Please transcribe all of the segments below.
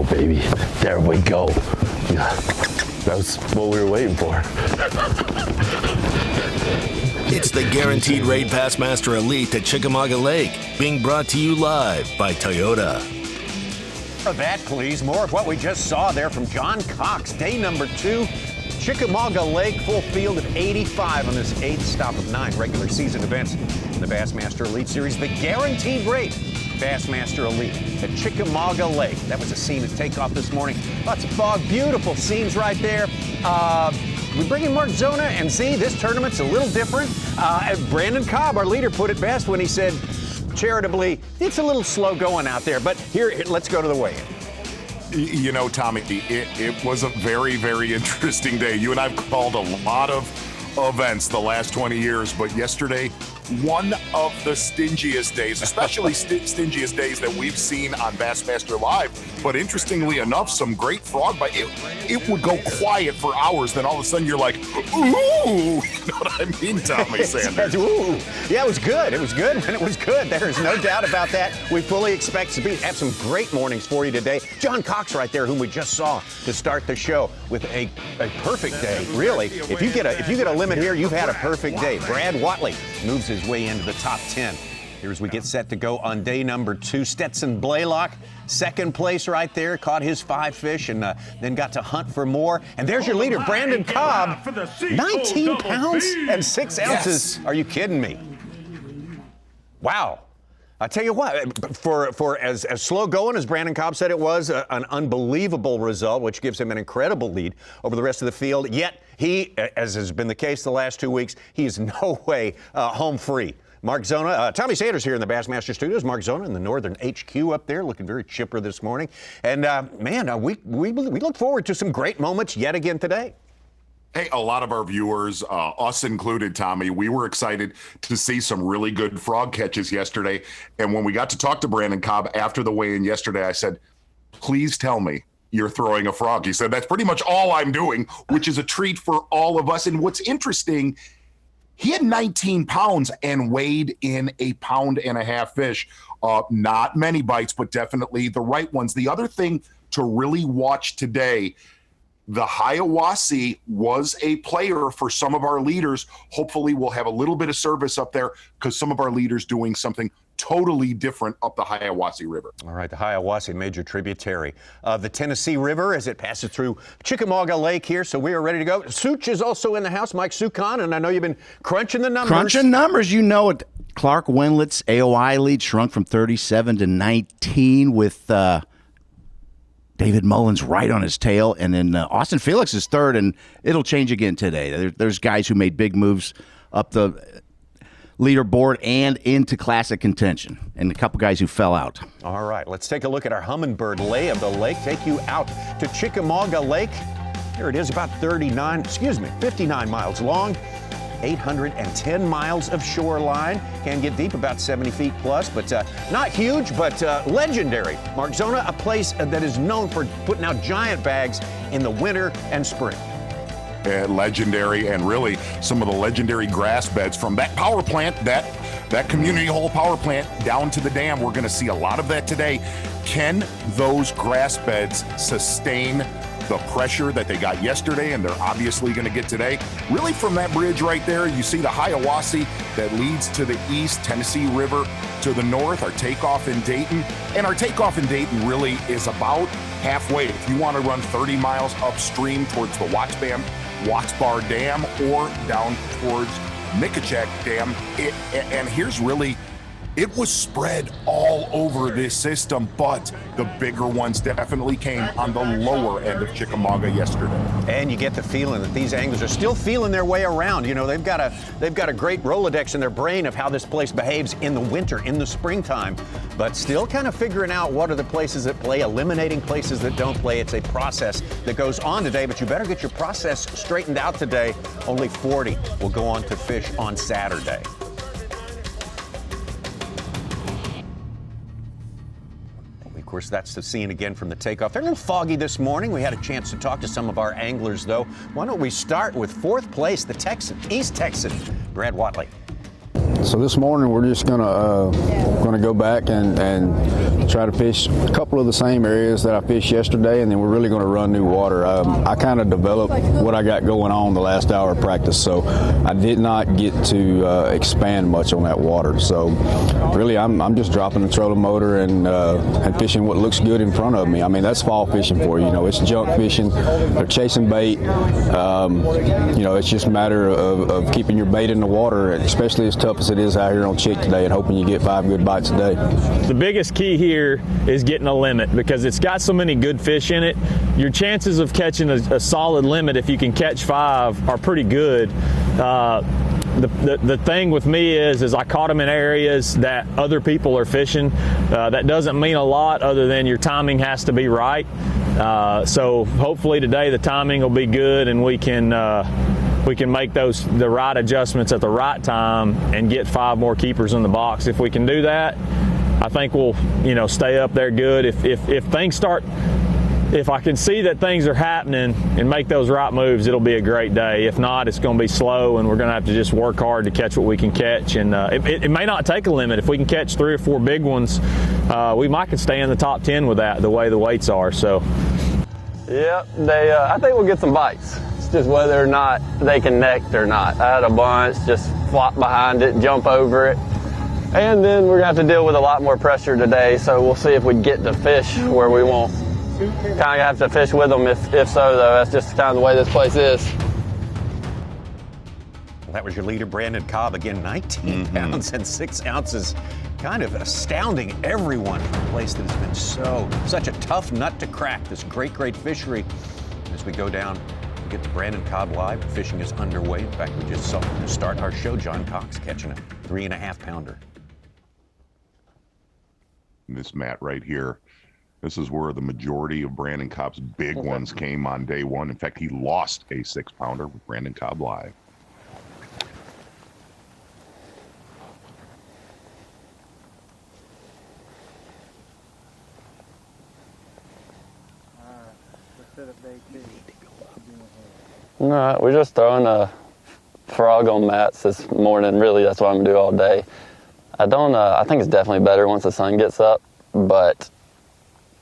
go, baby. There we go. Yeah, that was what we were waiting for. It's the Guaranteed Rate Bassmaster Elite at Chickamauga Lake, being brought to you live by Toyota. That, please. More of what we just saw there from John Cox. Day number 2, Chickamauga Lake, full field of 85 on this 8th stop of 9 regular season events in the Bassmaster Elite Series. The Guaranteed Rate Bassmaster Elite at Chickamauga Lake. That was a scene at takeoff this morning. Lots of fog, beautiful scenes right there. We bring in Mark Zona, and see, this tournament's a little different. Brandon Cobb, our leader, put it best when he said, charitably, it's a little slow going out there, but here let's go to the weigh-in. You know, Tommy, it was a very, very interesting day. You and I've called a lot of events the last 20 years, but yesterday, one of the stingiest days, especially stingiest days that we've seen on Bassmaster Live. But interestingly enough, some great frog bite. It would go quiet for hours, then all of a sudden you're like, ooh, you know what I mean, Tommy Sanders? Ooh. Yeah, it was good. It was good when it was good. There is no doubt about that. We fully expect to have some great mornings for you today. John Cox right there, whom we just saw to start the show with a perfect day. Really, if you get a limit here, you've had a perfect day. Brad Watley moves his way into the top 10. Here as we get set to go on day number 2, Stetson Blaylock, second place right there, caught his 5 fish and then got to hunt for more. And there's your leader, Brandon Cobb, 19 pounds and 6 ounces. Yes. Are you kidding me? Wow. I tell you what, for as slow going as Brandon Cobb said it was, an unbelievable result, which gives him an incredible lead over the rest of the field. Yet he, as has been the case the last 2 weeks, he is no way home free. Mark Zona, Tommy Sanders here in the Bassmaster Studios. Mark Zona in the Northern HQ up there, looking very chipper this morning. And we look forward to some great moments yet again today. Hey, a lot of our viewers, us included, Tommy, we were excited to see some really good frog catches yesterday. And when we got to talk to Brandon Cobb after the weigh-in yesterday, I said, please tell me you're throwing a frog. He said, that's pretty much all I'm doing, which is a treat for all of us. And what's interesting, he had 19 pounds and weighed in 1.5 pound fish. Not many bites, but definitely the right ones. The other thing to really watch today, the Hiawassee was a player for some of our leaders. Hopefully we'll have a little bit of service up there because some of our leaders doing something totally different up the Hiawassee River. All right, the Hiawassee, major tributary of the Tennessee River as it passes through Chickamauga Lake here, so we are ready to go. Such is also in the house, Mike Sucon, and I know you've been crunching the numbers. Crunching numbers, you know it. Clark Wendlett's AOI lead shrunk from 37 to 19 with David Mullins right on his tail, and then Austin Felix is third, and it'll change again today. There's guys who made big moves up the leaderboard and into classic contention, and a couple guys who fell out. All right, let's take a look at our Hummingbird lay of the lake. Take you out to Chickamauga Lake. Here it is, about 59 miles long. 810 miles of shoreline. Can get deep, about 70 feet plus, but not huge, but legendary. Mark Zona, a place that is known for putting out giant bags in the winter and spring. Legendary, and really some of the legendary grass beds from that power plant, that community hall power plant down to the dam. We're going to see a lot of that today. Can those grass beds sustain the pressure that they got yesterday, and they're obviously going to get today? Really, from that bridge right there, you see the Hiawassee that leads to the east, Tennessee River to the north, our takeoff in Dayton. And our takeoff in Dayton really is about halfway. If you want to run 30 miles upstream towards the Watts Bar Dam or down towards Nickajack Dam, and here's really, it was spread all over this system, but the bigger ones definitely came on the lower end of Chickamauga yesterday. And you get the feeling that these anglers are still feeling their way around. You know, they've got a great Rolodex in their brain of how this place behaves in the winter, in the springtime, but still kind of figuring out what are the places that play, eliminating places that don't play. It's a process that goes on today, but you better get your process straightened out today. Only 40 will go on to fish on Saturday. Of course, that's the scene again from the takeoff. They're a little foggy this morning. We had a chance to talk to some of our anglers, though. Why don't we start with 4th place, the Texan, East Texan, Brad Watley. So this morning we're just gonna go back and try to fish a couple of the same areas that I fished yesterday, and then we're really going to run new water. I kind of developed what I got going on the last hour of practice, so I did not get to expand much on that water. So really I'm just dropping the trolling motor and fishing what looks good in front of me. I mean, that's fall fishing for you. You know, it's junk fishing. They're chasing bait. You know, it's just a matter of keeping your bait in the water, especially as tough as it is out here on Chick today, and hoping you get 5 good bites a day. The biggest key here is getting a limit, because it's got so many good fish in it. Your chances of catching a solid limit, if you can catch 5, are pretty good. The thing with me is I caught them in areas that other people are fishing. That doesn't mean a lot other than your timing has to be right. So hopefully today the timing will be good, and we can make the right adjustments at the right time and get 5 more keepers in the box. If we can do that, I think we'll, stay up there good. If things start, if I can see that things are happening and make those right moves, it'll be a great day. If not, it's going to be slow, and we're going to have to just work hard to catch what we can catch. And it may not take a limit. If we can catch 3 or 4 big ones, we might could stay in the top 10 with that, the way the weights are. So, yeah, I think we'll get some bites. It's just whether or not they connect or not. I had a bunch just flop behind it, jump over it. And then we're going to have to deal with a lot more pressure today, so we'll see if we get to fish where we won't. Kind of have to fish with them if so, though. That's just kind of the way this place is. Well, that was your leader, Brandon Cobb. Again, 19 pounds and 6 ounces. Kind of astounding everyone from a place that has been such a tough nut to crack. This great fishery. As we go down, we get to Brandon Cobb live. Fishing is underway. In fact, we just saw to start our show, John Cox catching a 3.5 pounder. This mat right here, this is where the majority of Brandon Cobb's big ones came on day one. In fact, he lost a 6-pounder with Brandon Cobb live. All right, we're just throwing a frog on mats this morning. Really, that's what I'm gonna do all day. I think it's definitely better once the sun gets up, but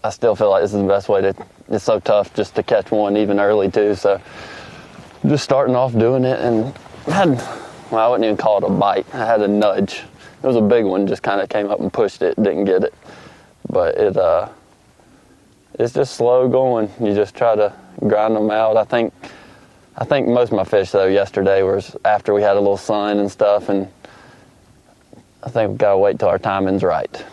I still feel like this is the best way it's so tough just to catch one even early too. So just starting off doing it, and I wouldn't even call it a bite. I had a nudge. It was a big one, just kind of came up and pushed it, didn't get it. But it's just slow going. You just try to grind them out. I think most of my fish though yesterday was after we had a little sun and stuff, and I think we've got to wait till our timing's right.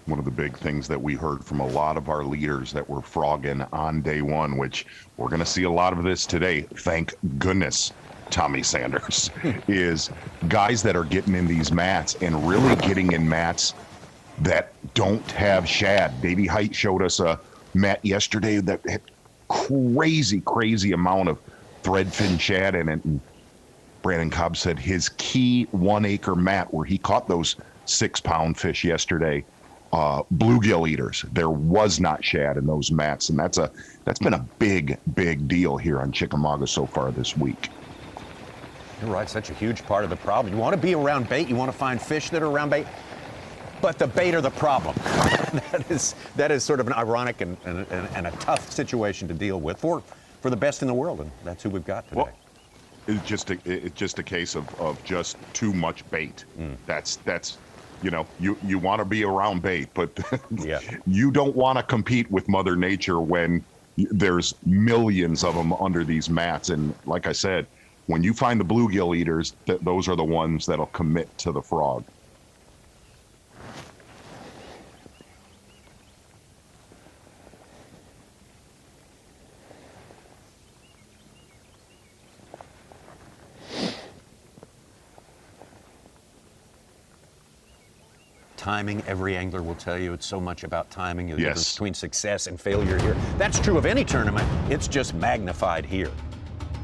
One of the big things that we heard from a lot of our leaders that were frogging on day one, which we're going to see a lot of this today, thank goodness, Tommy Sanders, is guys that are getting in these mats and really getting in mats that don't have shad. Davey Height showed us a mat yesterday that had crazy amount of threadfin shad in it. And Brandon Cobb said his key 1-acre mat where he caught those 6-pound fish yesterday, bluegill eaters, there was not shad in those mats, and that's been a big deal here on Chickamauga so far this week. You're right, such a huge part of the problem. You want to be around bait, you want to find fish that are around bait, but the bait are the problem. that is sort of an ironic and a tough situation to deal with for the best in the world, and that's who we've got today. Well, it's just a case of just too much bait. That's you want to be around bait, but yeah. You don't want to compete with Mother Nature when there's millions of them under these mats. And like I said, when you find the bluegill eaters, those are the ones that'll commit to the frog. Timing, every angler will tell you it's so much about timing. The Yes. difference between success and failure here. That's true of any tournament. It's just magnified here.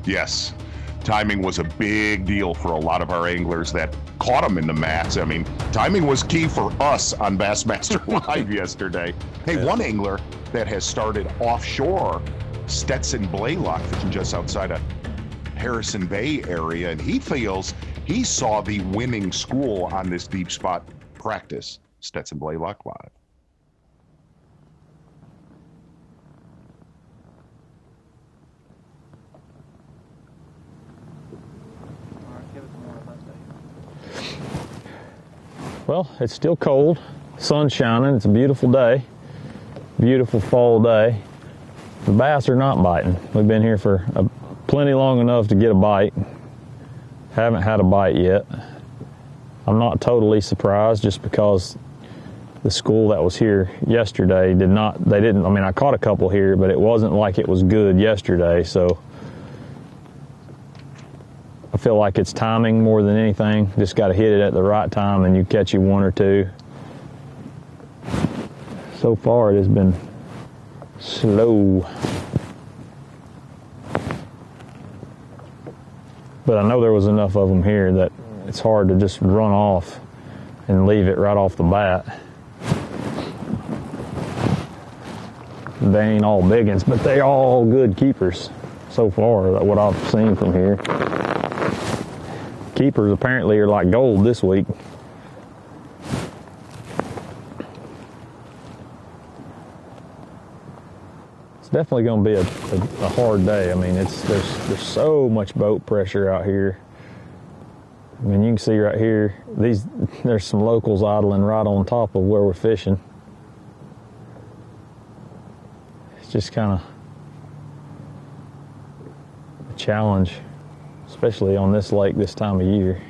Yes. timing was a big deal for a lot of our anglers that caught them in the mats. I mean, timing was key for us on Bassmaster Live yesterday. Hey, one angler that has started offshore, Stetson Blaylock, fishing just outside of Harrison Bay area, and he feels he saw the winning school on this deep spot practice. Stetson Blaylock live. Well, it's still cold, sun's shining, it's a beautiful day, beautiful fall day. The bass are not biting. We've been here for plenty long enough to get a bite. Haven't had a bite yet. I'm not totally surprised just because the school that was here yesterday I caught a couple here, but it wasn't like it was good yesterday, so I feel like it's timing more than anything. Just got to hit it at the right time and you catch you one or two. So far it has been slow. But I know there was enough of them here that it's hard to just run off and leave it right off the bat. They ain't all big ones, but they all good keepers so far, what I've seen from here. Keepers apparently are like gold this week. It's definitely going to be a hard day. I mean, there's so much boat pressure out here. I mean, you can see right here, there's some locals idling right on top of where we're fishing. It's just kind of a challenge, especially on this lake this time of year.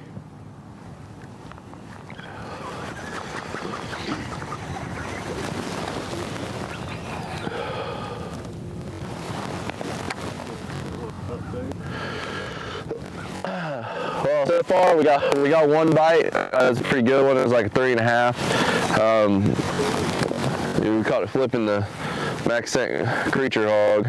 Well, so far we got one bite. It was a pretty good one. It was like a 3.5. We caught it flipping the Maxent creature hog.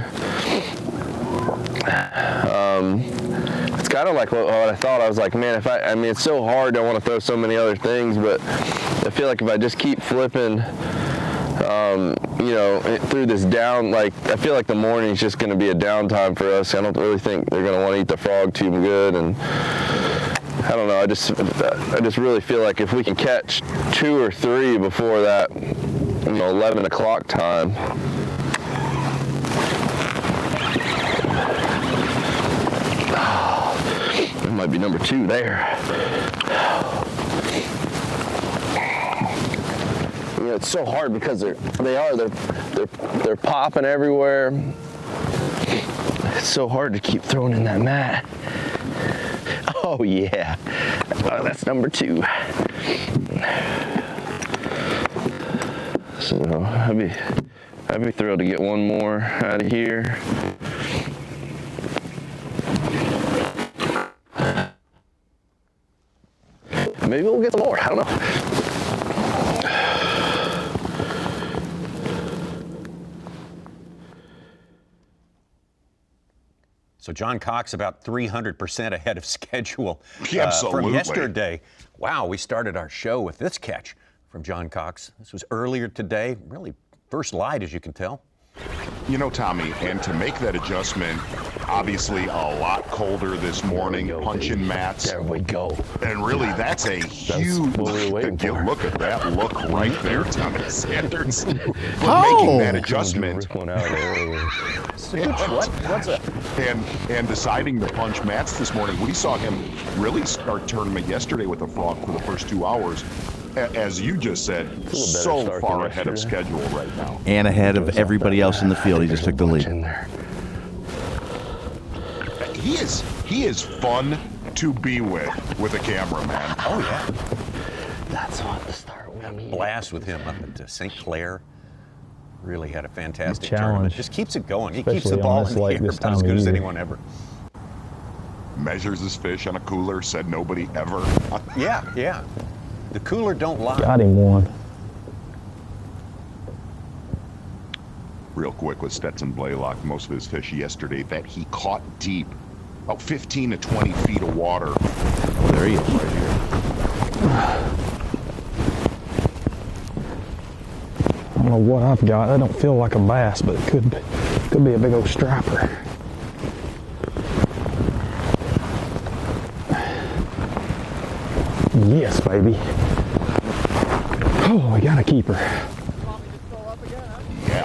It's kind of like what I thought. I was like, man, I mean, it's so hard. I want to throw so many other things, but I feel like if I just keep flipping, you know, through this down, like, I feel like the morning's just going to be a downtime for us. I don't really think they're going to want to eat the frog too good, and I don't know. I just really feel like if we can catch 2 or 3 before that, you know, 11 o'clock time. It might be number 2 there. You know, it's so hard because they're popping everywhere. It's so hard to keep throwing in that mat. Oh yeah, that's number 2. So I'd be thrilled to get one more out of here. Maybe we'll get some more. I don't know. So John Cox about 300% ahead of schedule Absolutely. from yesterday. Wow, we started our show with this catch from John Cox. This was earlier today, really first light, as you can tell. You know, Tommy, and to make that adjustment, obviously a lot colder this morning, punching mats. There we go. And really, that's a huge what we were waiting for. look at that look right there, Tommy Sanders. For making that adjustment. What's that? And deciding to punch mats this morning. We saw him really start tournament yesterday with the frog for the first 2 hours. As you just said, so far ahead of schedule right now. And ahead of everybody else in the field. He just took the lead. He is fun to be with a cameraman. Oh, yeah. That's what the start with. Blast with him up at St. Clair. Really had a fantastic Challenge. tournament. Just keeps it going. He keeps Especially the ball on this in the lake air this about time as of good as year. anyone ever. Measures his fish on a cooler, said nobody ever. Yeah. The cooler don't lie. Got him one. Real quick with Stetson Blaylock, most of his fish yesterday that he caught deep about 15 to 20 feet of water. Oh, there he is right here. I don't know what I've got. That don't feel like a bass, but it could be a big old striper. Yes, baby. Oh, we got a keeper.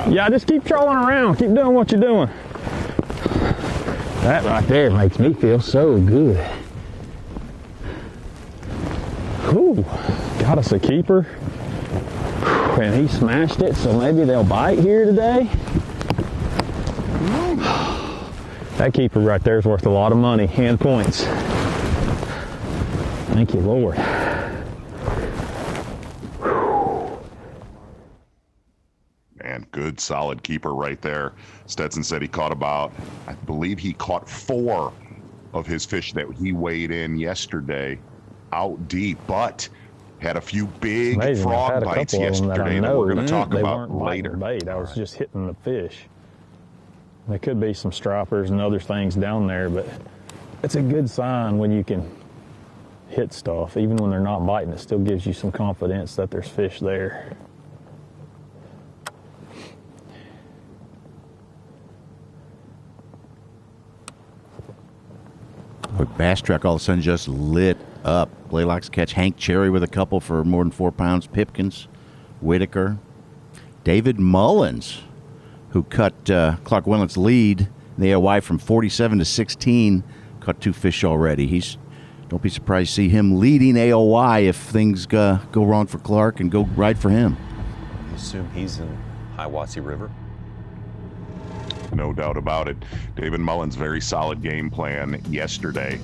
Yeah, just keep trolling around. Keep doing what you're doing. That right there makes me feel so good. Whew, got us a keeper. And he smashed it, so maybe they'll bite here today. That keeper right there is worth a lot of money and points. Thank you, Lord. Man, good solid keeper right there. Stetson said he caught about, I believe he caught 4 of his fish that he weighed in yesterday out deep, but had a few big frog bites yesterday that we're going to talk about later. Bait. I was just hitting the fish. There could be some stripers and other things down there, but it's a good sign when you can hit stuff. Even when they're not biting, it still gives you some confidence that there's fish there. Quick bass track all of a sudden just lit up. Blaylock's catch Hank Cherry with a couple for more than 4 pounds. Pipkins, Whitaker, David Mullins, who cut Clark Winlet's lead in the AOY from 47 to 16, caught 2 fish already. Don't be surprised to see him leading AOY if things go wrong for Clark and go right for him. I assume he's in Hiwassee River. No doubt about it. David Mullins, very solid game plan yesterday.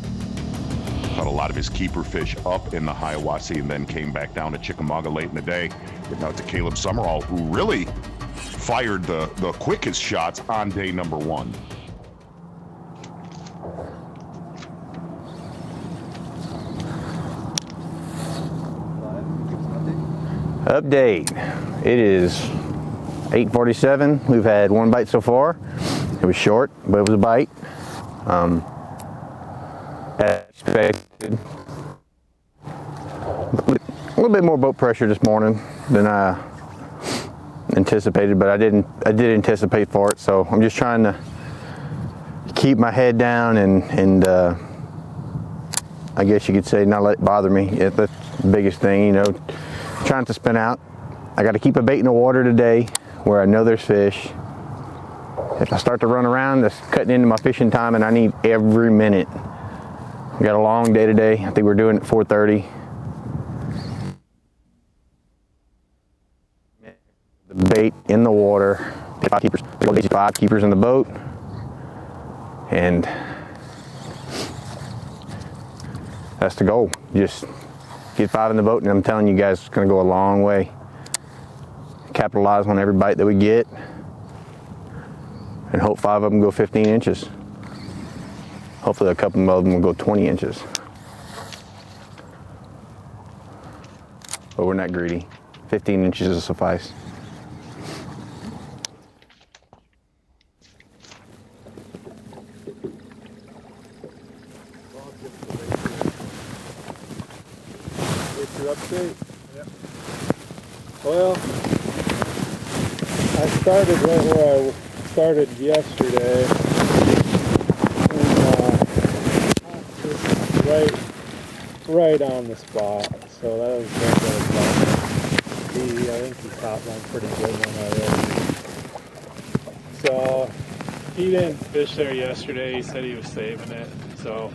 Caught a lot of his keeper fish up in the Hiwassee and then came back down to Chickamauga late in the day. Getting out to Caleb Summerall, who really fired the quickest shots on day number 1. Update. It is 8:47. We've had 1 bite so far. It was short, but it was a bite. As expected. A little bit more boat pressure this morning than I anticipated, but I did anticipate for it. So I'm just trying to keep my head down and I guess you could say not let it bother me. That's the biggest thing, you know. Trying to spin out. I got to keep a bait in the water today where I know there's fish. If I start to run around, that's cutting into my fishing time, and I need every minute. We got a long day today. I think we're doing it at 4:30. The bait in the water. 5 keepers. 5 keepers in the boat, and that's the goal. Just get 5 in the boat, and I'm telling you guys, it's going to go a long way. Capitalize on every bite that we get, and hope 5 of them go 15 inches. Hopefully a couple of them will go 20 inches. But we're not greedy. 15 inches will suffice. Update? Yeah. Well, I started right where I started yesterday, and right on the spot. So that was really fun. I think he caught one pretty good one already. So he didn't fish there yesterday. He said he was saving it. So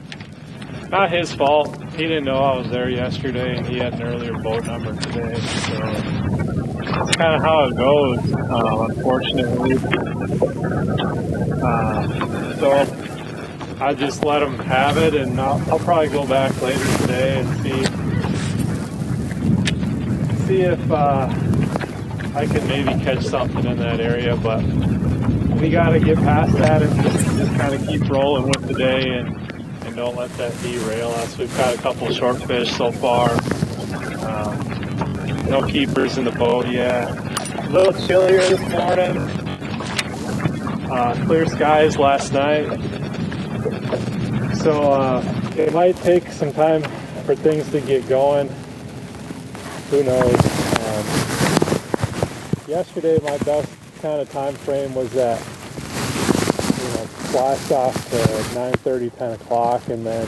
not his fault. He didn't know I was there yesterday, and he had an earlier boat number today. So that's kind of how it goes, unfortunately. So I just let him have it, and I'll probably go back later today and see if I can maybe catch something in that area. But we got to get past that and just kind of keep rolling with the day and don't let that derail us. We've got a couple short fish so far. No keepers in the boat yet. A little chillier this morning. Clear skies last night. So it might take some time for things to get going. Who knows? Yesterday, my best kind of time frame was that, blast off to 9:30, 10 o'clock, and then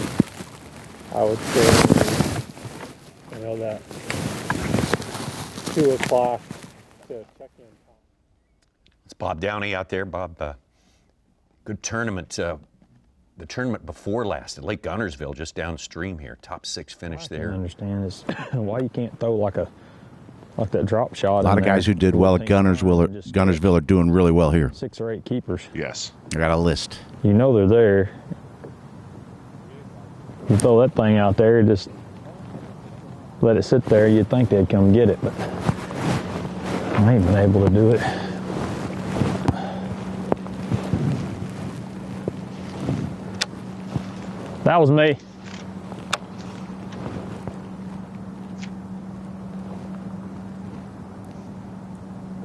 I would say, that 2 o'clock to check in. It's Bob Downey out there. Bob, good tournament. The tournament before last at Lake Gunnersville, just downstream here. Top 6 finish there. I understand is why you can't throw like that drop shot. A lot of guys who did well at Gunnersville are doing really well here. 6 or 8 keepers. Yes. I got a list. You know they're there. You throw that thing out there, just let it sit there, you'd think they'd come get it, but I ain't been able to do it. That was me.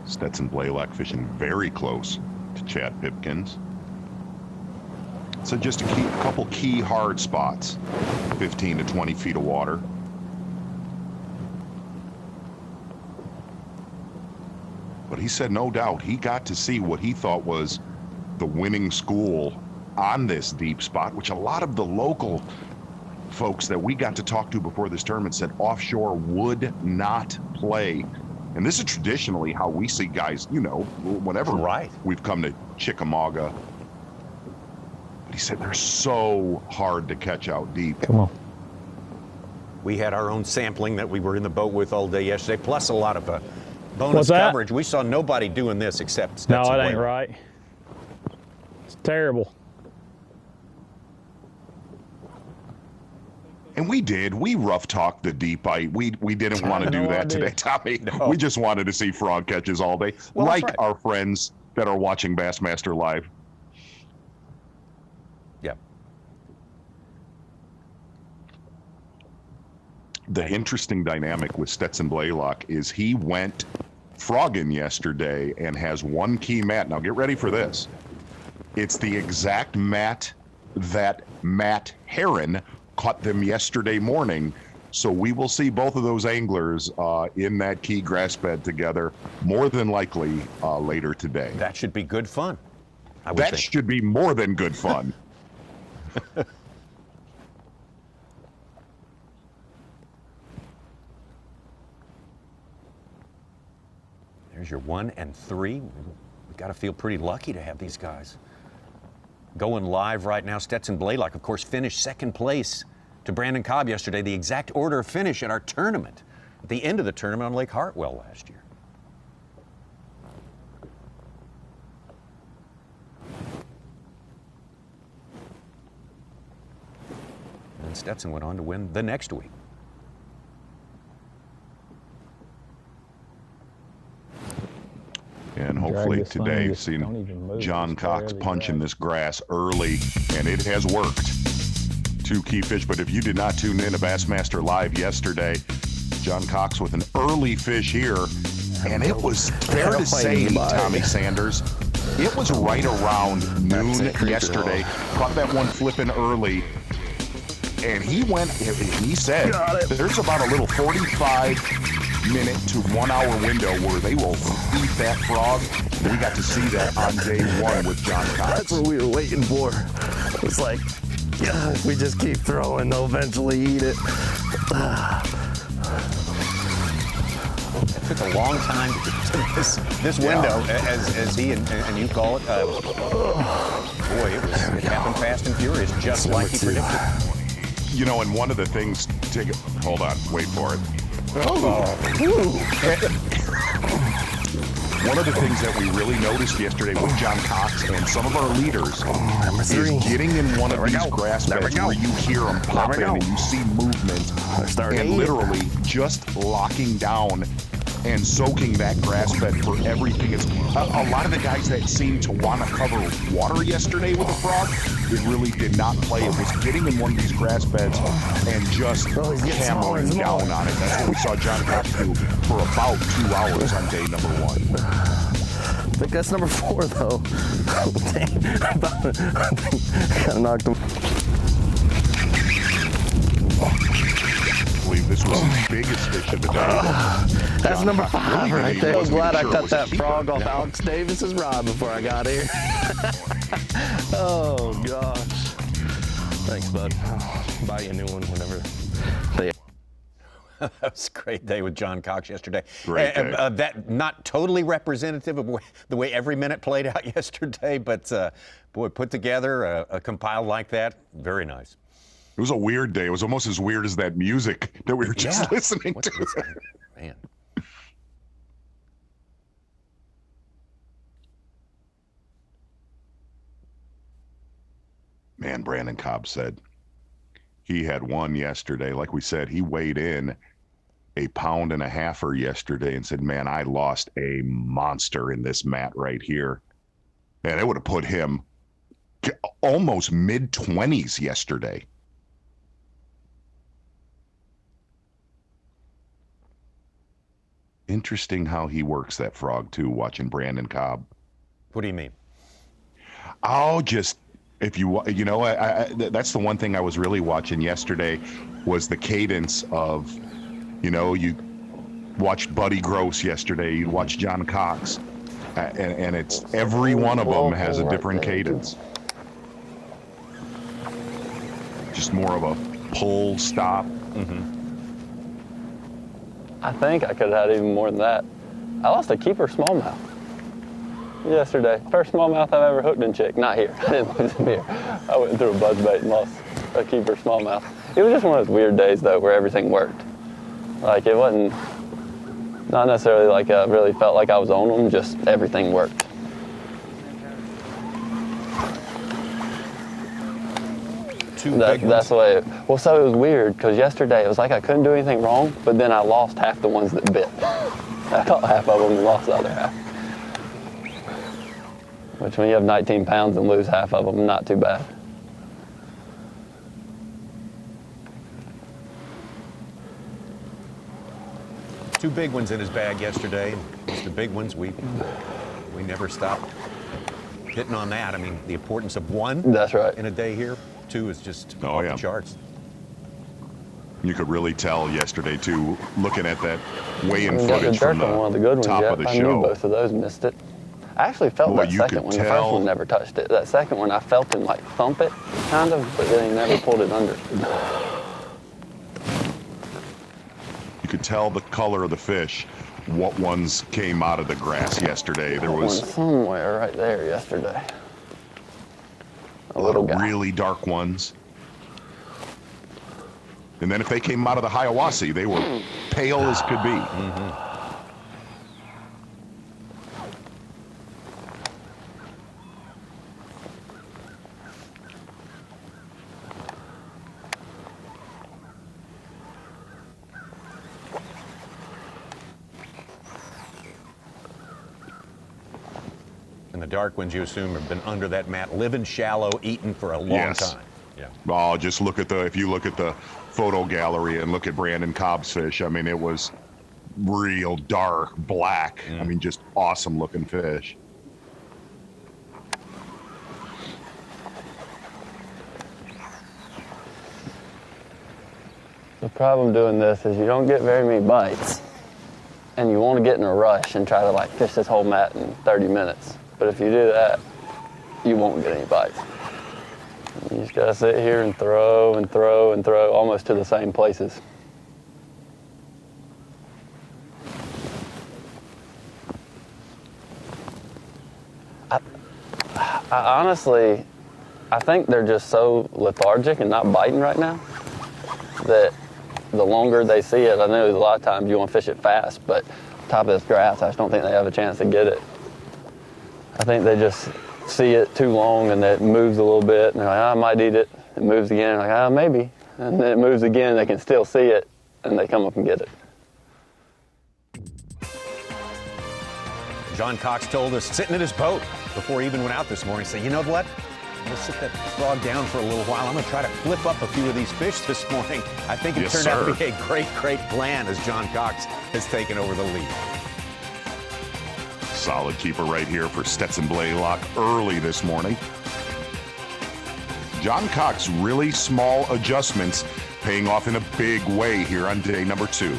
Stetson Blaylock fishing very close to Chad Pipkins. So just a couple key hard spots, 15 to 20 feet of water. But he said no doubt he got to see what he thought was the winning school on this deep spot, which a lot of the local folks that we got to talk to before this tournament said offshore would not play. And this is traditionally how we see guys, whenever we've come to Chickamauga. But he said they're so hard to catch out deep. Come on. We had our own sampling that we were in the boat with all day yesterday, plus a lot of bonus coverage. We saw nobody doing this except Stetson. No, it ain't right. It's terrible. And we did. We rough talked the deep bite. We didn't want to do that today, Tommy. No. We just wanted to see frog catches all day, like our friends that are watching Bassmaster live. Yep. The interesting dynamic with Stetson Blaylock is he went frogging yesterday and has one key mat. Now get ready for this. It's the exact mat that Matt Herron caught them yesterday morning. So we will see both of those anglers in that key grass bed together, more than likely later today. That should be good fun. That should be more than good fun. There's your 1 and 3. We've got to feel pretty lucky to have these guys going live right now. Stetson Blaylock, of course, finished second place to Brandon Cobb yesterday, the exact order of finish at our tournament, at the end of the tournament on Lake Hartwell last year. And Stetson went on to win the next week. And hopefully today you've seen John Cox punching this grass early, and it has worked. 2 key fish, but if you did not tune in to Bassmaster Live yesterday, John Cox with an early fish here, and it was fair to say, Tommy Sanders, it was right around noon yesterday. Caught that one flipping early, and he said there's about a little 45-minute to 1 hour window where they will eat that frog. We got to see that on day 1 with John Cox. That's what we were waiting for. It's like, if we just keep throwing, they'll eventually eat it. It took a long time to get to this window, as he and you call it. Boy, it happened fast and furious, just like he predicted. And one of the things, hold on, wait for it. One of the things that we really noticed yesterday with John Cox and some of our leaders is getting in one of these grass beds where you hear them pop in and you see movement, and literally just locking down and soaking that grass bed for everything. It's a lot of the guys that seemed to want to cover water yesterday with a frog, it really did not play. It was getting in one of these grass beds and just hammering down on it. That's what we saw John Cox do for about 2 hours on day number 1. I think that's number 4, though. Dang, I kind of knocked him. I believe this was his biggest fish of the day. That's John number Cox 5 really right didn't there. I'm even glad I sure it cut was a that keeper. frog off Alex Davis's rod before I got here. Oh, gosh. Thanks, bud. I'll buy you a new one whenever they... That was a great day with John Cox yesterday. Great day. That not totally representative of the way every minute played out yesterday, but boy, put together a compile like that, very nice. It was a weird day. It was almost as weird as that music that we were just listening What's to. this? Man. Man, Brandon Cobb said he had one yesterday. Like we said, he weighed in 1.5 pounds yesterday and said, man, I lost a monster in this mat right here. And it would have put him almost mid-20s yesterday. Interesting how he works that frog, too, watching Brandon Cobb. What do you mean? Oh, just if you know, that's the one thing I was really watching yesterday was the cadence of, you know, you watched Buddy Gross yesterday, you watched John Cox, and it's every one of them has a different cadence. Just more of a pull, stop. Mm-hmm. I think I could have had even more than that. I lost a keeper smallmouth yesterday. First smallmouth I've ever hooked in Chick. Not here. I didn't lose him here. I went through a buzzbait and lost a keeper smallmouth. It was just one of those weird days, though, where everything worked. Like, it wasn't, not necessarily like I really felt like I was on them, just everything worked. That's the way well, so it was weird, because yesterday it was like I couldn't do anything wrong, but then I lost half the ones that bit. I caught half of them and lost the other half. Which, when you have 19 pounds and lose half of them, not too bad. Two big ones in his bag yesterday. The big ones, we never stopped hitting on that. I mean, the importance of one That's right. in a day here. 2 is just off the charts. You could really tell yesterday, too, looking at that weigh-in We got footage the from jerk on one of the good ones top yet. of the I show. knew both of those missed it. I actually felt Boy, that you second could one. The tell. first one never touched it. That second one, I felt him like thump it, kind of, but then he never pulled it under. You could tell the color of the fish, what ones came out of the grass yesterday. There was one somewhere right there yesterday. a lot of really dark ones. And then if they came out of the Hiawassee, they were pale as could be. Mm-hmm. And the dark ones, you assume, have been under that mat, living shallow, eating for a long time. Yeah. Oh, just look at if you look at the photo gallery and look at Brandon Cobb's fish, I mean, it was real dark, black. I mean, just awesome looking fish. The problem doing this is you don't get very many bites, and you want to get in a rush and try to like fish this whole mat in 30 minutes. But if you do that, you won't get any bites. You just gotta sit here and throw and throw and throw, almost to the same places. I honestly, I think they're just so lethargic and not biting right now that the longer they see it, I know a lot of times you want to fish it fast, but top of this grass, I just don't think they have a chance to get it. I think they just see it too long and it moves a little bit and they're like, oh, I might eat it. It moves again, like, oh, maybe. And then it moves again, they can still see it and they come up and get it. John Cox told us, sitting in his boat before he even went out this morning, say, you know what? I'm gonna sit that frog down for a little while. I'm gonna try to flip up a few of these fish this morning. I think it turned out to be a great plan as John Cox has taken over the lead. Solid keeper right here for Stetson Blaylock early this morning. John Cox, really small adjustments paying off in a big way here on day number 2.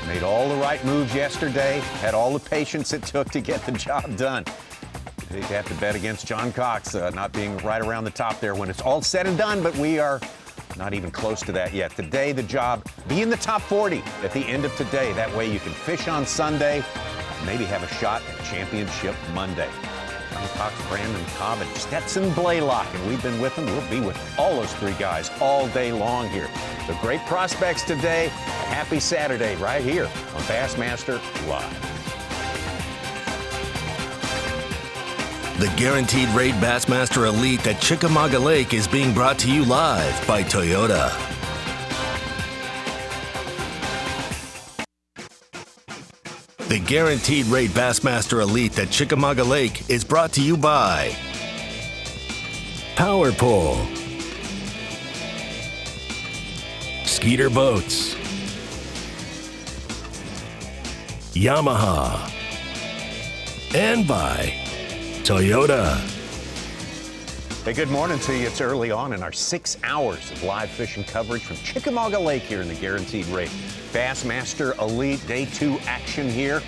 Made all the right moves yesterday, had all the patience it took to get the job done. You'd have to bet against John Cox not being right around the top there when it's all said and done, but we are not even close to that yet. Today, the job, be in the top 40 at the end of today. That way you can fish on Sunday, maybe have a shot at Championship Monday. John Cox, Brandon Cobb, and Stetson Blaylock, and we've been with them. We'll be with all those 3 guys all day long here. So great prospects today. Happy Saturday right here on Bassmaster Live. The Guaranteed Rate Bassmaster Elite at Chickamauga Lake is being brought to you live by Toyota. The Guaranteed Rate Bassmaster Elite at Chickamauga Lake is brought to you by Power Pole, Skeeter Boats, Yamaha, and by Toyota. Hey, good morning to you. It's early on in our 6 hours of live fishing coverage from Chickamauga Lake here in the Guaranteed Rate Bassmaster Elite Day 2 action here.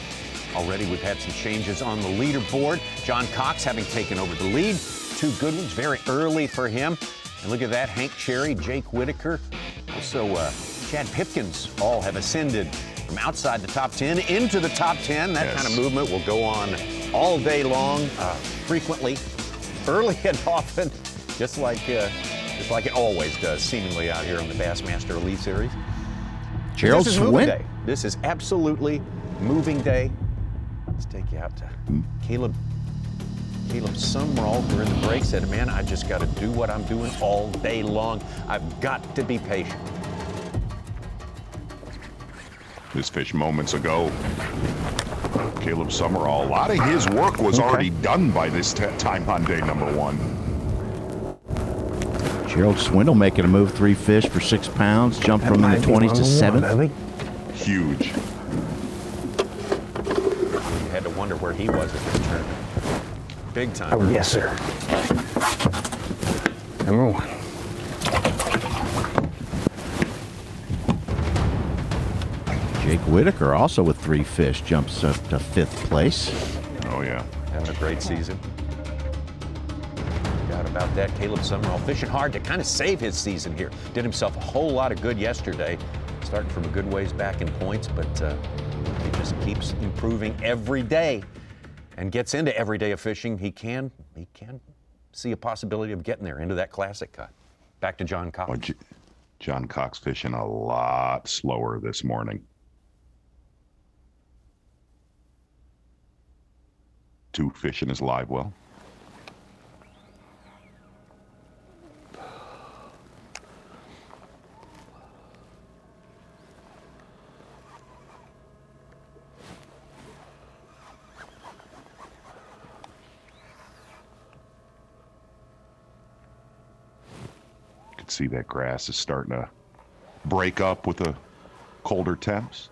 Already we've had some changes on the leaderboard. John Cox having taken over the lead. 2 good ones very early for him. And look at that, Hank Cherry, Jake Whitaker, also Chad Pipkins all have ascended from outside the top 10 into the top 10. That kind of movement will go on all day long, frequently, early and often, just like it always does, seemingly out here on the Bassmaster Elite Series. Gerald This is moving Swin. day. This is absolutely moving day. Let's take you out to Caleb Sumrall during the break. Said, man, I just got to do what I'm doing all day long. I've got to be patient. This fish moments ago. Caleb Summerall, a lot of his work was already done by this time on day number 1. Gerald Swindle making a move, 3 fish for 6 pounds, jump from in the 20s to 7. Huge. You had to wonder where he was at this tournament. Big time. Oh, yes, sir. Number 1. Jake Whitaker also with 3 fish, jumps up to 5th place. Oh, yeah. Having a great season. No doubt about that. Caleb Summerall fishing hard to kind of save his season here. Did himself a whole lot of good yesterday, starting from a good ways back in points, but he just keeps improving every day and gets into every day of fishing. He can see a possibility of getting there into that classic cut. Back to John Cox. Well, John Cox fishing a lot slower this morning. 2 fish in his live well. You can see that grass is starting to break up with the colder temps.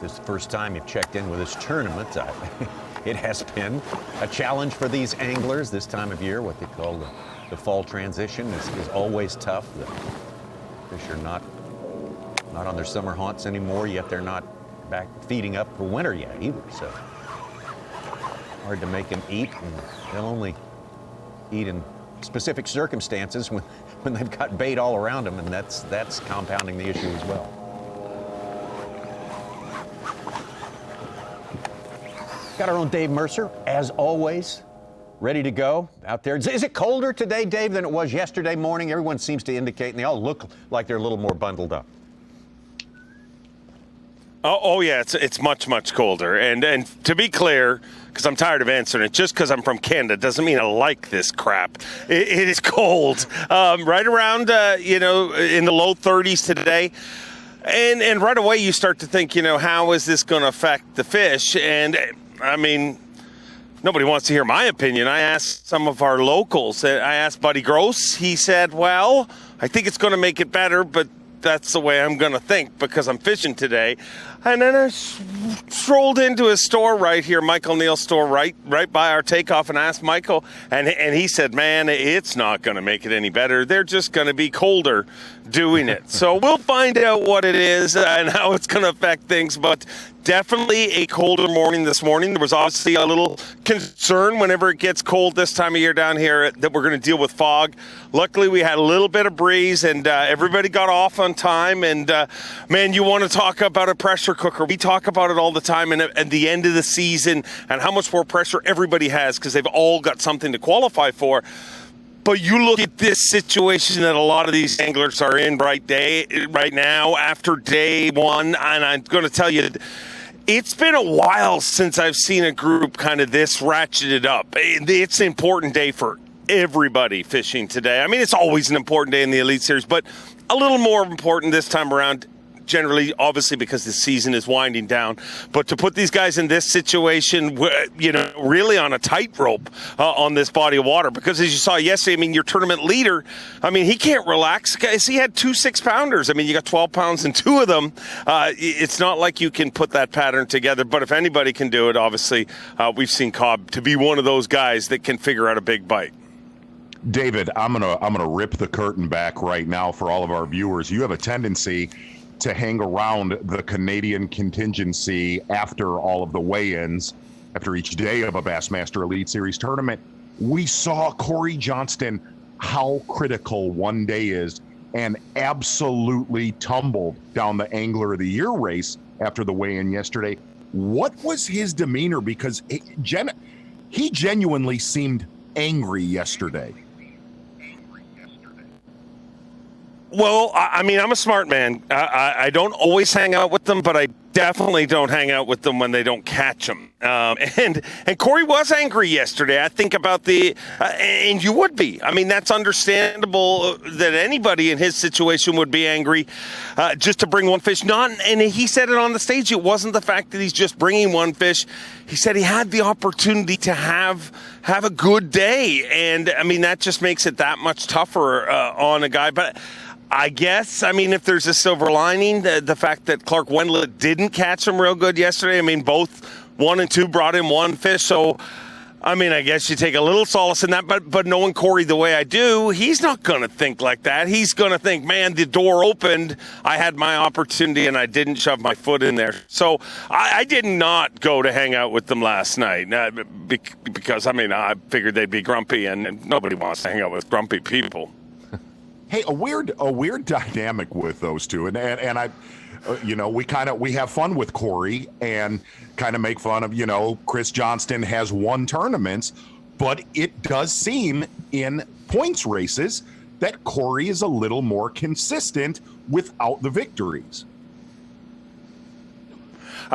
This is the first time you've checked in with this tournament. It has been a challenge for these anglers this time of year. What they call the fall transition is always tough. The fish are not on their summer haunts anymore, yet they're not back feeding up for winter yet either. So hard to make them eat, and they'll only eat in specific circumstances when they've got bait all around them, and that's compounding the issue as well. Got our own Dave Mercer, as always, ready to go out there. Is it colder today, Dave, than it was yesterday morning? Everyone seems to indicate, and they all look like they're a little more bundled up. Oh yeah, it's much colder. And to be clear, because I'm tired of answering it, just because I'm from Canada doesn't mean I like this crap. It is cold, right around in the low 30s today. And right away you start to think, how is this going to affect the fish? And I mean, nobody wants to hear my opinion. I asked some of our locals. I asked Buddy Gross. He said, well, I think it's going to make it better, but that's the way I'm going to think because I'm fishing today. And then I strolled into his store right here, Michael Neal's store, right by our takeoff, and asked Michael, and he said, man, it's not going to make it any better. They're just going to be colder doing it. So we'll find out what it is and how it's going to affect things, but definitely a colder morning this morning. There was obviously a little concern whenever it gets cold this time of year down here that we're going to deal with fog. Luckily, we had a little bit of breeze, and everybody got off on time. And, man, you want to talk about a pressure cooker. We talk about it all the time at the end of the season and how much more pressure everybody has because they've all got something to qualify for. But you look at this situation that a lot of these anglers are in right now after day one, and I'm going to tell you, it's been a while since I've seen a group kind of this ratcheted up. It's an important day for everybody fishing today. I mean, it's always an important day in the Elite Series, but a little more important this time around. Generally, obviously, because the season is winding down. But to put these guys in this situation, you know, really on a tightrope on this body of water, because as you saw yesterday, I mean, your tournament leader, I mean, he can't relax. Guys, he had 2 6-pounders. I mean, you got 12 pounds in 2 of them. It's not like you can put that pattern together. But if anybody can do it, obviously, we've seen Cobb to be one of those guys that can figure out a big bite. David, I'm gonna rip the curtain back right now for all of our viewers. You have a tendency to hang around the Canadian contingency after all of the weigh-ins, after each day of a Bassmaster Elite Series tournament. We saw Corey Johnston, how critical one day is, and absolutely tumbled down the Angler of the Year race after the weigh-in yesterday. What was his demeanor? Because he genuinely seemed angry yesterday. Well, I mean, I'm a smart man. I don't always hang out with them, but I definitely don't hang out with them when they don't catch them. And Corey was angry yesterday. I think about and you would be. I mean, that's understandable that anybody in his situation would be angry just to bring one fish. And he said it on the stage. It wasn't the fact that he's just bringing one fish. He said he had the opportunity to have a good day. And, I mean, that just makes it that much tougher on a guy. But I guess, I mean, if there's a silver lining, the fact that Clark Wendlandt didn't catch him real good yesterday, I mean, both 1 and 2 brought in one fish. So, I mean, I guess you take a little solace in that. But knowing Corey the way I do, he's not going to think like that. He's going to think, man, the door opened. I had my opportunity and I didn't shove my foot in there. So I did not go to hang out with them last night because, I mean, I figured they'd be grumpy and nobody wants to hang out with grumpy people. Hey, a weird dynamic with those two, and I, you know, we have fun with Corey and kind of make fun of, you know, Chris Johnston has won tournaments, but it does seem in points races that Corey is a little more consistent without the victories.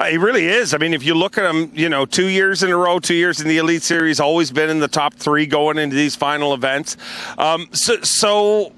He really is. I mean, if you look at him, you know, 2 years in a row, 2 years in the Elite Series, always been in the top 3 going into these final events. So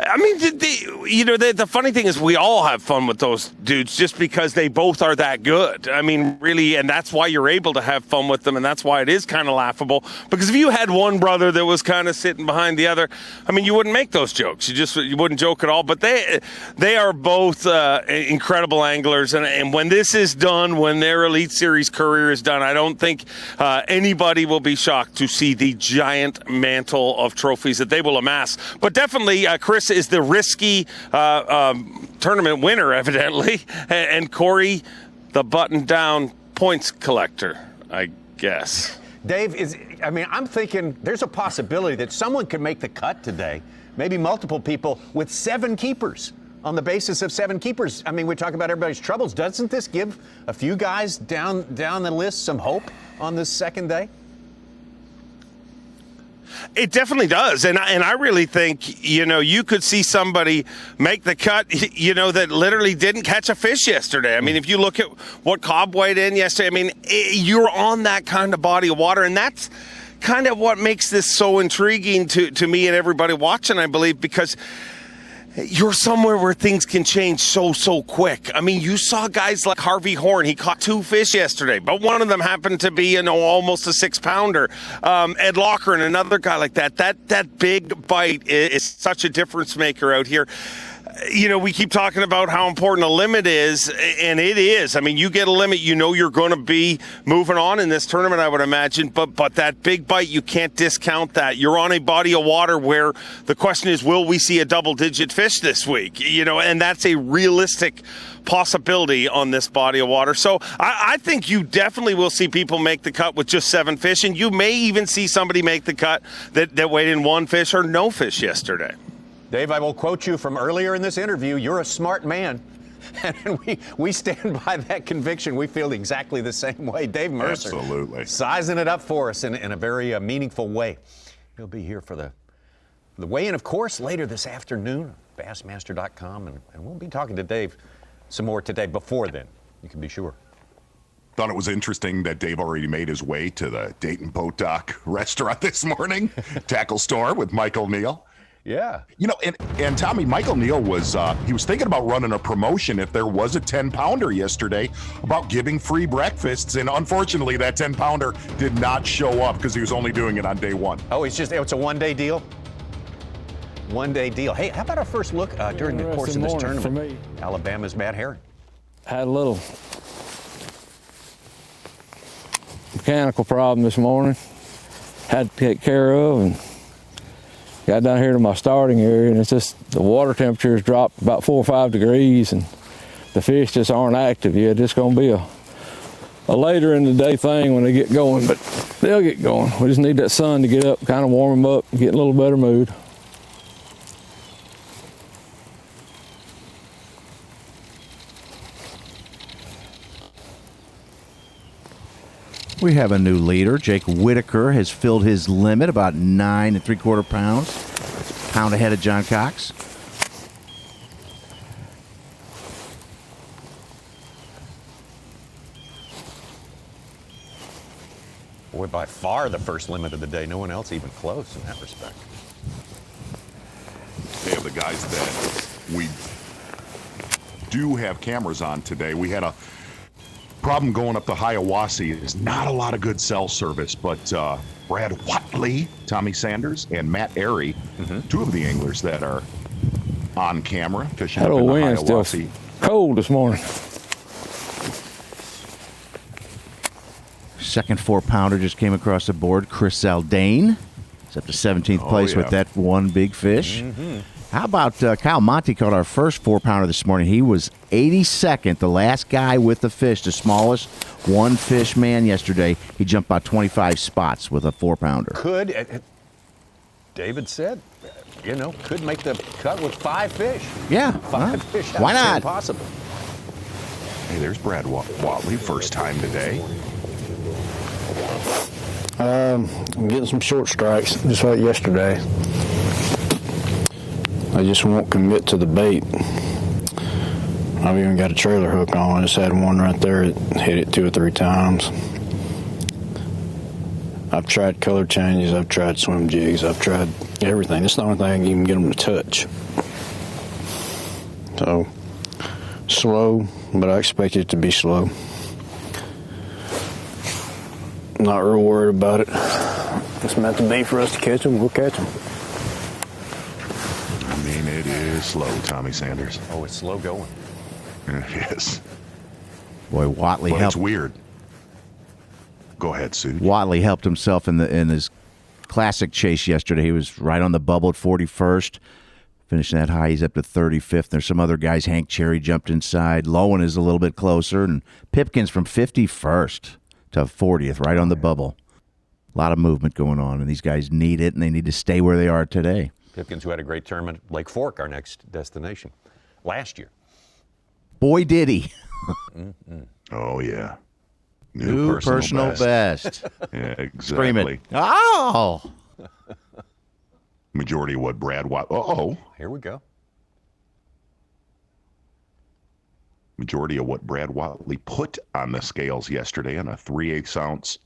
I mean, the funny thing is we all have fun with those dudes just because they both are that good. I mean, really, and that's why you're able to have fun with them, and that's why it is kind of laughable. Because if you had one brother that was kind of sitting behind the other, I mean, you wouldn't make those jokes. You wouldn't joke at all. But they are both incredible anglers, and when this is done, when their Elite Series career is done, I don't think anybody will be shocked to see the giant mantle of trophies that they will amass. But definitely, Chris is the risky tournament winner, evidently, and Corey, the button-down points collector, I guess. Dave, I'm thinking there's a possibility that someone could make the cut today, maybe multiple people, with 7 keepers, on the basis of 7 keepers. I mean, we talk about everybody's troubles. Doesn't this give a few guys down the list some hope on this second day? It definitely does, and I really think, you know, you could see somebody make the cut, you know, that literally didn't catch a fish yesterday. I mean, if you look at what Cobb weighed in yesterday, I mean, you're on that kind of body of water, and that's kind of what makes this so intriguing to me and everybody watching, I believe, because you're somewhere where things can change so quick. I mean, you saw guys like Harvey Horn. He caught 2 fish yesterday, but one of them happened to be, almost a 6-pounder. Ed Locker and another guy like that. That big bite is such a difference maker out here. We keep talking about how important a limit is, and it is. I mean, you get a limit, you're going to be moving on in this tournament, I would imagine, but that big bite, you can't discount that. You're on a body of water where the question is, will we see a double-digit fish this week? And that's a realistic possibility on this body of water. So I think you definitely will see people make the cut with just 7 fish, and you may even see somebody make the cut that weighed in 1 fish or no fish yesterday. Dave, I will quote you from earlier in this interview. You're a smart man. And we stand by that conviction. We feel exactly the same way. Dave Mercer. Absolutely. Sizing it up for us in a very meaningful way. He'll be here for the weigh-in, of course, later this afternoon, Bassmaster.com. And we'll be talking to Dave some more today. Before then, you can be sure. Thought it was interesting that Dave already made his way to the Dayton Boat Dock restaurant this morning. Tackle store with Michael Neal. Yeah. And Tommy, Michael Neal was he was thinking about running a promotion if there was a 10-pounder yesterday about giving free breakfasts, and unfortunately that 10-pounder did not show up because he was only doing it on day 1. Oh, it's a one-day deal? One-day deal. Hey, how about our first look during the course of this tournament? For me. Alabama's Matt Herring. Had a little mechanical problem this morning. Had to take care of, and got down here to my starting area, and it's just the water temperature has dropped about 4 or 5 degrees, and the fish just aren't active yet. It's going to be a later in the day thing when they get going, but they'll get going. We just need that sun to get up, kind of warm them up, and get in a little better mood. We have a new leader. Jake Whitaker has filled his limit, about 9 3/4 pounds. Pound ahead of John Cox. Boy, by far the first limit of the day. No one else even close in that respect. They have the guys that we do have cameras on today. We had a problem going up the Hiawassee. There's not a lot of good cell service, but Brad Watley, Tommy Sanders, and Matt Airy, 2 of the anglers that are on camera fishing That up in old the wind's still Hiawassee. cold this morning. Second 4-pounder just came across the board. Chris Zaldane is up to 17th place with that one big fish. How about Kyle Monty caught our first 4-pounder this morning. He was 82nd, the last guy with the fish, the smallest one-fish man yesterday. He jumped about 25 spots with a 4-pounder. Could, David said, could make the cut with 5 fish. Yeah. 5 fish. Why not? Impossible. Hey, there's Brad Watley, first time today. I'm getting some short strikes, just like yesterday. I just won't commit to the bait. I've even got a trailer hook on. I just had one right there. It hit it 2 or 3 times. I've tried color changes. I've tried swim jigs. I've tried everything. It's the only thing I can even get them to touch. So, slow, but I expect it to be slow. Not real worried about it. It's meant to be for us to catch them. We'll catch them. I mean, it is slow, Tommy Sanders. Oh, it's slow going. It is. Boy, Watley But helped. it's weird. Go ahead, Sue. Watley helped himself in his classic chase yesterday. He was right on the bubble at 41st. Finishing that high, he's up to 35th. There's some other guys. Hank Cherry jumped inside. Lowen is a little bit closer. And Pipkins from 51st to 40th, right on the bubble. A lot of movement going on, and these guys need it, and they need to stay where they are today. Pipkins, who had a great tournament at Lake Fork, our next destination, last year. Boy, did he. Oh, yeah. New personal best. Yeah, exactly. Screaming. Oh! Majority of what Brad Watley. Uh-oh. Here we go. Majority of what Brad Watley put on the scales yesterday on a 3/8 ounce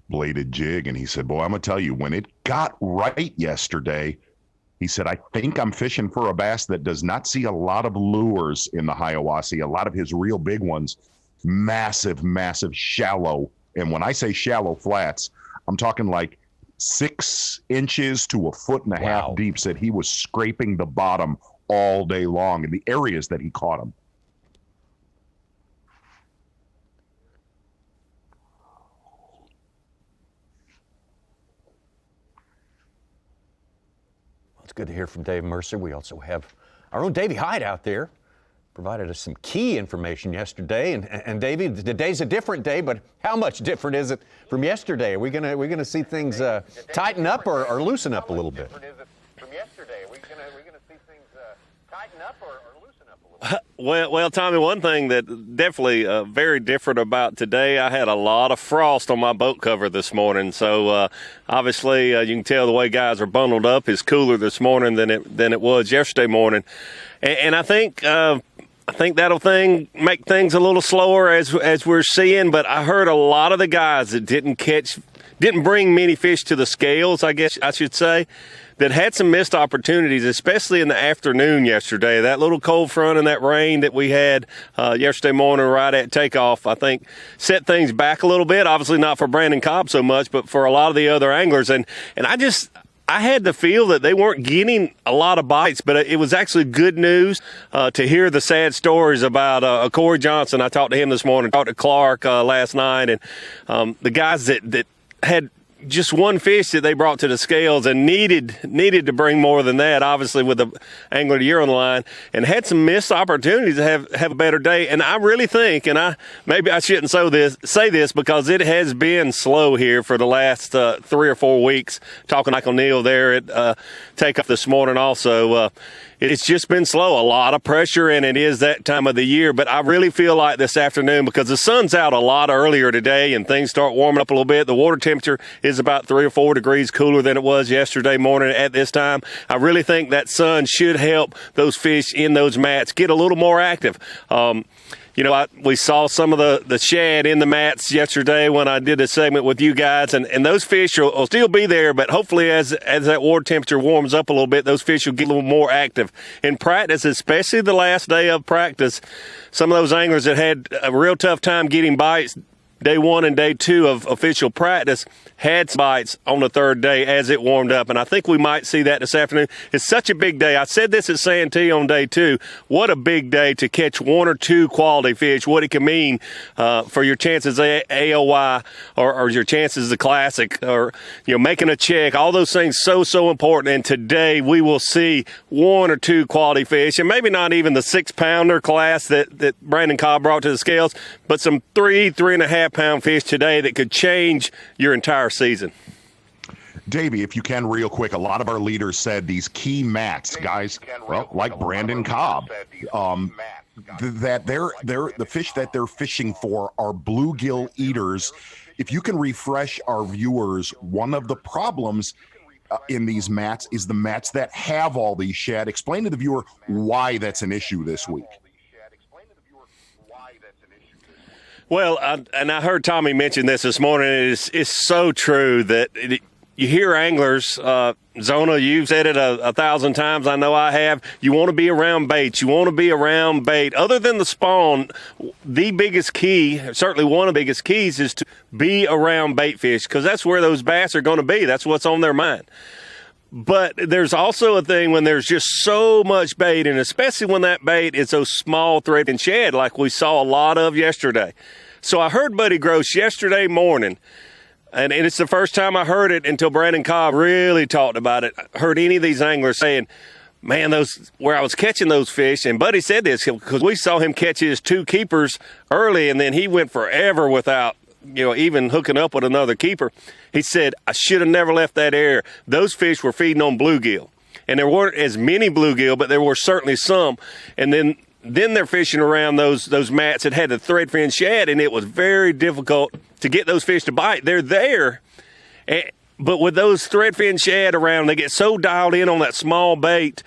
bladed jig. And he said, boy, I'm going to tell you, when it got right yesterday, He said, I think I'm fishing for a bass that does not see a lot of lures in the Hiawassee. A lot of his real big ones, massive, massive, shallow. And when I say shallow flats, I'm talking like 6 inches to a foot and a half deep. Said he was scraping the bottom all day long in the areas that he caught them. It's good to hear from Dave Mercer. We also have our own Davey Hyde out there. Provided us some key information yesterday. And Davey, today's a different day, but how much different is it from yesterday? Are we gonna see things tighten up or loosen up a little bit? Well, Tommy, one thing that definitely very different about today, I had a lot of frost on my boat cover this morning. So obviously you can tell the way guys are bundled up is cooler this morning than it was yesterday morning. And I think that'll make things a little slower as we're seeing. But I heard a lot of the guys that didn't bring many fish to the scales, I guess I should say, that had some missed opportunities, especially in the afternoon yesterday. That little cold front and that rain that we had yesterday morning right at takeoff, I think, set things back a little bit. Obviously not for Brandon Cobb so much, but for a lot of the other anglers. And I had the feel that they weren't getting a lot of bites, but it was actually good news to hear the sad stories about Corey Johnson. I talked to him this morning, talked to Clark last night, and the guys that had just one fish that they brought to the scales and needed to bring more than that, obviously with the Angler of the Year on the line, and had some missed opportunities to have a better day. And I really think, and maybe I shouldn't say this because it has been slow here for the last 3 or 4 weeks. Talking to Michael Neal there at Takeoff this morning also, it's just been slow. A lot of pressure, and it is that time of the year. But I really feel like this afternoon, because the sun's out a lot earlier today and things start warming up a little bit, the water temperature is about 3 or 4 degrees cooler than it was yesterday morning at this time. I really think that sun should help those fish in those mats get a little more active. We saw some of the shad in the mats yesterday when I did a segment with you guys, and those fish will still be there, but hopefully as that water temperature warms up a little bit, those fish will get a little more active. In practice, especially the last day of practice, some of those anglers that had a real tough time getting bites day 1 and day 2 of official practice had some bites on the 3rd day as it warmed up, and I think we might see that this afternoon. It's such a big day. I said this at Santee on day 2. What a big day to catch 1 or 2 quality fish, what it can mean for your chances at AOY or your chances of the Classic, or making a check. All those things so important, and today we will see 1 or 2 quality fish, and maybe not even the 6-pounder class that Brandon Cobb brought to the scales, but some 3.5 pound fish today that could change your entire season. Davey, if you can, real quick, a lot of our leaders said these key mats, guys, well, like Brandon Cobb, that the fish that they're fishing for are bluegill eaters. If you can refresh our viewers, one of the problems in these mats is the mats that have all these shad. Explain to the viewer why that's an issue this week. Well, and I heard Tommy mention this morning. It's so true that you hear anglers, Zona, you've said it 1,000 times. I know I have. You want to be around bait. You want to be around bait. Other than the spawn, the biggest key, certainly one of the biggest keys, is to be around bait fish, because that's where those bass are going to be. That's what's on their mind. But there's also a thing when there's just so much bait, and especially when that bait is those small thread and shad like we saw a lot of yesterday. So I heard Buddy Gross yesterday morning, and it's the first time I heard it until Brandon Cobb really talked about it. I heard any of these anglers saying, man, where I was catching those fish, and Buddy said this because we saw him catch his 2 keepers early, and then he went forever without even hooking up with another keeper. He said, I should have never left that area. Those fish were feeding on bluegill, and there weren't as many bluegill, but there were certainly some. And then they're fishing around those mats that had the threadfin shad, and it was very difficult to get those fish to bite. They're there, but with those threadfin shad around, they get so dialed in on that small bait,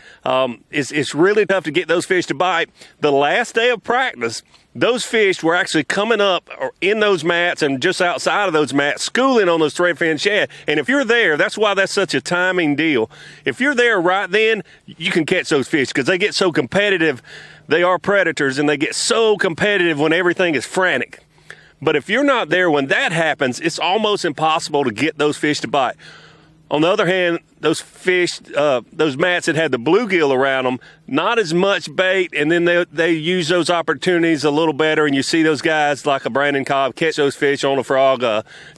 it's really tough to get those fish to bite. The last day of practice, those fish were actually coming up in those mats and just outside of those mats, schooling on those threadfin shad. And if you're there, that's why that's such a timing deal. If you're there right then, you can catch those fish because they get so competitive. They are predators, and they get so competitive when everything is frantic. But if you're not there when that happens, it's almost impossible to get those fish to bite. On the other hand, those fish, those mats that had the bluegill around them, not as much bait, and then they use those opportunities a little better, and you see those guys like a Brandon Cobb catch those fish on a frog.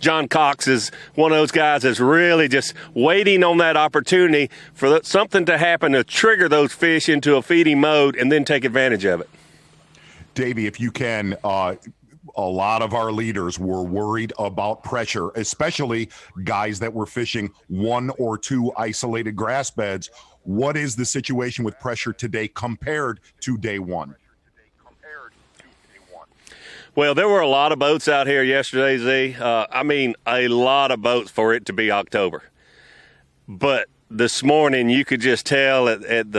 John Cox is one of those guys that's really just waiting on that opportunity for something to happen to trigger those fish into a feeding mode and then take advantage of it. Davey, if you can, a lot of our leaders were worried about pressure, especially guys that were fishing 1 or 2 isolated grass beds. What is the situation with pressure today compared to day one? Well, there were a lot of boats out here yesterday, Z. I mean, a lot of boats for it to be October. But this morning, you could just tell at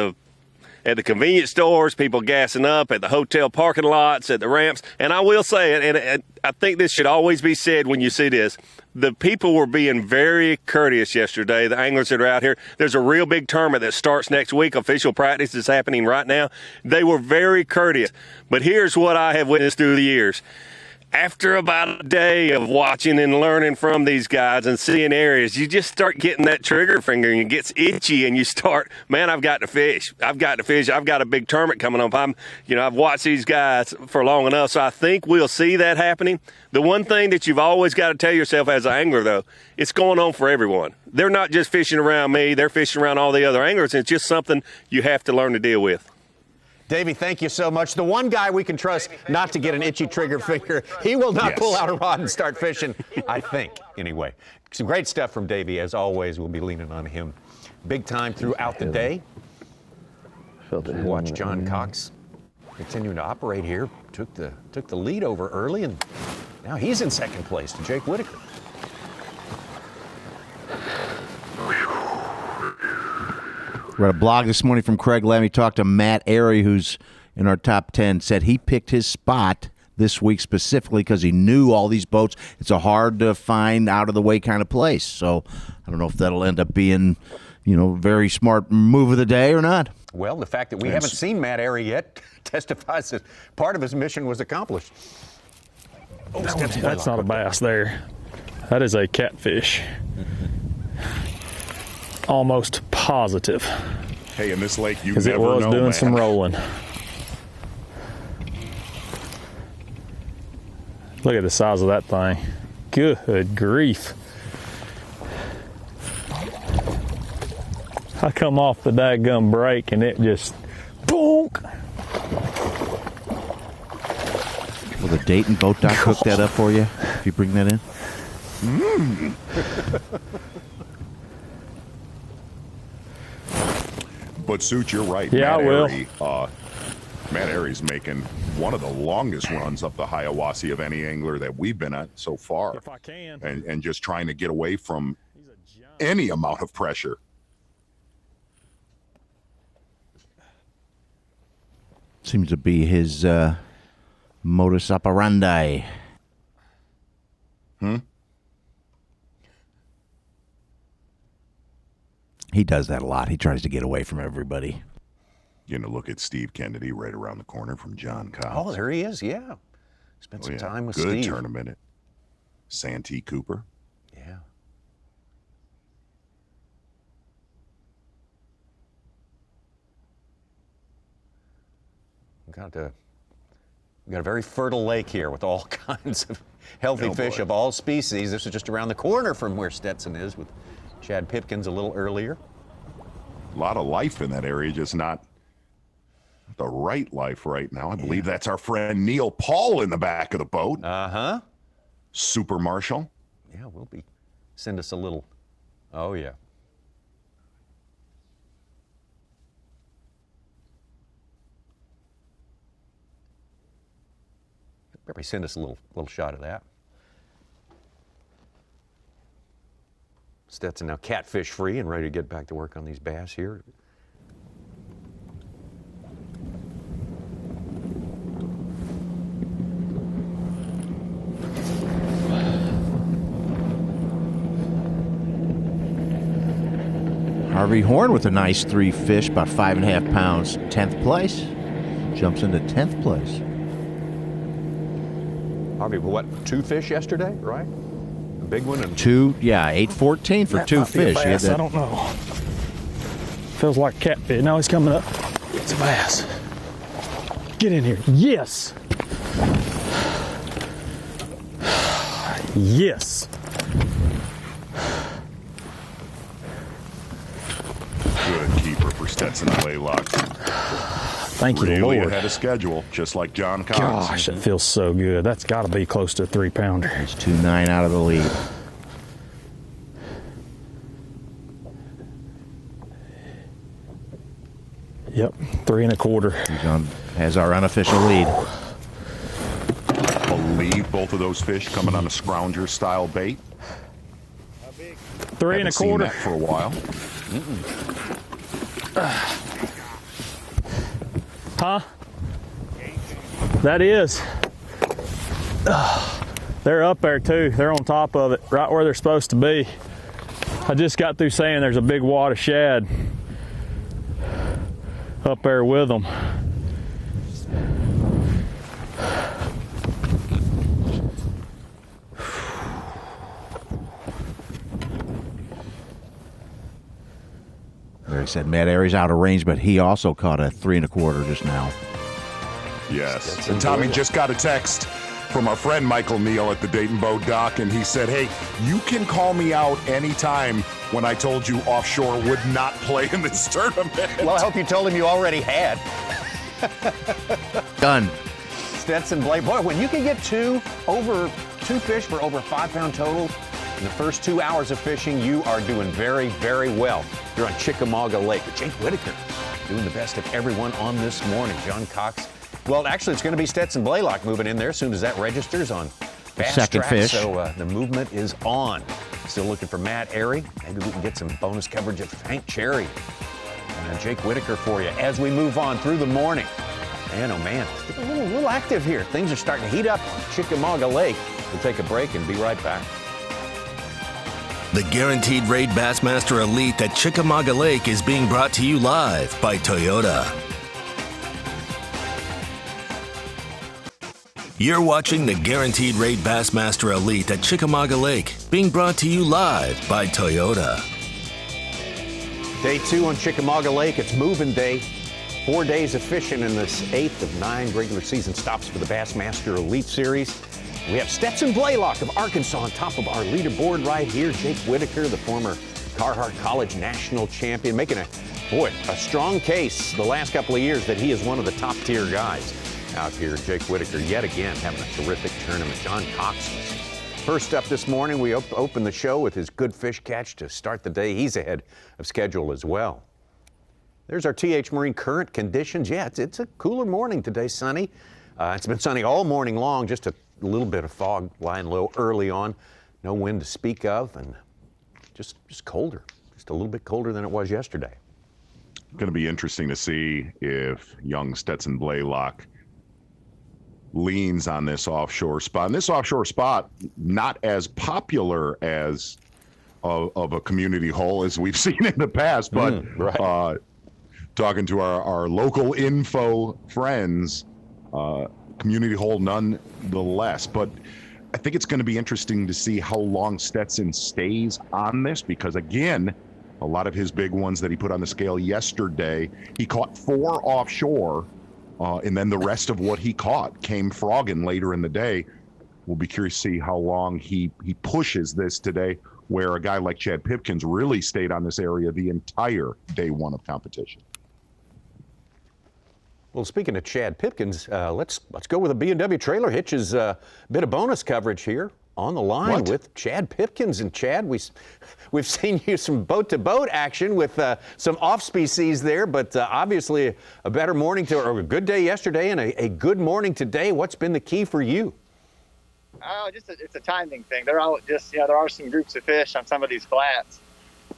the convenience stores, people gassing up, at the hotel parking lots, at the ramps. And I will say it, and I think this should always be said when you see this, the people were being very courteous yesterday, the anglers that are out here. There's a real big tournament that starts next week. Official practice is happening right now. They were very courteous. But here's what I have witnessed through the years. After about a day of watching and learning from these guys and seeing areas, you just start getting that trigger finger and it gets itchy and you start, man, I've got to fish. I've got to fish. I've got a big tournament coming up. I've watched these guys for long enough, so I think we'll see that happening. The one thing that you've always got to tell yourself as an angler, though, it's going on for everyone. They're not just fishing around me. They're fishing around all the other anglers. It's just something you have to learn to deal with. Davey, thank you so much. The one guy we can trust not to get an itchy trigger finger, he will not pull out a rod and start fishing, I think, anyway. Some great stuff from Davey, as always. We'll be leaning on him big time throughout the day. Watch John Cox continuing to operate here. Took the lead over early, and now he's in second place to Jake Whitaker. We read a blog this morning from Craig Lemmy. Talked to Matt Airy, who's in our top 10, said he picked his spot this week specifically because he knew all these boats. It's a hard to find, out-of-the-way kind of place. So I don't know if that'll end up being, very smart move of the day or not. Well, the fact that we haven't seen Matt Airy yet testifies that part of his mission was accomplished. Oh, that's not a bass there. That is a catfish. Almost positive. Hey, in this lake, you never know, because it was doing some rolling. Look at the size of that thing. Good grief. I come off the daggum break and it just bonk. Will the Dayton boat dock hook that up for you if you bring that in? But Suit, you're right. Yeah, Matt Airy's making one of the longest runs up the Hiawassee of any angler that we've been at so far. If I can. And just trying to get away from any amount of pressure. Seems to be his modus operandi. He does that a lot. He tries to get away from everybody. Look at Steve Kennedy right around the corner from John Cox. Oh, there he is, yeah. Spent some time with Steve. Good tournament at Santee Cooper. Yeah. We got a very fertile lake here with all kinds of healthy fish of all species. This is just around the corner from where Stetson is with Chad Pipkins a little earlier. A lot of life in that area, just not the right life right now. I believe that's our friend Neil Paul in the back of the boat. Uh-huh. Super Marshal. Yeah, send us a little. Oh, yeah. Probably send us a little shot of that. Stetson now catfish free and ready to get back to work on these bass here. Harvey Horn with a nice 3 fish, about 5.5 pounds, 10th place. Jumps into 10th place. Harvey, what, 2 fish yesterday, right? A big one? And 8.14 for That 2 might be a fish. He had bass, that- I don't know. Feels like catfish. Now he's coming up. It's a bass. Get in here. Yes. Yes. Good keeper for Stetson Blaylock. Thank you, Really Lord. ahead of schedule, just like John Cox. Gosh, it feels so good. That's got to be close to a 3-pounder. It's 2.9 out of the lead. Yep, 3 1/4. Has our unofficial lead. Believe both of those fish coming on a scrounger style bait. 3 Haven't seen 1/4 that for a while. Huh? That is. They're up there too. They're on top of it, right where they're supposed to be. I just got through saying there's a big wad of shad up there with them. He said Matt Airy's out of range, but he also caught a 3 1/4 just now. Yes. And Tommy just got a text from our friend Michael Neal at the Dayton Boat Dock, and he said, hey, you can call me out anytime when I told you offshore would not play in this tournament. Well, I hope you told him you already had. Done. Stetson Blake. Boy, when you can get 2 fish for over 5-pound total in the first 2 hours of fishing, you are doing very, very well. You're on Chickamauga Lake with Jake Whitaker doing the best of everyone on this morning. John Cox. Well, actually, it's going to be Stetson Blaylock moving in there as soon as that registers on Bass Second Track. fish. So the movement is on. Still looking for Matt Airy. Maybe we can get some bonus coverage of Hank Cherry and Jake Whitaker for you as we move on through the morning. Man, oh man, it's getting a little active here. Things are starting to heat up on Chickamauga Lake. We'll take a break and be right back. The Guaranteed Rate Bassmaster Elite at Chickamauga Lake is being brought to you live by Toyota. You're watching the Guaranteed Rate Bassmaster Elite at Chickamauga Lake, being brought to you live by Toyota. Day 2 on Chickamauga Lake. It's moving day. 4 days of fishing in this 8th of 9 regular season stops for the Bassmaster Elite Series. We have Stetson Blaylock of Arkansas on top of our leaderboard right here. Jake Whitaker, the former Carhartt College national champion, making a strong case the last couple of years that he is one of the top tier guys out here. Jake Whitaker yet again having a terrific tournament. John Cox was first up this morning. We opened the show with his good fish catch to start the day. He's ahead of schedule as well. There's our TH Marine current conditions. Yeah, it's a cooler morning today, sunny. It's been sunny all morning long, just a little bit of fog lying low early on. No wind to speak of, and just colder. Just a little bit colder than it was yesterday. Going to be interesting to see if young Stetson Blaylock leans on this offshore spot. And this offshore spot, not as popular as of a community hole as we've seen in the past, but right. Talking to our local info friends, community hole nonetheless. But I think it's going to be interesting to see how long Stetson stays on this, because again, a lot of his big ones that he put on the scale yesterday, he caught 4 offshore, and then the rest of what he caught came frogging later in the day. We'll be curious to see how long he pushes this today, where a guy like Chad Pipkins really stayed on this area the entire day 1 of competition. Well, speaking of Chad Pipkins, let's go with a B&W trailer hitches bit of bonus coverage here on the line with Chad Pipkins. And Chad, we've seen you some boat-to-boat action with some off-species there, but obviously a better morning or a good day yesterday and a good morning today. What's been the key for you? Oh, it's a timing thing. They're all just, there are some groups of fish on some of these flats.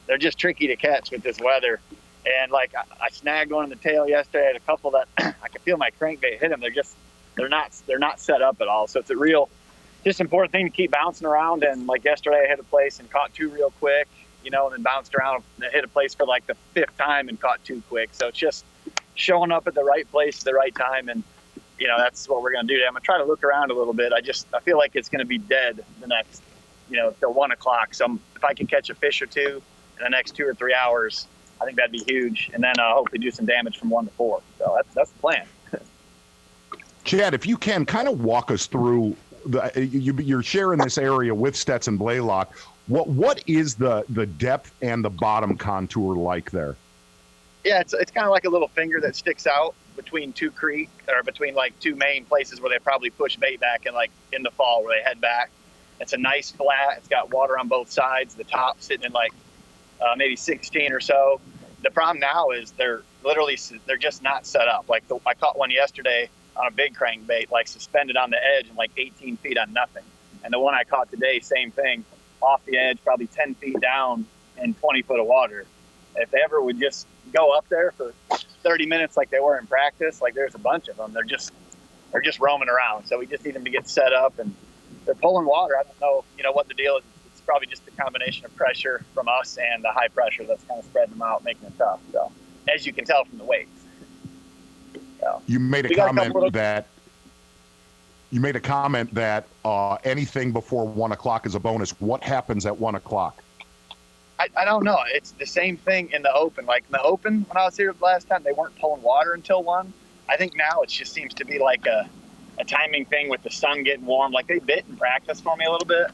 They're just tricky to catch with this weather. And like I snagged one in the tail yesterday. I had a couple that I could feel my crankbait hit them. They're not set up at all. So it's just important thing to keep bouncing around. And like yesterday, I hit a place and caught 2 real quick. you know, and then bounced around and hit a place for like the 5th time and caught 2 quick. So it's just showing up at the right place at the right time, and you know, that's what we're going to do. I'm going to try to look around a little bit. I feel like it's going to be dead the next, you know, till 1 o'clock. So if I can catch a fish or 2 in the next 2 or 3 hours, I think that'd be huge. And then hopefully do some damage from 1 to 4. So that's the plan. Chad, if you can kind of walk us through you're sharing this area with Stetson Blaylock. What is the depth and the bottom contour like there? Yeah, it's kind of like a little finger that sticks out between 2 creek, or between like 2 main places where they probably push bait back and like in the fall where they head back. It's a nice flat. It's got water on both sides. The top sitting in like maybe 16 or so. The problem now is they're just not set up. Like I caught one yesterday on a big crankbait, like suspended on the edge and like 18 feet on nothing. And the one I caught today, same thing, off the edge, probably 10 feet down in 20 foot of water. If they ever would just go up there for 30 minutes like they were in practice, like there's a bunch of them. They're just roaming around. So we just need them to get set up, and they're pulling water. I don't know, you know, what the deal is. It's probably just a combination of pressure from us and the high pressure that's kind of spreading them out, making it tough. So as you can tell from the weights. So, you made a comment that anything before 1 o'clock is a bonus. What happens at 1 o'clock? I don't know. It's the same thing in the open. Like in the open, when I was here last time, they weren't pulling water until 1. I think now it just seems to be like a timing thing with the sun getting warm. Like they bit in practice for me a little bit,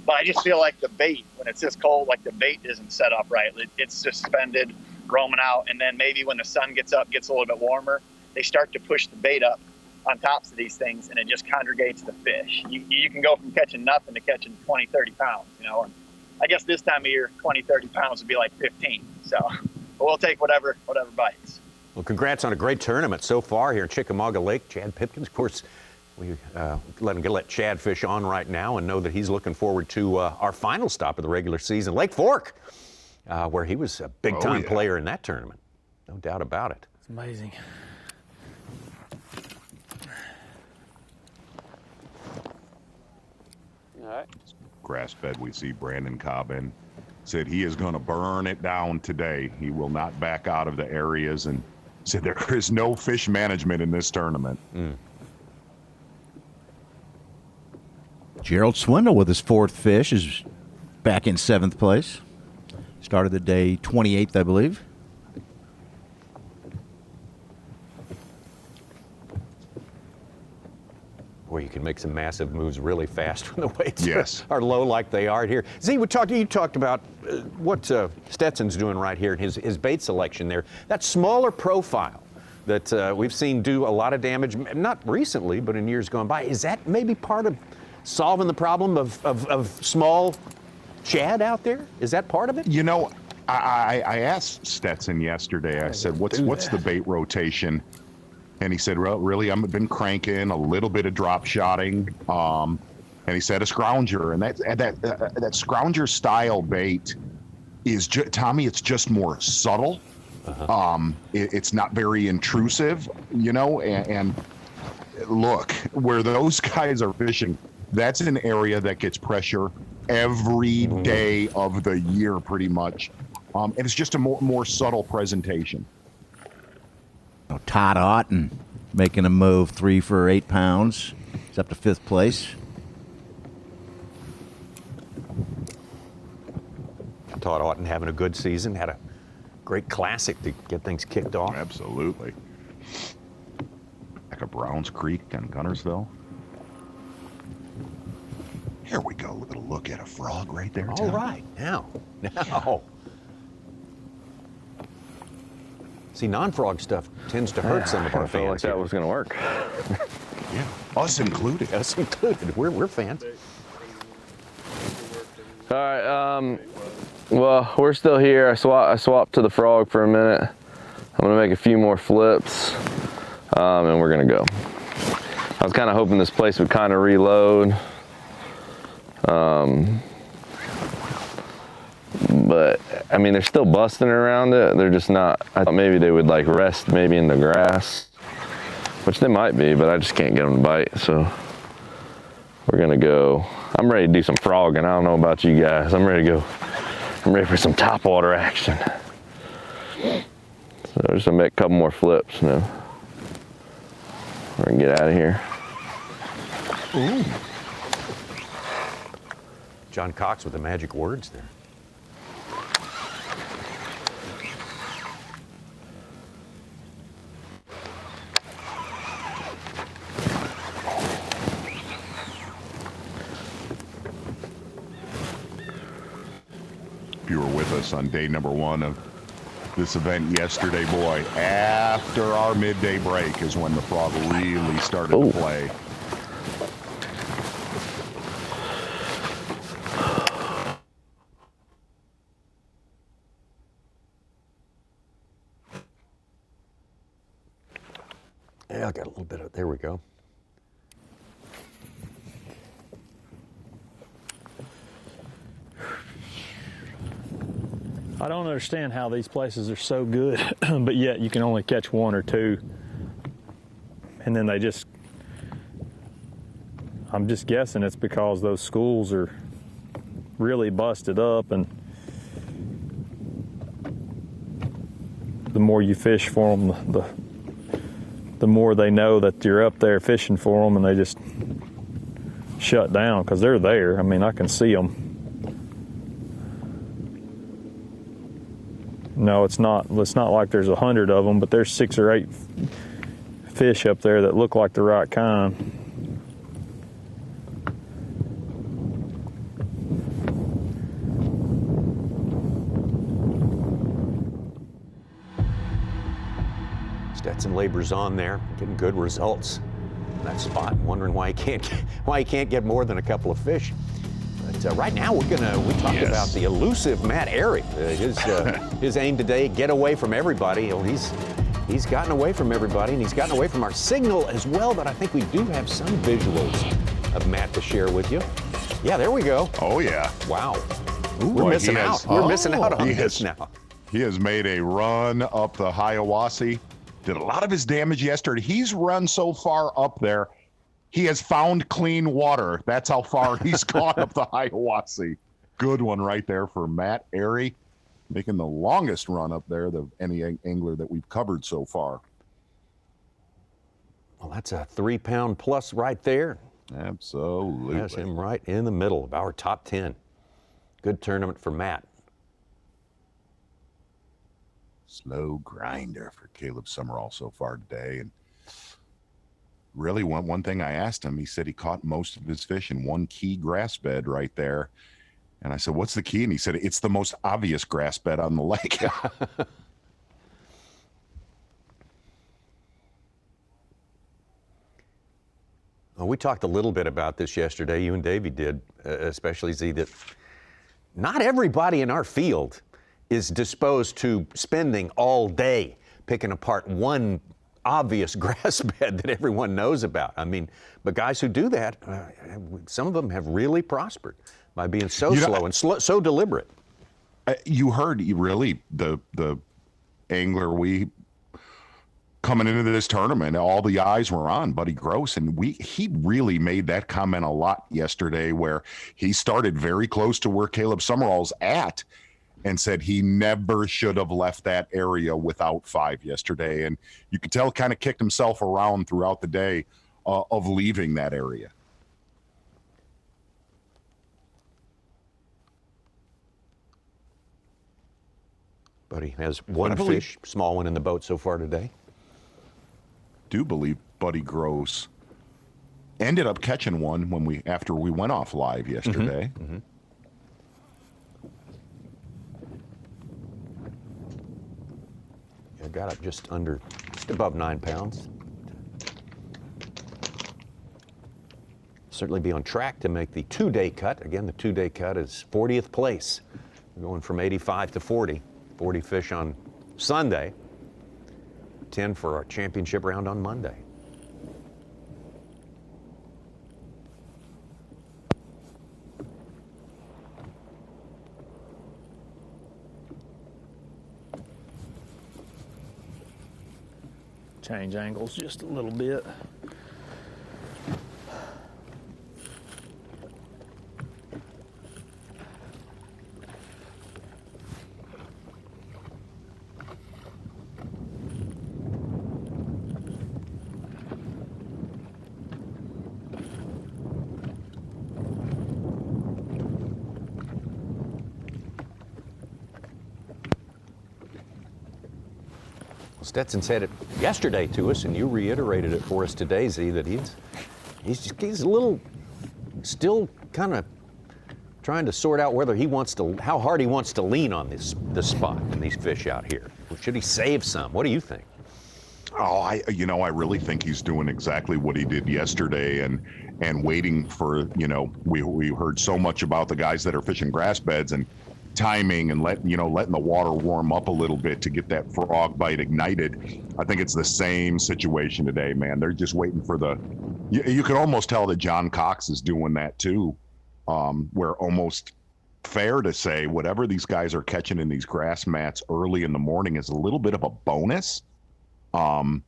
but I just feel like the bait, when it's this cold, like the bait isn't set up right. It's suspended, roaming out, and then maybe when the sun gets up, gets a little bit warmer, they start to push the bait up on tops of these things, and it just congregates the fish. You can go from catching nothing to catching 20, 30 pounds, you know. And I guess this time of year, 20, 30 pounds would be like 15. So we'll take whatever bites. Well, congrats on a great tournament so far here in Chickamauga Lake. Chad Pipkins, of course, we let Chad fish on right now and know that he's looking forward to our final stop of the regular season, Lake Fork, where he was a big-time player in that tournament. No doubt about it. It's amazing. All right. Grass bed, we see Brandon Cobbin said he is going to burn it down today. He will not back out of the areas, and said there is no fish management in this tournament. Gerald Swindle with his 4th fish is back in 7th place. Started the day 28th, I believe. Where you can make some massive moves really fast when the weights are low like they are here. Z, you talked about what Stetson's doing right here in his bait selection there. That smaller profile that we've seen do a lot of damage, not recently, but in years gone by. Is that maybe part of solving the problem of small Chad out there? Is that part of it? You know, I asked Stetson yesterday, I said, what's the bait rotation? And he said, well, really, I've been cranking a little bit of drop shotting. And he said a scrounger. And that scrounger style bait is, Tommy, it's just more subtle. It's not very intrusive, you know, and look, where those guys are fishing, that's an area that gets pressure every day of the year pretty much. And it's just a more subtle presentation. Todd Otten making a move, 3 for 8 pounds. He's up to 5th place. Todd Otten having a good season, had a great classic to get things kicked off. Absolutely. Back at Browns Creek and Gunnersville. Here we go. A little look at a frog right there. All right, now. See, non-frog stuff tends to hurt some of our fans. I felt like that was going to work. Yeah, us included. Us included. We're fans. All right. Well, we're still here. I swapped to the frog for a minute. I'm going to make a few more flips, and we're going to go. I was kind of hoping this place would kind of reload. But I mean, they're still busting around it. They're just not. I thought maybe they would like rest maybe in the grass, which they might be, but I just can't get them to bite. So we're gonna go. I'm ready to do some frogging. I don't know about you guys. I'm ready to I'm ready for some topwater action. So just gonna make a couple more flips now. We're gonna get out of here. Ooh. John Cox with the magic words there. If you were with us on day number 1 of this event yesterday, boy, after our midday break is when the frog really started to play. Yeah, I got a little bit of, there we go. I don't understand how these places are so good, but yet you can only catch 1 or 2. And then they just, I'm just guessing it's because those schools are really busted up, and the more you fish for them, the more they know that you're up there fishing for them, and they just shut down because they're there. I mean, I can see them. No, it's not like there's 100 of them, but there's 6 or 8 fish up there that look like the right kind. Stetson labor's on there, getting good results in that spot. Wondering why he can't get more than a couple of fish. But right now we talked about the elusive Matt Airy. His aim today, get away from everybody. Oh, he's gotten away from everybody, and he's gotten away from our signal as well. But I think we do have some visuals of Matt to share with you. Yeah, there we go. Oh yeah! Wow, we're missing out. We're missing out on this now. He has made a run up the Hiawassee. Did a lot of his damage yesterday. He's run so far up there. He has found clean water. That's how far he's gone up the Hiawassee. Good one right there for Matt Airy, making the longest run up there of any angler that we've covered so far. Well, that's a 3-pound plus right there. Absolutely. That's him right in the middle of our top 10. Good tournament for Matt. Slow grinder for Caleb Summerall so far today. And really, one thing I asked him, he said he caught most of his fish in one key grass bed right there. And I said, what's the key? And he said, it's the most obvious grass bed on the lake. Well, we talked a little bit about this yesterday. You and Davey did, especially Z, that not everybody in our field is disposed to spending all day picking apart one obvious grass bed that everyone knows about. I mean, but guys who do that, some of them have really prospered by being so slow and so deliberate. You heard really the angler we coming into this tournament, all the eyes were on Buddy Gross, and he really made that comment a lot yesterday, where he started very close to where Caleb Summerall's at and said he never should have left that area without 5 yesterday. And you could tell kind of kicked himself around throughout the day of leaving that area. Buddy has one fish, small one in the boat so far today. Do believe Buddy Gross ended up catching one after we went off live yesterday. Mm-hmm. Mm-hmm. Got up just above 9 pounds. Certainly be on track to make the 2-day cut. Again, the 2-day cut is 40th place. We're going from 85 to 40. 40 fish on Sunday, 10 for our championship round on Monday. Change angles just a little bit. Stetson said it yesterday to us, and you reiterated it for us today, Z, that he's a little still kind of trying to sort out whether how hard he wants to lean on this spot and these fish out here. Should he save some? What do you think? Oh, I really think he's doing exactly what he did yesterday and waiting for, we heard so much about the guys that are fishing grass beds and timing and letting the water warm up a little bit to get that frog bite ignited. I think it's the same situation today, man. They're just waiting for you can almost tell that John Cox is doing that too, where almost fair to say whatever these guys are catching in these grass mats early in the morning is a little bit of a bonus. And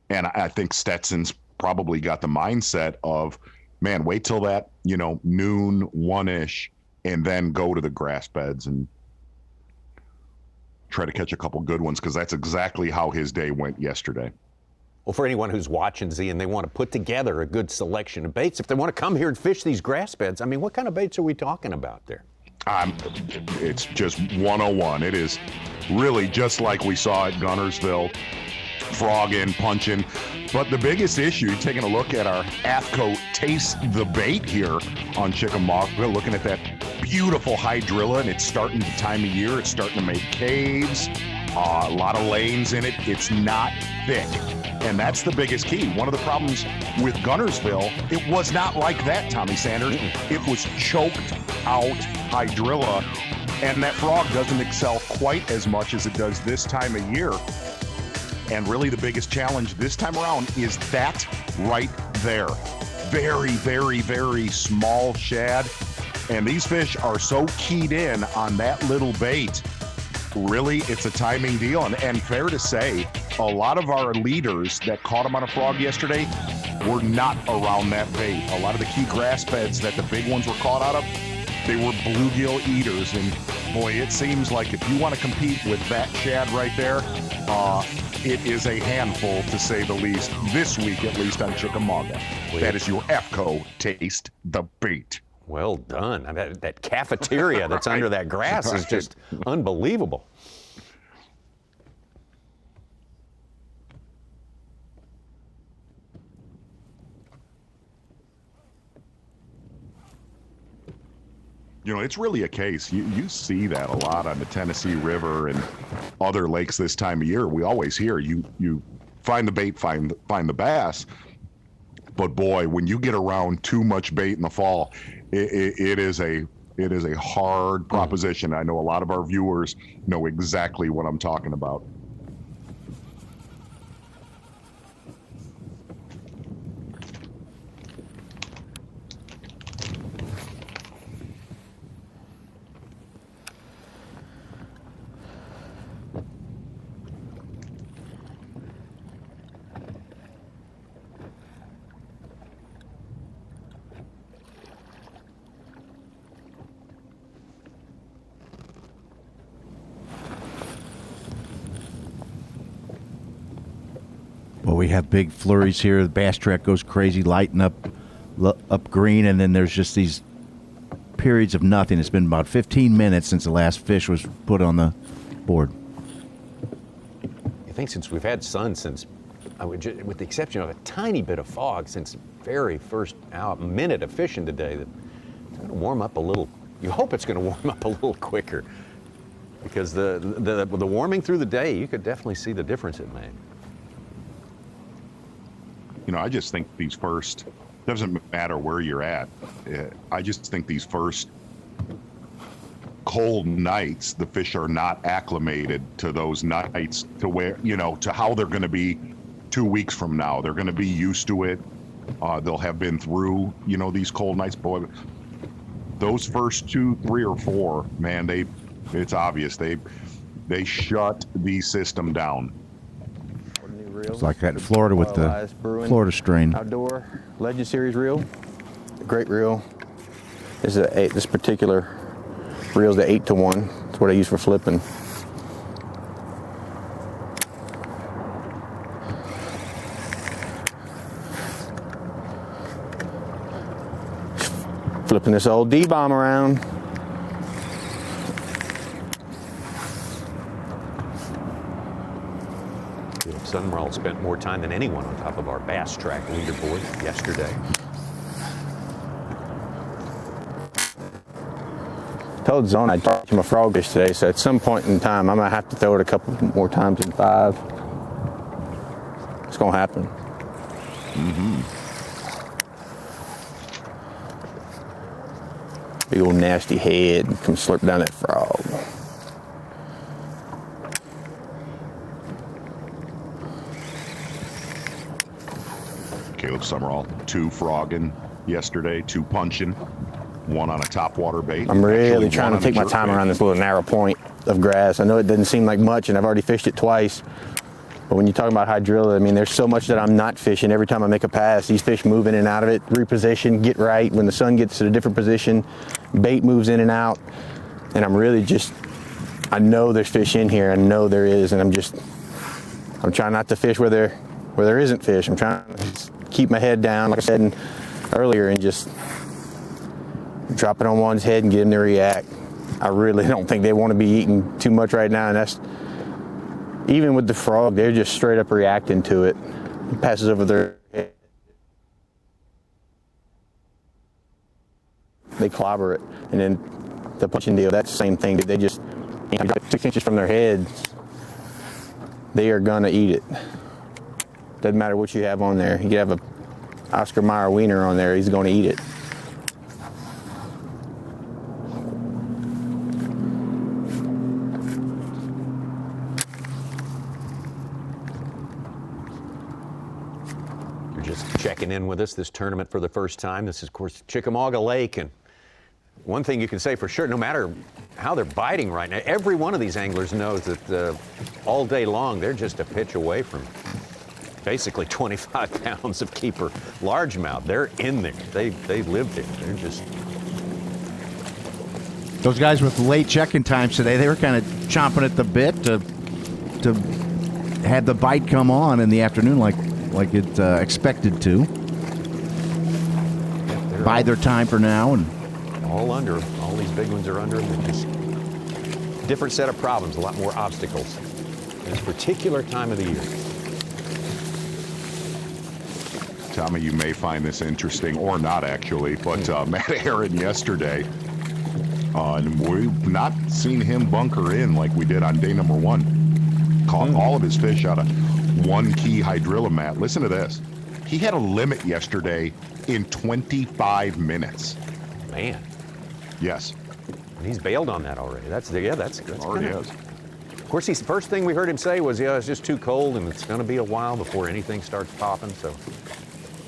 I think Stetson's probably got the mindset of, man, wait till that, noon, 1-ish, and then go to the grass beds and try to catch a couple good ones, because that's exactly how his day went yesterday. Well, for anyone who's watching, Z, and they want to put together a good selection of baits, if they want to come here and fish these grass beds, I mean, what kind of baits are we talking about there? It's just 101. It is really just like we saw at Gunnersville, frogging, punching. But the biggest issue, taking a look at our AFCO Taste the Bait here on Chickamauga, looking at that beautiful hydrilla, and it's starting the time of year. It's starting to make caves, a lot of lanes in it. It's not thick, and that's the biggest key. One of the problems with Gunnersville, it was not like that, Tommy Sanders. It was choked out hydrilla, and that frog doesn't excel quite as much as it does this time of year. And really the biggest challenge this time around is that right there. Very, very, very small shad. And these fish are so keyed in on that little bait. Really, it's a timing deal. And fair to say, a lot of our leaders that caught them on a frog yesterday were not around that bait. A lot of the key grass beds that the big ones were caught out of, they were bluegill eaters. And boy, it seems like if you want to compete with that shad right there, it is a handful, to say the least, this week at least on Chickamauga. That is your AFCO Taste the Bait. Well done. I mean, that cafeteria that's under that grass is just unbelievable. It's really a case. You see that a lot on the Tennessee River and other lakes this time of year. We always hear you find the bait, find the bass. But boy, when you get around too much bait in the fall, it is a hard proposition. I know a lot of our viewers know exactly what I'm talking about. Well, we have big flurries here. The bass track goes crazy, lighting up green, and then there's just these periods of nothing. It's been about 15 minutes since the last fish was put on the board. I think since we've had sun, with the exception of a tiny bit of fog, since the very first minute of fishing today, that it's going to warm up a little. You hope it's going to warm up a little quicker, because the warming through the day, you could definitely see the difference it made. I just think these first, doesn't matter where you're at, I just think these first cold nights, the fish are not acclimated to those nights, to where, to how they're going to be 2 weeks from now. They're going to be used to it. They'll have been through, these cold nights. Boy, those first 2, 3, or 4, man, it's obvious. They shut the system down. It's like that in Florida with the Florida strain. Outdoor Legend Series reel, great reel. This particular reel is the 8-to-1. It's what I use for flipping. Flipping this old D-bomb around. Summerall spent more time than anyone on top of our Bass track leaderboard yesterday. Told Zone I'd talk to my frog fish today, so at some point in time, I might have to throw it a couple more times than 5. It's going to happen. Big old nasty head, come slurp down that frog. Caleb Summerall, 2 frogging yesterday, 2 punching, 1 on a topwater bait. I'm really trying to take my time around this little narrow point of grass. I know it doesn't seem like much, and I've already fished it twice. But when you talk about hydrilla, I mean, there's so much that I'm not fishing. Every time I make a pass, these fish move in and out of it, reposition, get right. When the sun gets to a different position, bait moves in and out. And I'm really just, I know there's fish in here. I know there is, and I'm trying not to fish where there isn't fish. I'm trying to just keep my head down, like I said earlier, and just drop it on one's head and get them to react. I really don't think they want to be eating too much right now, and that's, even with the frog, they're just straight up reacting to it. It passes over their head. They clobber it, and then the punching deal, that's the same thing. They just, 6 inches from their heads, they are gonna eat it. Doesn't matter what you have on there. You could have a Oscar Mayer wiener on there, he's gonna eat it. Checking in with us this tournament for the first time. This is, of course, Chickamauga Lake, and one thing you can say for sure, no matter how they're biting right now, every one of these anglers knows that all day long they're just a pitch away from basically 25 pounds of keeper largemouth. They're in there. They live there. They're just... Those guys with late check-in times today, they were kind of chomping at the bit to have the bite come on in the afternoon like it expected to. Yeah, bide their time for now, and all under. All these big ones are under them. Just different set of problems, a lot more obstacles in this particular time of the year. Tommy, you may find this interesting, or not actually, but Matt Aaron yesterday, and we've not seen him bunker in like we did on day number 1. Caught all of his fish out of one key hydrilla mat. Listen to this. He had a limit yesterday in 25 minutes. Man. Yes. And he's bailed on that already. That's already is. Of course, the first thing we heard him say was, it's just too cold and it's going to be a while before anything starts popping. So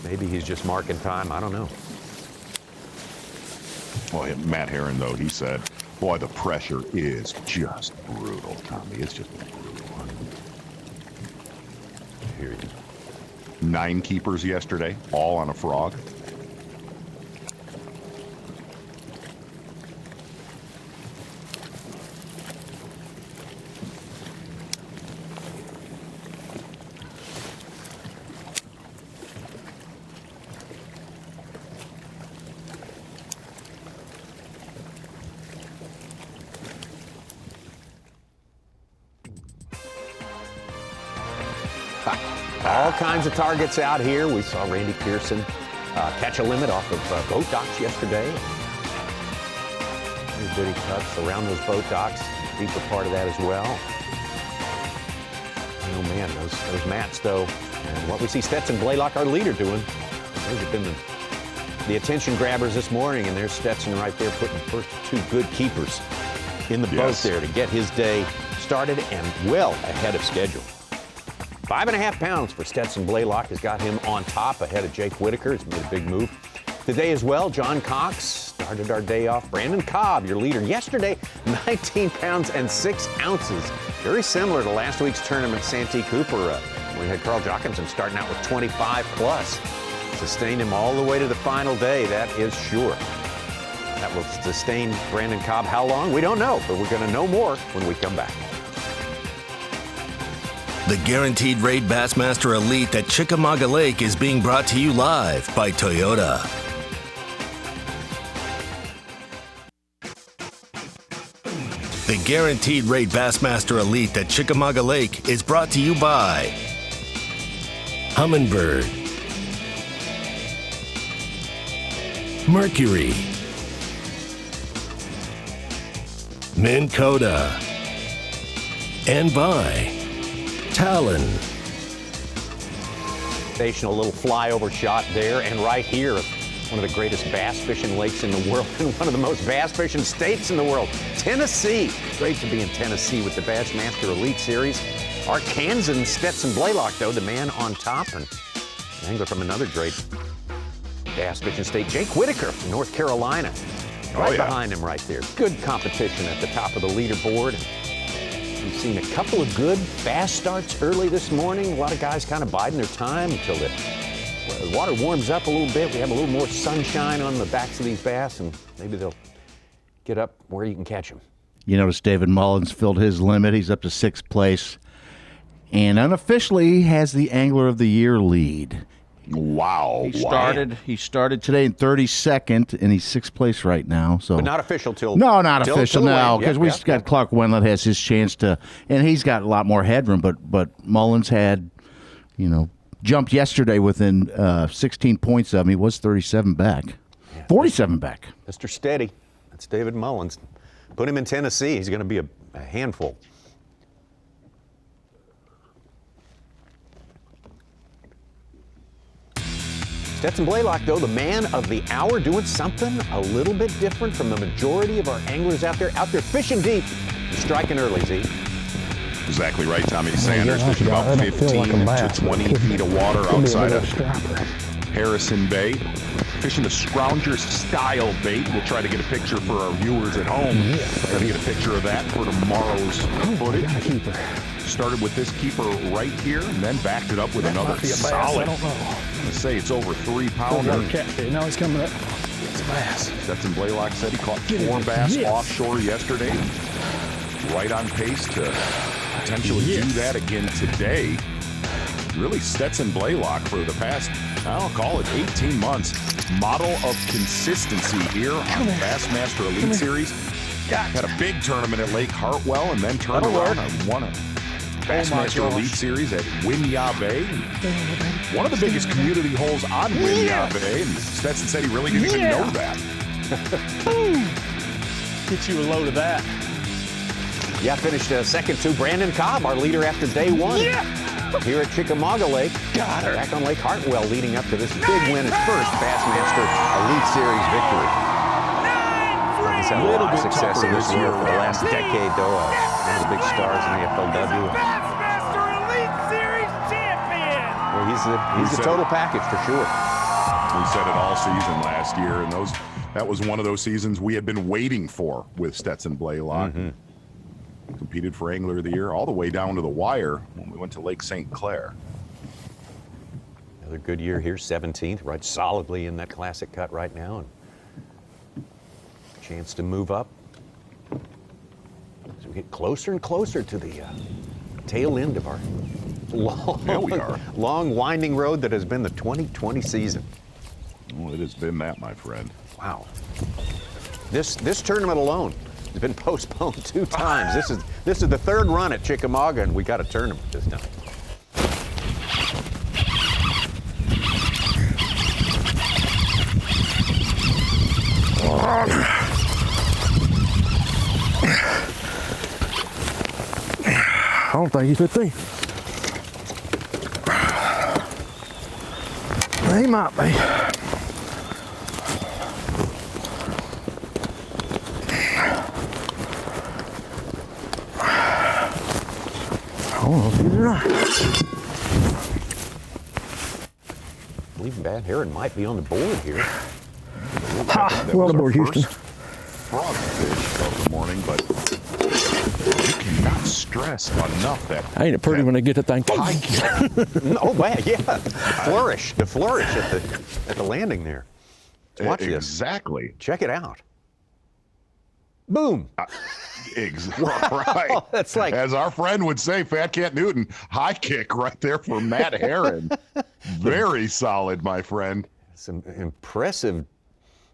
maybe he's just marking time. I don't know. Well, Matt Herron, though, he said, boy, the pressure is just brutal, Tommy. It's just brutal. I hear you. 9 keepers yesterday, all on a frog. All kinds of targets out here. We saw Randy Pearson catch a limit off of boat docks yesterday. Little bitty cuts around those boat docks. Deeper part of that as well. Oh man, those mats though, and what we see Stetson Blaylock, our leader, doing. Those have been the attention grabbers this morning, and there's Stetson right there putting the first 2 good keepers in the boat there to get his day started and well ahead of schedule. 5.5 pounds for Stetson Blaylock has got him on top ahead of Jake Whitaker. He's made a big move today as well. John Cox started our day off. Brandon Cobb, your leader, yesterday, 19 pounds and 6 ounces. Very similar to last week's tournament, Santee Cooper. We had Carl Jockinson starting out with 25 plus. Sustained him all the way to the final day, that is sure. That will sustain Brandon Cobb how long? We don't know, but we're going to know more when we come back. The Guaranteed Rate Bassmaster Elite at Chickamauga Lake is being brought to you live by Toyota. The Guaranteed Rate Bassmaster Elite at Chickamauga Lake is brought to you by Humminbird, Mercury, Minn Kota, and by Talon. Sensational little flyover shot there, and right here, one of the greatest bass fishing lakes in the world and one of the most bass fishing states in the world, Tennessee. Great to be in Tennessee with the Bassmaster Elite Series. Arkansan Stetson Blaylock, though, the man on top, and an angler from another great bass fishing state, Jake Whitaker from North Carolina. Right behind him right there. Good competition at the top of the leaderboard. We've seen a couple of good fast starts early this morning. A lot of guys kind of biding their time until the water warms up a little bit. We have a little more sunshine on the backs of these bass, and maybe they'll get up where you can catch them. You notice David Mullins filled his limit. He's up to 6th place. And unofficially, he has the Angler of the Year lead. Wow. He started today in 32nd, and he's 6th place right now. So, but not official till no, not official now, because we've got Clark Wendlandt has his chance to, and he's got a lot more headroom. But Mullins had, jumped yesterday within 16 points of him. He was 37 back, 47 back. Mr. Steady, that's David Mullins. Put him in Tennessee. He's going to be a handful. Stetson Blaylock, though, the man of the hour, doing something a little bit different from the majority of our anglers out there fishing deep and striking early, Z. Exactly right, Tommy Sanders, fishing about 15 to 20 feet of water outside of Harrison Bay. Fishing the Scrounger style bait. We'll try to get a picture for our viewers at home. Try to get a picture of that for tomorrow's footage. Started with this keeper right here and then backed it up with another solid. I don't know. Let's say it's over 3 pounder. Now he's coming up. It's a bass. Stetson Blaylock said he caught 4 bass offshore yesterday. Right on pace to potentially do that again today. Really, Stetson Blaylock for the past, I'll call it 18 months, model of consistency here on the Bassmaster Elite Series. Had a big tournament at Lake Hartwell and then turned around and won a Bassmaster Elite Series at Winyah Bay. One of the biggest community holes on Winyah Bay, and Stetson said he really didn't even know that. Get you a load of that. Yeah, finished second to Brandon Cobb, our leader after day 1. Here at Chickamauga Lake. Back on Lake Hartwell, leading up to this big win, his first Bassmaster Elite Series victory. He's had a lot of success in this year for the last decade, though. One of the big stars in the FLW. Bassmaster Elite Series champion! Well, he's the total package for sure. We said it all season last year, and that was one of those seasons we had been waiting for with Stetson Blaylock. Competed for Angler of the Year all the way down to the wire when we went to Lake St. Clair. Another good year here, 17th, right solidly in that classic cut right now. And chance to move up as we get closer and closer to the tail end of our long winding road that has been the 2020 season. Well, it has been that, my friend. Wow. This tournament alone has been postponed 2 times. This is the 3rd run at Chickamauga, and we got a tournament this time. I don't think he's 15. He might be. I don't know if he's right. I believe Bad Heron might be on the board here. Well aboard, Houston. Frog fish of the morning, but you cannot stress enough that. Ain't it pretty when they get the thing? Oh, man, yeah. The flourish at the landing there. Let's watch this. Exactly. Check it out. Boom. Exactly. Right. That's like, as our friend would say, Fat Cat Newton, high kick right there for Matt Heron. Very solid, my friend. Some impressive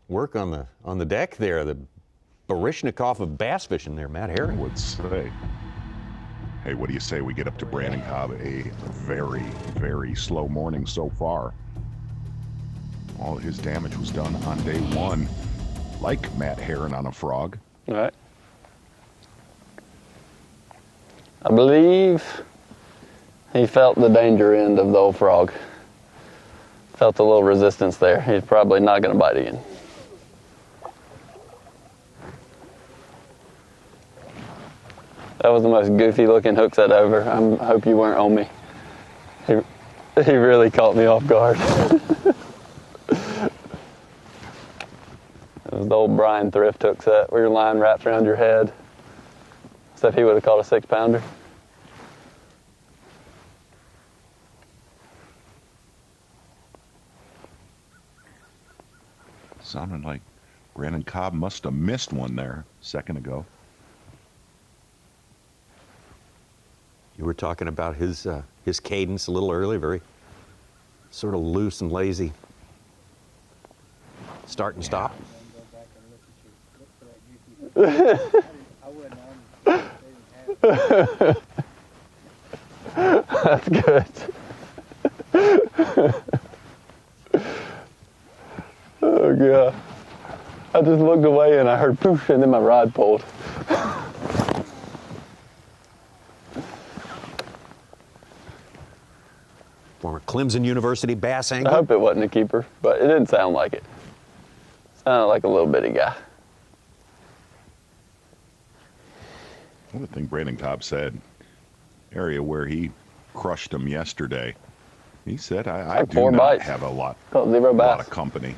work on the deck there. The Baryshnikov of bass fishing there, Matt Heron would say. Hey, what do you say we get up to Brandon Cobb? A very, very slow morning so far. All of his damage was done on day one, like Matt Herron on a frog. All right. I believe he felt the danger end of the old frog. Felt a little resistance there. He's probably not going to bite again. That was the most goofy looking hook set ever. I hope you weren't on me. He really caught me off guard. It was the old Brian Thrift hook set where your line wraps around your head. Except he would have caught a 6-pounder. Sounded like Brandon Cobb must have missed one there a second ago. You were talking about his cadence a little early, very sort of loose and lazy. Start and stop. That's good. Oh, God. I just looked away and I heard poof, and then my rod pulled. Former Clemson University bass angler. I hope it wasn't a keeper, but it didn't sound like it. Sounded like a little bitty guy. One thing Brandon Cobb said, area where he crushed him yesterday, he said, I Like do 4 not bites. have a lot Bass. of company.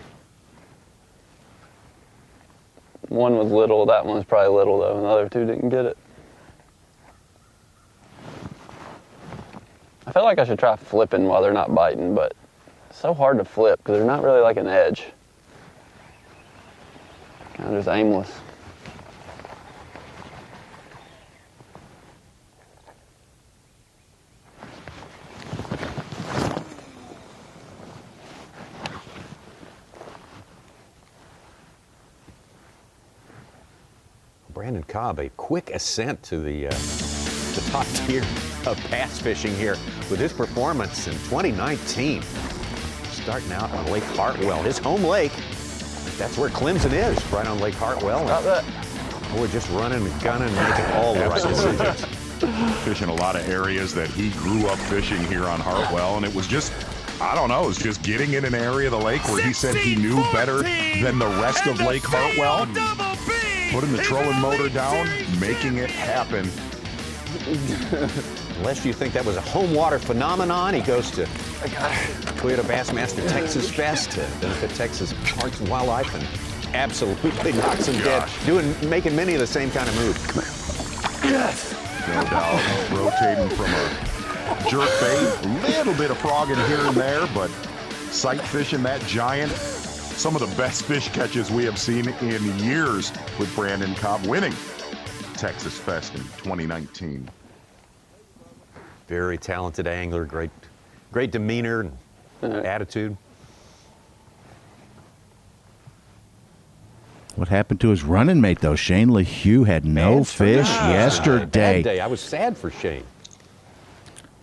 One was little, that one was probably little though, and the other 2 didn't get it. I feel like I should try flipping while they're not biting, but it's so hard to flip because they're not really like an edge. Kind of just aimless. Brandon Cobb, a quick ascent to the top tier of bass fishing here with his performance in 2019. Starting out on Lake Hartwell, his home lake. That's where Clemson is, right on Lake Hartwell. We're just running and gunning and making all the right decisions. Fishing a lot of areas that he grew up fishing here on Hartwell, and it was just, I don't know, it was just getting in an area of the lake where he said he knew better than the rest of Lake Hartwell. Putting the trolling motor down, making it happen. Unless you think that was a home water phenomenon, he goes to Toyota Bassmaster Texas Fest to benefit Texas Parks and Wildlife and absolutely knocks him dead. Making many of the same kind of moves. Yes. No doubt. Rotating from a jerk bait, a little bit of frogging here and there, but sight fishing that giant. Some of the best fish catches we have seen in years with Brandon Cobb winning Texas Fest in 2019. Very talented angler, great demeanor and attitude. What happened to his running mate, though? Shane LaHue had no fish yesterday. Bad day. I was sad for Shane.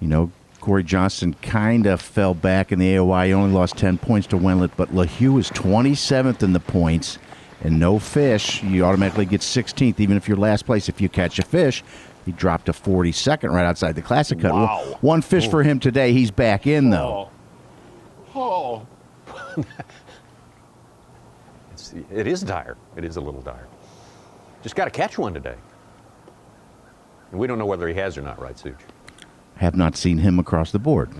You know, Corey Johnson kind of fell back in the AOY. He only lost 10 points to Wendlandt, but LaHue is 27th in the points and no fish. You automatically get 16th, even if you're last place. If you catch a fish, he dropped to 42nd right outside the Classic cut. Wow. One fish for him today. He's back in, though. Oh. It is dire. It is a little dire. Just got to catch one today. And we don't know whether he has or not, right, Suge? Have not seen him across the board.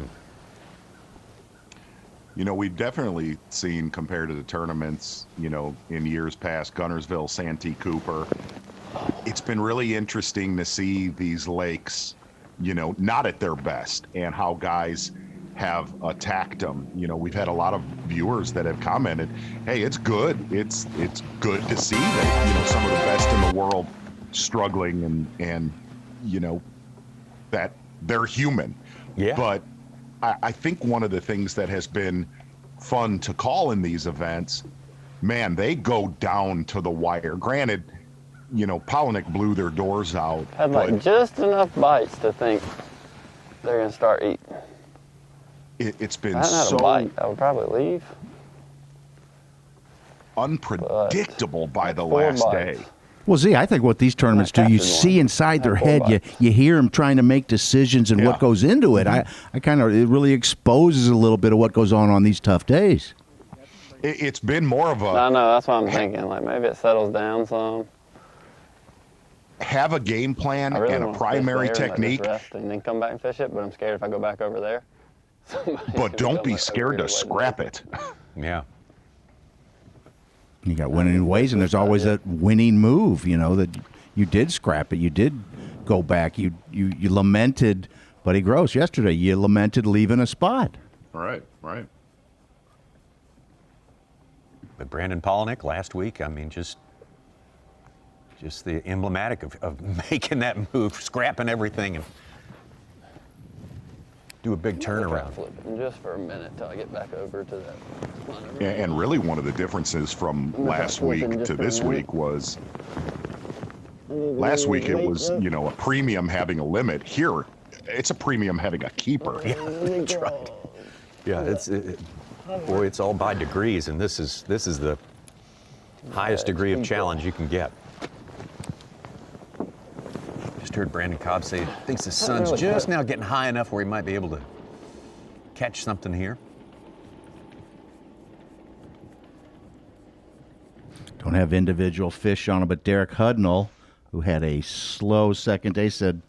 You know, we've definitely seen, compared to the tournaments, you know, in years past, Gunnersville, Santee Cooper. It's been really interesting to see these lakes, you know, not at their best and how guys have attacked them. You know, we've had a lot of viewers that have commented, hey, it's good. It's good to see that, you know, some of the best in the world struggling and you know, that they're human. Yeah. But I think one of the things that has been fun to call in these events, man, they go down to the wire. Granted, Polinick blew their doors out. Had like just enough bites to think they're gonna start eating. It's been if I hadn't had a bite, I would probably leave. Unpredictable by the last day. Well, Z, I think what these tournaments do, you see inside their head, you hear them trying to make decisions and what goes into it. I kind of, it really exposes a little bit of what goes on these tough days. It's been more of a... I know, that's what I'm thinking. Like, maybe it settles down some. Have a game plan and a primary technique. Like rest and then come back and fish it, but I'm scared if I go back over there. But don't be scared to scrap it. Yeah. You got winning ways, and there's always a winning move, that you did scrap it. You did go back. You lamented Buddy Gross yesterday. You lamented leaving a spot. Right. But Brandon Polinick last week, I mean, just the emblematic of making that move, scrapping everything, and do a big turnaround. Flipping just for a minute till I get back over to that. And really one of the differences from last week to this week was last week it was, a premium having a limit. Here, it's a premium having a keeper. Yeah, that's right. Yeah, it's all by degrees, and this is the highest degree of challenge you can get. Just heard Brandon Cobb say he thinks the sun's just now getting high enough where he might be able to catch something here. Don't have individual fish on him, but Derek Hudnall, who had a slow second day, said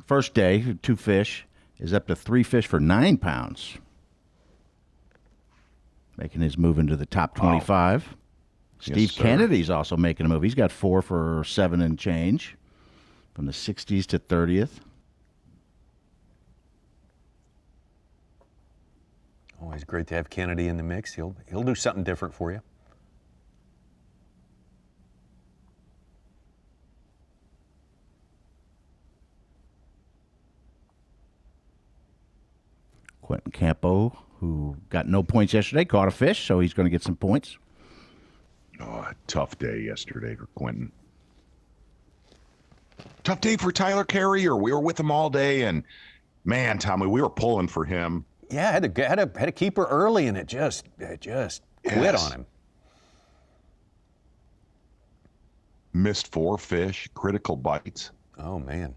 first day, 2 fish, is up to 3 fish for 9 pounds. Making his move into the top 25. Oh. Steve Kennedy's also making a move. He's got 4 for 7 and change from the 60s to 30th. Always great to have Kennedy in the mix. He'll do something different for you. Quentin Campo, who got no points yesterday, caught a fish, so he's going to get some points. Oh, a tough day yesterday for Quentin. Tough day for Tyler Carrier. We were with him all day, and man, Tommy, we were pulling for him. Yeah, had a keeper early, and it just quit on him. Missed 4 fish, critical bites. Oh man.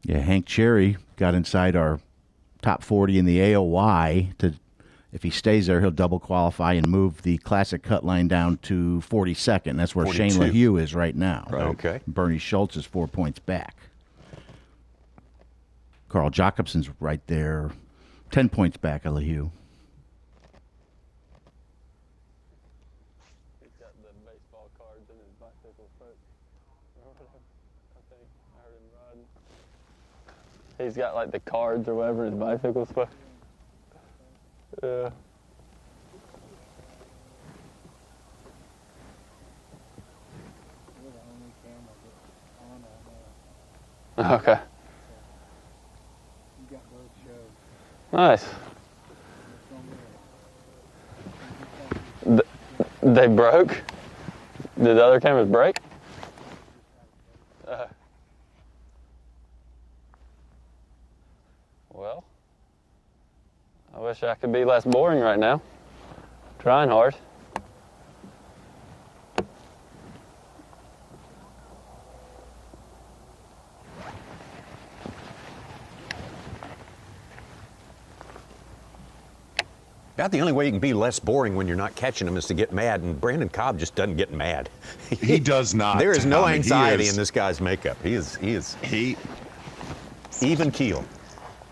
Yeah, Hank Cherry got inside our top 40 in the AOY. If he stays there, he'll double qualify and move the classic cut line down to 42nd. That's where 42. Shane LaHue is right now. Right. Okay. Bernie Schultz is 4 points back. Carl Jacobson's right there, 10 points back of LaHue. He's got the baseball cards in his bicycle foot. I think I heard him riding. He's got like the cards or whatever his bicycle's for. Yeah. Okay. Nice. They broke? Did the other cameras break? Well, I wish I could be less boring right now. Trying hard. About the only way you can be less boring when you're not catching them is to get mad, and Brandon Cobb just doesn't get mad. He does not. There is no anxiety in this guy's makeup. He is even keel.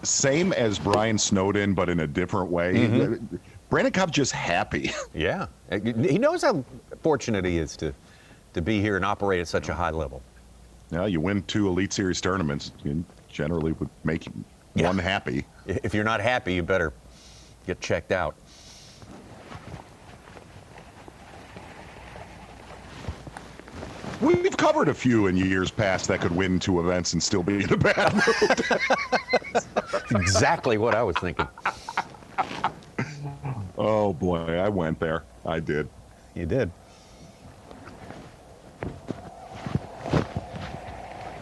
Same as Brian Snowden, but in a different way. Mm-hmm. Brandon Cobb's just happy. Yeah. He knows how fortunate he is to be here and operate at such a high level. Now, you win 2 Elite Series tournaments, you generally would make one happy. If you're not happy, you better get checked out. We've covered a few in years past that could win 2 events and still be in a bad mood. Exactly what I was thinking. Oh boy, I went there. I did. You did.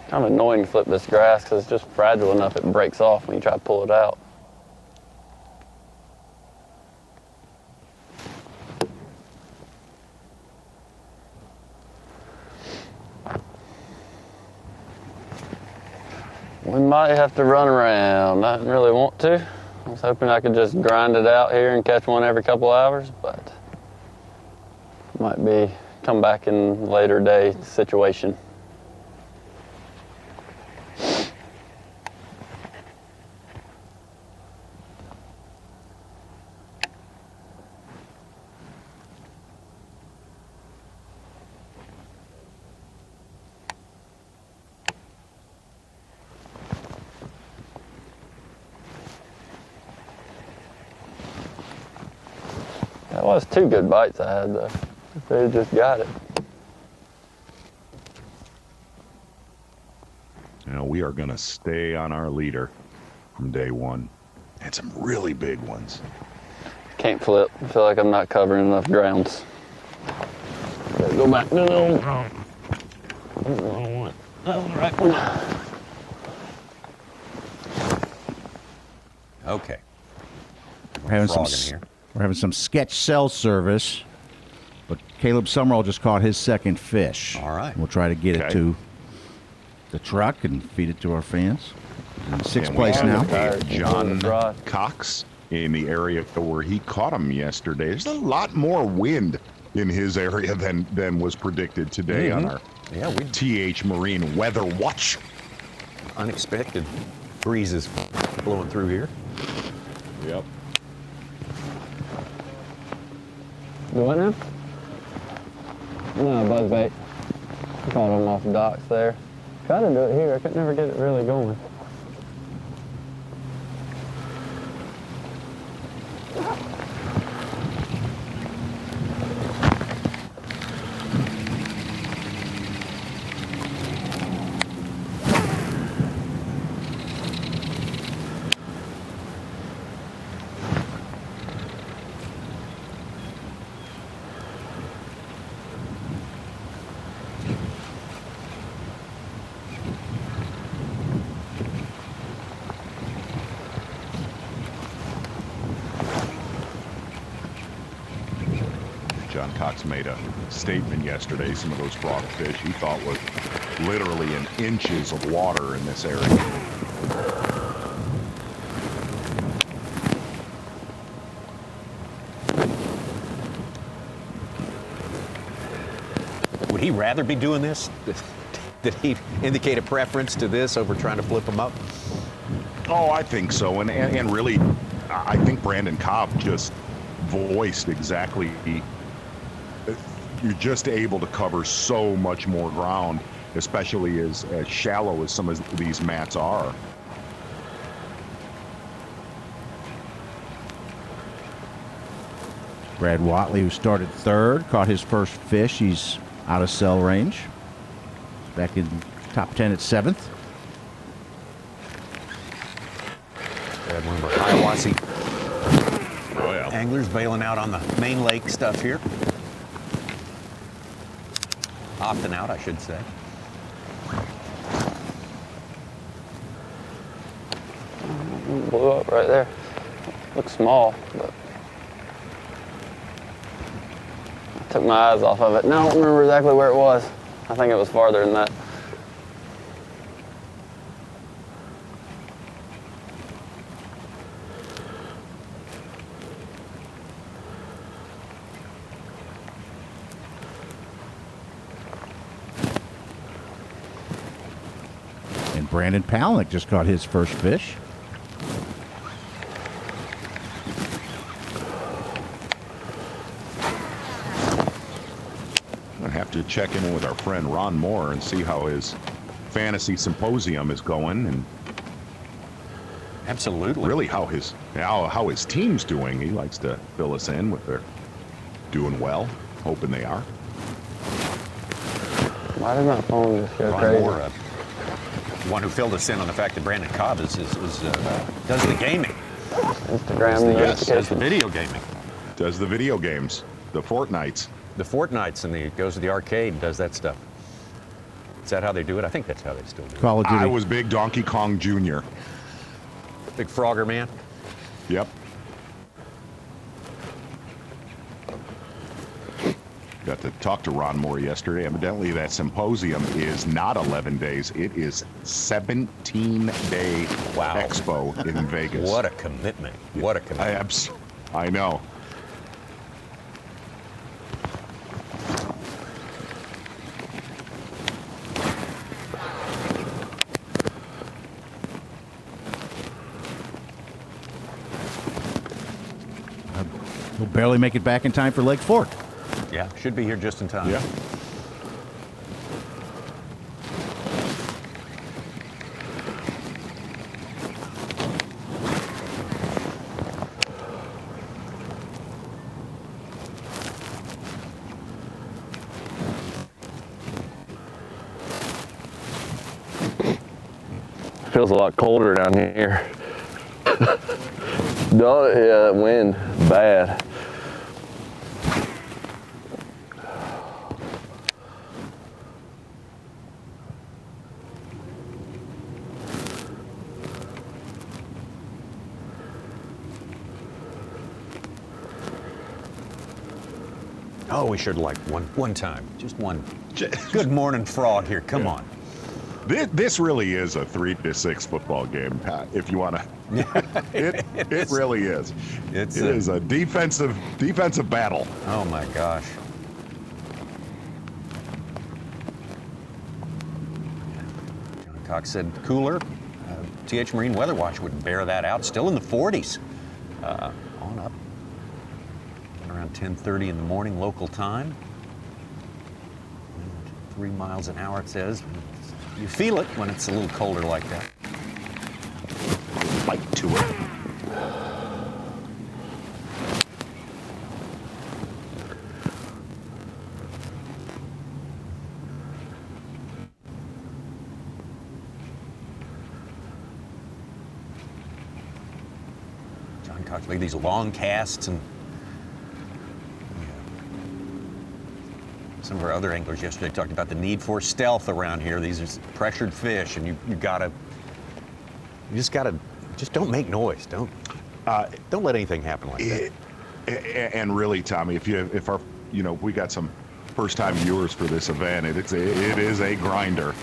Kind of annoying to flip this grass because it's just fragile enough it breaks off when you try to pull it out. We might have to run around. I didn't really want to. I was hoping I could just grind it out here and catch one every couple hours, but might be come back in later day situation. That was 2 good bites I had though. If they had just got it. You know, we are going to stay on our leader from day 1. And some really big ones. Can't flip. I feel like I'm not covering enough grounds. Gotta go back to the old. That was the right one. Okay. We're Frogging having some sketch cell service, but Caleb Summerall just caught his second fish. All right. We'll try to get it to the truck and feed it to our fans. In 6th place now. John Cox in the area where he caught him yesterday. There's a lot more wind in his area than was predicted today on our TH Marine Weather Watch. Unexpected breezes blowing through here. Yep. Do what now? No, buzzbait. Caught him off the docks there. Tried to do it here. I could never get it really going. John Cox made a statement yesterday. Some of those frogfish he thought was literally in inches of water in this area. Would he rather be doing this? Did he indicate a preference to this over trying to flip them up? Oh, I think so. And really, I think Brandon Cobb just voiced exactly you're just able to cover so much more ground, especially as shallow as some of these mats are. Brad Watley, who started 3rd, caught his first fish. He's out of cell range. Back in top 10 at 7th. Had one of our Hiawassee anglers bailing out on the main lake stuff here. Opting out, I should say. Blew up right there. Looks small, but I took my eyes off of it. Now I don't remember exactly where it was. I think it was farther than that. And Brandon Palaniuk just caught his first fish. I have to check in with our friend Ron Moore and see how his fantasy symposium is going, and absolutely, really how his team's doing. He likes to fill us in with their doing well, hoping they are. Why did my phone just go Ron crazy? Moore, one who filled us in on the fact that Brandon Cobb does the gaming. Instagram does the video gaming. Does the video games, the Fortnites. The Fortnites, and he goes to the arcade and does that stuff. Is that how they do it? I think that's how they still do it. Call of Duty. I was big Donkey Kong Jr. Big Frogger man. Yep. Got to talk to Ron Moore yesterday. Evidently, that symposium is not 11 days. It is 17-day expo in Vegas. What a commitment. What a commitment. I know. We'll barely make it back in time for Lake Fork. Yeah, should be here just in time. Yeah. Feels a lot colder down here. No, yeah, that wind, bad. Oh, we should like one time, just one. Good morning, frog here. Come on. This really is a 3-6 football game, Pat. If you want to, it really is. It is a defensive battle. Oh my gosh. John Cox said cooler. TH Marine Weather Watch would bear that out. Still in the 40s. On up. Around 10:30 in the morning local time. 3 miles an hour, it says. You feel it when it's a little colder like that. Bite to it. John Cox made these long casts, and some of our other anglers yesterday talked about the need for stealth around here. These are pressured fish, and you just don't make noise. Don't let anything happen like that. And really, Tommy, we got some first-time viewers for this event. It is a grinder,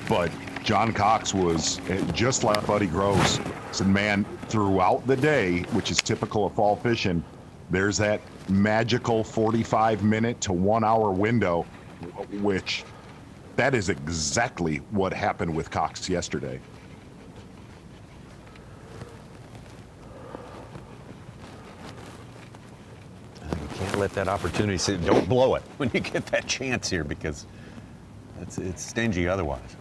but John Cox was just like Buddy Gross said, man, throughout the day, which is typical of fall fishing, there's that magical 45-minute to 1 hour window, which that is exactly what happened with Cox yesterday. You can't let that opportunity sit. Don't blow it when you get that chance here, because it's stingy otherwise.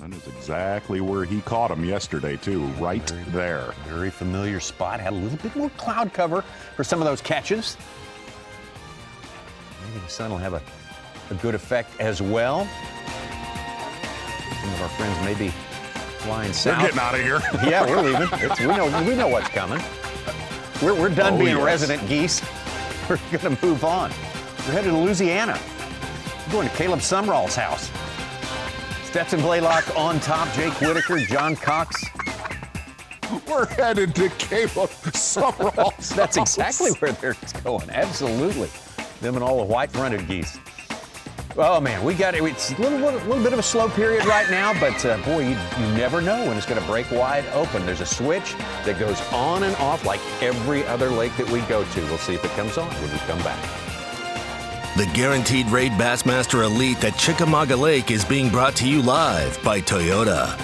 And it's exactly where he caught him yesterday, too, right there. Very familiar spot. Had a little bit more cloud cover for some of those catches. Maybe the sun will have a good effect as well. Some of our friends may be flying south. They're getting out of here. Yeah, we're leaving. We know what's coming. We're done being resident geese. We're going to move on. We're headed to Louisiana. We're going to Caleb Sumrall's house. Stetson Blaylock on top, Jake Whitaker, John Cox. We're headed to Caleb Sumrall's That's exactly where they're going. Absolutely. Them and all the white-fronted geese. Oh, man, it's a little bit of a slow period right now, but, boy, you never know when it's going to break wide open. There's a switch that goes on and off like every other lake that we go to. We'll see if it comes on when we come back. The Guaranteed Rate Bassmaster Elite at Chickamauga Lake is being brought to you live by Toyota.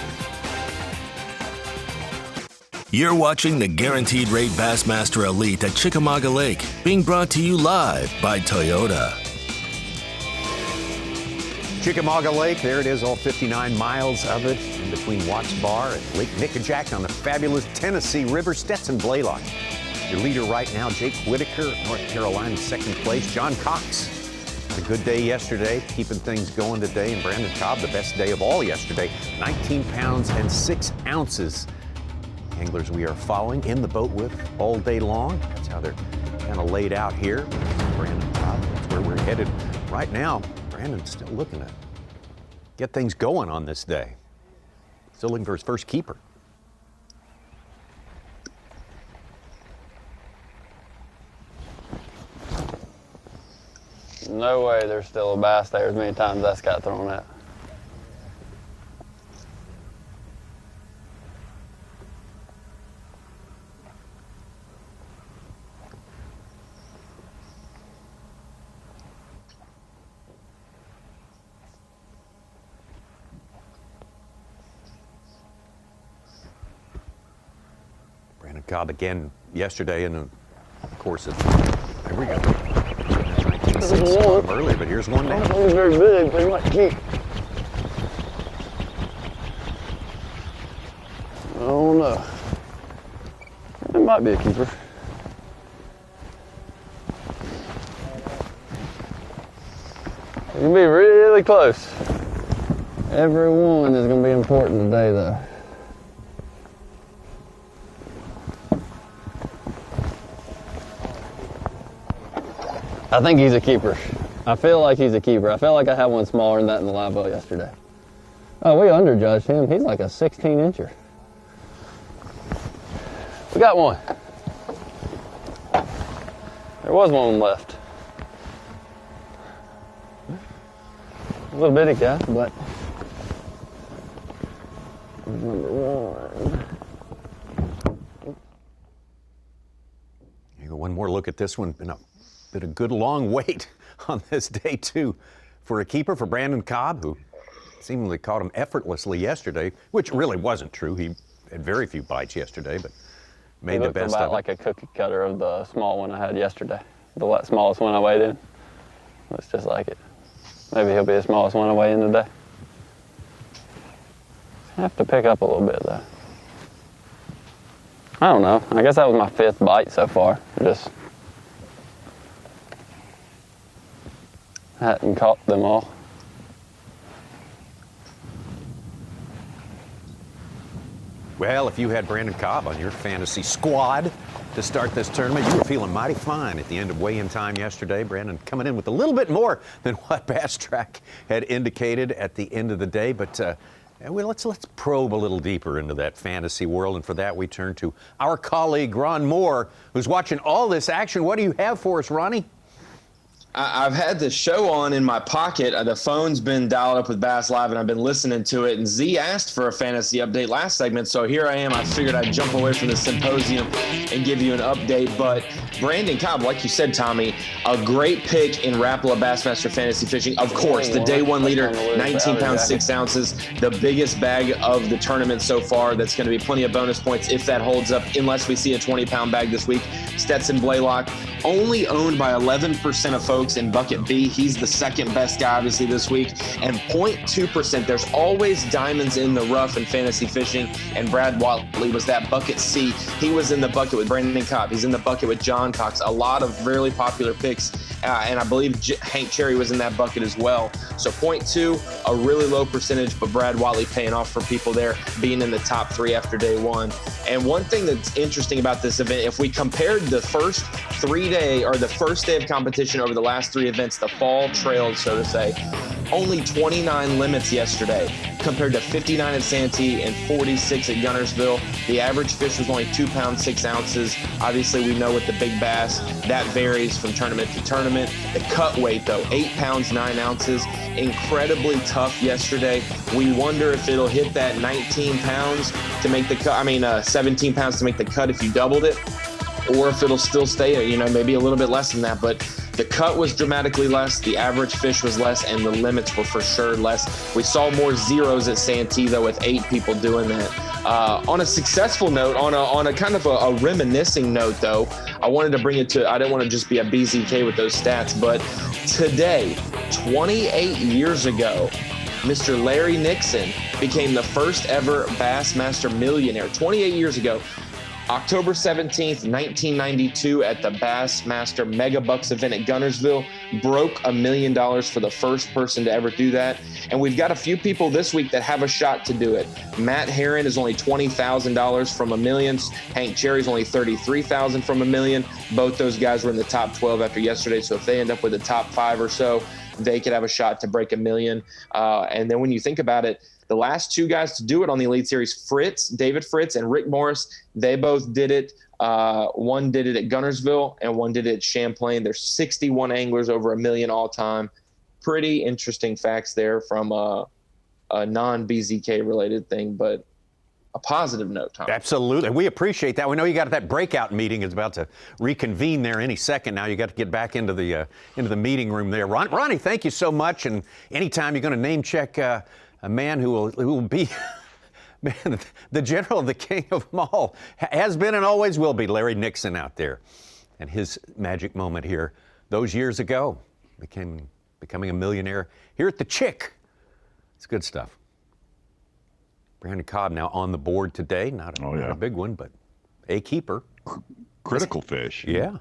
You're watching the Guaranteed Rate Bassmaster Elite at Chickamauga Lake, being brought to you live by Toyota. Chickamauga Lake, there it is, all 59 miles of it, in between Watts Bar and Lake Nickajack on the fabulous Tennessee River. Stetson Blaylock, your leader right now. Jake Whitaker, North Carolina, second place. John Cox had a good day yesterday, keeping things going today. And Brandon Cobb, the best day of all yesterday, 19 pounds and 6 ounces. Anglers we are following in the boat with all day long. That's how they're kind of laid out here. Brandon Cobb, that's where we're headed right now. Brandon's still looking to get things going on this day. Still looking for his first keeper. No way there's still a bass there as many times that's got thrown at. Brandon Cobb again yesterday, and of course, there we go. 19.6 earlier, but here's one now. I don't think it's very big, but he might keep. I don't know. It might be a keeper. It can be really close. Every one is going to be important today, though. I think he's a keeper. I feel like he's a keeper. I feel like I had one smaller than that in the live well yesterday. Oh, we underjudged him. He's like a 16-incher. We got one. There was one left. A little bitty guy, but number one. You go one more look at this one. Been a good long wait on this day, too, for a keeper, for Brandon Cobb, who seemingly caught him effortlessly yesterday, which really wasn't true. He had very few bites yesterday, but made the best of it. About like a cookie cutter of the small one I had yesterday. The smallest one I weighed in. Looks just like it. Maybe he'll be the smallest one I weigh in today. I have to pick up a little bit, though. I don't know. I guess that was my 5th bite so far. Just hadn't caught them all. Well, if you had Brandon Cobb on your fantasy squad to start this tournament, you were feeling mighty fine at the end of weigh-in time yesterday. Brandon coming in with a little bit more than what Bass Track had indicated at the end of the day. But let's probe a little deeper into that fantasy world. And for that, we turn to our colleague, Ron Moore, who's watching all this action. What do you have for us, Ronnie? I've had the show on in my pocket. The phone's been dialed up with Bass Live, and I've been listening to it. And Z asked for a fantasy update last segment, so here I am. I figured I'd jump away from the symposium and give you an update. But Brandon Cobb, like you said, Tommy, a great pick in Rapala Bassmaster Fantasy Fishing. Of course, the day one leader, 19 pounds, 6 ounces, the biggest bag of the tournament so far. That's going to be plenty of bonus points if that holds up, unless we see a 20-pound bag this week. Stetson Blaylock, only owned by 11% of folks in bucket B. He's the second best guy, obviously, this week. And 0.2%. There's always diamonds in the rough in fantasy fishing. And Brad Watley was that bucket C. He was in the bucket with Brandon Cobb. He's in the bucket with John Cox. A lot of really popular picks. And I believe Hank Cherry was in that bucket as well. So 0.2, a really low percentage, but Brad Watley paying off for people there, being in the top 3 after day one. And one thing that's interesting about this event, if we compared the first day of competition over the last 3 events, the fall trails, so to say, only 29 limits yesterday compared to 59 at Santee and 46 at Gunnersville. The average fish was only 2 pounds, 6 ounces. Obviously, we know with the big bass, that varies from tournament to tournament. The cut weight, though, 8 pounds, 9 ounces. Incredibly tough yesterday. We wonder if it'll hit that 19 pounds to make the cut. 17 pounds to make the cut if you doubled it. or if it'll still stay, maybe a little bit less than that. But the cut was dramatically less, the average fish was less, and the limits were for sure less. We saw more zeros at Santee, though, with 8 people doing that. On a successful note, on a kind of a reminiscing note, though, I wanted to bring it to, I didn't want to just be a BZK with those stats, but today, 28 years ago, Mr. Larry Nixon became the first ever Bassmaster millionaire. 28 years ago, October 17th, 1992, at the Bassmaster Mega Bucks event at Guntersville, broke $1 million for the first person to ever do that. And we've got a few people this week that have a shot to do it. Matt Herron is only $20,000 from $1 million. Hank Cherry's only $33,000 from $1 million. Both those guys were in the top 12 after yesterday. So if they end up with the top 5 or so, they could have a shot to break $1 million. And then when you think about it, the last 2 guys to do it on the Elite Series, David Fritz and Rick Morris, they both did it. One did it at Guntersville and one did it at Champlain. There's 61 anglers over $1 million all time. Pretty interesting facts there from a non-BZK related thing, but a positive note, Tom. Absolutely. We appreciate that. We know you got that breakout meeting is about to reconvene there any second now. You got to get back into the meeting room there. Ronnie, thank you so much. And anytime you're going to name check a man who will be man, the general, the king of them all, has been and always will be Larry Nixon out there. And his magic moment here those years ago, becoming a millionaire here at the Chick. It's good stuff. Brandon Cobb now on the board today. Not a big one, but a keeper. Critical fish. Yeah.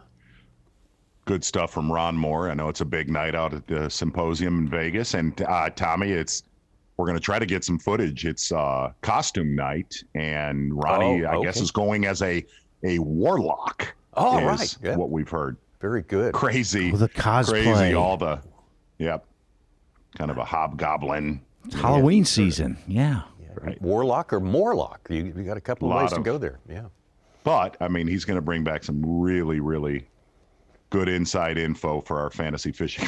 Good stuff from Ron Moore. I know it's a big night out at the symposium in Vegas. And Tommy, we're going to try to get some footage. It's costume night, and Ronnie, I guess, is going as a warlock. Oh, right. Yeah. What we've heard. Very good. Crazy. The cosplay. Crazy. Kind of a hobgoblin. It's Halloween season. Yeah. Right. Warlock or Morlock. You got a couple of ways to go there. Yeah. But, I mean, he's going to bring back some really, really good inside info for our fantasy fishing.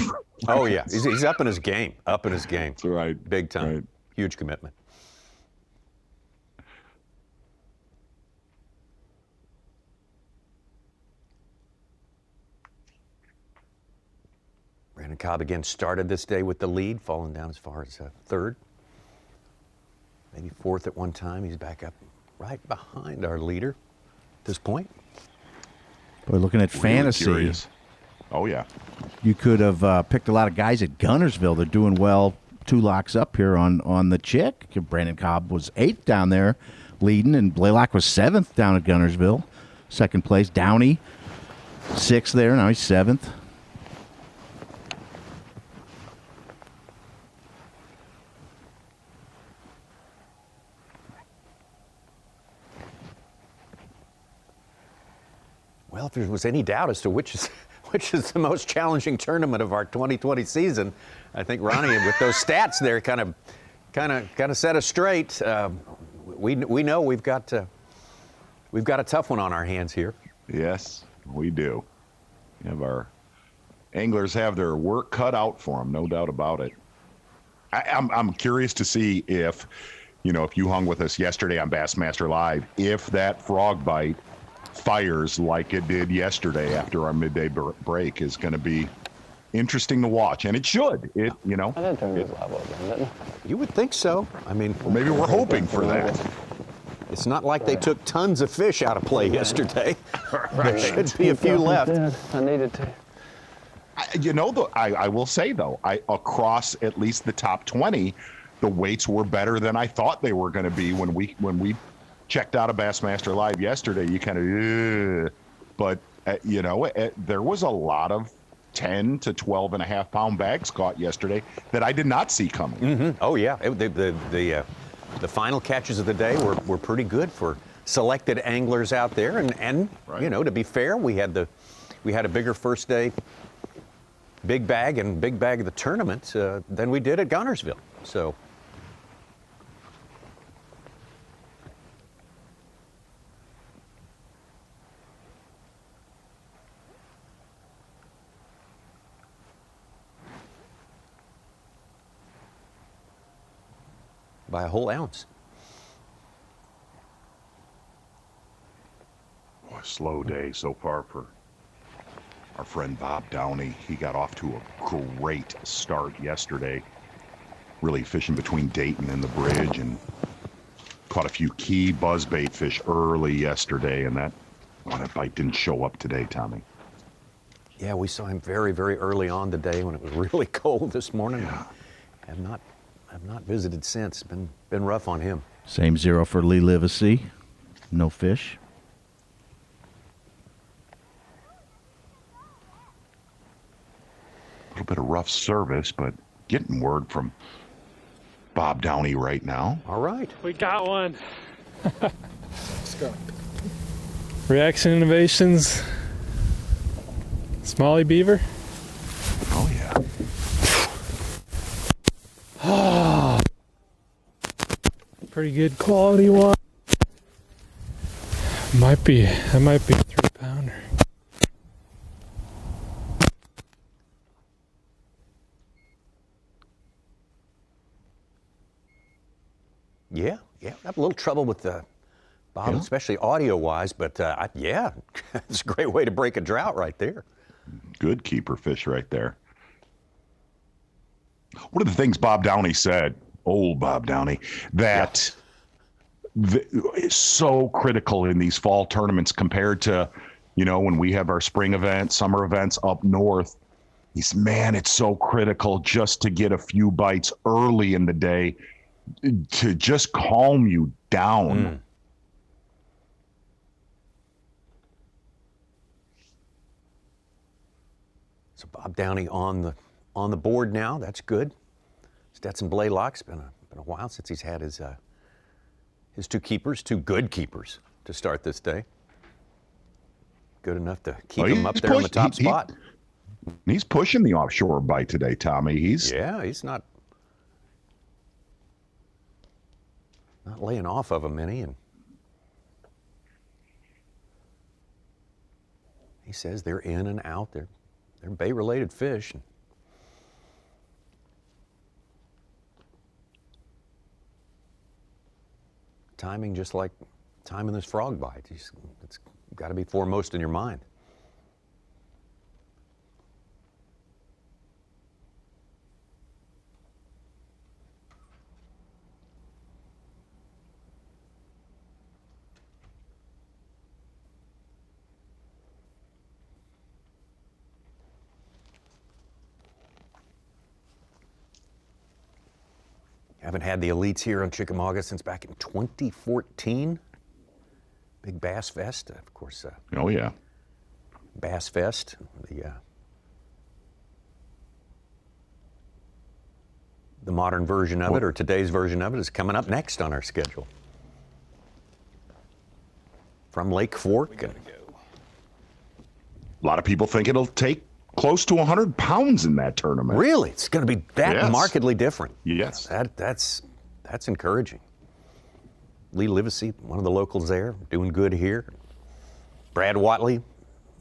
Oh, yeah. He's up in his game. That's right. Big time. Right. Huge commitment. Brandon Cobb again started this day with the lead, falling down as far as 3rd. Maybe 4th at one time. He's back up right behind our leader at this point. We're looking at fantasy. Curious. Oh, yeah. You could have picked a lot of guys at Guntersville. They're doing well 2 locks up here on the Chick. Brandon Cobb was 8th down there leading, and Blaylock was 7th down at Guntersville. 2nd place, Downey, 6th there. Now he's 7th. Well, if there was any doubt as to which is the most challenging tournament of our 2020 season, I think Ronnie, with those stats there, kind of set us straight. We know we've got a tough one on our hands here. Yes, we do. Our anglers have their work cut out for them, no doubt about it. I'm curious to see if you hung with us yesterday on Bassmaster Live, if that frog bite fires like it did yesterday after our midday break is going to be interesting to watch, and it should. I didn't turn this live up, didn't it? You would think so. I mean, maybe we're hoping for that. It's not like they took tons of fish out of play yesterday. There should be a few left. I needed to. I will say, though, across at least the top 20, the weights were better than I thought they were going to be when we checked out a Bassmaster Live yesterday. You kind of, but there was a lot of 10 to 12 and a half pound bags caught yesterday that I did not see coming. Mm-hmm. Oh yeah, the final catches of the day were pretty good for selected anglers out there, and right. To be fair, we had a bigger first day big bag of the tournament than we did at Guntersville. So. By a whole ounce. Boy, a slow day so far for our friend Bob Downey. He got off to a great start yesterday, really fishing between Dayton and the bridge, and caught a few key buzzbait fish early yesterday, and that bite didn't show up today, Tommy. Yeah, we saw him very, very early on today when it was really cold this morning. Yeah. Have not visited since. Been rough on him. Same 0 for Lee Livesey. No fish. A little bit of rough service, but getting word from Bob Downey right now. All right. We got one. Let's go. Reaction Innovations. Smalley Beaver. Oh, yeah. Pretty good quality one. That might be a 3-pounder. Yeah. I have a little trouble with Bob, especially audio-wise, but yeah, it's a great way to break a drought right there. Good keeper fish right there. One of the things Bob Downey said, old Bob Downey, that is so critical in these fall tournaments compared to, when we have our spring events, summer events up north. He said, man, it's so critical just to get a few bites early in the day to just calm you down. So Bob Downey on the board now. That's good. Stetson Blaylock's been a while since he's had his two good keepers to start this day. Good enough to keep him up there on the top spot. He's pushing the offshore bite today, Tommy. He's not laying off of him any, and he says they're in and out. They're bay-related fish. Timing, just like timing this frog bite, it's got to be foremost in your mind. Haven't had the elites here on Chickamauga since back in 2014. Big Bass Fest, of course. Oh, yeah. Bass Fest, the modern version of it, or today's version of it, is coming up next on our schedule. From Lake Fork. A lot of people think it'll take close to 100 pounds in that tournament. Really? It's going to be that markedly different? Yes. That's encouraging. Lee Livesey, one of the locals there, doing good here. Brad Watley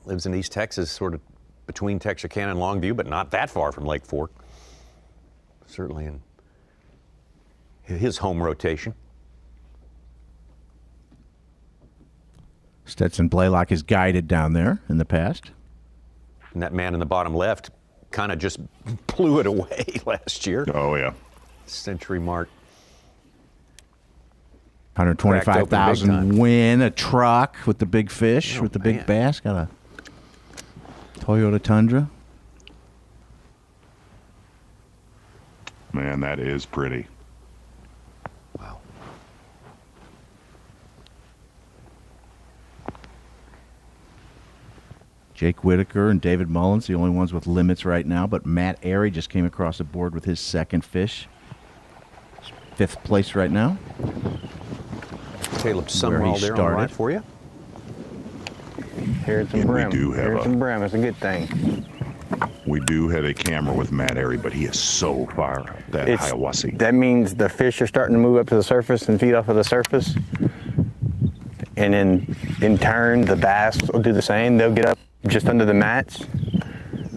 lives in East Texas, sort of between Texarkana and Longview, but not that far from Lake Fork. Certainly in his home rotation. Stetson Blaylock is guided down there in the past. And that man in the bottom left kind of just blew it away last year. Oh, yeah. Century mark. 125,000 win, a truck with the big fish, with the big bass. Got a Toyota Tundra. Man, that is pretty. Wow. Jake Whitaker and David Mullins, the only ones with limits right now, but Matt Airy just came across the board with his second fish. 5th place right now. Caleb Summerall there on the right for you. Here's some brim. Here's some brim. It's a good thing. We do have a camera with Matt Airy, but he is so far up that Hiawassee. That means the fish are starting to move up to the surface and feed off of the surface. And then in turn, the bass will do the same. They'll get up just under the mats,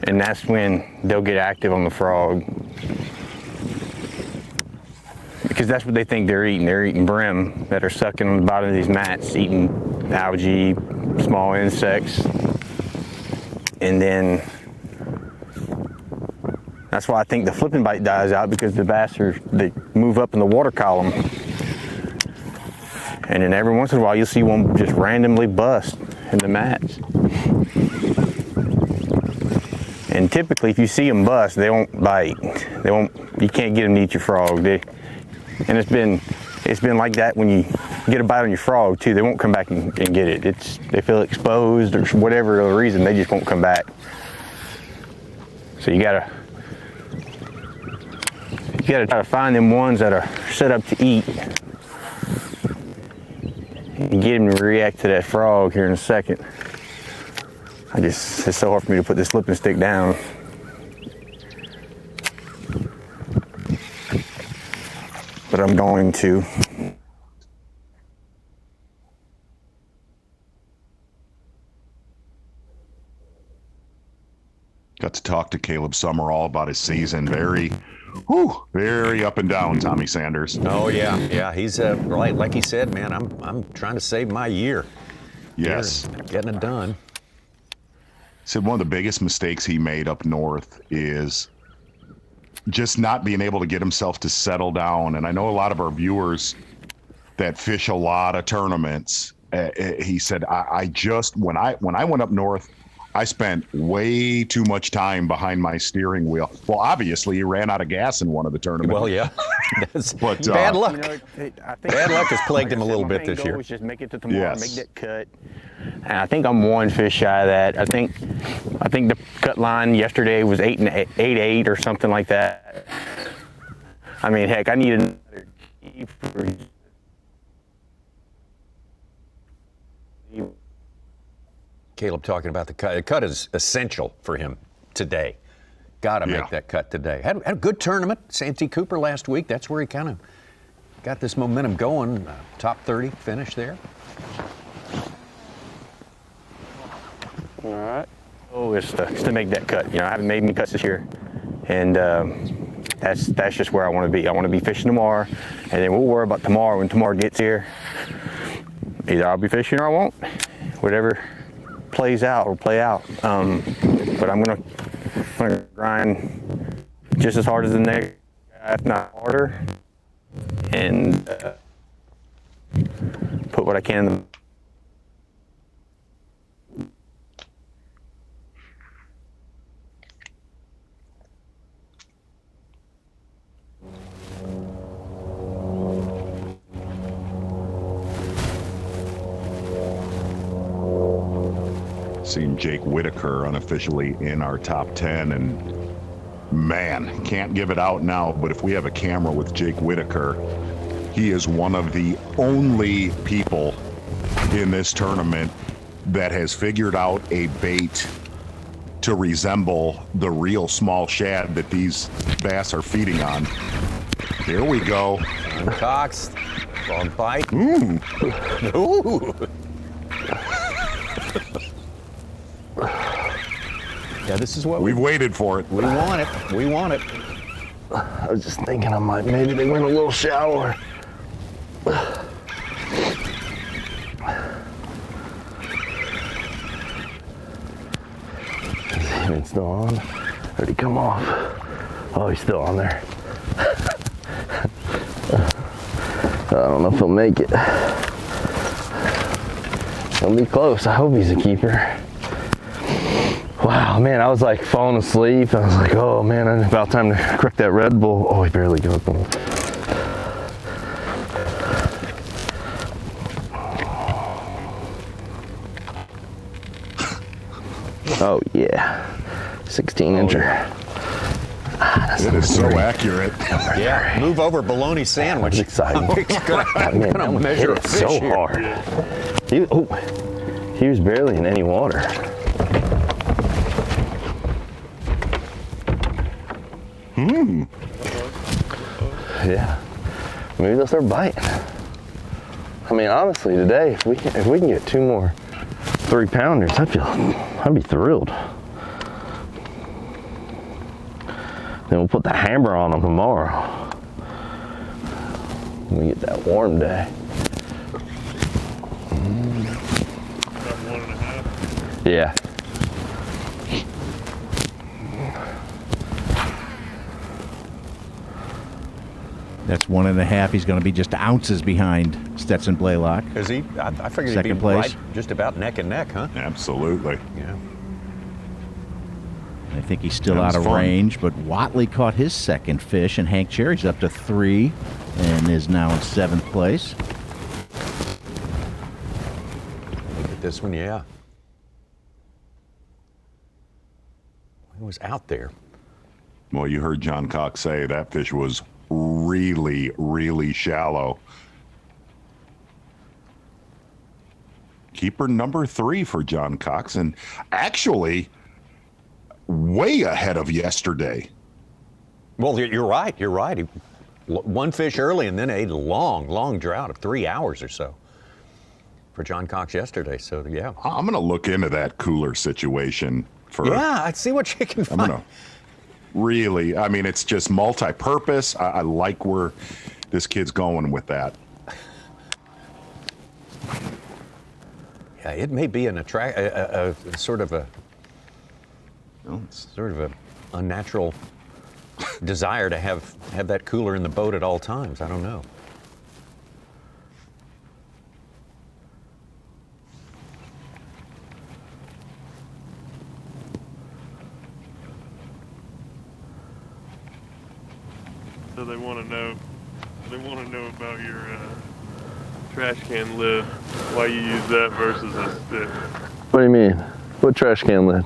and that's when they'll get active on the frog. Because that's what they think they're eating. They're eating brim that are sucking on the bottom of these mats, eating algae, small insects. And then that's why I think the flipping bite dies out, because the bass they move up in the water column. And then every once in a while you'll see one just randomly bust in the mats. And typically if you see them bust, they won't bite. You can't get them to eat your frog. And it's been like that when you get a bite on your frog too. They won't come back and get it. They feel exposed or whatever the reason, they just won't come back. So you gotta try to find them ones that are set up to eat and get them to react to that frog here in a second. It's so hard for me to put this flipping stick down. But I'm going to. Got to talk to Caleb Summerall about his season. Very up and down, Tommy Sanders. Oh yeah. He's like he said, man. I'm trying to save my year. Yes, getting it done. Said one of the biggest mistakes he made up north is just not being able to get himself to settle down. And I know a lot of our viewers that fish a lot of tournaments. He said, I just when I went up north, I spent way too much time behind my steering wheel. Well, obviously, he ran out of gas in one of the tournaments. Well, yeah. But bad luck. I think Bad luck has plagued him a little bit my this main year. goal was just make it to tomorrow, Yes. make that cut. And I think I'm one fish shy of that. I think the cut line yesterday was 8.8 or something like that. I mean, heck, I need another keeper. Caleb talking about the cut. The cut is essential for him today. Got to make that cut today. Had a good tournament. Santee Cooper last week. That's where he kind of got this momentum going. Top 30 finish there. All right. Oh, it's to make that cut. I haven't made any cuts this year, and that's just where I want to be. I want to be fishing tomorrow, and then we'll worry about tomorrow when tomorrow gets here. Either I'll be fishing or I won't. Whatever plays out will play out. But I'm gonna grind just as hard as the next guy, if not harder, and put what I can in the. Seen Jake Whitaker unofficially in our top 10, and man, can't give it out now, but if we have a camera with Jake Whitaker, he is one of the only people in this tournament that has figured out a bait to resemble the real small shad that these bass are feeding on. Here we go. Cox, frog bite. Ooh. Yeah, this is what we've waited for it. We want it. We want it. I was just thinking maybe they went a little shallower. It's still on. Or did he come off? Oh, he's still on there. I don't know if he'll make it. He'll be close. I hope he's a keeper. Wow, man, I was like falling asleep. I was like, oh man, it's about time to crack that Red Bull. Oh, he barely got them. Oh yeah, 16-incher. It is so accurate. Yeah, move over bologna sandwich. That's exciting. I'm gonna measure a fish so here. hard. He was barely in any water. Yeah, maybe they'll start biting. I mean, honestly, today, if we can get 2 more 3-pounders, I'd be thrilled. Then we'll put the hammer on them tomorrow when we get that warm day. Yeah. That's 1.5. He's going to be just ounces behind Stetson Blaylock. Is he? I figured Second he'd be place. right, just about neck and neck, huh? Absolutely. Yeah. I think he's still That was out of fun. range, but Watley caught his second fish, and Hank Cherry's up to 3 and is now in 7th place. Look at this one, yeah. He was out there. Well, you heard John Cox say that fish was really, really shallow. Keeper number 3 for John Cox, and actually way ahead of yesterday. Well, you're right. You're right. He, one fish early and then a long, long drought of 3 hours or so for John Cox yesterday. So, yeah. I'm going to look into that cooler situation for. Yeah, I see what you can I'm find. going to really, I mean, it's just multi-purpose. I like where this kid's going with that. Yeah, it may be an sort of a unnatural desire to have that cooler in the boat at all times. I don't know. So they want to know. They want to know about your trash can lid. Why you use that versus a stick? What do you mean? What trash can lid?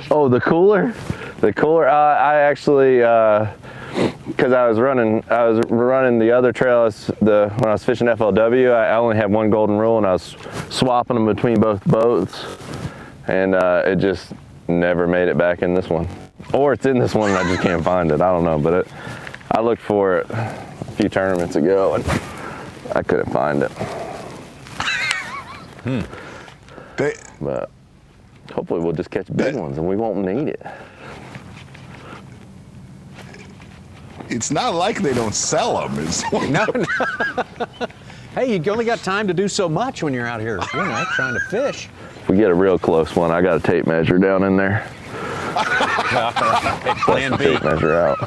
Oh, the cooler? The cooler. I actually, because I was running the other trail. When I was fishing FLW, I only had one golden rule, and I was swapping them between both boats, and it just never made it back in this one. Or it's in this one, and I just can't find it. I don't know, but I looked for it a few tournaments ago, and I couldn't find it. But hopefully we'll just catch big ones, and we won't need it. It's not like they don't sell them. No. Hey, you only got time to do so much when you're out here, trying to fish. If we get a real close one, I got a tape measure down in there. Plan B. Tape measure out.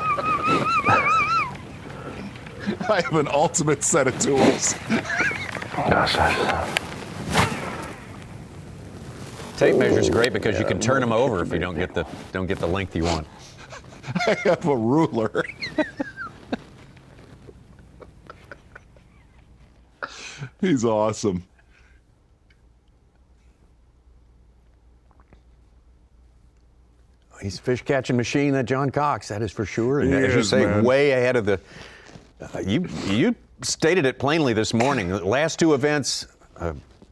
I have an ultimate set of tools. Gosh, tape measure's great because you can turn them over if you don't get the length you want. I have a ruler. He's awesome. He's a fish catching machine, that John Cox, that is for sure. And He as you is, say, man. way ahead of the. You stated it plainly this morning. The last two events,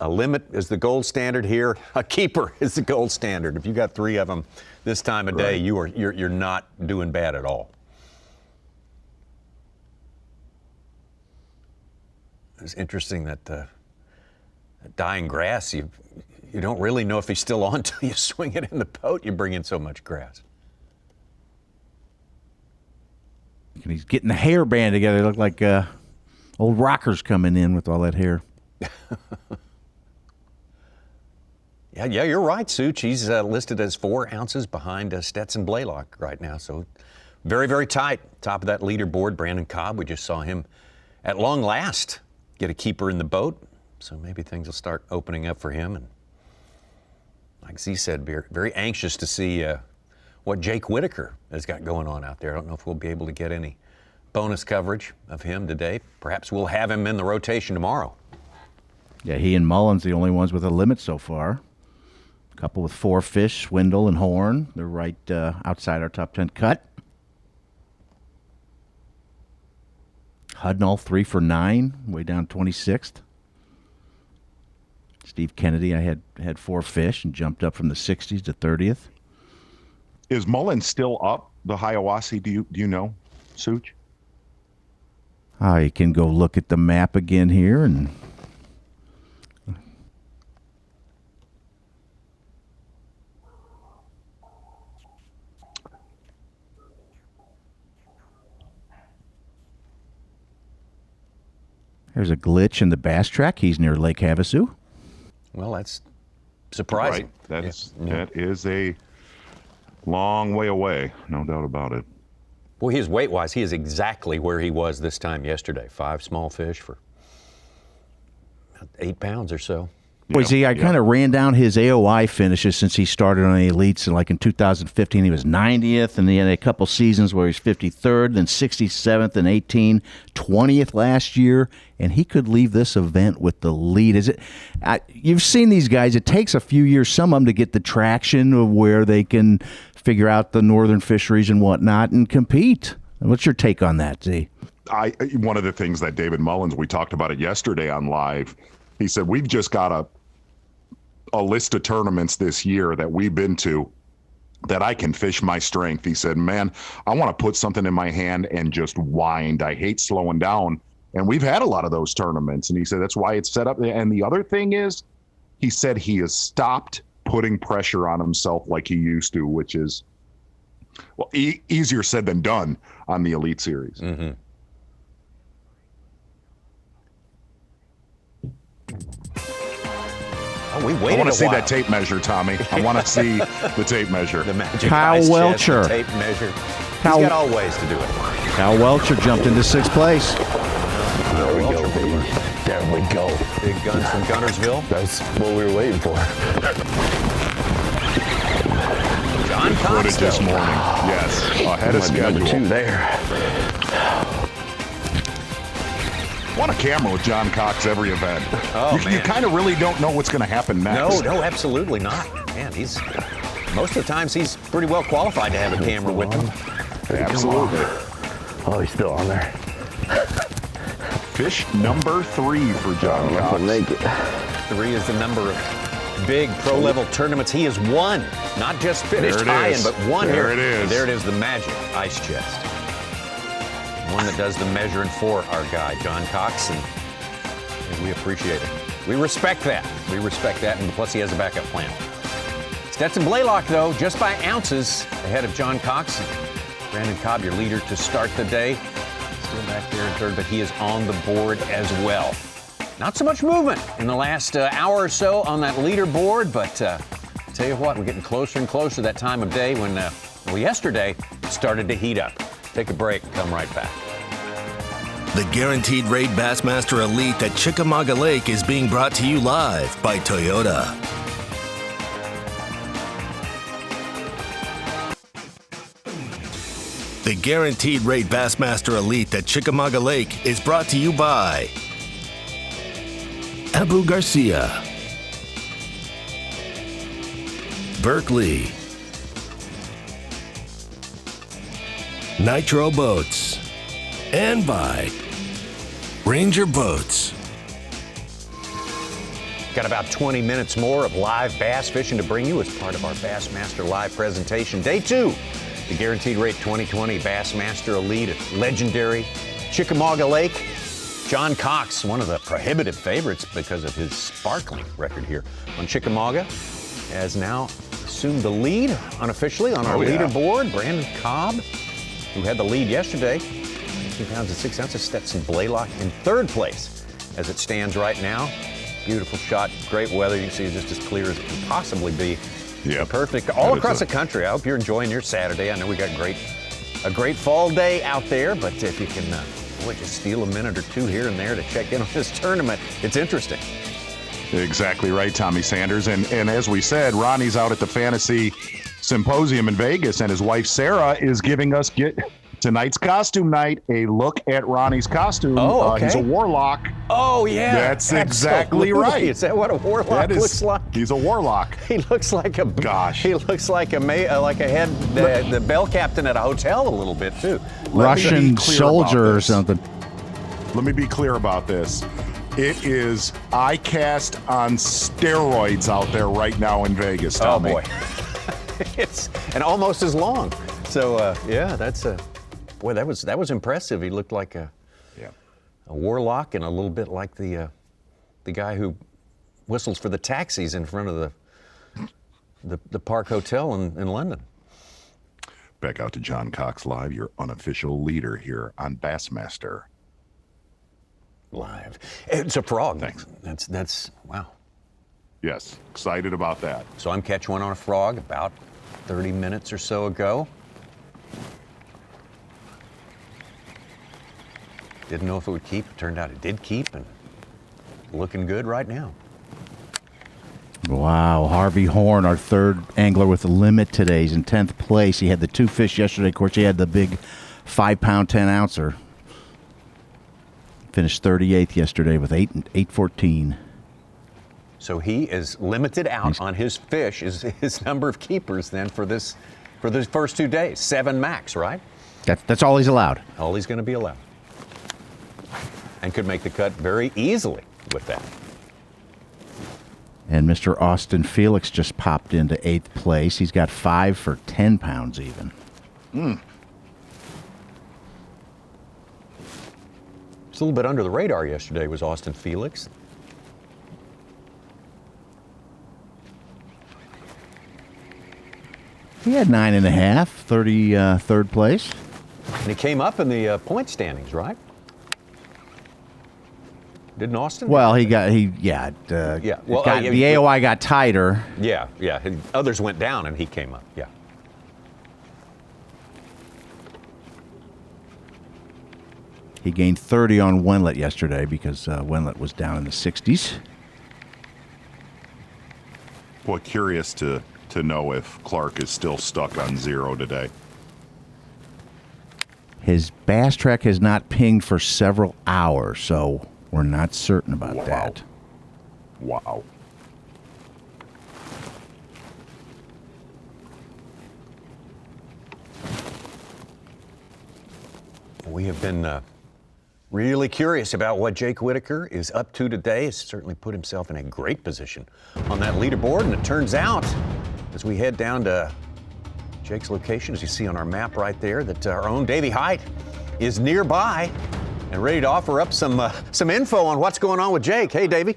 a limit is the gold standard here. A keeper is the gold standard. If you got 3 of them this time of day, you're not doing bad at all. It's interesting that dying grass, you don't really know if he's still on until you swing it in the boat. You bring in so much grass. And he's getting the hairband together. They look like old rockers coming in with all that hair. Yeah, you're right, Such. He's listed as 4 ounces behind Stetson Blaylock right now. So very, very tight. Top of that leaderboard, Brandon Cobb. We just saw him at long last get a keeper in the boat. So maybe things will start opening up for him. And like Z said, very, very anxious to see what Jake Whitaker has got going on out there. I don't know if we'll be able to get any bonus coverage of him today. Perhaps we'll have him in the rotation tomorrow. Yeah, he and Mullins, the only ones with a limit so far. A couple with 4 fish, Swindle and Horn. They're right outside our top 10 cut. Hudnall 3 for 9, way down 26th. Steve Kennedy, I had 4 fish and jumped up from the 60s to 30th. Is Mullins still up the Hiawassee? Do you know, Such? You can go look at the map again here and. There's a glitch in the bass track. He's near Lake Havasu. Well, that's surprising. Right. That is a long way away, no doubt about it. Well, his weight-wise, he is exactly where he was this time yesterday. 5 small fish for 8 pounds or so. Boy, Z, I kind of ran down his AOI finishes since he started on the elites. And like in 2015, he was 90th, and he had a couple seasons where he was 53rd, then 67th and 18, 20th last year, and he could leave this event with the lead. You've seen these guys. It takes a few years, some of them, to get the traction of where they can figure out the northern fisheries and whatnot and compete. What's your take on that, Z? One of the things that David Mullins, we talked about it yesterday on live. He said, we've just got a list of tournaments this year that we've been to that I can fish my strength. He said, man, I want to put something in my hand and just wind. I hate slowing down. And we've had a lot of those tournaments. And he said, that's why it's set up. And the other thing is, he said he has stopped putting pressure on himself like he used to, which is, well, easier said than done on the Elite Series. Mm-hmm. Oh, we waited I want to see while. that tape measure, Tommy. I want to see the tape measure. The magic Kyle ice Welcher. chest, the tape measure. He's got all ways to do it. Kyle Welcher jumped into 6th place. There we go, baby. There we go. Big guns from Guntersville. That's what we were waiting for. John Cox. Footage this morning. Yes, ahead of schedule. Number 2 there. Want a camera with John Cox every event. Oh, you kind of really don't know what's going to happen next. No, absolutely not. Man, most of the times he's pretty well qualified to have a camera with him. Absolutely. Oh, he's still on there. Fish number 3 for John Cox. Make it. 3 is the number of big pro-level tournaments he has won. Not just finished high-end, but won here. There it is. There it is, the magic ice chest. One that does the measuring for our guy, John Cox, and we appreciate it. We respect that. And plus he has a backup plan. Stetson Blaylock, though, just by ounces ahead of John Cox. Brandon Cobb, your leader to start the day. Still back there in third, but he is on the board as well. Not so much movement in the last hour or so on that leaderboard, but tell you what, we're getting closer and closer to that time of day when, yesterday, it started to heat up. Take a break, come right back. The Guaranteed Rate Bassmaster Elite at Chickamauga Lake is being brought to you live by Toyota. The Guaranteed Rate Bassmaster Elite at Chickamauga Lake is brought to you by Abu Garcia, Berkeley, Nitro Boats, and by Ranger Boats. Got about 20 minutes more of live bass fishing to bring you as part of our Bassmaster Live presentation. Day 2, the Guaranteed Rate 2020 Bassmaster Elite at legendary Chickamauga Lake. John Cox, one of the prohibitive favorites because of his sparkling record here on Chickamauga, has now assumed the lead unofficially on our leaderboard. Brandon Cobb, who had the lead yesterday, 19 pounds and 6 ounces. Stetson Blaylock in 3rd place as it stands right now. Beautiful shot, great weather. You can see it's just as clear as it can possibly be. Yeah, perfect all across the country. I hope you're enjoying your Saturday. I know we got a great fall day out there, but if you can just steal a minute or two here and there to check in on this tournament, it's interesting. Exactly right, Tommy Sanders. And as we said, Ronnie's out at the Fantasy Symposium in Vegas, and his wife Sarah is giving us tonight's costume night, a look at Ronnie's costume. Oh, okay. He's a warlock. Oh, yeah. That's exactly right. Is that what a warlock looks like? He's a warlock. He looks like a gosh. He looks like a head the bell captain at a hotel a little bit too. Russian soldier or something. Let me be clear about this. It is ICAST on steroids out there right now in Vegas, Tommy. Oh boy. It's and almost as long. So that's boy, that was impressive. He looked like a warlock and a little bit like the guy who whistles for the taxis in front of the Park Hotel in London. Back out to John Cox Live, your unofficial leader here on Bassmaster Live. It's a frog. Thanks. That's wow. Yes, excited about that. So I'm catching one on a frog about 30 minutes or so ago. Didn't know if it would keep. It turned out it did keep, and looking good right now. Wow, Harvey Horn, our third angler with the limit today. He's in 10th place. He had the 2 fish yesterday. Of course, he had the big 5-pound 10-ouncer. Finished 38th yesterday with 814. So he is limited out on his fish, his number of keepers then for the first 2 days. 7 max, right? That's all he's allowed. All he's going to be allowed. And could make the cut very easily with that. And Mr. Austin Felix just popped into 8th place. He's got 5 for 10 pounds even. It's a little bit under the radar yesterday was Austin Felix. He had 9.5, 33rd place. And he came up in the point standings, right? Didn't Austin? Well, the AOI got tighter. Yeah. Others went down and he came up, yeah. He gained 30 on Wendlet yesterday because Wendlet was down in the 60s. Boy, curious to know if Clark is still stuck on 0 today. His bass track has not pinged for several hours, so we're not certain about that. Wow. We have been really curious about what Jake Whitaker is up to today. He's certainly put himself in a great position on that leaderboard, and it turns out, as we head down to Jake's location, as you see on our map right there, that our own Davey Height is nearby and ready to offer up some info on what's going on with Jake. Hey, Davey.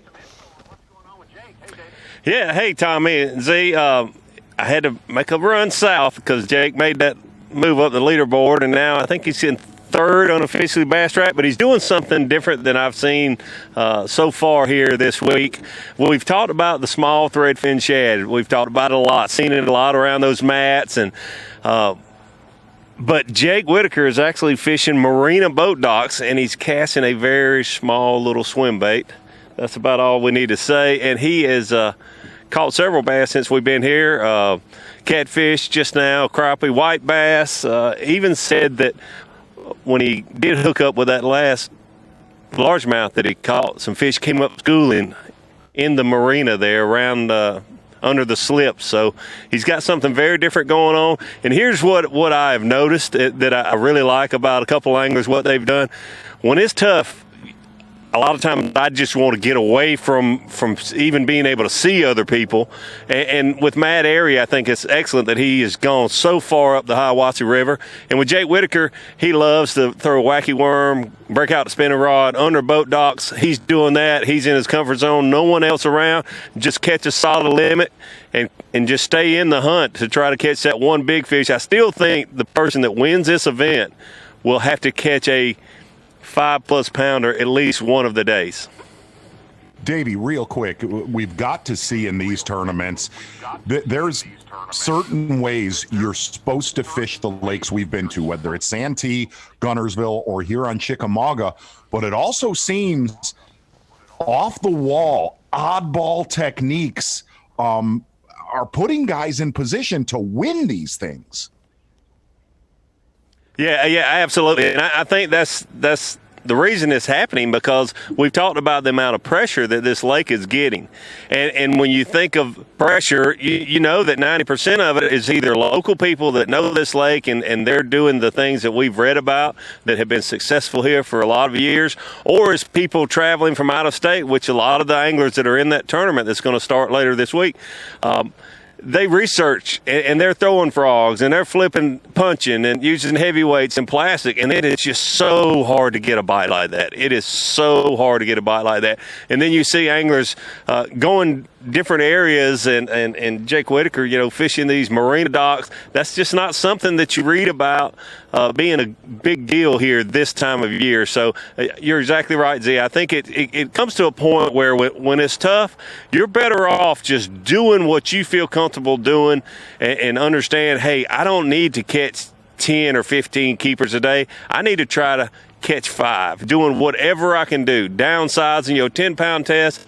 Yeah, hey, Tommy and Z. I had to make a run south because Jake made that move up the leaderboard, and now I think he's in 3rd unofficially bass track, but he's doing something different than I've seen so far here this week. Well, we've talked about the small threadfin shad. We've talked about it a lot, seen it a lot around those mats, and but Jake Whitaker is actually fishing marina boat docks, and he's casting a very small little swim bait. That's about all we need to say. And he has caught several bass since we've been here. Catfish just now, crappie, white bass. Even said that when he did hook up with that last largemouth that he caught, some fish came up schooling in the marina there around under the slips. So he's got something very different going on. And here's what I've noticed that I really like about a couple anglers, what they've done. When it's tough, a lot of times I just want to get away from even being able to see other people. And with Matt Airy, I think it's excellent that he has gone so far up the Hiawassee River. And with Jake Whitaker, he loves to throw a wacky worm, break out the spinning rod under boat docks. He's doing that. He's in his comfort zone. No one else around. Just catch a solid limit and just stay in the hunt to try to catch that one big fish. I still think the person that wins this event will have to catch a 5+ pounder at least one of the days. Davey, real quick, we've got to see in these tournaments that there's certain ways you're supposed to fish the lakes we've been to, whether it's Santee, Gunnersville, or here on Chickamauga, but it also seems off the wall, oddball techniques are putting guys in position to win these things. Yeah, absolutely. And I think that's the reason it's happening, because we've talked about the amount of pressure that this lake is getting. And when you think of pressure, you know that 90% of it is either local people that know this lake and they're doing the things that we've read about that have been successful here for a lot of years, or it's people traveling from out of state, which a lot of the anglers that are in that tournament that's going to start later this week, they research and they're throwing frogs and they're flipping, punching and using heavyweights and plastic, and it is just so hard to get a bite like that. It is so hard to get a bite like that. And then you see anglers going different areas, and Jake Whitaker, fishing these marina docks. That's just not something that you read about being a big deal here this time of year. So you're exactly right, Z. I think it comes to a point where when it's tough, you're better off just doing what you feel comfortable doing and understand, hey, I don't need to catch 10 or 15 keepers a day. I need to try to catch 5, doing whatever I can do, downsizing, 10-pound test.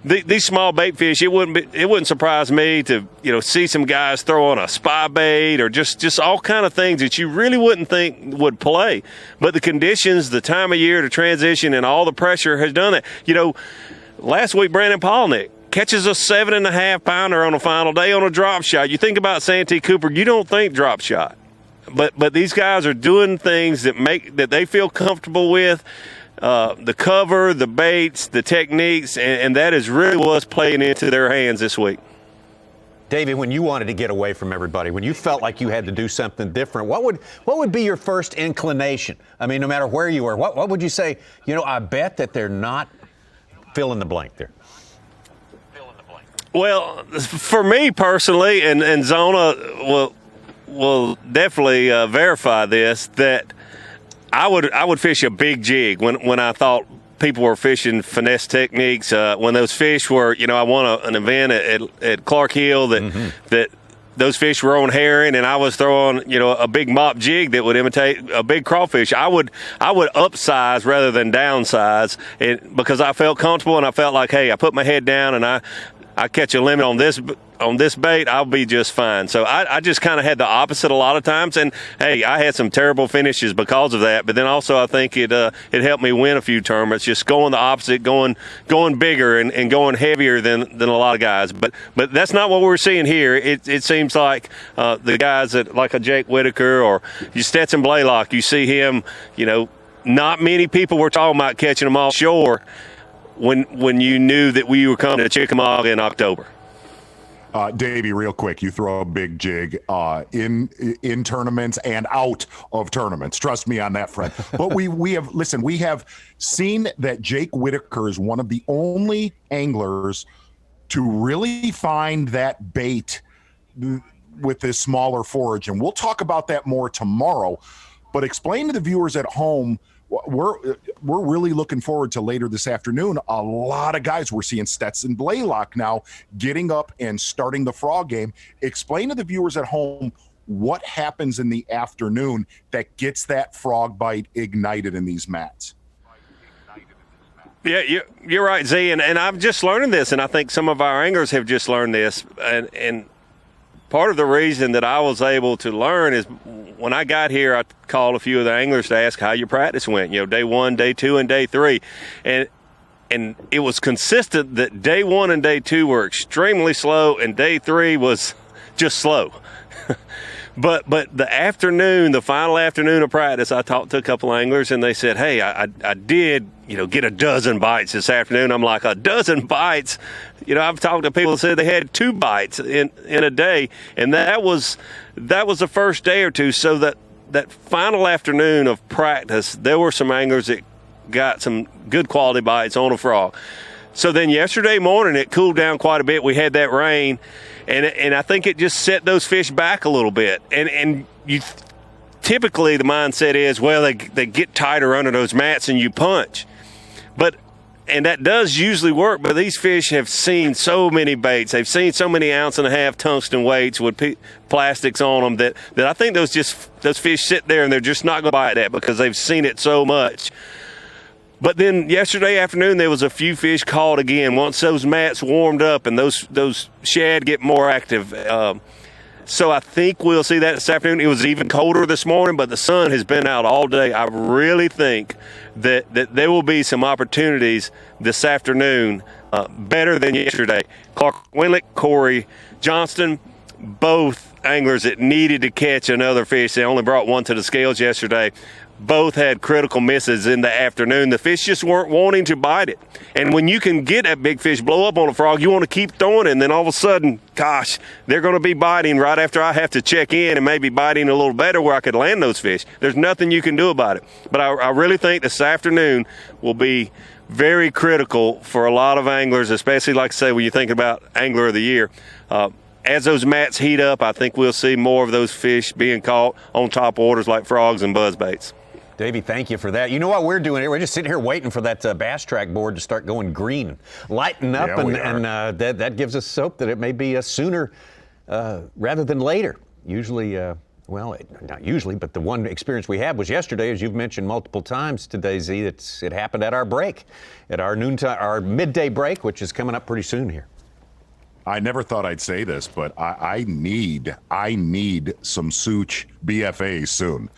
These small bait fish, it wouldn't surprise me to, see some guys throw on a spy bait or just all kind of things that you really wouldn't think would play. But the conditions, the time of year, the transition, and all the pressure has done that. Last week, Brandon Polnick catches a 7.5-pounder on a final day on a drop shot. You think about Santee Cooper, you don't think drop shot. But these guys are doing things that they feel comfortable with, the cover, the baits, the techniques, and that is really what's playing into their hands this week. David, when you wanted to get away from everybody, when you felt like you had to do something different, what would be your first inclination? I mean, no matter where you were, what would you say? I bet that they're not fill in the blank there. Well, for me personally, and Zona will definitely verify this, that I would fish a big jig when I thought people were fishing finesse techniques. When those fish were, I won an event at Clark Hill that those fish were on herring, and I was throwing a big mop jig that would imitate a big crawfish. I would upsize rather than downsize, because I felt comfortable and I felt like, hey, I put my head down and I catch a limit on this bait, I'll be just fine. So I just kind of had the opposite a lot of times, and hey, I had some terrible finishes because of that. But then also I think it helped me win a few tournaments, just going the opposite, going bigger and going heavier than a lot of guys. But that's not what we're seeing here. It seems like the guys that like a Jake Whitaker or Stetson Blaylock, you see him, not many people were talking about catching him offshore when you knew that we were coming to Chickamauga in October. Davey, real quick, you throw a big jig in tournaments and out of tournaments. Trust me on that front. But we have seen that Jake Whitaker is one of the only anglers to really find that bait with this smaller forage, and we'll talk about that more tomorrow. But explain to the viewers at home. We're really looking forward to later this afternoon. A lot of guys, we're seeing Stetson Blaylock now getting up and starting the frog game. Explain to the viewers at home what happens in the afternoon that gets that frog bite ignited in these mats. Yeah, you're right, Z, and I'm just learning this, and I think some of our anglers have just learned this, and part of the reason that I was able to learn is when I got here, I called a few of the anglers to ask how your practice went, day 1, day 2, and day 3. And it was consistent that day 1 and day 2 were extremely slow, and day 3 was just slow. But the afternoon, the final afternoon of practice, I talked to a couple anglers, and they said, hey, I did, get a dozen bites this afternoon. I'm like, a dozen bites? I've talked to people that said they had 2 bites in a day, and that was the first day or two. So that final afternoon of practice, there were some anglers that got some good quality bites on a frog. So then yesterday morning, it cooled down quite a bit. We had that rain, and I think it just set those fish back a little bit. And you typically the mindset is, well, they get tighter under those mats and you punch. And that does usually work, but these fish have seen so many baits. They've seen so many 1.5 ounce tungsten weights with plastics on them that I think those fish sit there and they're just not going to bite that because they've seen it so much. But then yesterday afternoon, there was a few fish caught again. Once those mats warmed up and those shad get more active. So I think we'll see that this afternoon. It was even colder this morning, but the sun has been out all day. I really think that there will be some opportunities this afternoon better than yesterday. Clark Winlick, Corey Johnston, both anglers that needed to catch another fish, they only brought one to the scales yesterday, both had critical misses in the afternoon. The fish just weren't wanting to bite it. And when you can get that big fish blow up on a frog, you want to keep throwing it, and then all of a sudden, gosh, they're going to be biting right after I have to check in and maybe biting a little better where I could land those fish. There's nothing you can do about it. But I really think this afternoon will be very critical for a lot of anglers, especially, like I say, when you think about Angler of the Year. As those mats heat up, I think we'll see more of those fish being caught on top orders like frogs and buzzbaits. Davey, thank you for that. You know what we're doing here? We're just sitting here waiting for that bass track board to start going green, lighten up, and that gives us hope that it may be sooner rather than later. Usually, well, not usually, but the one experience we had was yesterday, as you've mentioned multiple times today, Z. It happened at our break, at our noontime, our midday break, which is coming up pretty soon here. I never thought I'd say this, but I need some Such BFAs soon.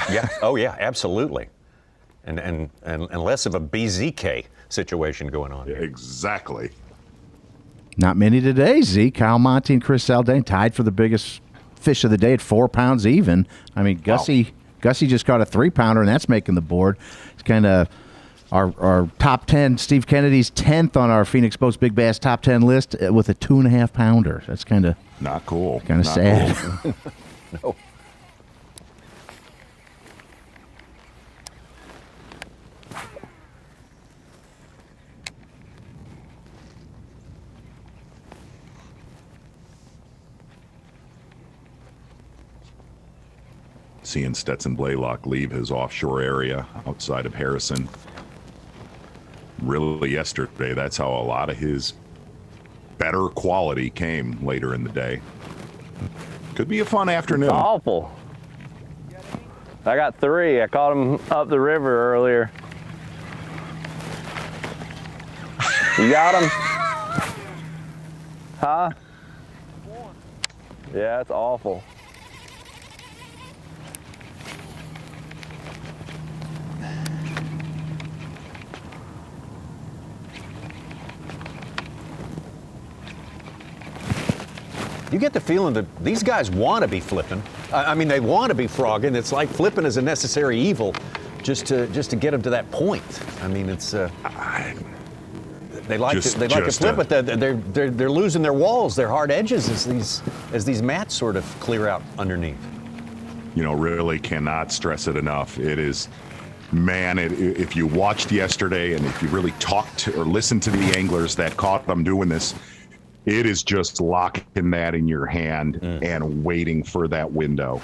Yeah. Oh, yeah. Absolutely. And less of a BZK situation going on here. Exactly. Not many today, Z. Kyle Monty and Chris Zaldain tied for the biggest fish of the day at 4 pounds even. I mean, Gussie just caught a 3-pounder, and that's making the board. It's kind of our top 10. Steve Kennedy's 10th on our Phoenix Boats Big Bass top 10 list with a 2.5-pounder. That's kind of not cool. Kind of sad. Cool. No. Seeing Stetson Blaylock leave his offshore area outside of Harrison. Really yesterday, that's how a lot of his better quality came later in the day. Could be a fun afternoon. It's awful. I got 3. I caught him up the river earlier. You got him? Huh? Yeah, it's awful. You get the feeling that these guys want to be flipping. I mean, they want to be frogging. It's like flipping is a necessary evil, just to get them to that point. I mean, it's they like to flip, but they're losing their walls, their hard edges as these mats sort of clear out underneath. You know, really cannot stress it enough. It is, man. If you watched yesterday and if you really talked to or listened to the anglers that caught them doing this. It is just locking that in your hand and waiting for that window.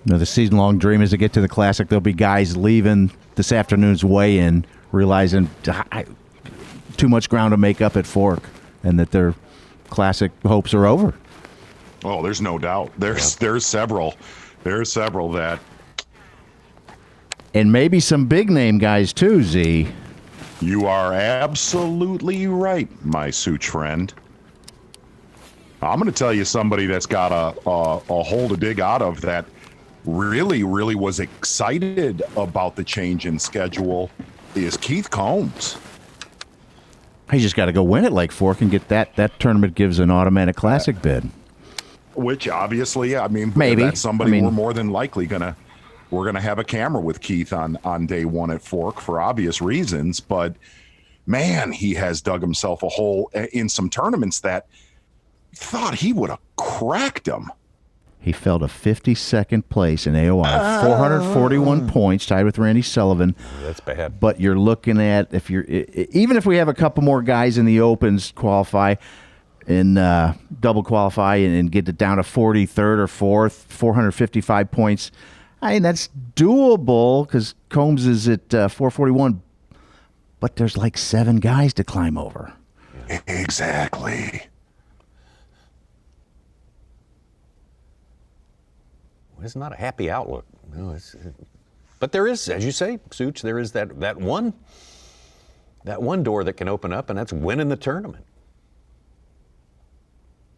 You know, the season-long dream is to get to the Classic. There'll be guys leaving this afternoon's weigh-in, realizing too much ground to make up at Fork, and that their Classic hopes are over. Oh, there's no doubt. There's several that. And maybe some big-name guys, too, Z. You are absolutely right, my Such friend. I'm going to tell you somebody that's got a hole to dig out of that really was excited about the change in schedule is Keith Combs. He just got to go win at Lake Fork and get that tournament gives an automatic Classic bid. Which obviously, I mean, maybe that's somebody we're more than likely we're gonna have a camera with Keith on day 1 at Fork for obvious reasons. But man, he has dug himself a hole in some tournaments that thought he would have cracked him. He fell to 52nd place in AOI, 441 points, tied with Randy Sullivan. That's bad. But you're looking at, even if we have a couple more guys in the Opens qualify and double qualify and get it down to 43rd or 4th, 455 points, I mean, that's doable because Combs is at 441, but there's like 7 guys to climb over. Exactly. Well, it's not a happy outlook. No, but there is, as you say, Such, there is that one door that can open up, and that's winning the tournament.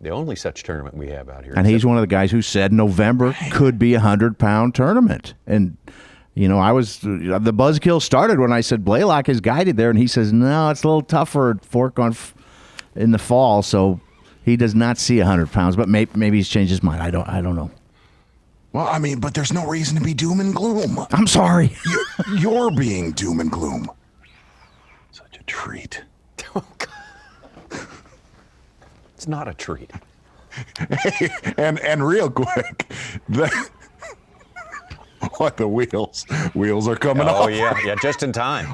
The only such tournament we have out here. And he's one of the guys who said November could be a 100-pound tournament. And, the buzzkill started when I said Blaylock is guided there, and he says, no, it's a little tougher at Fork in the fall, so he does not see 100 pounds. But maybe he's changed his mind. I don't know. Well, I mean, but there's no reason to be doom and gloom. I'm sorry. You're being doom and gloom. Such a treat. It's not a treat. Hey, and real quick, the wheels are coming off. Oh yeah, just in time.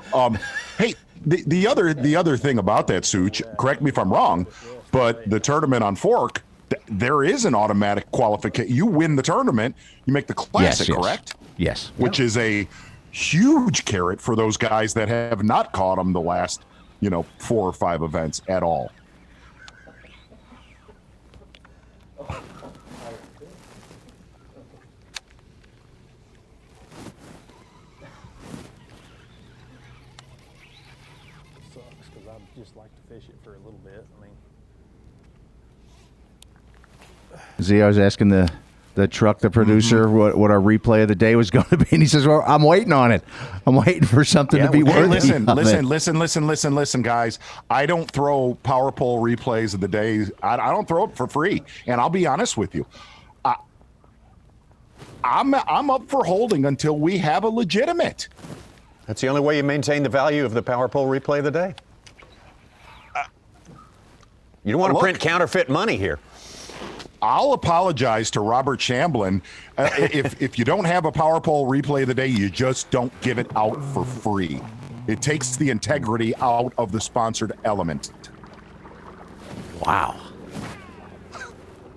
Hey, the other thing about that, Such, correct me if I'm wrong, but the tournament on Fork, there is an automatic qualification. You win the tournament, you make the classic, yes. correct? Yes. Which is a huge carrot for those guys that have not caught them the last, 4 or 5 events at all. Sucks because I'd just like to fish it for a little bit. Z, I was asking the truck, the producer, what our replay of the day was going to be, and he says, "Well, I'm waiting on it. I'm waiting for something to be worthy." Listen, guys. I don't throw power pole replays of the day. I don't throw it for free, and I'll be honest with you. I'm up for holding until we have a legitimate. That's the only way you maintain the value of the power pole replay of the day. You don't want to print counterfeit money here. I'll apologize to Robert Shamblin. If you don't have a power pole replay of the day, you just don't give it out for free. It takes the integrity out of the sponsored element. Wow.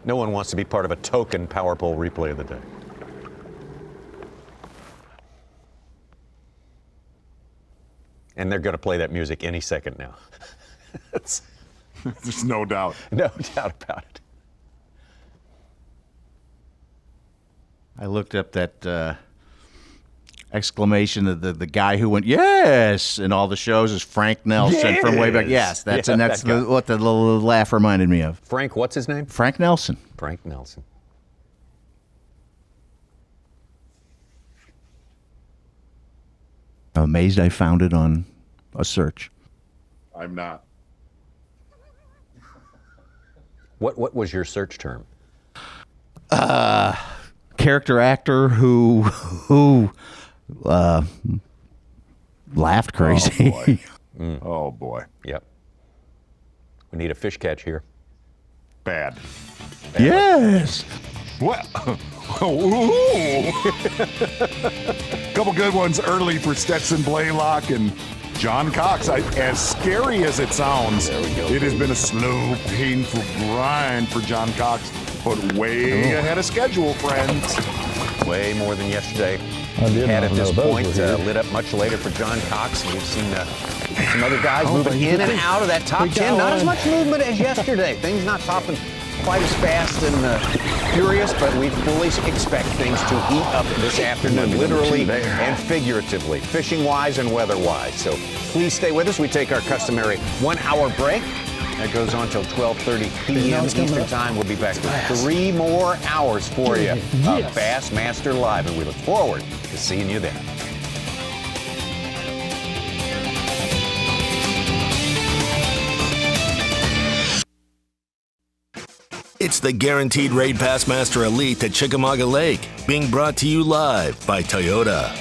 No one wants to be part of a token power pole replay of the day. And they're going to play that music any second now. There's no doubt. No doubt about it. I looked up that exclamation of the guy who went yes in all the shows is Frank Nelson from way back. Yes, that's what the little laugh reminded me of. Frank, what's his name? Frank Nelson. Frank Nelson. I'm amazed I found it on a search. I'm not. What was your search term? Character actor who laughed crazy. Oh boy. Oh boy. Yep. We need a fish catch here. Bad. Yes. What? Couple good ones early for Stetson Blaylock and John Cox. As scary as it sounds, it has been a slow, painful grind for John Cox, but way ahead of schedule, friends. Way more than yesterday. Had at this point, lit up much later for John Cox. We've seen some other guys moving in and out of that top 10. Not as much movement as yesterday. Things not popping quite as fast and furious, but we fully expect things to heat up this afternoon, literally and figuratively, fishing-wise and weather-wise. So please stay with us. We take our customary 1-hour break. That goes on till 12:30 p.m. Eastern Time. We'll be back with 3 more hours for you of Bassmaster Live, and we look forward to seeing you then. It's the Guaranteed Rate Bassmaster Elite at Chickamauga Lake, being brought to you live by Toyota.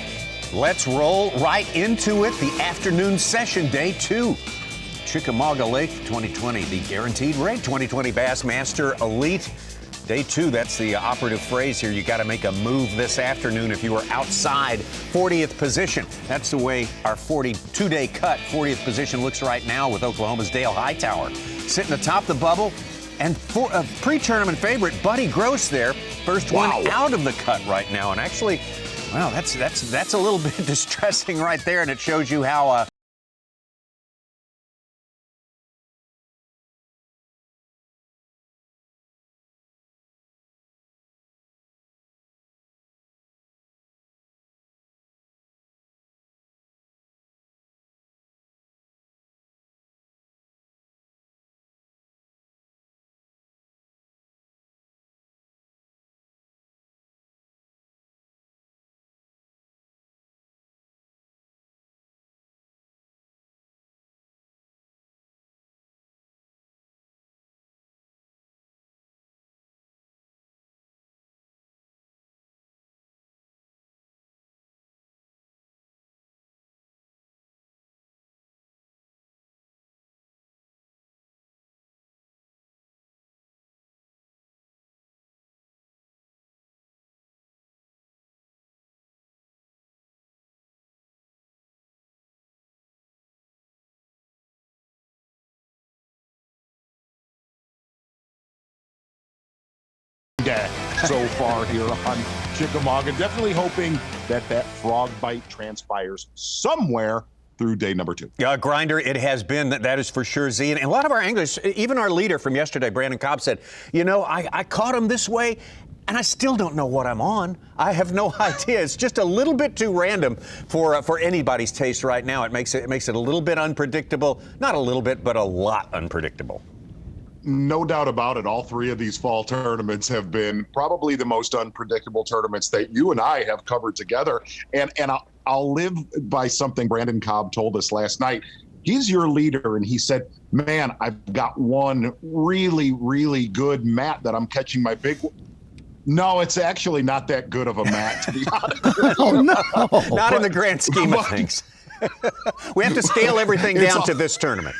Let's roll right into it. The afternoon session, day 2. Chickamauga Lake 2020, the Guaranteed Rate 2020 Bassmaster Elite. Day 2, that's the operative phrase here. You got to make a move this afternoon if you are outside 40th position. That's the way our 42-day cut 40th position looks right now with Oklahoma's Dale Hightower sitting atop the bubble. And for a pre-tournament favorite, Buddy Gross there, first one out of the cut right now. And actually, wow, that's a little bit distressing right there, and it shows you how so far here on Chickamauga. Definitely hoping that frog bite transpires somewhere through day number 2. Grinder, it has been, that is for sure, Z. And a lot of our anglers, even our leader from yesterday, Brandon Cobb, said, I caught him this way, and I still don't know what I'm on. I have no idea. It's just a little bit too random for anybody's taste right now. It makes it a little bit unpredictable. Not a little bit, but a lot unpredictable. No doubt about it. All 3 of these fall tournaments have been probably the most unpredictable tournaments that you and I have covered together. And I'll live by something Brandon Cobb told us last night. He's your leader, and he said, man, I've got one really, really good mat that I'm catching my big one. No, it's actually not that good of a mat, to be honest. Oh, no. Not in the grand scheme of things. We have to scale everything down to this tournament.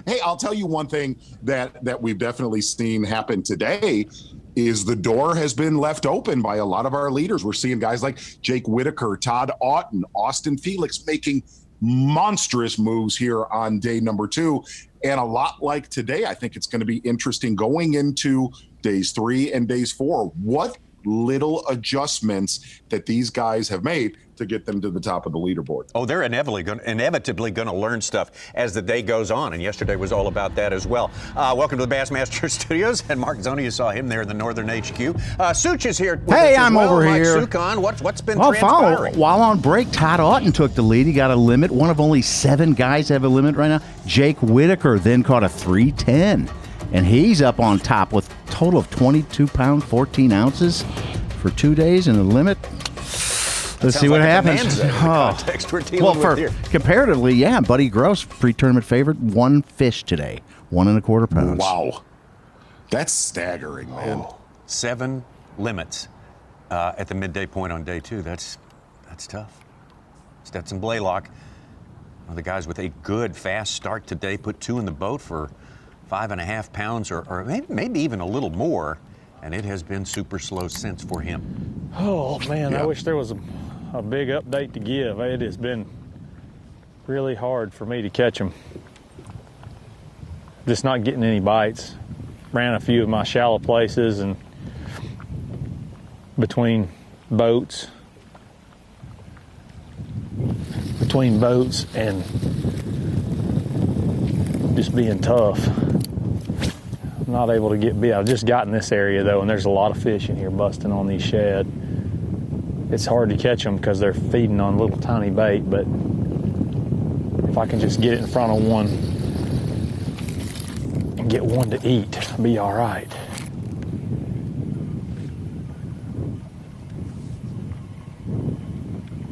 Hey, I'll tell you one thing that we've definitely seen happen today is the door has been left open by a lot of our leaders. We're seeing guys like Jake Whitaker, Todd Auten, Austin Felix making monstrous moves here on day number 2. And a lot like today, I think it's going to be interesting going into days 3 and days 4. What little adjustments that these guys have made to get them to the top of the leaderboard. Oh, they're inevitably going to learn stuff as the day goes on, and yesterday was all about that as well. Welcome to the Bassmaster Studios, and Mark Zoni, you saw him there in the Northern HQ. Such is here. Hey, I'm over Mike here. Sukon, what's been transpiring? While on break, Todd Auten took the lead. He got a limit. One of only 7 guys have a limit right now. Jake Whitaker then caught a 310, and he's up on top with a total of 22 pounds, 14 ounces for 2 days and a limit. Let's see what happens. Comparatively, yeah, Buddy Gross, pre-tournament favorite, 1 fish today, 1.25 pounds. Wow, that's staggering, man. 7 limits at the midday point on day 2. That's tough. Stetson Blaylock, one of the guys with a good fast start today, put 2 in the boat for 5.5 pounds, or maybe even a little more. And it has been super slow since for him. Oh, man, I wish there was a big update to give. It has been really hard for me to catch them. Just not getting any bites. Ran a few of my shallow places and between boats and just being tough. Not able to get bit. I've just got in this area though, and there's a lot of fish in here busting on these shad. It's hard to catch them because they're feeding on little tiny bait, but if I can just get it in front of one and get one to eat, I'll be all right.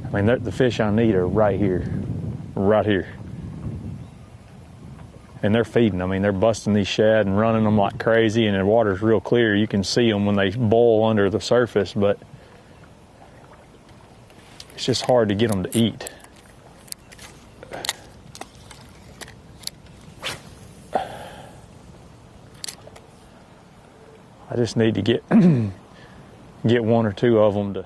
I mean, the fish I need are right here. And they're feeding. I mean, they're busting these shad and running them like crazy, and the water's real clear. You can see them when they boil under the surface, but it's just hard to get them to eat. I just need to get 1 or 2 of them to.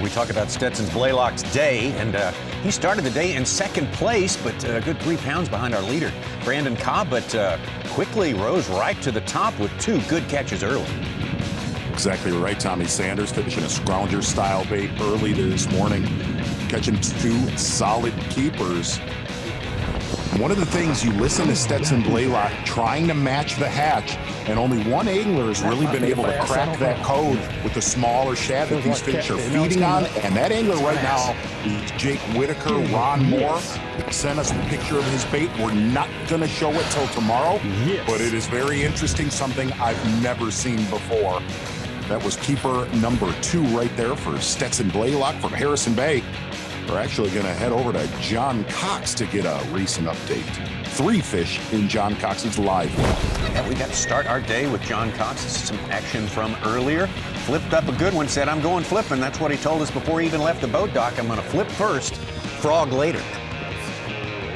We talk about Stetson's Blaylock's day, and he started the day in 2nd place, but a good 3 pounds behind our leader, Brandon Cobb, but quickly rose right to the top with 2 good catches early. Exactly right. Tommy Sanders fishing a scrounger-style bait early this morning, catching 2 solid keepers. One of the things, you listen to Stetson Blaylock trying to match the hatch, and only one angler has really been able to crack that code with the smaller shad that these fish are feeding on, and that angler right now is Jake Whitaker. Ron Moore sent us a picture of his bait. We're not going to show it till tomorrow, but it is very interesting, something I've never seen before. That was keeper number 2 right there for Stetson Blaylock from Harrison Bay. We're actually going to head over to John Cox to get a recent update. 3 fish in John Cox's live well. Yeah, we got to start our day with John Cox. This is some action from earlier. Flipped up a good one, said, I'm going flipping. That's what he told us before he even left the boat dock. I'm going to flip first, frog later.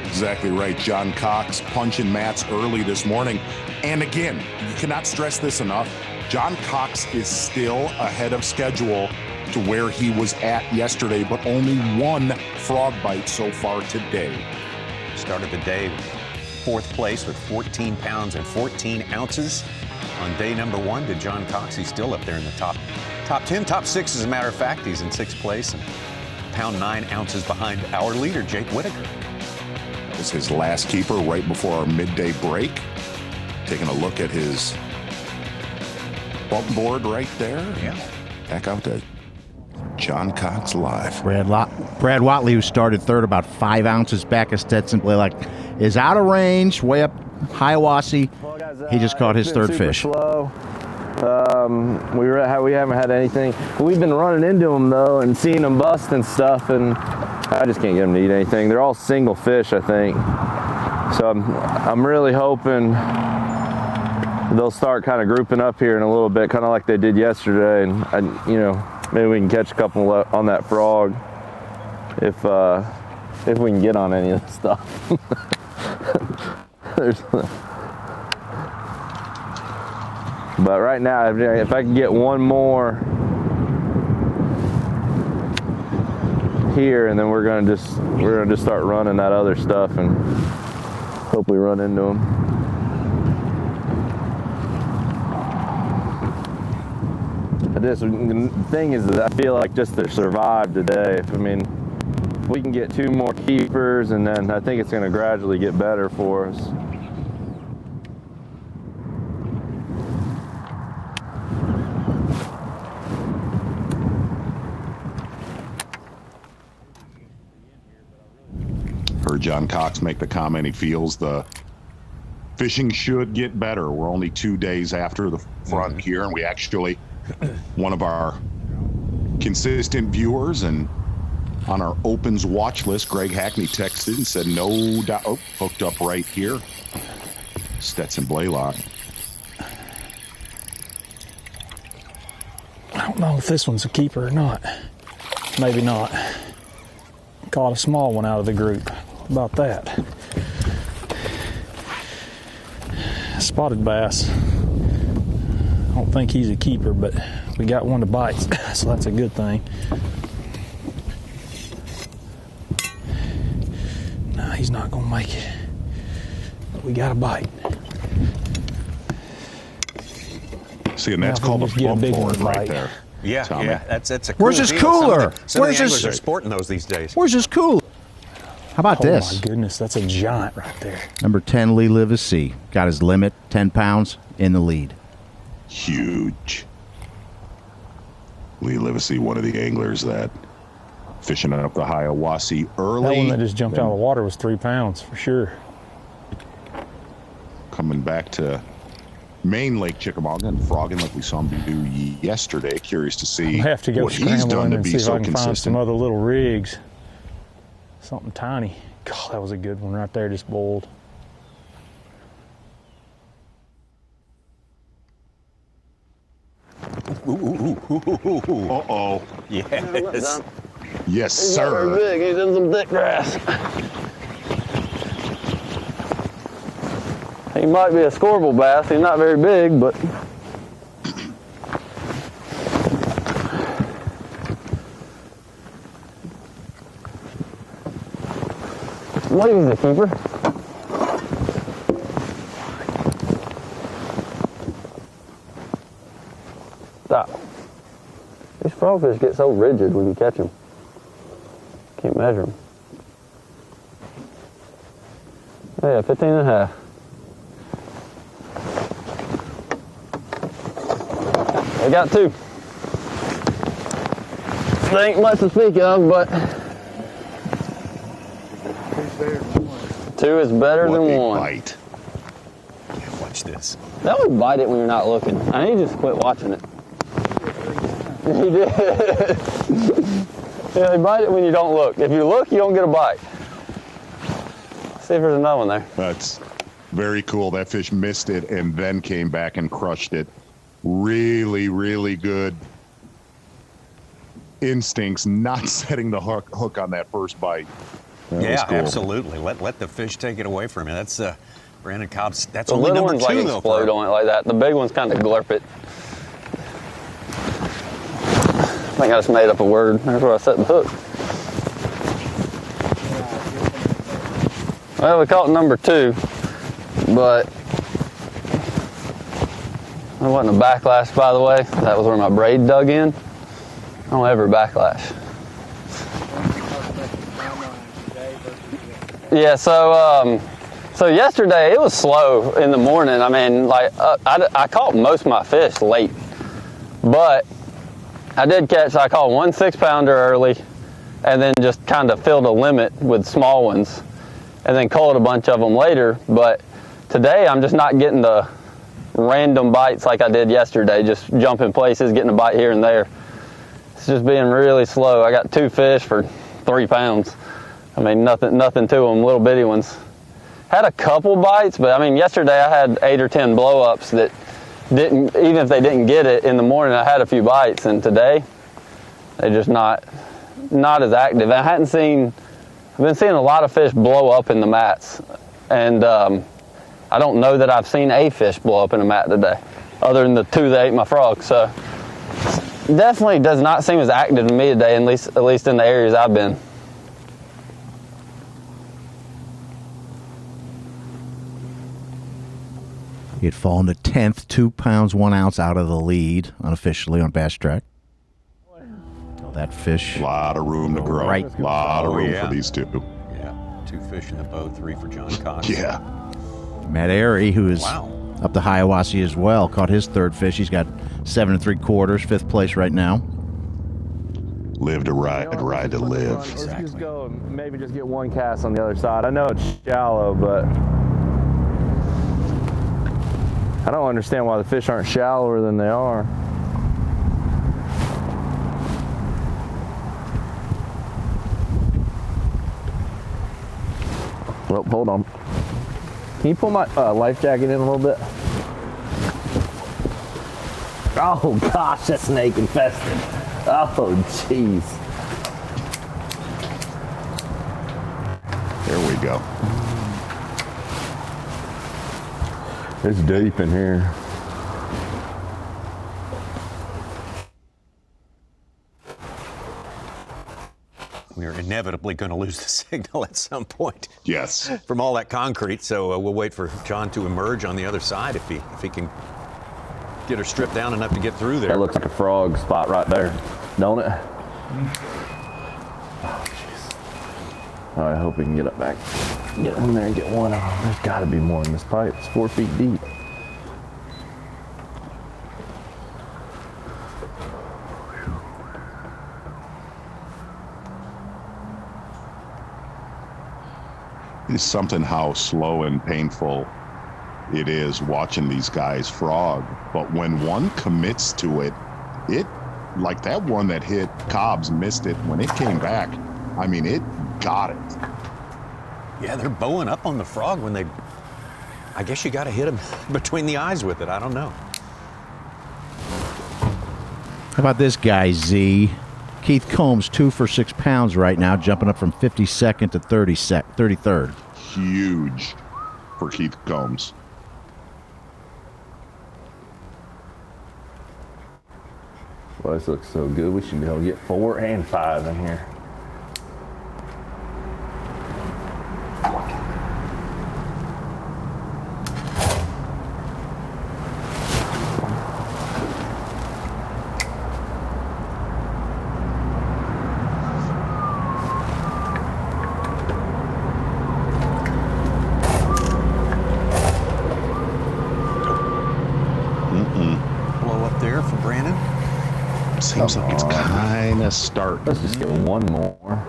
Exactly right. John Cox punching mats early this morning. And again, you cannot stress this enough. John Cox is still ahead of schedule to where he was at yesterday, but only 1 frog bite so far today. Started the day fourth place with 14 pounds and 14 ounces. On day number 1 to John Cox. He's still up there in the top 10, top 6 as a matter of fact. He's in 6th place and pound 9 ounces behind our leader, Jake Whitaker. That was his last keeper right before our midday break. Taking a look at his bump board right there. Yeah. Back out to John Cox live. Brad Watley, who started third, about 5 ounces back of Stetson Blaylock, is out of range, way up Hiawassee. He just caught his third fish. Slow. We haven't had anything. We've been running into them though and seeing them bust and stuff, and I just can't get them to eat anything. They're all single fish, I think. So I'm really hoping they'll start kind of grouping up here in a little bit, kind of like they did yesterday, and maybe we can catch a couple on that frog if we can get on any of this stuff. But right now, if I can get one more here, and then we're gonna just start running that other stuff and hope we run into them. The thing is that I feel like just to survive today. If we can get 2 more keepers, and then I think it's gonna gradually get better for us. Heard John Cox make the comment he feels the fishing should get better. We're only 2 days after the front here, and we actually, one of our consistent viewers and on our opens watch list, Greg Hackney, texted and said no doubt. Oh, hooked up right here. Stetson Blaylock. I don't know if this one's a keeper or not. Maybe not. Caught a small one out of the group. How about that? Spotted bass. I don't think he's a keeper, but we got one to bite, so that's a good thing. No, he's not gonna make it. But we got a bite. See, and that's called a bump board right there. Yeah, Tommy. yeah, that's a cool Where's his deal. cooler? Some of Where's the his? anglers are sporting those these days. Where's his cooler? How about this? Oh my goodness, that's a giant right there. Number 10, Lee Livesey. Got his limit, 10 pounds, in the lead. Huge. Lee Livesey, one of the anglers that fishing up the Hiawassee early. That one that just jumped out of the water was 3 pounds for sure. Coming back to main Lake Chickamauga and frogging like we saw him do yesterday. Curious to see I have to go what he's done to and be see if so I can find some consistent. other little rigs. Something tiny. God, that was a good one right there, just boiled. Uh-oh. Yes. Yes, He's sir. not very big. He's in some thick grass. He might be a scoreable bass. He's not very big, but what is the keeper? Stop. These frogfish get so rigid when you catch them. Can't measure them. Oh yeah, 15 and a half. I got 2. There ain't much to speak of, but 2 is better than 1. Bite. Yeah, watch this. That would bite it when you're not looking. I need to just quit watching it. He did. Yeah, they bite it when you don't look. If you look, you don't get a bite. Let's see if there's another one there. That's very cool. That fish missed it and then came back and crushed it. Really, really good instincts, not setting the hook on that first bite. That was Yeah, cool. absolutely. Let the fish take it away from you. That's Brandon Cobb's. That's The only little number ones 2 like though. explode on it like that. The big ones kind of glurp it. I think I just made up a word. That's where I set the hook. Well, we caught number 2. but it wasn't a backlash, by the way. That was where my braid dug in. I don't ever backlash. Yeah, so yesterday it was slow in the morning. I mean, like I caught most of my fish late, but I did catch. I caught 1 6-pounder early, and then just kind of filled a limit with small ones, and then caught a bunch of them later. But today I'm just not getting the random bites like I did yesterday. Just jumping places, getting a bite here and there. It's just being really slow. I got 2 fish for 3 pounds. I mean, nothing to them, little bitty ones. Had a couple bites, but I mean, yesterday I had 8 or 10 blow-ups that didn't, even if they didn't get it in the morning, I had a few bites, and today they're just not as active. I've been seeing a lot of fish blow up in the mats, and I don't know that I've seen a fish blow up in a mat today, other than the 2 that ate my frog. So definitely does not seem as active to me today, at least in the areas I've been. He had fallen to 10th, 2 pounds, 1 ounce out of the lead unofficially on Bass Track. Oh, that fish. A lot of room to grow. Right. A lot of room for these two. Yeah, 2 fish in the boat, 3 for John Cox. Yeah. Matt Airy, who is up to Hiawassee as well, caught his 3rd fish. He's got 7 3/4, 5th place right now. Live to ride, ride to live. Let's just go and maybe just get 1 cast on the other side. I know it's shallow, but I don't understand why the fish aren't shallower than they are. Well, hold on. Can you pull my life jacket in a little bit? Oh gosh, that snake infested. Oh jeez. There we go. It's deep in here. We're inevitably going to lose the signal at some point. Yes. From all that concrete, so we'll wait for John to emerge on the other side if he can get her stripped down enough to get through there. That looks like a frog spot right there, don't it? Oh jeez. I hope we can get up back, get in there and get one on. There's got to be more in this pipe. It's 4 feet deep. It's something how slow and painful it is watching these guys frog. But when one commits to it, like that one that hit Cobbs, missed it. When it came back, I mean, it got it. Yeah, they're bowing up on the frog when they, I guess you got to hit them between the eyes with it. I don't know. How about this guy, Z? Keith Combs, 2 for 6 pounds right now, jumping up from 52nd to 33rd. Huge for Keith Combs. Well, this looks so good. We should be able to get 4 and 5 in here. Blow up there for Brandon. Seems like it's kind of starting. Let's just get 1 more.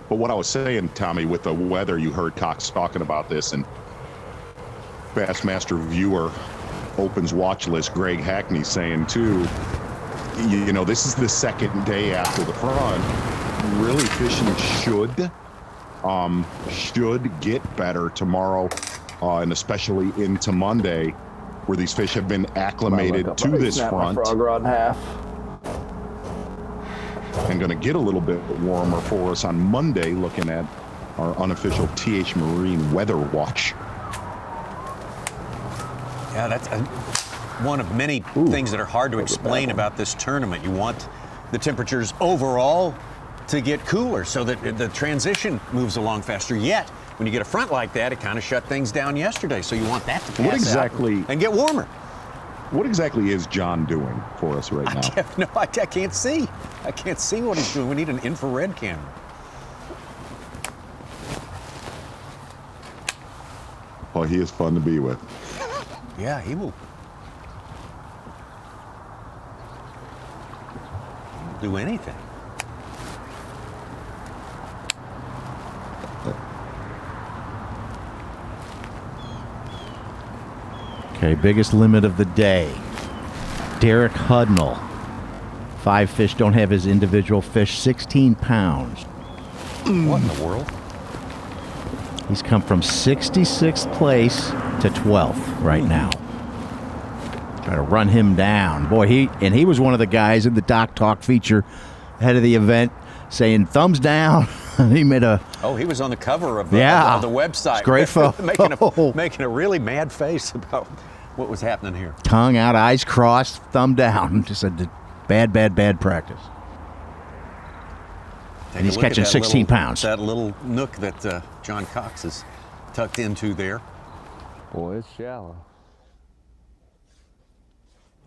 But what I was saying, Tommy, with the weather, you heard Cox talking about this, and Bassmaster viewer opens watch list, Greg Hackney saying too, you know, this is the 2nd day after the front. Really, fishing should should get better tomorrow, and especially into Monday, where these fish have been acclimated to this front. Frog rod in half. And going to get a little bit warmer for us on Monday, looking at our unofficial TH Marine Weather Watch. Yeah, that's one of many things that are hard to explain about this tournament. You want the temperatures overall to get cooler so that the transition moves along faster. Yet, when you get a front like that, it kind of shut things down yesterday. So you want that to pass out and get warmer. What exactly is John doing for us right now? I can't see. I can't see what he's doing. We need an infrared camera. Oh, he is fun to be with. Yeah, he will do anything. Okay, biggest limit of the day. Derek Hudnall. 5 fish, don't have his individual fish, 16 pounds. What in the world? He's come from 66th place to 12th right now. Try to run him down. Boy, he was one of the guys in the Doc Talk feature ahead of the event saying thumbs down. He made a... Oh, he was on the cover of the website. It's great photo. making a really mad face about what was happening here. Tongue out, eyes crossed, thumb down. Just a bad practice. And he's catching 16 pounds. That little nook that John Cox is tucked into there. Boy, it's shallow.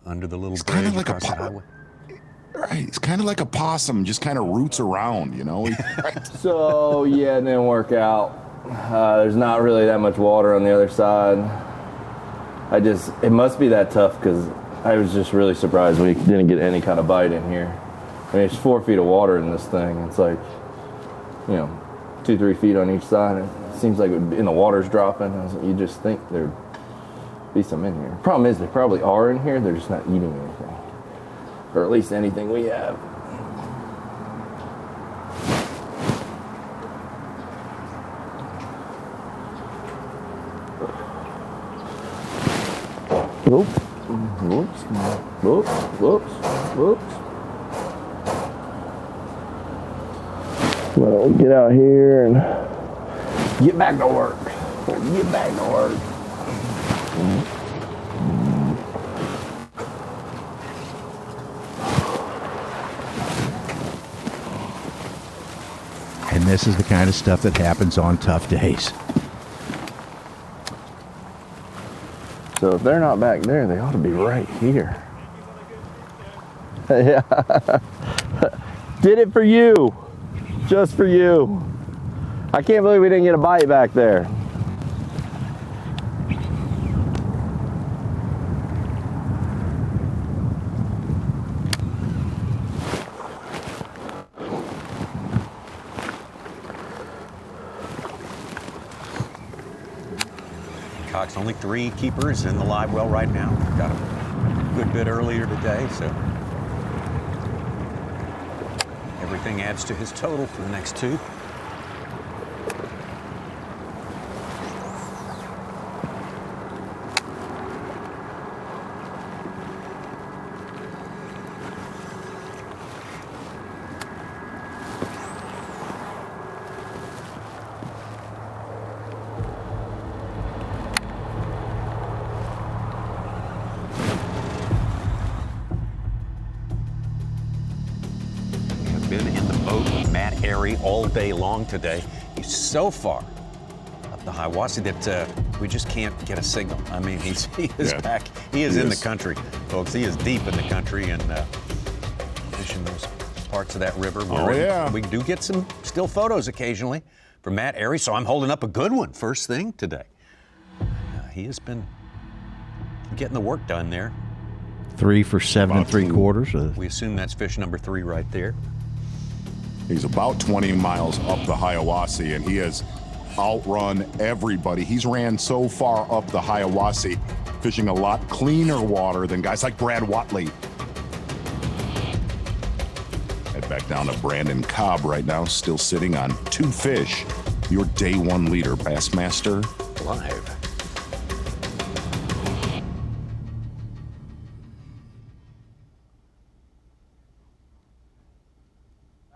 Under the little It's bridge kind of like across the highway. Right, it's kind of like a possum, just kind of roots around, you know? So, yeah, it didn't work out. There's not really that much water on the other side. It must be that tough because I was just really surprised we didn't get any kind of bite in here. I mean, it's 4 feet of water in this thing. It's like, 2-3 feet on each side. It seems like and the water's dropping. You just think there'd be some in here. Problem is, they probably are in here. They're just not eating anything. Or at least anything we have. Whoops. Well, get out here and get back to work. Get back to work. And this is the kind of stuff that happens on tough days. So if they're not back there, they ought to be right here. Yeah. Did it for you. Just for you. I can't believe we didn't get a bite back there. Cox, only 3 keepers in the live well right now. Got a good bit earlier today, so everything adds to his total for the next 2. Been in the boat with Matt Airy all day long today. He's so far up the Hiwassee that we just can't get a signal. I mean, he is back. He is in the country, folks. He is deep in the country and fishing those parts of that river. We do get some still photos occasionally from Matt Airy, so I'm holding up a good one first thing today. He has been getting the work done there. 3 for 7 3/4. We assume that's fish number 3 right there. He's about 20 miles up the Hiwassee, and he has outrun everybody. He's ran so far up the Hiwassee, fishing a lot cleaner water than guys like Brad Watley. Head back down to Brandon Cobb right now, still sitting on 2 fish. your day one leader, Bassmaster Live.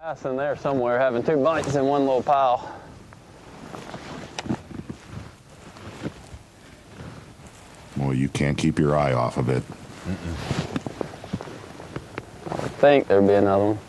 Bass in there somewhere having 2 bites in one little pile. Well, you can't keep your eye off of it. I would think there'd be another one.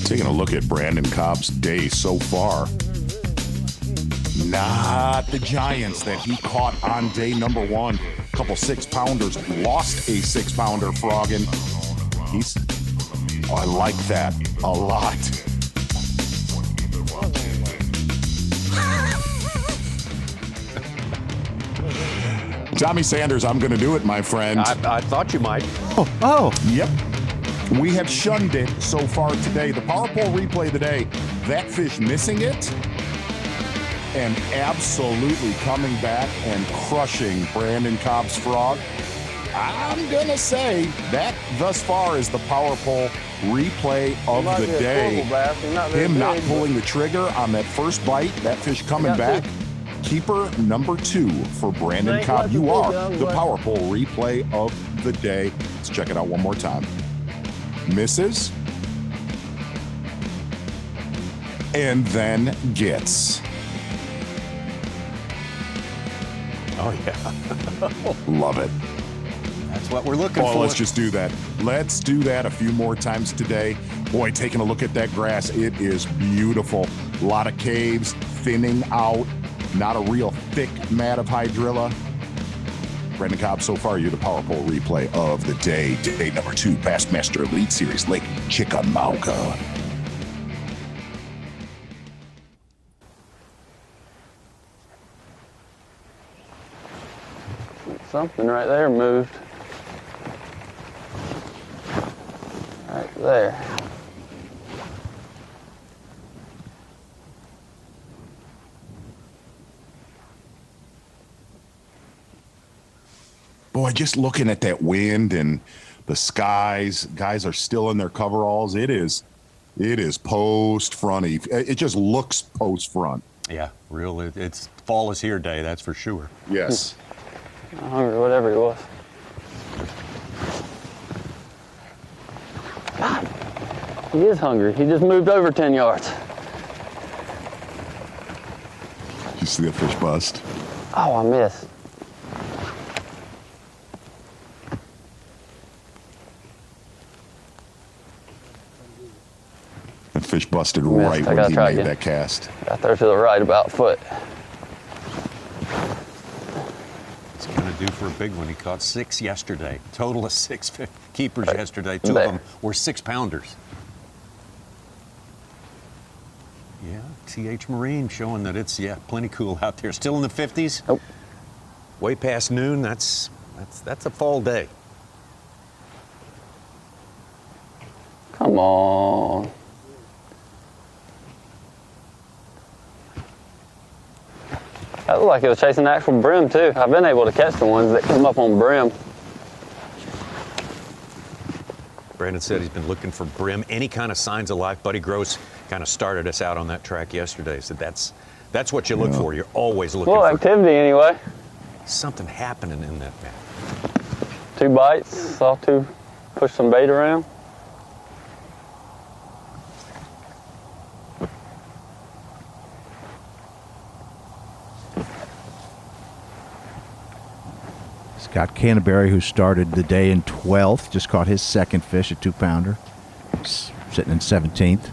Taking a look at Brandon Cobb's day so far. Not the giants that he caught on day number one. A couple 6-pounders, lost a 6-pounder frogging. I like that a lot. Tommy Sanders, I'm going to do it, my friend. I thought you might. Oh. Yep. We have shunned it so far today. The power pole replay today, that fish missing it and absolutely coming back and crushing Brandon Cobb's frog. I'm going to say that thus far is the power pole replay of the day. Him not pulling the trigger on that first bite, that fish coming back. Keeper number 2 for Brandon Cobb. You are the power pole replay of the day. Let's check it out one more time. Misses, and then gets. Oh, yeah. Love it. That's what we're looking for. Let's just do that. Let's do that a few more times today. Boy, taking a look at that grass, it is beautiful. A lot of caves, thinning out, not a real thick mat of hydrilla. Brandon Cobb, so far, you're the power pole replay of the day. Day number 2, Bassmaster Elite Series, Lake Chickamauga. Something right there moved. Right there. Boy, just looking at that wind and the skies, guys are still in their coveralls. It is post fronty. It just looks post front. Yeah, real. It's fall is here day, that's for sure. Yes. I'm hungry, whatever it was. God, he is hungry. He just moved over 10 yards. You see that fish bust? Oh, I missed. That fish busted right when he made that cast. Got there to the right about foot. It's going to do for a big one. He caught 6 yesterday. Total of 6 keepers yesterday. 2 of them were 6-pounders. Yeah, TH Marine showing that it's, plenty cool out there. Still in the 50s. Nope. Way past noon. That's a fall day. Come on. That looked like it was chasing actual brim too. I've been able to catch the ones that come up on brim. Brandon said he's been looking for brim, any kind of signs of life. Buddy Gross kind of started us out on that track yesterday. Said that's what you look for. You're always looking for activity anyway. Something happening in that man. 2 bites, saw 2 push some bait around. Scott Canterbury, who started the day in 12th, just caught his second fish, a 2-pounder, sitting in 17th.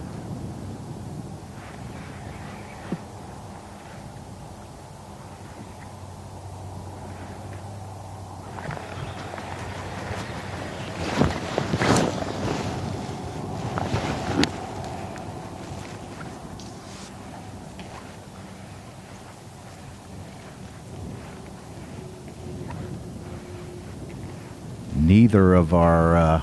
Neither of our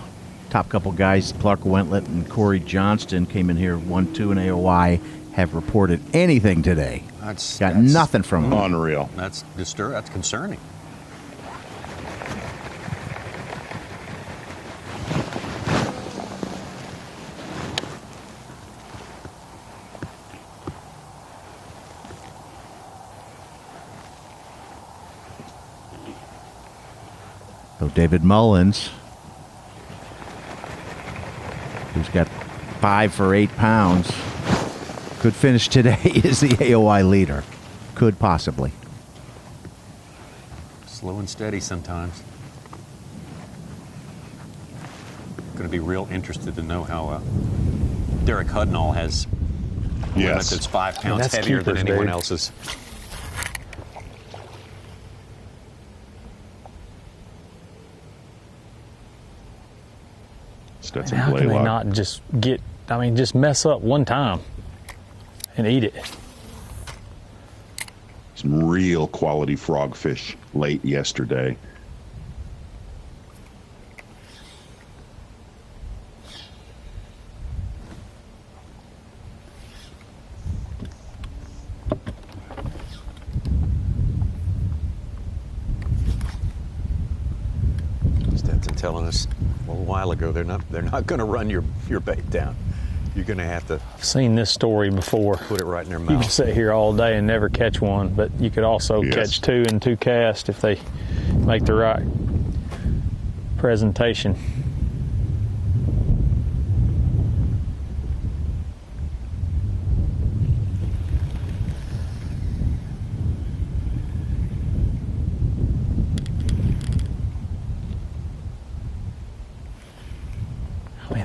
top couple guys, Clark Wentlet and Corey Johnston, came in here 1-2 in AOI, have reported anything today. That's nothing from them. Unreal. That's concerning. So David Mullins, who's got 5 for 8 pounds, could finish today as the AOI leader. Could possibly. Slow and steady sometimes. Going to be real interested to know how Derek Hudnall has a limit that's 5 pounds heavier than anyone else's. How can they not just just mess up one time and eat it? Some real quality frogfish late yesterday. Stetson telling us a little while ago they're not going to run your bait down. You're going to have to. I've seen this story before. Put it right in their mouth. You can sit here all day and never catch one, but you could also catch 2 in 2 casts if they make the right presentation.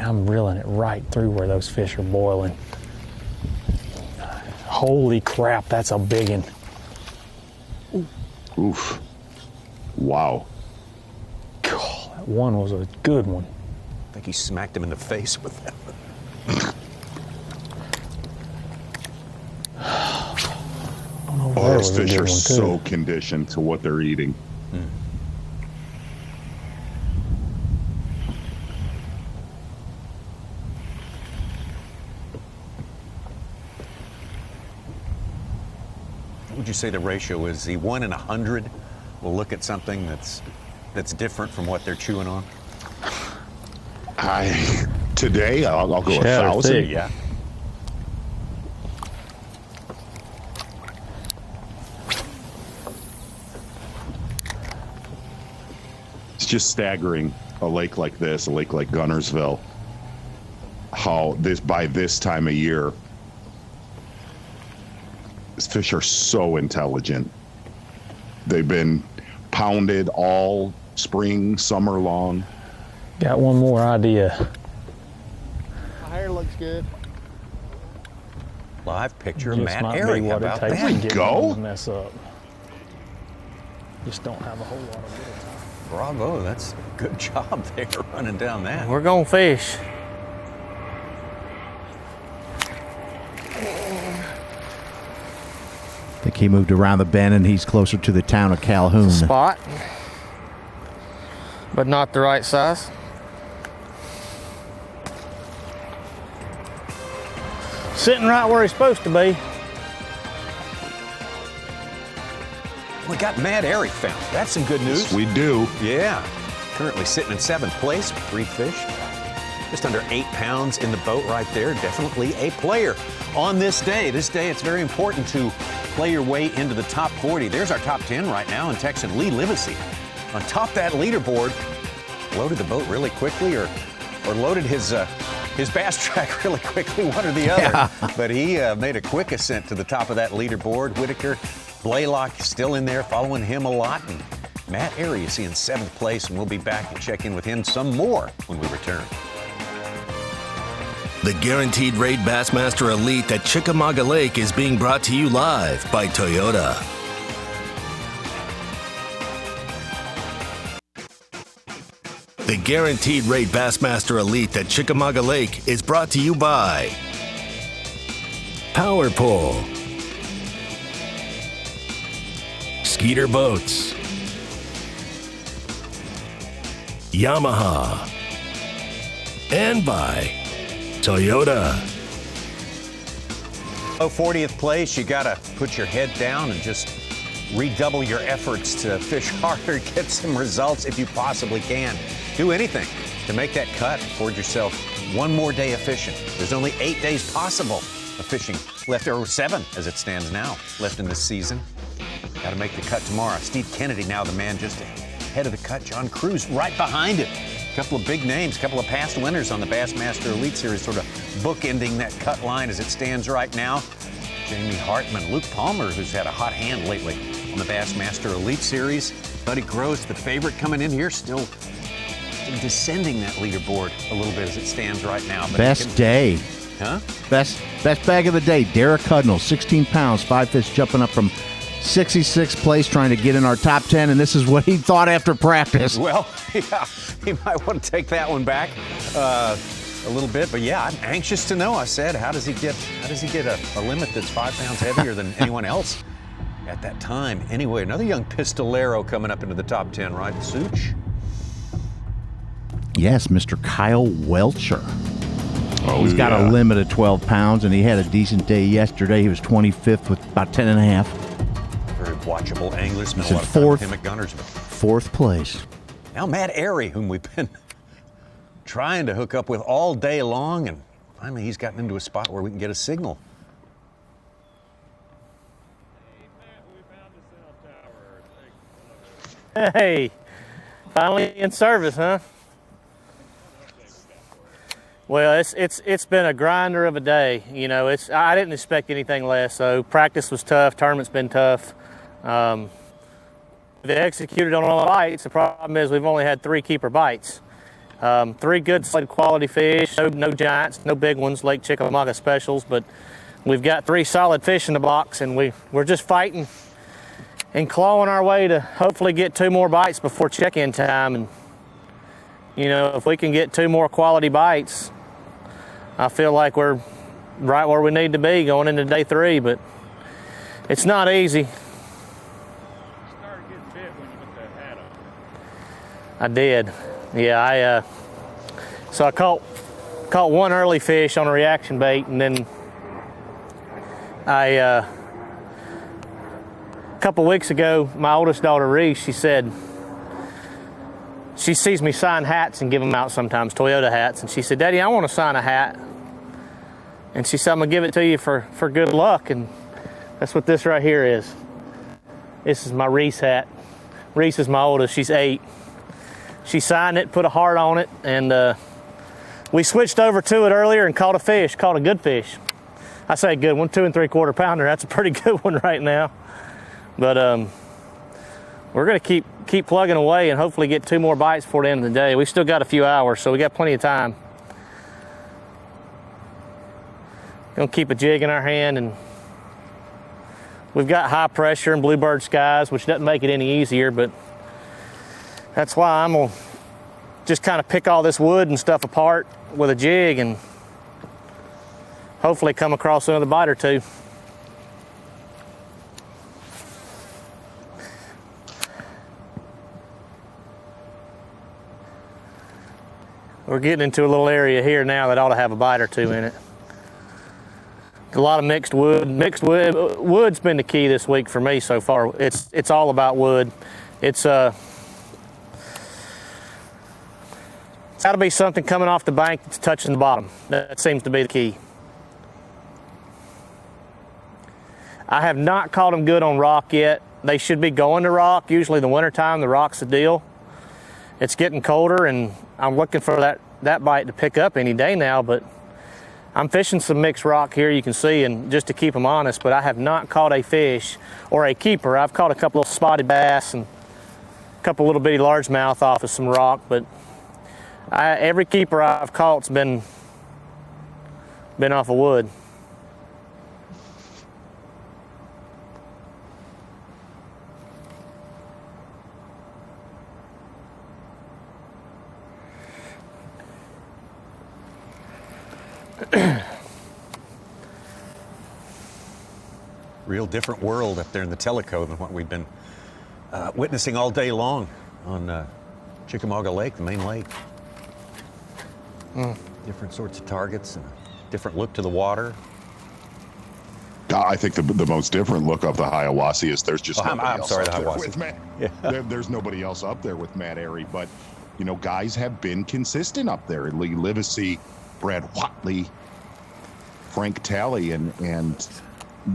I'm reeling it right through where those fish are boiling. Holy crap, that's a big one. Oof. Wow. God, that one was a good one. I think he smacked him in the face with that one. Those fish are so conditioned to what they're eating. What would you say the ratio is? The 1 in 100 will look at something that's different from what they're chewing on? Today I'll go 1,000. Yeah. It's just staggering, a lake like this, a lake like Gunnersville, how by this time of year, these fish are so intelligent. They've been pounded all spring, summer long. Got one more idea. My hair looks good. Live picture of Just Matt might Airy. be How what it about takes that? to get one to mess up. Just don't have a whole lot of little time. Bravo, that's a good job there running down that. We're going to fish. I think he moved around the bend and he's closer to the town of Calhoun. Spot, but not the right size. Sitting right where he's supposed to be. We got Matt Airy found. That's some good news. Yes, we do. Yeah. Currently sitting in 7th place with 3 fish. Just under 8 pounds in the boat right there. Definitely a player on this day. This day, it's very important to play your way into the top 40. There's our top 10 right now in Texan Lee Livesey. On top of that leaderboard, loaded the boat really quickly or loaded his bass track really quickly, one or the other. Yeah. But he made a quick ascent to the top of that leaderboard. Whitaker, Blaylock still in there, following him a lot. And Matt Airy you see in 7th place, and we'll be back to check in with him some more when we return. The Guaranteed Rate Bassmaster Elite at Chickamauga Lake is being brought to you live by Toyota. The Guaranteed Rate Bassmaster Elite at Chickamauga Lake is brought to you by Power Pole, Skeeter Boats, Yamaha, and by Toyota. 40th place, you gotta put your head down and just redouble your efforts to fish harder, get some results if you possibly can. Do anything to make that cut, afford yourself one more day of fishing. There's only 8 days possible of fishing left, or 7 as it stands now, left in this season. Gotta make the cut tomorrow. Steve Kennedy now the man just ahead of the cut. John Cruz right behind him. A couple of big names, a couple of past winners on the Bassmaster Elite Series, sort of bookending that cut line as it stands right now. Jamie Hartman, Luke Palmer, who's had a hot hand lately on the Bassmaster Elite Series. Buddy Gross, the favorite, coming in here, still descending that leaderboard a little bit as it stands right now. But Best day. Huh? Best bag of the day. Derek Hudnall, 16 pounds, 5 fish, jumping up from 66th place, trying to get in our top 10, and this is what he thought after practice. Well, yeah, he might want to take that one back a little bit, but yeah, I'm anxious to know. I said, how does he get a limit that's 5 pounds heavier than anyone else at that time? Anyway, another young pistolero coming up into the top 10, right, Such? Yes, Mr. Kyle Welcher. He's got yeah. a limit of 12 pounds, and he had a decent day yesterday. He was 25th with about 10 and a half. Very watchable angler. Spent He's a in lot of time with him at Gunnersville. fourth place. Now Matt Airy, whom we've been trying to hook up with all day long, and finally he's gotten into a spot where we can get a signal. Hey, finally in service, huh? Well, it's been a grinder of a day. You know, I didn't expect anything less. So practice was tough. Tournament's been tough. They executed on all the bites. The problem is we've only had 3 keeper bites. 3 good solid quality fish. No giants, no big ones, Lake Chickamauga specials, but we've got 3 solid fish in the box, and we're just fighting and clawing our way to hopefully get 2 more bites before check-in time. And you know, if we can get 2 more quality bites, I feel like we're right where we need to be going into day 3, but it's not easy. You started getting bit when you put that hat on. I did. Yeah, so I caught one early fish on a reaction bait, and then a couple weeks ago, my oldest daughter, Reese, she said, she sees me sign hats and give them out sometimes, Toyota hats. And she said, Daddy, I want to sign a hat. And she said, I'm going to give it to you for good luck. And that's what this right here is. This is my Reese hat. Reese is my oldest. She's 8. She signed it, put a heart on it, and we switched over to it earlier and caught a good fish. I say good one, 2 3/4 pounder. That's a pretty good one right now. But we're going to keep plugging away and hopefully get 2 more bites before the end of the day. We've still got a few hours, so we got plenty of time. Gonna keep a jig in our hand, and we've got high pressure and bluebird skies, which doesn't make it any easier, but that's why I'm gonna just kind of pick all this wood and stuff apart with a jig and hopefully come across another bite or 2. We're getting into a little area here now that ought to have a bite or 2 in it. A lot of mixed wood. Wood's been the key this week for me so far. It's all about wood. It's got to be something coming off the bank that's touching the bottom. That seems to be the key. I have not caught them good on rock yet. They should be going to rock. Usually in the wintertime, the rock's the deal. It's getting colder, and I'm looking for that bite to pick up any day now, but I'm fishing some mixed rock here, you can see, and just to keep them honest, but I have not caught a fish or a keeper. I've caught a couple of spotted bass and a couple little bitty largemouth off of some rock, but every keeper I've caught's been off of wood. Real different world up there in the Tellico than what we've been witnessing all day long on Chickamauga Lake, the main lake. Different sorts of targets and a different look to the water. I think the most different look of the Hiawassee is there's just nobody I'm else sorry, up the there Hiawassee. with Matt. Yeah. There's nobody else up there with Matt Airy, but you know, guys have been consistent up there. Lee Livesey, Brad Watley, Frank Talley, and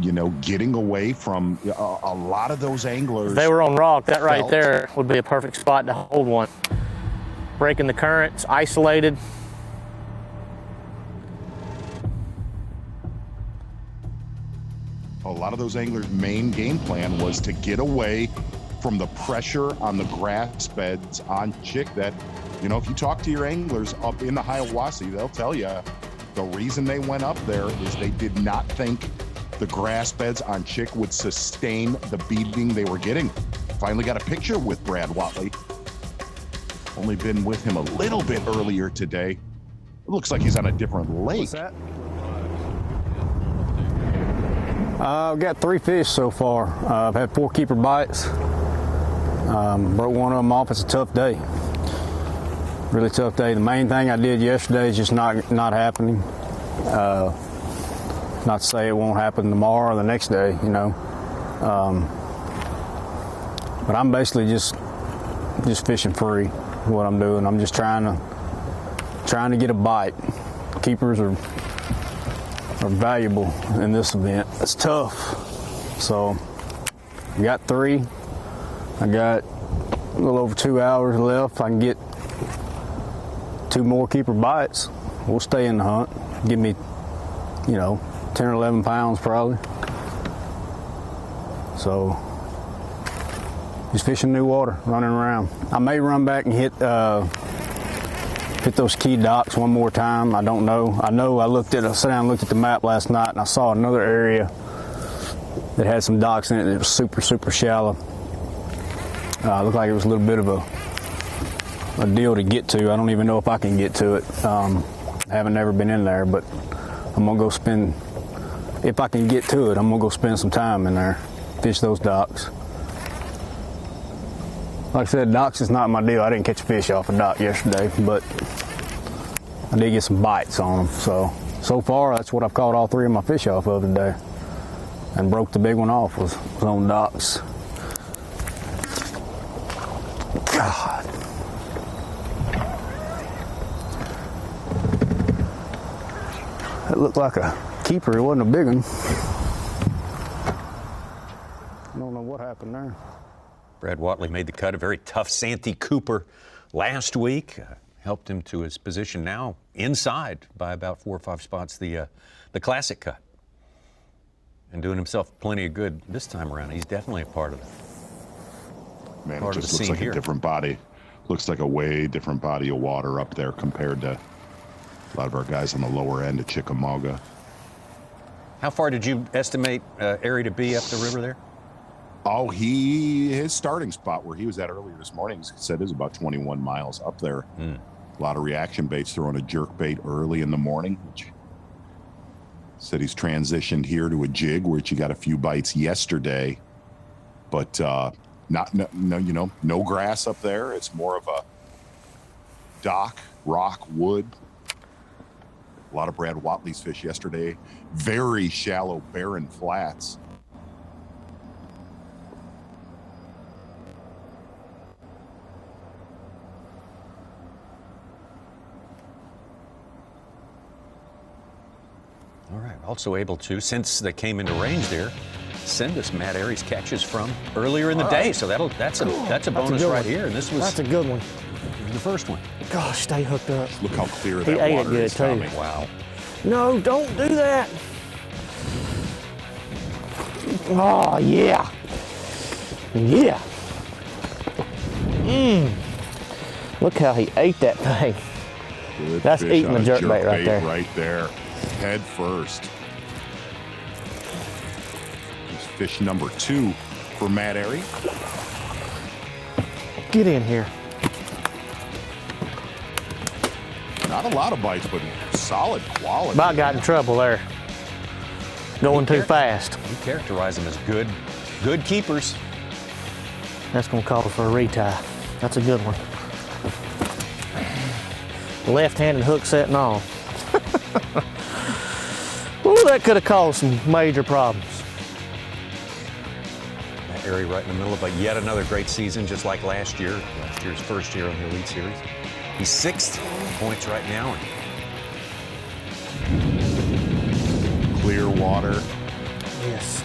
you know, getting away from a lot of those anglers. If they were on rock, that right there would be a perfect spot to hold one. Breaking the currents, isolated. A lot of those anglers' main game plan was to get away from the pressure on the grass beds on Chick. That, you know, if you talk to your anglers up in the Hiawassee, they'll tell you the reason they went up there is they did not think the grass beds on Chick would sustain the beating they were getting. Finally got a picture with Brad Watley. Only been with him a little bit earlier today. It looks like he's on a different lake. What's that? I've got 3 fish so far. I've had 4 keeper bites. Broke one of them off. It's a tough day. Really tough day. The main thing I did yesterday is just not happening. Not to say it won't happen tomorrow or the next day, you know. But I'm basically just fishing free. What I'm doing. I'm just trying to get a bite. Keepers are valuable in this event. It's tough. So I got 3. I got a little over 2 hours left. If I can get 2 more keeper bites, we'll stay in the hunt. Give me, you know, 10 or 11 pounds probably. So just fishing new water, running around. I may run back and hit those key docks one more time. I don't know. I know I sat down and looked at the map last night and I saw another area that had some docks in it that was super, super shallow. Looked like it was a little bit of a deal to get to. I don't even know if I can get to it. Haven't never been in there, but I'm gonna go spend, if I can get to it, I'm gonna go spend some time in there, fish those docks. Like I said, docks is not my deal. I didn't catch a fish off a dock yesterday, but I did get some bites on them. So far, that's what I've caught all 3 of my fish off of today. And broke the big one off was on docks. God. That looked like a keeper. It wasn't a big one. I don't know what happened there. Brad Watley made the cut, a very tough Santee Cooper last week. Helped him to his position now inside by about 4 or 5 spots, the classic cut. And doing himself plenty of good this time around. He's definitely a part of it. Man, it just looks like a different body. Looks like a way different body of water up there compared to a lot of our guys on the lower end of Chickamauga. How far did you estimate Airy to be up the river there? Oh, his starting spot where he was at earlier this morning, he said is about 21 miles up there. A lot of reaction baits, throwing a jerk bait early in the morning, which said he's transitioned here to a jig, which he got a few bites yesterday, but no grass up there. It's more of a dock, rock, wood. A lot of Brad Watley's fish yesterday. Very shallow, barren flats. All right, also able to, since they came into range there, send us Matt Airy's catches from earlier in the day. So that's a bonus right here. And this was That's a good one. The first one. Gosh, stay hooked up. Look how clear He that ate it water good is, too. Tommy. Wow. No, don't do that. Oh yeah. Yeah. Look how he ate that thing. Good That's fish eating on the a jerkbait right there. Right there, head first. Here's fish number 2 for Matt Airy. Get in here. Not a lot of bites, but solid quality. About got in trouble there. Going too fast. You characterize them as good keepers. That's gonna call for a retie. That's a good one. Left-handed hook set and all. Ooh, that could have caused some major problems. That area right in the middle of yet another great season, just like last year's first year in the Elite Series. He's 6th in points right now. Clear water. Yes.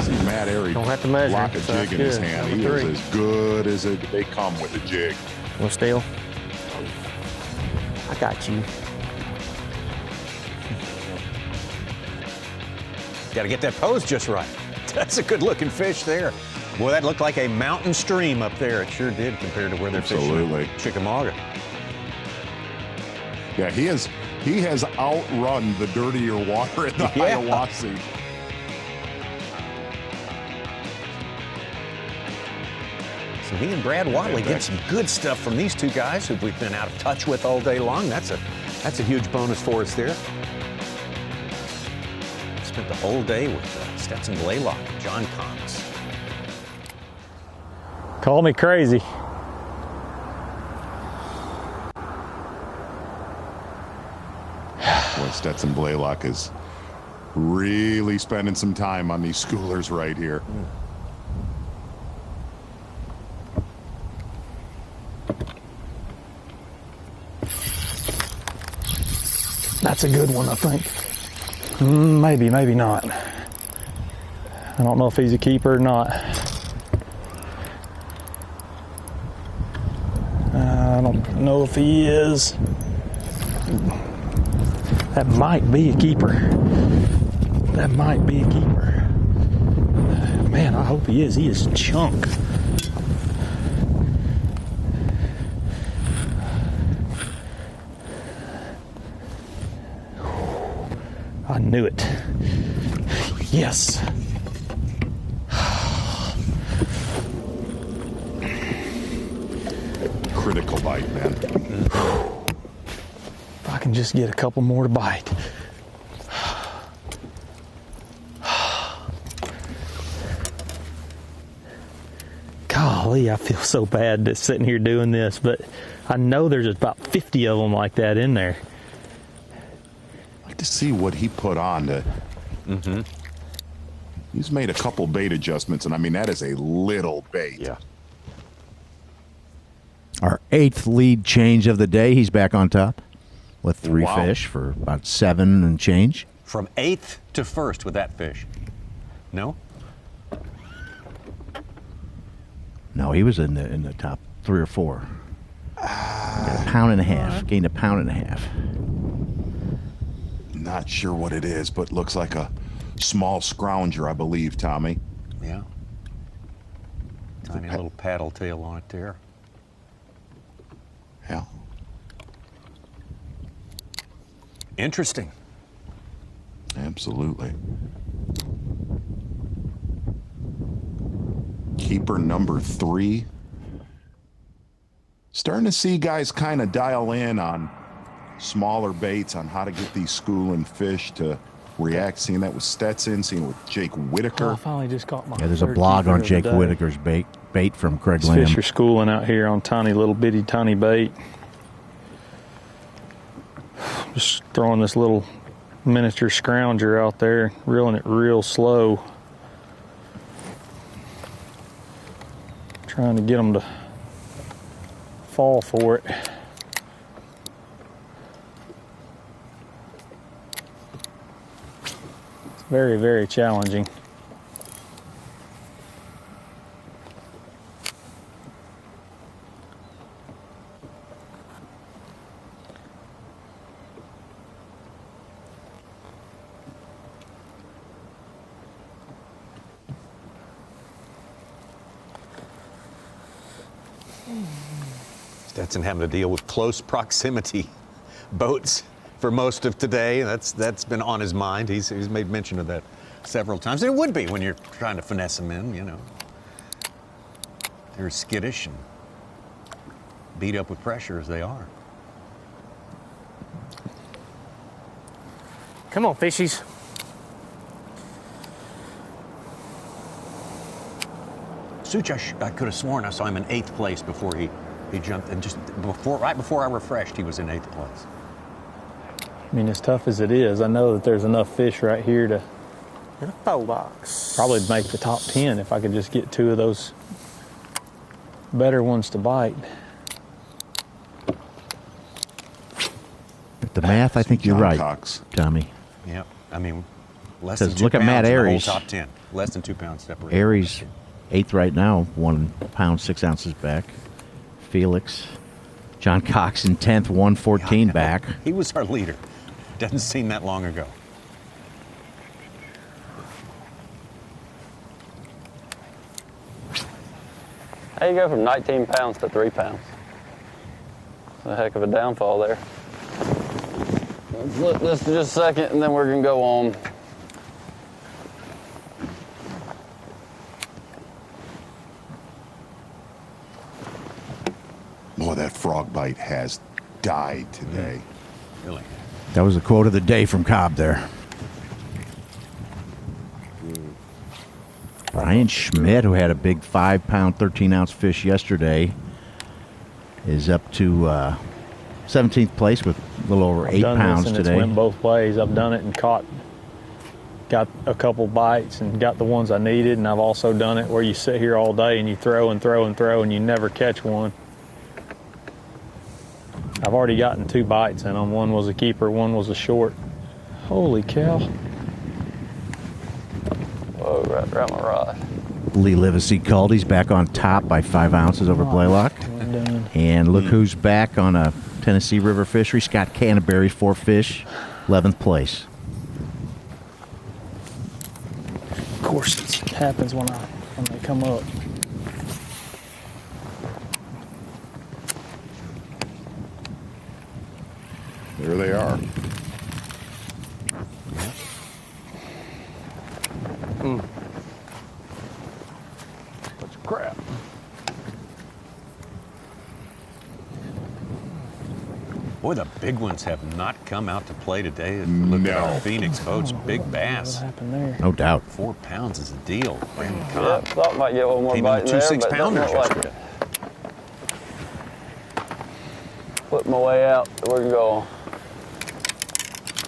See Matt Airy Don't have to measure. lock a So jig in his hand. He is as good as they come with a jig. Well, still, I got you. Got to get that pose just right. That's a good looking fish there. Boy, that looked like a mountain stream up there. It sure did compared to where they're fishing in Chickamauga. Yeah, he has outrun the dirtier water in the Hiawassee. So he and Brad Wadley get some good stuff from these two guys who we've been out of touch with all day long. That's a huge bonus for us there. Spent the whole day with Stetson Blaylock and John Cox. Call me crazy. Boy, Stetson Blaylock is really spending some time on these schoolers right here. That's a good one, I think. Maybe, maybe not. I don't know if he's a keeper or not. I don't know if he is. That might be a keeper. That might be a keeper. Man, I hope he is. He is chunk. I knew it. Yes. Critical bite, man. If I can just get a couple more to bite. Golly, I feel so bad just sitting here doing this, but I know there's about 50 of them like that in there. To see what he put on to. He's made a couple bait adjustments, and I mean that is a little bait. Yeah. Our 8th lead change of the day. He's back on top with 3 fish for about 7 and change. From 8th to 1st with that fish. No? No, he was in the top 3 or 4. Got a pound and a half. Gained a pound and a half. Not sure what it is, but looks like a small scrounger, I believe, Tommy. Yeah. Tiny little paddle tail on it there. Yeah. Interesting. Absolutely. Keeper number 3. Starting to see guys kind of dial in on smaller baits, on how to get these schooling fish to react. Seeing that with Stetson, seeing it with Jake Whitaker. I finally just caught my there's a blog on Jake Whitaker's bait from Craig These Lamb. fish are schooling out here on tiny little bitty tiny bait. Just throwing this little miniature scrounger out there, reeling it real slow. Trying to get them to fall for it. It's very, very challenging. Stetson having to deal with close proximity boats for most of today. That's been on his mind. He's made mention of that several times. And it would be when you're trying to finesse them in, you know. They're skittish and beat up with pressure as they are. Come on, fishies. Such, I could have sworn I saw him in 8th place before he He jumped, and just right before I refreshed, he was in 8th place. I mean, as tough as it is, I know that there's enough fish right here to probably make the top 10 if I could just get 2 of those better ones to bite. The math, I think you're right, Tommy. Yep. I mean, less than 2 look at pounds Matt in the whole Aries. top 10. Less than 2 pounds separate. Aries, 8th right now, 1 pound 6 ounces back. Felix, John Cox in 10th, 114 back. He was our leader. Doesn't seem that long ago. How you go from 19 pounds to 3 pounds? That's a heck of a downfall there. Let's look this for just a second, and then we're gonna go on. Boy, that frog bite has died today. Really? That was the quote of the day from Cobb there. Brian Schmidt, who had a big 5 pound, 13 ounce fish yesterday, is up to 17th place with a little over 8 pounds and today. It's went both ways. I've done it and got a couple bites and got the ones I needed, and I've also done it where you sit here all day and you throw and throw and throw and you never catch one. I've already gotten 2 bites in them. One was a keeper, one was a short. Holy cow. Whoa, right around my rod. Lee Livesey called. He's back on top by 5 ounces over Blaylock. And look who's back on a Tennessee River fishery. Scott Canterbury, 4 fish, 11th place. Of course, it happens when they come up. There they are. That's crap. Boy, the big ones have not come out to play today. Look at our Phoenix boats, big bass. What happened there? No doubt. 4 pounds is a deal. Brandon Yeah, Cobb. thought might get one more Came bite in in with 2 there, but 6-pounders doesn't look like yesterday. Flip my way out. We're gonna go.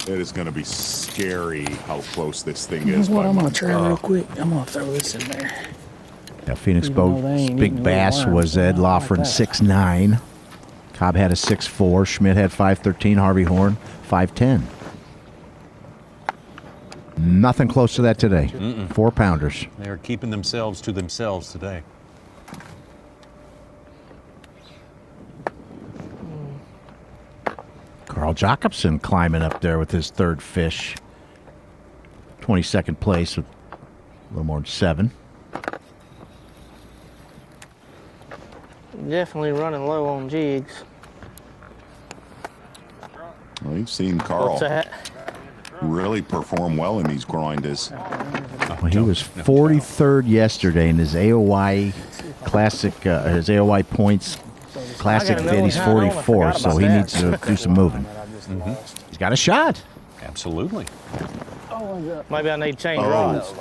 It is going to be scary how close this thing You know is. what? by I'm gonna month. try real quick. I'm gonna throw this in there. Yeah, Phoenix Even though they boat ain't big eating bass little was worms, Ed I like Lofgren, that. 6'9". Cobb had a 6'4". Schmidt had 5'13". Harvey Horn, 5'10". Nothing close to that today. 4 pounders. They're keeping themselves to themselves today. Carl Jacobson climbing up there with his 3rd fish. 22nd place with a little more than 7. Definitely running low on jigs. Well, you've seen Carl What's that? really perform well in these grinders. Well, he was 43rd yesterday in his AOY Classic, his AOY points Classic bid. He's 44, so he needs to do some moving. He's got a shot. Absolutely. Maybe I need to change rods.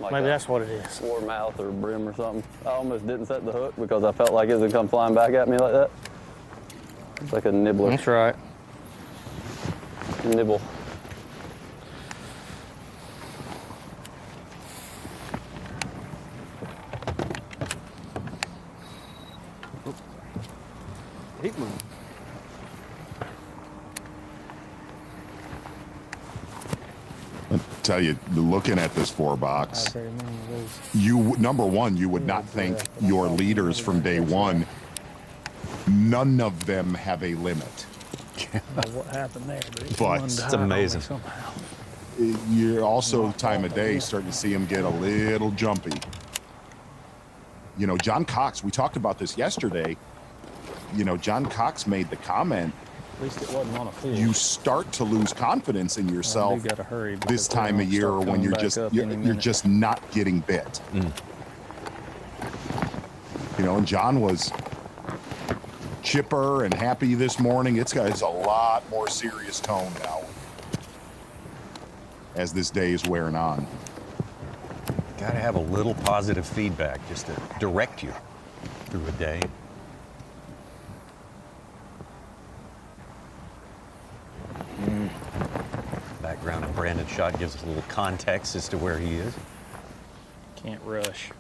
Maybe that's what it is. Floor mouth or brim or something. I almost didn't set the hook because I felt like it was gonna come flying back at me like that. It's like a nibbler. That's right. Nibble. I tell you, looking at this 4-box, number one, you would not think your leaders from day one, none of them have a limit. What happened there? But it's amazing. You're also time of day starting to see them get a little jumpy. You know, John Cox, we talked about this yesterday. You know, John Cox made the comment, At least it wasn't on a fish. you start to lose confidence in yourself gotta hurry this time of year when you're just not getting bit. You know, and John was chipper and happy this morning. It's a lot more serious tone now as this day is wearing on. Got to have a little positive feedback just to direct you through a day. That shot gives us a little context as to where he is. Can't rush.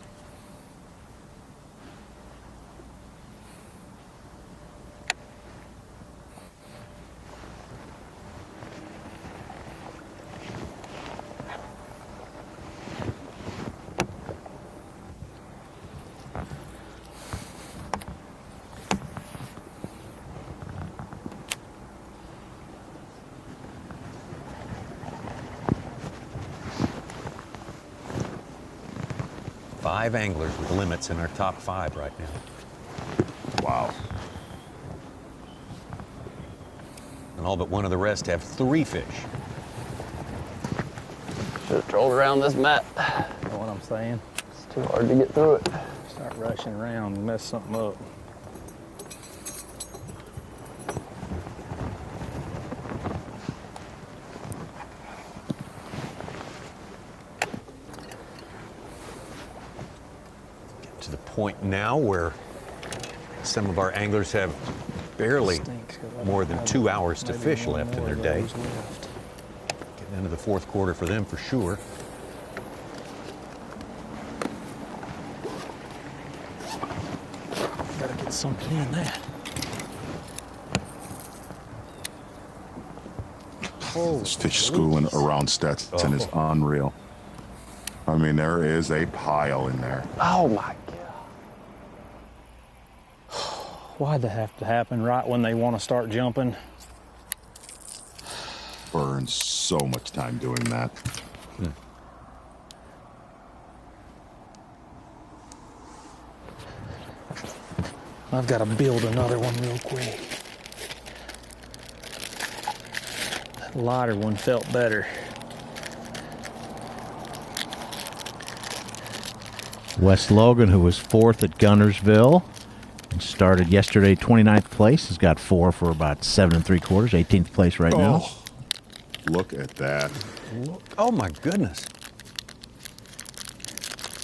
Five anglers with limits in our top 5 right now. Wow. And all but one of the rest have 3 fish. Should have trolled around this mat. You know what I'm saying? It's too hard to get through it. Start rushing around and mess something up. To the point now where some of our anglers have barely more than 2 hours to fish left in their day. Getting into the 4th quarter for them for sure. Gotta get something in that. This fish schooling around Stetson is unreal. I mean, there is a pile in there. Oh my God. Why'd that have to happen right when they want to start jumping? Burns so much time doing that. I've got to build another one real quick. That lighter one felt better. Wes Logan, who was 4th at Gunnersville and started yesterday 29th place, has got 4 for about 7 3/4, 18th place right now. Look at that. Oh my goodness.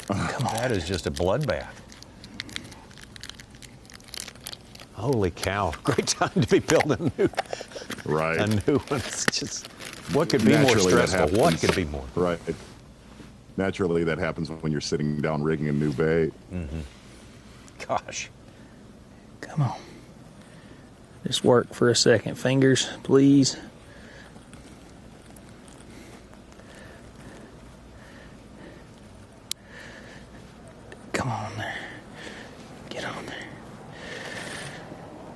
That is just a bloodbath. Holy cow. Great time to be building a new one. It's just, what could be more stressful? What could be more? Right. Naturally, that happens when you're sitting down rigging a new bait. Gosh. Come on. Just work for a second. Fingers, please. Come on there. Get on there.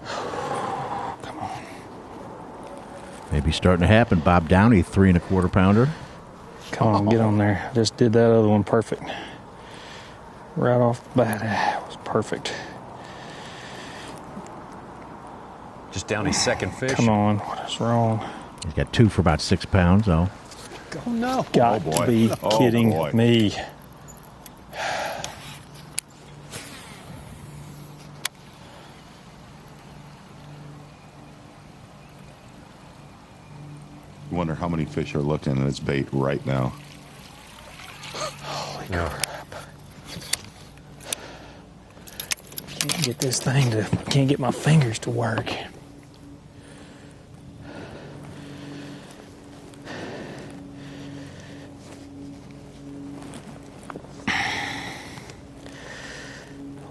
Come on. Maybe starting to happen. Bob Downey, 3 1/4 pounder. Come on, get on there. Just did that other one perfect. Right off the bat, it was perfect. Just down his 2nd fish. Come on, what is wrong? He's got 2 for about 6 pounds, though. Oh, no. Got to be kidding me. You wonder how many fish are looking at this bait right now. Holy crap. Can't get this thing to, can't get my fingers to work.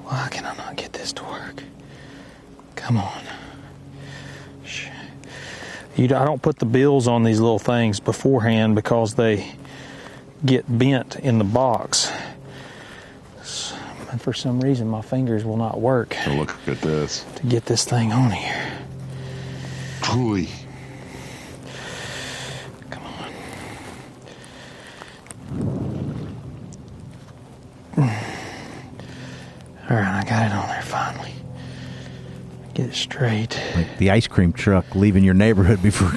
Why can I not get this to work? Come on. I don't put the bills on these little things beforehand because they get bent in the box. And for some reason, my fingers will not work. So look at this. To get this thing on here. Truly. Come on. All right, I got it on there finally. Get it straight. Like the ice cream truck leaving your neighborhood before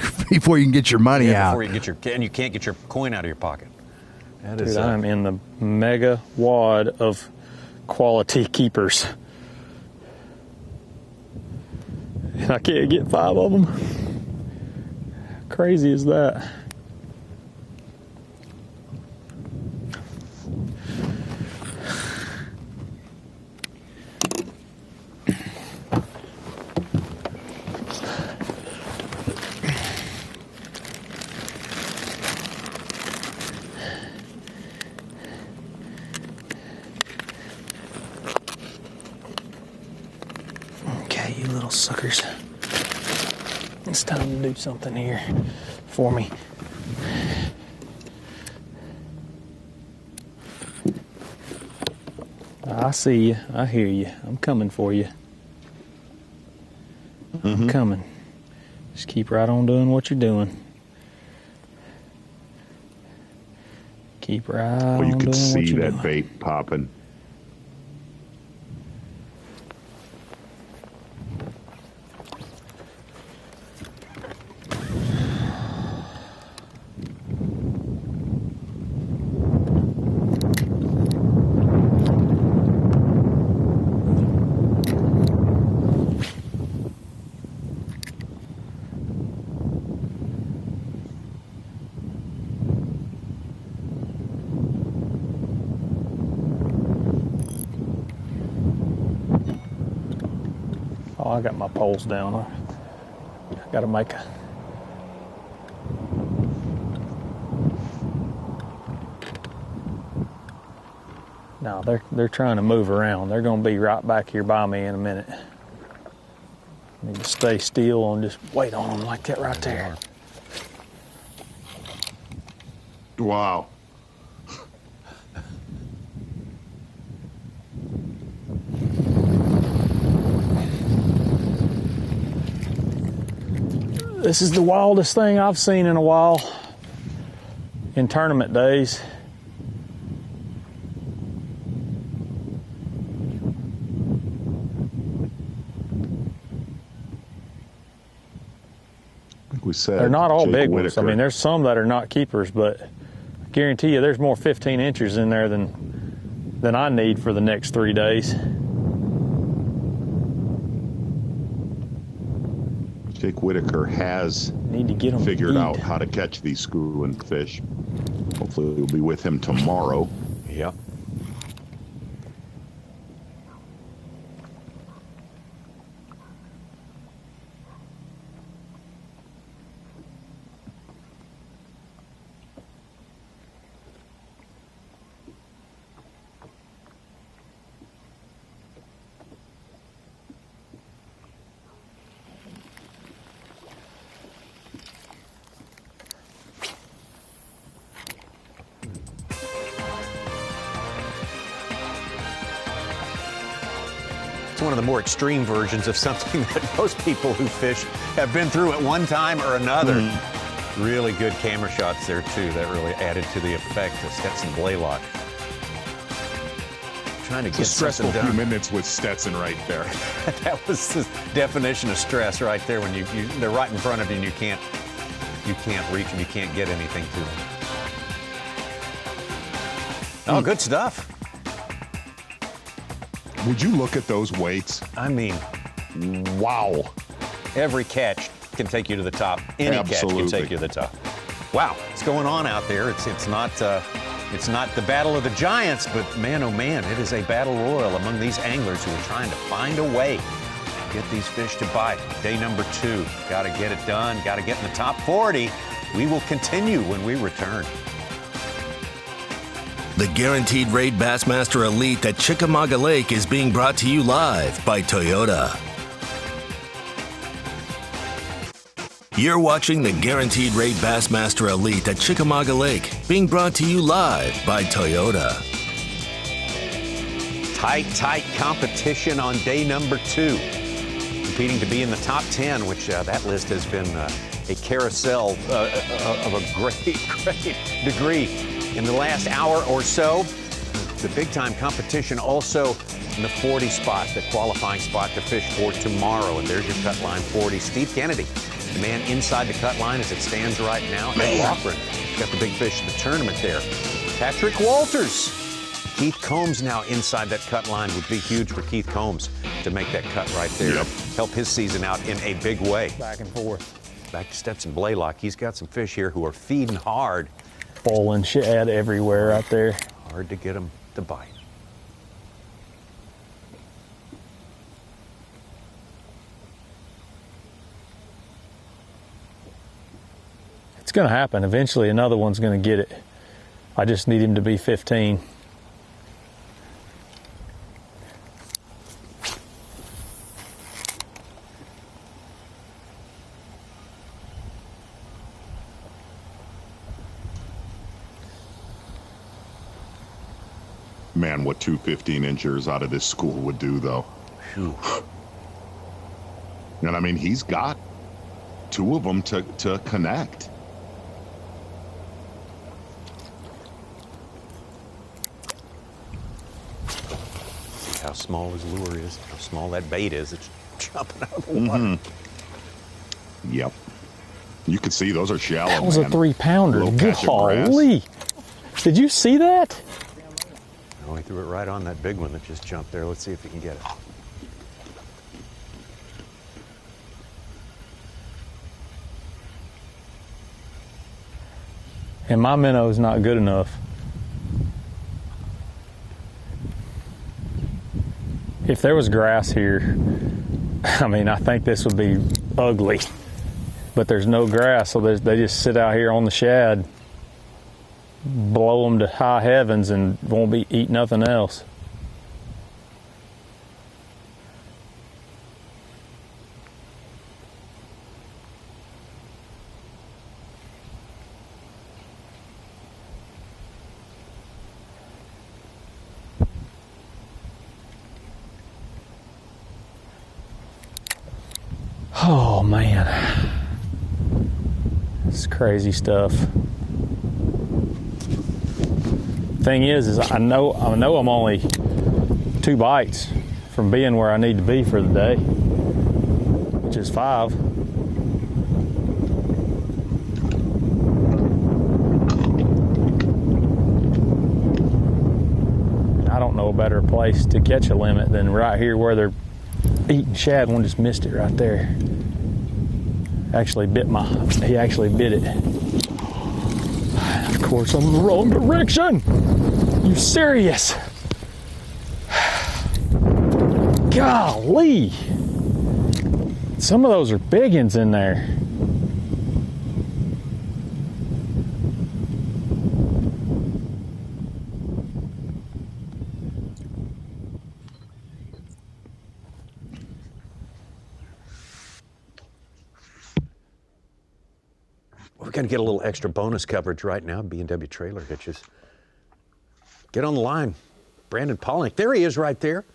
you can get your money out. Before you get and you can't get your coin out of your pocket. That is. Dude, I'm in the mega wad of quality keepers. And I can't get 5 of them. How crazy is that? little suckers. It's time to do something here for me. I see you. I hear you. I'm coming for you. I'm coming. Just keep right on doing what you're doing. Keep right on doing what you're doing. Well, you could see that bait popping. Oh, I got my poles down. I got to make a... No, they're trying to move around. They're going to be right back here by me in a minute. Need to stay still and just wait on them like that right there. Wow. This is the wildest thing I've seen in a while in tournament days. Like we said, they're not all Jake big Whitaker. ones. I mean, there's some that are not keepers, but I guarantee you there's more 15 inchers in there than I need for the next 3 days. Jake Whitaker has figured out how to catch these schooling fish. Hopefully we'll be with him tomorrow. Yep. It's one of the more extreme versions of something that most people who fish have been through at one time or another. Really good camera shots there too. That really added to the effect of Stetson Blaylock. Trying to It's get a stressful something few done. minutes with Stetson right there. That was the definition of stress right there. When they're right in front of you and you can't reach them, you can't get anything to them. Oh, good stuff. Would you look at those weights? I mean, wow. Every catch can take you to the top. Any catch can take you to the top. Wow, what's going on out there? It's not the battle of the giants, but man, oh man, it is a battle royal among these anglers who are trying to find a way to get these fish to bite. Day number 2, got to get it done, got to get in the top 40. We will continue when we return. The Guaranteed Rate Bassmaster Elite at Chickamauga Lake is being brought to you live by Toyota. You're watching the Guaranteed Rate Bassmaster Elite at Chickamauga Lake, being brought to you live by Toyota. Tight competition on day number 2. Competing to be in the top 10, which that list has been a carousel of a great degree in the last hour or so. The big-time competition also in the 40 spot, the qualifying spot to fish for tomorrow. And there's your cut line 40. Steve Kennedy, the man inside the cut line as it stands right now. Ed Loughran got the big fish in the tournament there. Patrick Walters. Keith Combs now inside that cut line. Would be huge for Keith Combs to make that cut right there. Yep. Help his season out in a big way. Back and forth. Back to Stetson Blaylock. He's got some fish here who are feeding hard. Bowling shad everywhere right there. Hard to get them to bite. It's going to happen. Eventually another one's going to get it. I just need him to be 15. Man, what 2 15-inchers out of this school would do, though. Whew. And I mean, he's got 2 of them to connect. See how small his lure is, how small that bait is. It's jumping out of the water. Yep. You can see those are shallow. That was a 3-pounder. Little patch of grass. Golly. Did you see that? Oh, he threw it right on that big one that just jumped there. Let's see if he can get it. And my minnow's not good enough. If there was grass here, I mean, I think this would be ugly. But there's no grass, so they just sit out here on the shad, blow them to high heavens, and won't be eat nothing else. Oh man, it's crazy stuff. Thing is I know I'm only 2 bites from being where I need to be for the day, which is 5. I don't know a better place to catch a limit than right here where they're eating shad. One just missed it right there. He actually bit it. Of course, I'm in the wrong direction. You serious? Golly. Some of those are big ones in there. We're going to get a little extra bonus coverage right now, B&W Trailer Hitches. Get on the line. Brandon Palnick. There he is right there.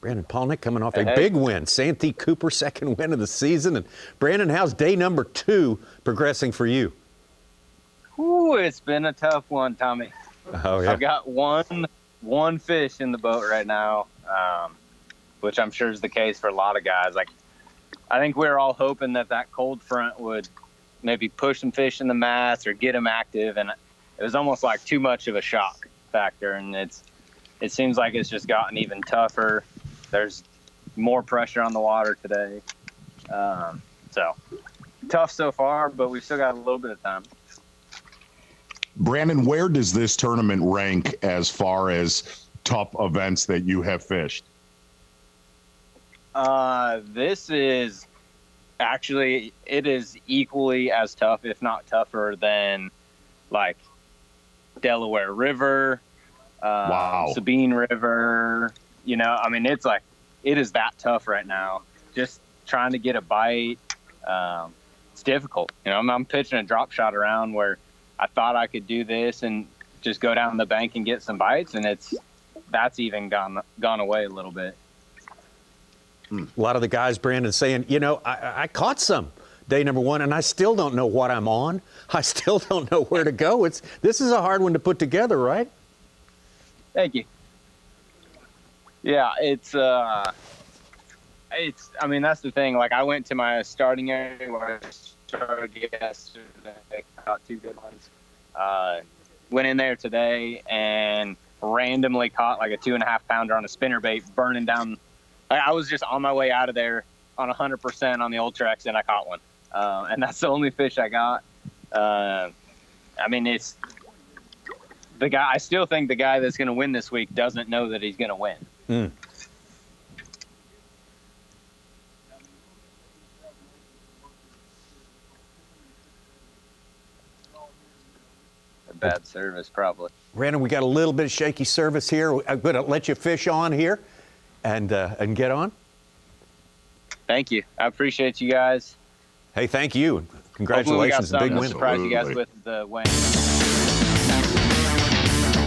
Brandon Palnick coming off a big win. Santee Cooper, 2nd win of the season. And Brandon, how's day number 2 progressing for you? Ooh, it's been a tough one, Tommy. Oh, yeah. I've got one fish in the boat right now, which I'm sure is the case for a lot of guys. Like, I think we were all hoping that cold front would maybe push some fish in the mats or get them active, and it was almost like too much of a shock factor, and it seems like it's just gotten even tougher. There's more pressure on the water today, so tough so far, but we've still got a little bit of time. Brandon, where does this tournament rank as far as top events that you have fished? This is actually, it is equally as tough, if not tougher, than like Delaware River, Sabine River. You know, I mean, it's like, it is that tough right now. Just trying to get a bite, it's difficult. You know, I'm pitching a drop shot around where I thought I could do this and just go down the bank and get some bites, and that's even gone away a little bit. A lot of the guys, Brandon, saying, you know, I caught some day number 1, and I still don't know what I'm on. I still don't know where to go. This is a hard one to put together, right? Thank you. Yeah, I mean, that's the thing. Like, I went to my starting area where I started yesterday, caught 2 good ones. Went in there today and randomly caught like a 2.5 pounder on a spinnerbait burning down. I was just on my way out of there on 100% on the Ultrex, and I caught one. And that's the only fish I got. I mean, it's the guy. I still think the guy that's going to win this week doesn't know that he's going to win. A bad service, probably. Brandon, we got a little bit of shaky service here. I'm going to let you fish on here and get on. Thank you. I appreciate you guys. Hey, thank you. Congratulations, the big win. Surprise you guys with the win.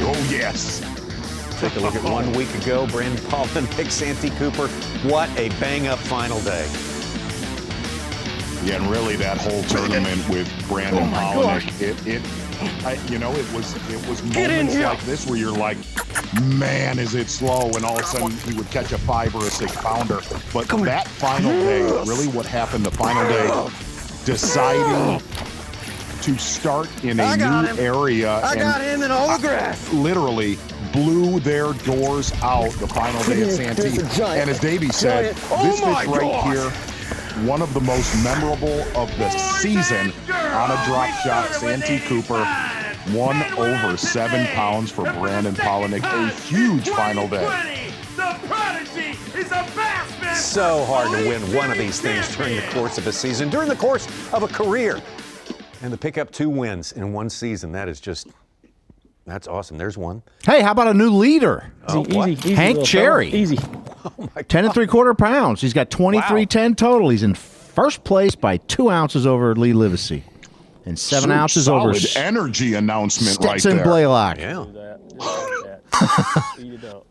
Oh, yes. Take a look at 1 week ago. Brandon Palaniuk, Santee Cooper. What a bang-up final day. Yeah, and really that whole tournament with Brandon Palaniuk, it was moments like this where you're like, man, is it slow? And all of a sudden he would catch a 5 or a 6 pounder. But that final day, really what happened the final day, deciding to start in a new area. I got him in all the grass. Literally blew their doors out the final day at Santee. And as Davey said, this is right here, one of the most memorable of the season on a drop shot. Santee Cooper won over 7 pounds for Brandon Palaniuk. A huge final day. The Prodigy is a Bassmaster. So hard to win one of these things during the course of a season, during the course of a career. And to pick up 2 wins in one season, that's awesome. There's one. Hey, how about a new leader? Easy, Hank Cherry. Easy. Oh my 10 3/4 pounds. He's got 23.10 total. He's in first place by 2 ounces over Lee Livesey. And 7 ounces over solid energy announcement right Stetson there. Blaylock. Yeah. Eat it up.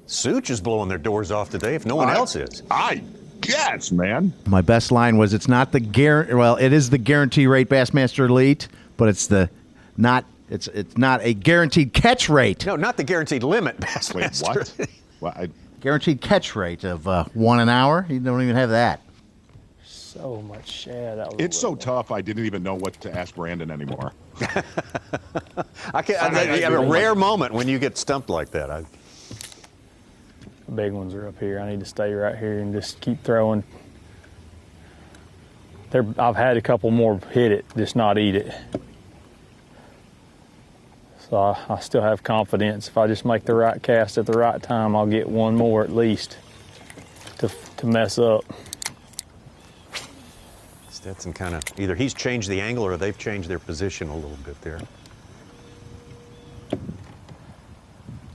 Such is blowing their doors off today if no one else is. I guess, man. My best line was, it is the guarantee rate Bassmaster Elite, but it's not a guaranteed catch rate. No, not the guaranteed limit, Bassmaster. Wait, what? Guaranteed catch rate of 1 an hour. You don't even have that. So much shad. It's so tough, I didn't even know what to ask Brandon anymore. I have a rare moment when you get stumped like that. The big ones are up here. I need to stay right here and just keep throwing. I've had a couple more hit it, just not eat it. So I still have confidence. If I just make the right cast at the right time, I'll get one more at least to mess up. Stetson kind of, either he's changed the angle or they've changed their position a little bit there.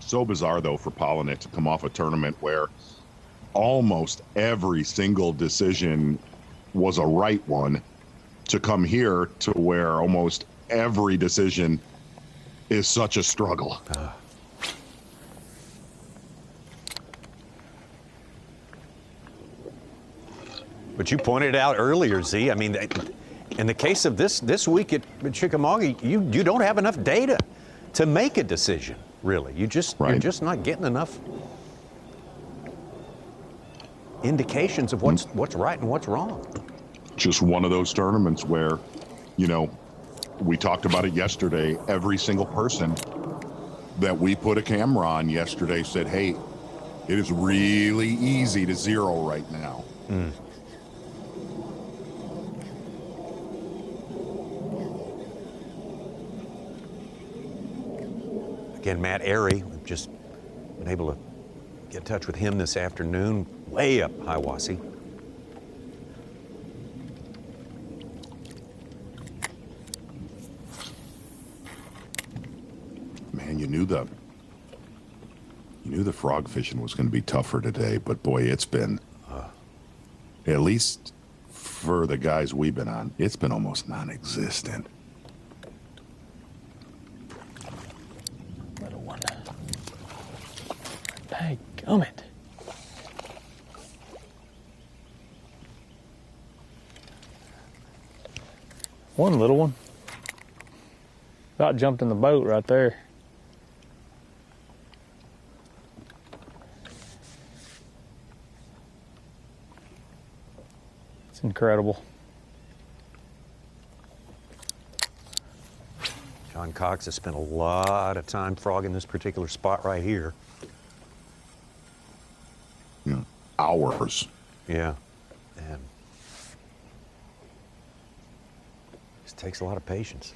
So bizarre, though, for Palaniuk to come off a tournament where almost every single decision was a right one, to come here to where almost every decision is such a struggle. But you pointed out earlier, Z, I mean, in the case of this week at Chickamauga, you don't have enough data to make a decision, really. You're just not getting enough indications of what's right and what's wrong. Just one of those tournaments where, we talked about it yesterday. Every single person that we put a camera on yesterday said, hey, it is really easy to zero right now. Again, Matt Airy, we've just been able to get in touch with him this afternoon, way up Hiwassee. Man, you knew the frog fishing was going to be tougher today, but boy, it's been, at least for the guys we've been on, it's been almost non-existent. Little one. Hey, gummit. One little one. About jumped in the boat right there. It's incredible. John Cox has spent a lot of time frogging this particular spot right here. Hours. Yeah. And it takes a lot of patience.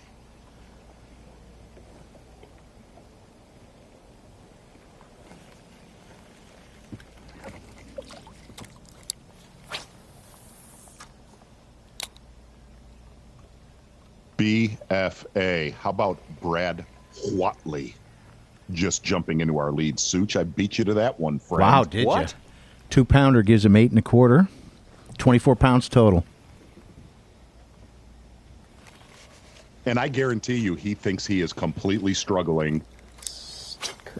BFA. How about Brad Whatley just jumping into our lead? Such, I beat you to that one, friend. Wow, did you? 2 pounder gives him 8 1/4. 24 pounds total. And I guarantee you he thinks he is completely struggling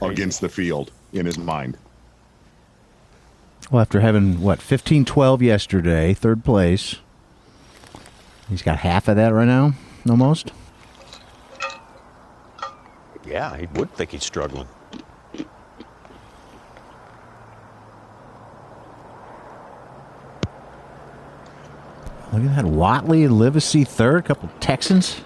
against the field in his mind. Well, after having, 15-12 yesterday, third place. He's got half of that right now, almost. Yeah, he would think he's struggling. Look at that. Watley and Livesey third. A couple Texans.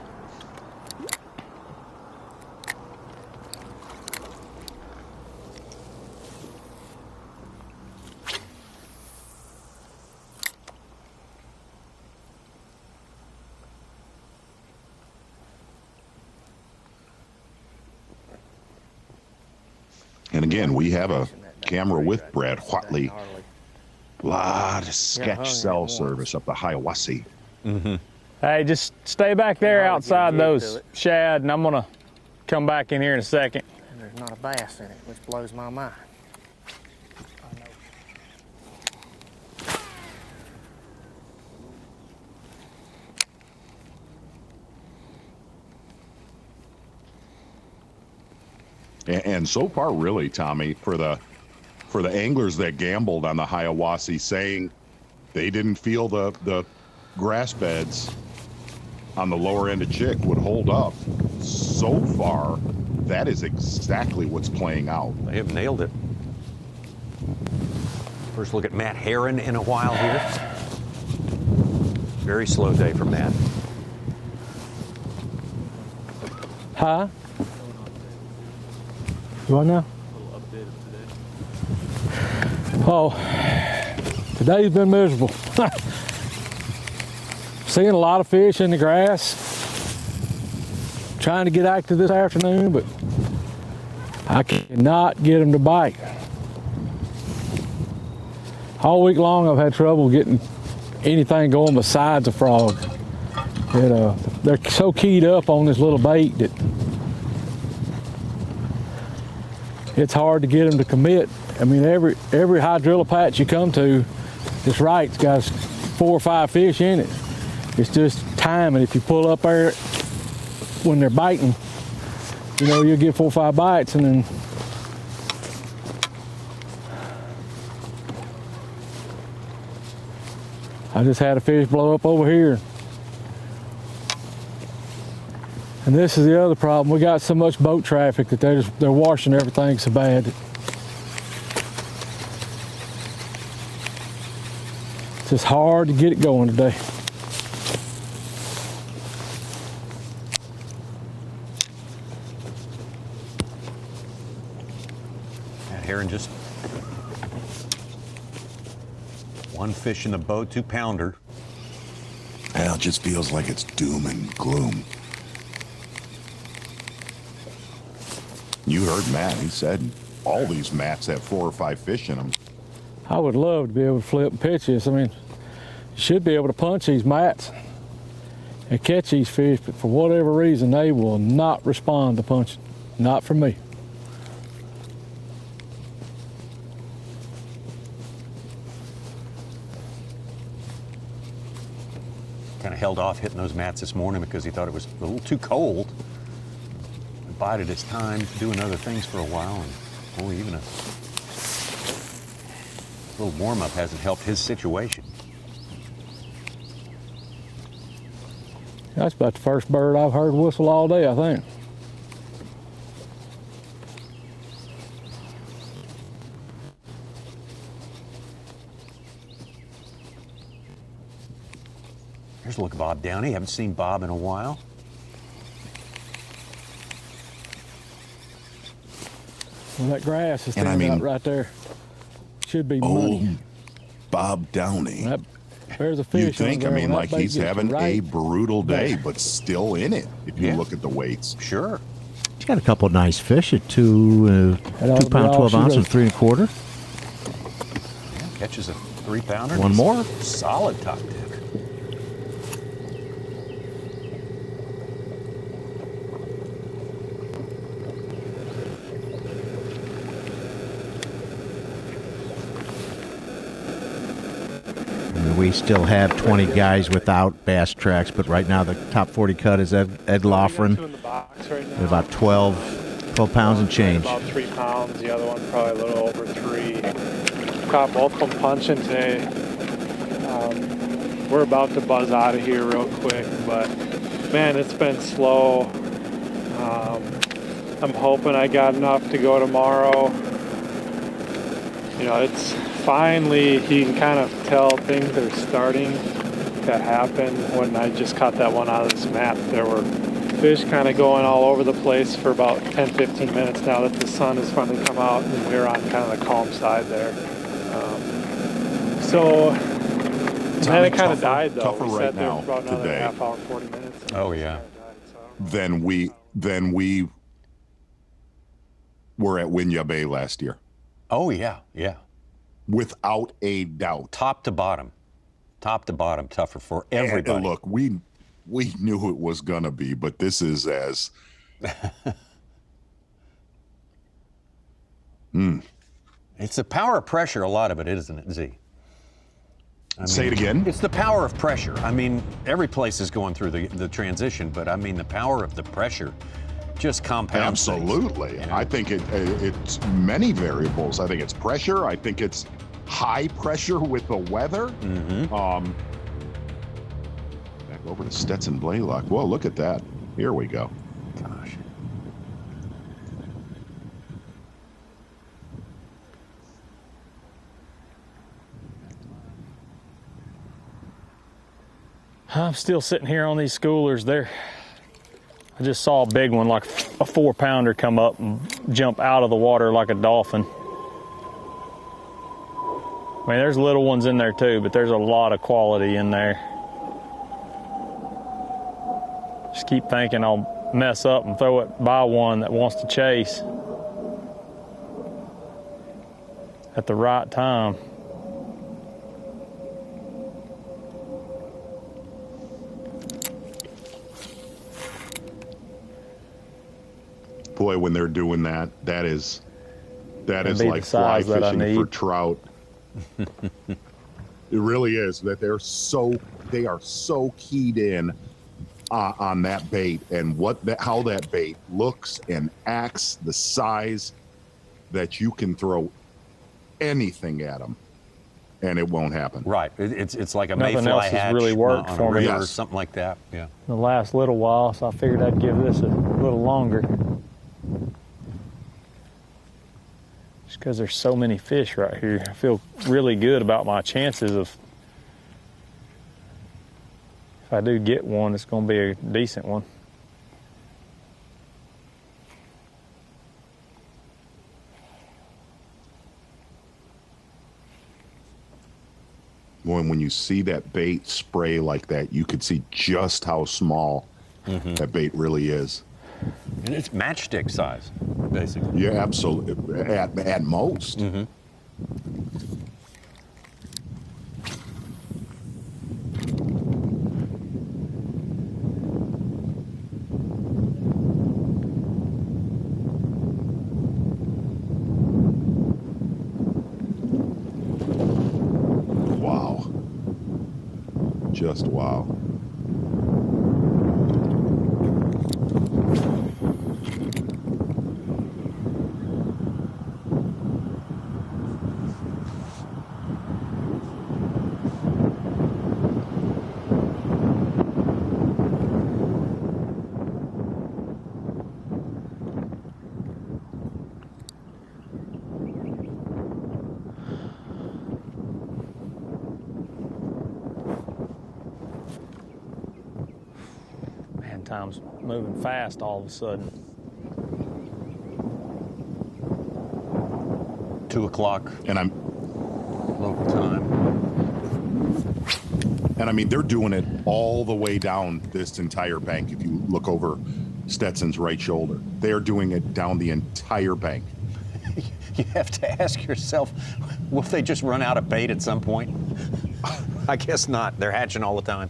And again, we have a camera with Brad Watley. A lot of sketch cell service up the Hiawassee. Mm-hmm. Hey, just stay back there outside those shad, and I'm going to come back in here in a second. And there's not a bass in it, which blows my mind. And so far, really, Tommy, for the anglers that gambled on the Hiawassee, saying they didn't feel the grass beds on the lower end of Chick would hold up. So far, that is exactly what's playing out. They have nailed it. First look at Matt Herron in a while here. Very slow day for Matt. Huh? You want to know? Oh, today's been miserable. Seeing a lot of fish in the grass. Trying to get active this afternoon, but I cannot get them to bite. All week long I've had trouble getting anything going besides a frog. They're so keyed up on this little bait that it's hard to get them to commit. I mean, every hydrilla patch you come to, it's right, it's got 4 or 5 fish in it. It's just time, and if you pull up there when they're biting, you'll get 4 or 5 bites, and then I just had a fish blow up over here. And this is the other problem. We got so much boat traffic that they're washing everything so bad. It's just hard to get it going today. Matt Herron just one fish in the boat, 2-pounder. Well, it just feels like it's doom and gloom. You heard Matt. He said all these mats have 4 or 5 fish in them. I would love to be able to flip and pitch this. I mean, you should be able to punch these mats and catch these fish, but for whatever reason, they will not respond to punching. Not for me. Kind of held off hitting those mats this morning because he thought it was a little too cold. Bided his time doing other things for a while, and even a little warm-up hasn't helped his situation. That's about the first bird I've heard whistle all day, I think. Here's a look at Bob Downey. Haven't seen Bob in a while. Well, that grass is standing out right there. Should be money. Bob Downey. There's a fish. You think? I mean, like he's having a brutal day, but still in it. If you look at the weights, sure. He's got a couple of nice fish at 2 pound 12 ounce and 3 1/4. Yeah, catches a 3-pounder. One more. Solid top tip. We still have 20 guys without bass tracks, but right now the top 40 cut is Ed Loughran. About 12 12 pounds and change. About 3 pounds. The other one probably a little over 3. Caught both of them punching today. We're about to buzz out of here real quick, but man, it's been slow. I'm hoping I got enough to go tomorrow. You know, it's finally, you can kind of tell things are starting to happen. When I just caught that one out of this map, there were fish kind of going all over the place for about 10-15 minutes now that the sun has finally come out and we're on kind of the calm side there. Then it kind of died though. Tougher We right sat there now for about another today. half hour, 40 minutes. Oh yeah. Then we were at Winya Bay last year. Oh yeah, yeah. Without a doubt. Top to bottom, tougher for everybody. And look, we knew it was gonna be, but this is as. It's the power of pressure, a lot of it, isn't it, Z? Say it again? It's the power of pressure. I mean, every place is going through the transition, but I mean, the power of the pressure just compounds. Absolutely. Things, you know? I think it's many variables. I think it's pressure. I think it's high pressure with the weather. Mm-hmm. Back over to Stetson Blaylock. Whoa, look at that. Here we go. Gosh. I'm still sitting here on these schoolers. I just saw a big one, like a 4-pounder, come up and jump out of the water like a dolphin. I mean, there's little ones in there too, but there's a lot of quality in there. Just keep thinking I'll mess up and throw it by one that wants to chase at the right time. Boy, when they're doing that is like fly fishing for trout. It really is. That they are so keyed in on that bait and how that bait looks and acts, the size that you can throw anything at them and it won't happen. Right. It's like a Nothing mayfly else has hatch really worked on for a me. river or something like that. Yeah. The last little while, so I figured I'd give this a little longer. Just because there's so many fish right here. I feel really good about my chances of, if I do get one, it's going to be a decent one. Boy, when you see that bait spray like that, you could see just how small that bait really is. And it's matchstick size, basically. Yeah, absolutely. At most. Mm-hmm. Wow. Just wow. Man, time's moving fast all of a sudden. 2 o'clock. And I'm local time. And I mean, they're doing it all the way down this entire bank. If you look over Stetson's right shoulder, they are doing it down the entire bank. You have to ask yourself, will they just run out of bait at some point? I guess not. They're hatching all the time.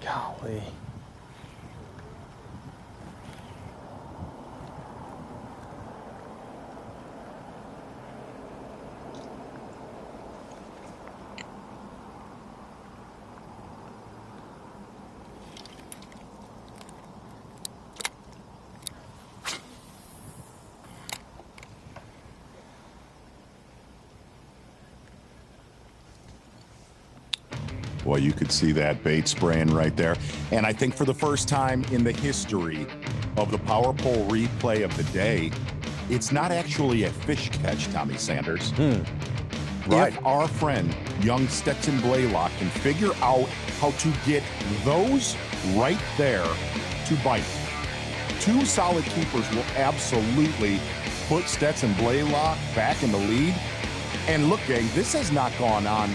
Golly. Well, you could see that bait spraying right there. And I think for the first time in the history of the power pole replay of the day, it's not actually a fish catch, Tommy Sanders. Right. If our friend, young Stetson Blaylock, can figure out how to get those right there to bite, 2 solid keepers will absolutely put Stetson Blaylock back in the lead. And look, gang, this has not gone on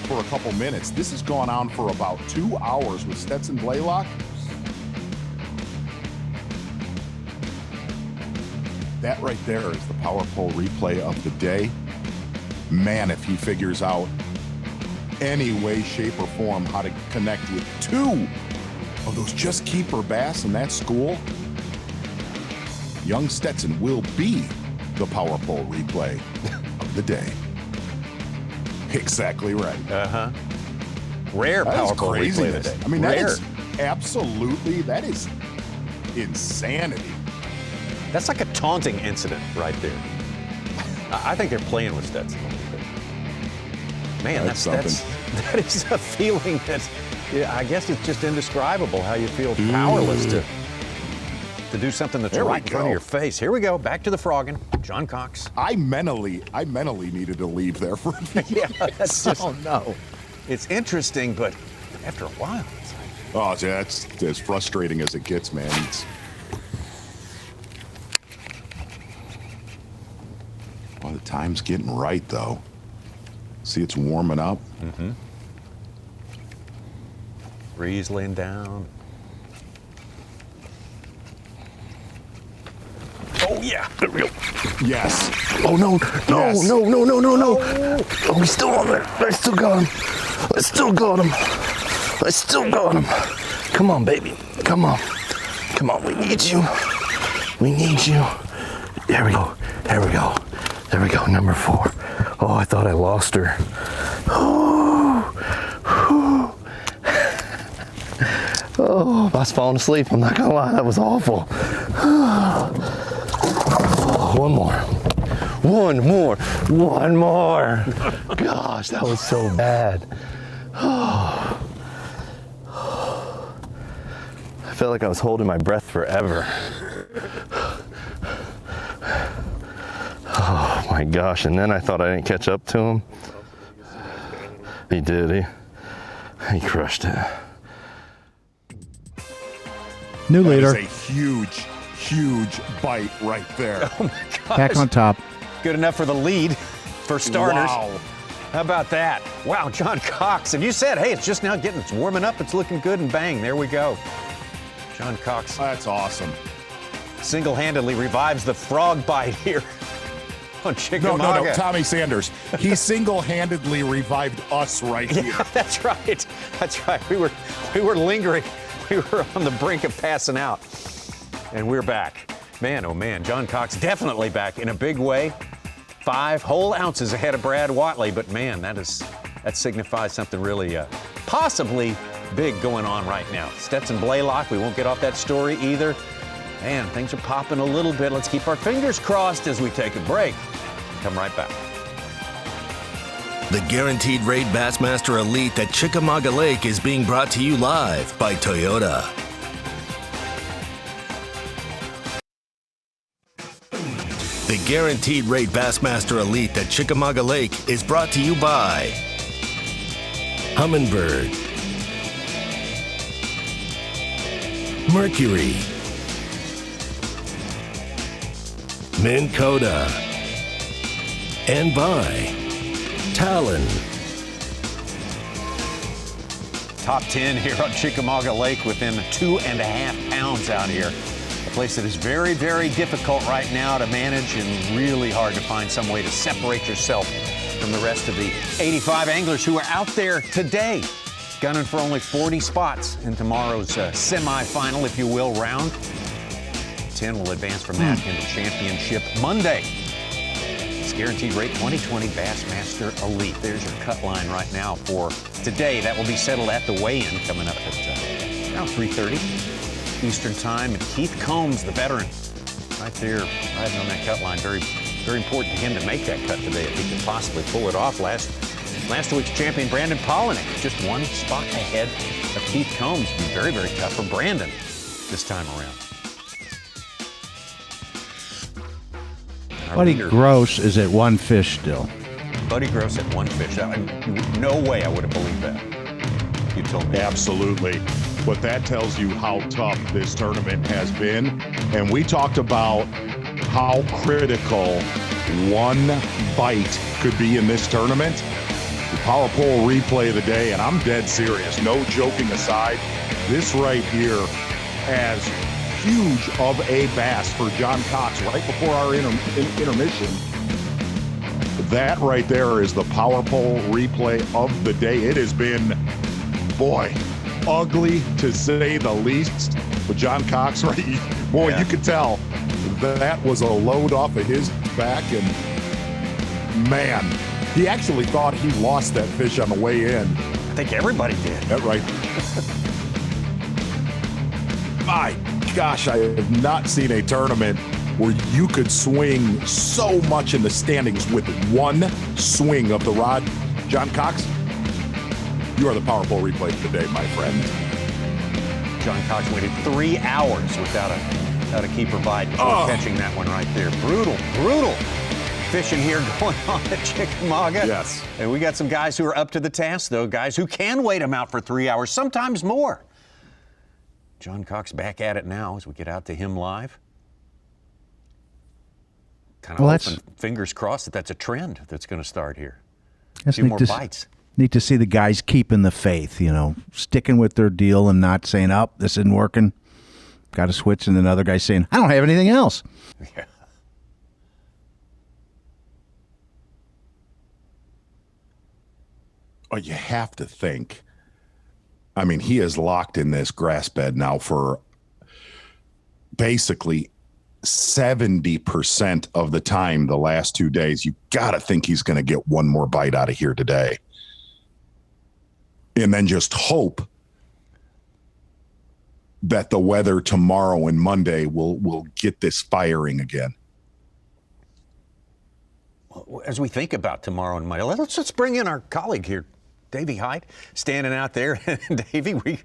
for a couple minutes. This has gone on for about 2 hours with Stetson Blaylock. That right there is the power pole replay of the day. Man, if he figures out any way, shape, or form how to connect with 2 of those just keeper bass in that school, young Stetson will be the power pole replay of the day. Exactly right. Rare power pole replay of the day. I mean, Rare. that is insanity. That's like a taunting incident right there. I think they're playing with Stetson a little bit. Man, that is a feeling that, I guess it's just indescribable how you feel powerless to do something that's right in front of your face. Here we go, back to the frogging. John Cox. I mentally needed to leave there for a minute. Yeah, that's just, oh no. It's interesting, but after a while, it's like, that's as frustrating as it gets, man. Well, the time's getting right, though. See, it's warming up. Breeze laying down. Oh, yeah. There we go. Yes. Oh, no. No, Yes. no. Oh, he's still on there. I still got him. Come on, baby. Come on. We need you. There we go. Number 4. Oh, I thought I lost her. Oh, I was falling asleep. I'm not gonna lie, that was awful. One more. Gosh, that was so bad. I felt like I was holding my breath forever. Oh my gosh, and then I thought I didn't catch up to him. He did, he crushed it. New leader. That is a huge bite right there. Oh my gosh. Back on top. Good enough for the lead, for starters. Wow. How about that? Wow, John Cox. And you said, hey, it's just now it's warming up, it's looking good, and bang, there we go. John Cox. That's awesome. Single-handedly revives the frog bite here on Chickamauga. No, Tommy Sanders. He single-handedly revived us right here. Yeah, that's right. We were lingering. We were on the brink of passing out. And we're back. Man, oh man, John Cox definitely back in a big way. 5 whole ounces ahead of Brad Watley, but man, that signifies something really possibly big going on right now. Stetson Blaylock, we won't get off that story either. Man, things are popping a little bit. Let's keep our fingers crossed as we take a break. Come right back. The Guaranteed Rate Bassmaster Elite at Chickamauga Lake is being brought to you live by Toyota. The Guaranteed Rate Bassmaster Elite at Chickamauga Lake is brought to you by Humminbird, Mercury, Minn Kota, and by Talon. Top 10 here on Chickamauga Lake within 2.5 pounds out here. A place that is very, very difficult right now to manage and really hard to find some way to separate yourself from the rest of the 85 anglers who are out there today, gunning for only 40 spots in tomorrow's semifinal, if you will, round. 10 will advance from that into Championship Monday. It's Guaranteed Rate 2020 Bassmaster Elite. There's your cut line right now for today. That will be settled at the weigh-in coming up at around 3:30 Eastern Time. And Keith Combs, the veteran, right there riding on that cut line. Very, very important to him to make that cut today if he could possibly pull it off. Last Last week's champion, Brandon Polinick, just one spot ahead of Keith Combs. Very, very tough for Brandon this time around. Buddy Gross is at one fish still. Buddy Gross at one fish. No way I would have believed that. You told me. Absolutely. But that tells you how tough this tournament has been. And we talked about how critical one bite could be in this tournament. The power pole replay of the day, and I'm dead serious, no joking aside, this right here as huge of a bass for John Cox right before our intermission. That right there is the power pole replay of the day. It has been, boy, ugly to say the least. But John Cox, right? Boy, you could tell that was a load off of his back, and man, he actually thought he lost that fish on the way in. I think everybody did. That right. My gosh, I have not seen a tournament where you could swing so much in the standings with one swing of the rod. John Cox, you are the power pole replay of the day, my friend. John Cox waited 3 hours without a keeper bite before catching that one right there. Brutal fishing here going on at Chickamauga. Yes. And we got some guys who are up to the task, though, guys who can wait them out for 3 hours, sometimes more. John Cox back at it now as we get out to him live. Kind of hoping, fingers crossed, that's a trend that's going to start here. A few more bites. Need to see the guys keeping the faith, sticking with their deal and not saying, oh, this isn't working. Got to switch. And then another guy saying, I don't have anything else. Yeah. Oh, you have to think. I mean, he is locked in this grass bed now for basically 70% of the time the last 2 days. You got to think he's going to get one more bite out of here today. And then just hope that the weather tomorrow and Monday will get this firing again. As we think about tomorrow and Monday, let's bring in our colleague here, Davey Hyde, standing out there. Davey, we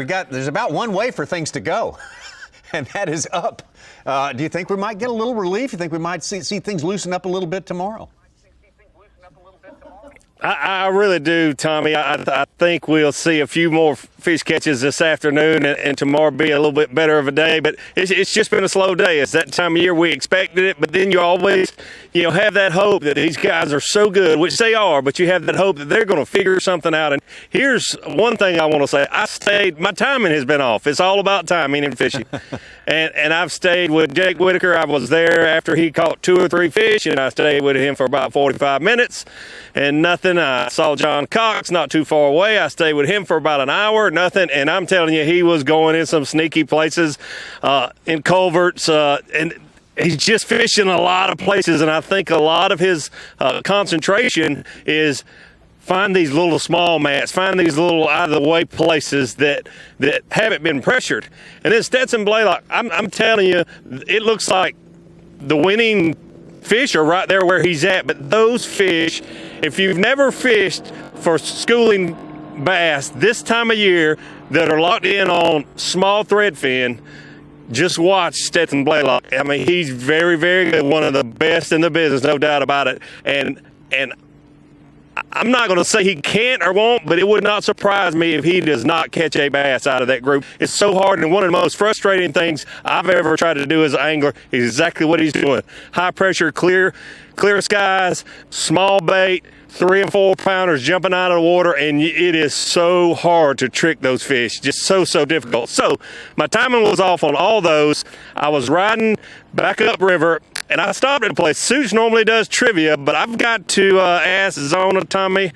got, there's about one way for things to go, and that is up. Do you think we might get a little relief? You think we might see things loosen up a little bit tomorrow? I really do, Tommy. I think we'll see a few more fish catches this afternoon, and tomorrow be a little bit better of a day. But it's just been a slow day. It's that time of year we expected it, but then you always, have that hope that these guys are so good, which they are, but you have that hope that they're going to figure something out. And here's one thing I want to say. My timing has been off. It's all about timing in fishing. and I've stayed with Jake Whitaker. I was there after he caught 2 or 3 fish, and I stayed with him for about 45 minutes, and nothing. I saw John Cox not too far away. I stayed with him for about an hour, nothing. And I'm telling you, he was going in some sneaky places, in culverts, and he's just fishing a lot of places. And I think a lot of his concentration is find these little small mats, find these little out-of-the-way places that haven't been pressured. And then Stetson Blaylock, I'm telling you, it looks like the winning fish are right there where he's at. But those fish, if you've never fished for schooling bass this time of year that are locked in on small thread fin, just watch Stetson Blaylock. I mean, he's very, very good, one of the best in the business, no doubt about it. And I'm not going to say he can't or won't, but it would not surprise me if he does not catch a bass out of that group. It's so hard, and one of the most frustrating things I've ever tried to do as an angler is exactly what he's doing. High pressure, clear skies, small bait, 3 and 4 pounders jumping out of the water, and it is so hard to trick those fish. Just so difficult. So my timing was off on all those. I was riding back upriver, and I stopped at a place. Suits normally does trivia, but I've got to ask Zona, Tommy,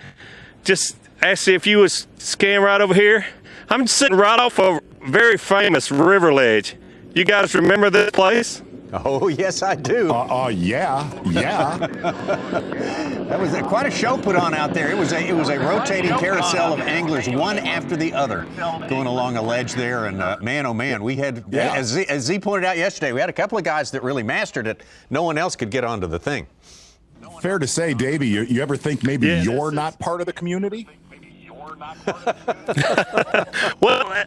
just ask if you would scan right over here. I'm just sitting right off a very famous river ledge. You guys remember this place? Oh, yes, I do. Yeah. That was quite a show put on out there. It was a rotating carousel of anglers, one after the other, going along a ledge there. And man, oh man, we had, as Z pointed out yesterday, we had a couple of guys that really mastered it. No one else could get onto the thing. fair to say, Davey, you ever think maybe you're not part of the community? Well,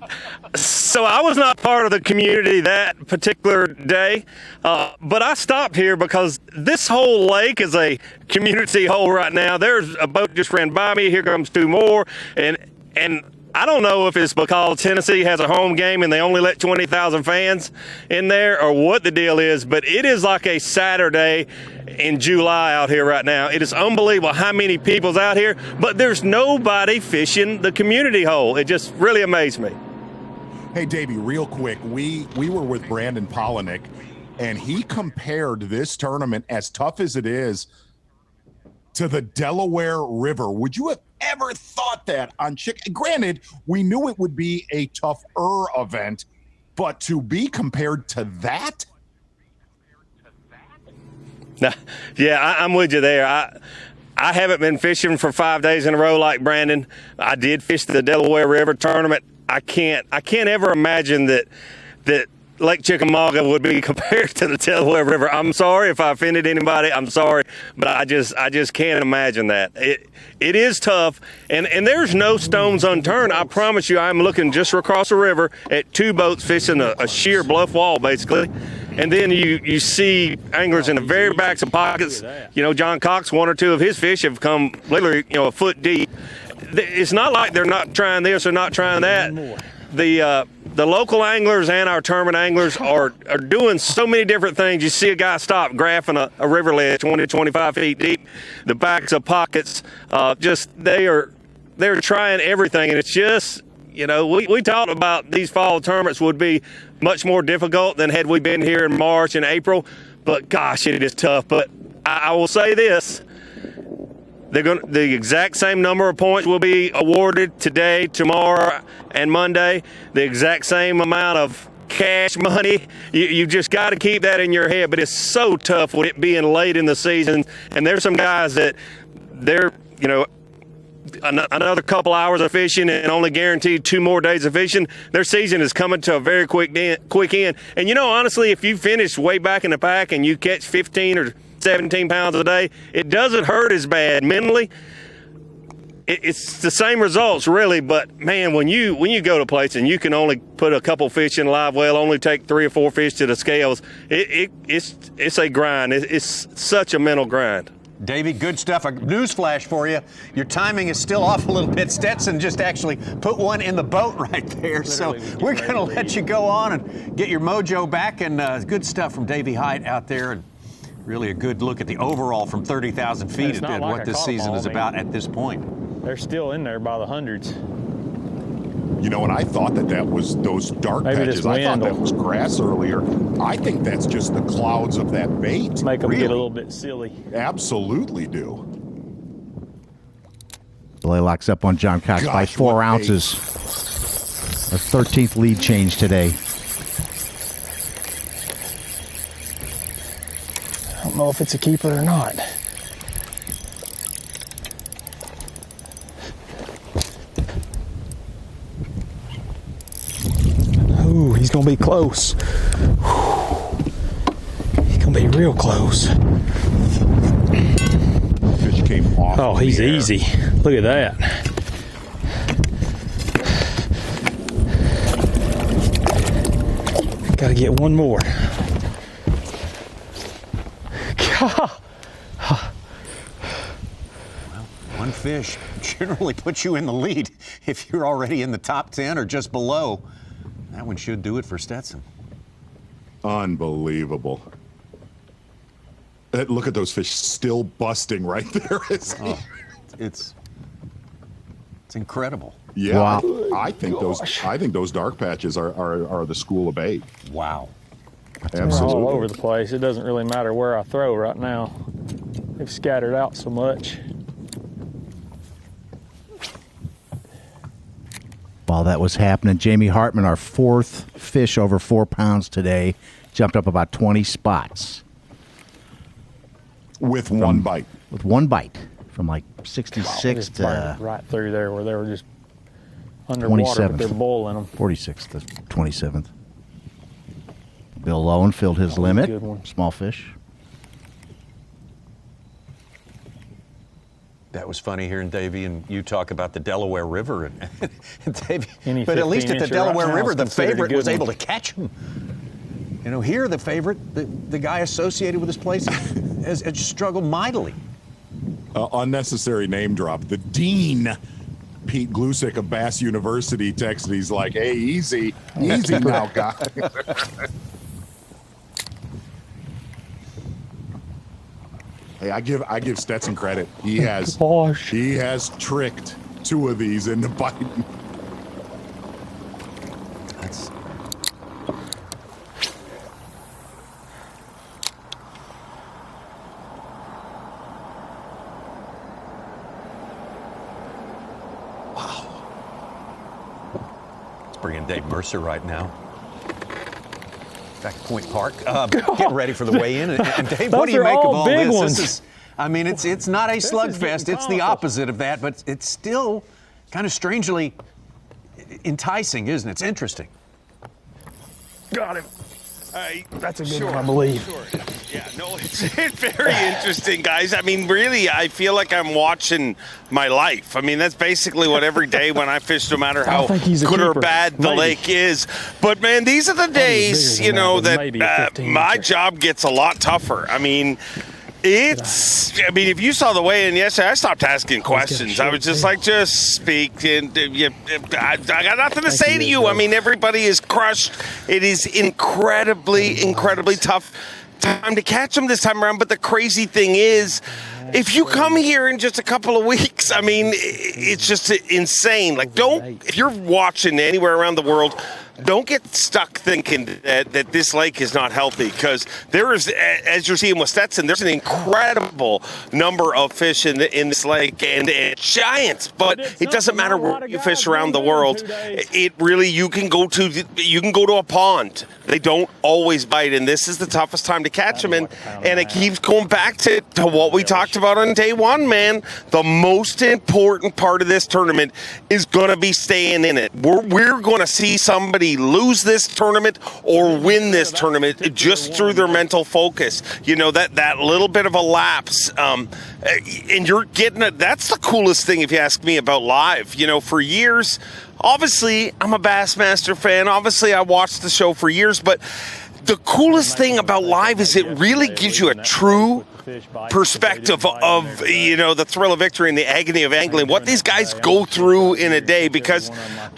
so I was not part of the community that particular day, but I stopped here because this whole lake is a community hole right now. There's a boat just ran by me. Here comes two more, and I don't know if it's because Tennessee has a home game and they only let 20,000 fans in there or what the deal is, but it is like a Saturday in July out here right now. It is unbelievable how many people's out here, but there's nobody fishing the community hole. It just really amazed me. Hey, Davey, real quick, we were with Brandon Polinick, and he compared this tournament, as tough as it is, to the Delaware River. Would you have ever thought that on Granted, we knew it would be a tougher event, but to be compared to that? Yeah, I'm with you there. I haven't been fishing for 5 days in a row like Brandon. I did fish the Delaware River tournament. I can't ever imagine that Lake Chickamauga would be compared to the Delaware River. I'm sorry if I offended anybody. I'm sorry, but I just can't imagine that. It is tough, and there's no stones unturned. I promise you, I'm looking just across the river at two boats fishing a sheer bluff wall, basically. And then you see anglers in the very backs of pockets. You know, John Cox, one or two of his fish have come literally, a foot deep. It's not like they're not trying this or not trying that. The local anglers and our tournament anglers are doing so many different things. You see a guy stop graphing a river ledge 20 to 25 feet deep, the backs of pockets, they're trying everything. And it's just, we talked about these fall tournaments would be much more difficult than had we been here in March and April, but gosh, it is tough. But I will say this. The exact same number of points will be awarded today, tomorrow, and Monday. The exact same amount of cash money. You just got to keep that in your head. But it's so tough with it being late in the season. And there's some guys that they're, another couple hours of fishing and only guaranteed 2 more days of fishing. Their season is coming to a very quick end. And honestly, if you finish way back in the pack and you catch 15 or 17 pounds a day, it doesn't hurt as bad mentally. It's the same results really, but man, when you go to places and you can only put a couple fish in live well, only take 3 or 4 fish to the scales, it's a grind. It's such a mental grind. Davey, good stuff. A news flash for you. Your timing is still off a little bit. Stetson just actually put one in the boat right there. So we're going to let you go on and get your mojo back. And good stuff from Davey Height out there. And really a good look at the overall from 30,000 feet and what this season is about at this point. They're still in there by the hundreds. And I thought that was those dark patches. I thought that was grass earlier. I think that's just the clouds of that bait. Make them get a little bit silly. Absolutely do. Belay locks up on John Cox by 4 ounces. A 13th lead change today. I don't know if it's a keeper or not. Ooh, he's gonna be close. He's gonna be real close. Fish came off. Oh, he's easy. Look at that. Gotta get one more. Well, one fish generally puts you in the lead if you're already in the top 10 or just below. That one should do it for Stetson. Unbelievable. Look at those fish still busting right there. It's incredible. Yeah, wow. I think those dark patches are the school of bait. Wow. Absolutely. All over the place. It doesn't really matter where I throw right now. They've scattered out so much. While that was happening, Jamie Hartman, our 4th fish over 4 pounds today, jumped up about 20 spots. With one bite. With one bite. From like 66 to... Right through there where they were just underwater, but they're boiling them. 46th to 27th. Bill Lowen filled his limit. Good one. Small fish. That was funny hearing Davey and you talk about the Delaware River. And Davey, but at 15 least at the incher Delaware right now River, is the considered a favorite good was one. able to catch him. You know, here the favorite, the guy associated with this place, has struggled mightily. Unnecessary name drop. The dean, Pete Glusick of Bass University, texted. He's like, "Hey, easy now, guy." Hey, I give Stetson credit. He has tricked 2 of these into biting. That's bringing Dave Mercer right now. Back at Point Park, getting ready for the weigh-in. And Dave, what do you make of all this? This is, I mean, it's not a slugfest. It's the opposite of that, but it's still kind of strangely enticing, isn't it? It's interesting. Got him. That's a good one, I believe. Sure. Yeah, no, it's very interesting, guys. I mean, really, I feel like I'm watching my life. I mean, that's basically what every day when I fish, no matter how good or bad the lake is. But, man, these are the days, you know, that my job gets a lot tougher. I mean, if you saw the weigh-in yesterday, I stopped asking questions. I was just like, just speak. And I got nothing to say to you. I mean, everybody is crushed. It is incredibly tough time to catch them this time around. But the crazy thing is, if you come here in just a couple of weeks, I mean, it's just insane. Like, if you're watching anywhere around the world, don't get stuck thinking that this lake is not healthy, because there is, as you're seeing with Stetson, there's an incredible number of fish in this lake, and giants. But it doesn't matter where you fish around the world. It really, you can go to a pond. They don't always bite, and this is the toughest time to catch them. And it keeps going back to what we talked about on day one, man. The most important part of this tournament is going to be staying in it. We're going to see somebody lose this tournament or win this tournament just through their mental focus. You know, that little bit of a lapse, and you're getting it. That's the coolest thing, if you ask me, about live. You know, for years, obviously I'm a Bassmaster fan. Obviously I watched the show for years, but the coolest thing about live is it really gives you a true perspective of, you know, the thrill of victory and the agony of angling, what these guys go through in a day. Because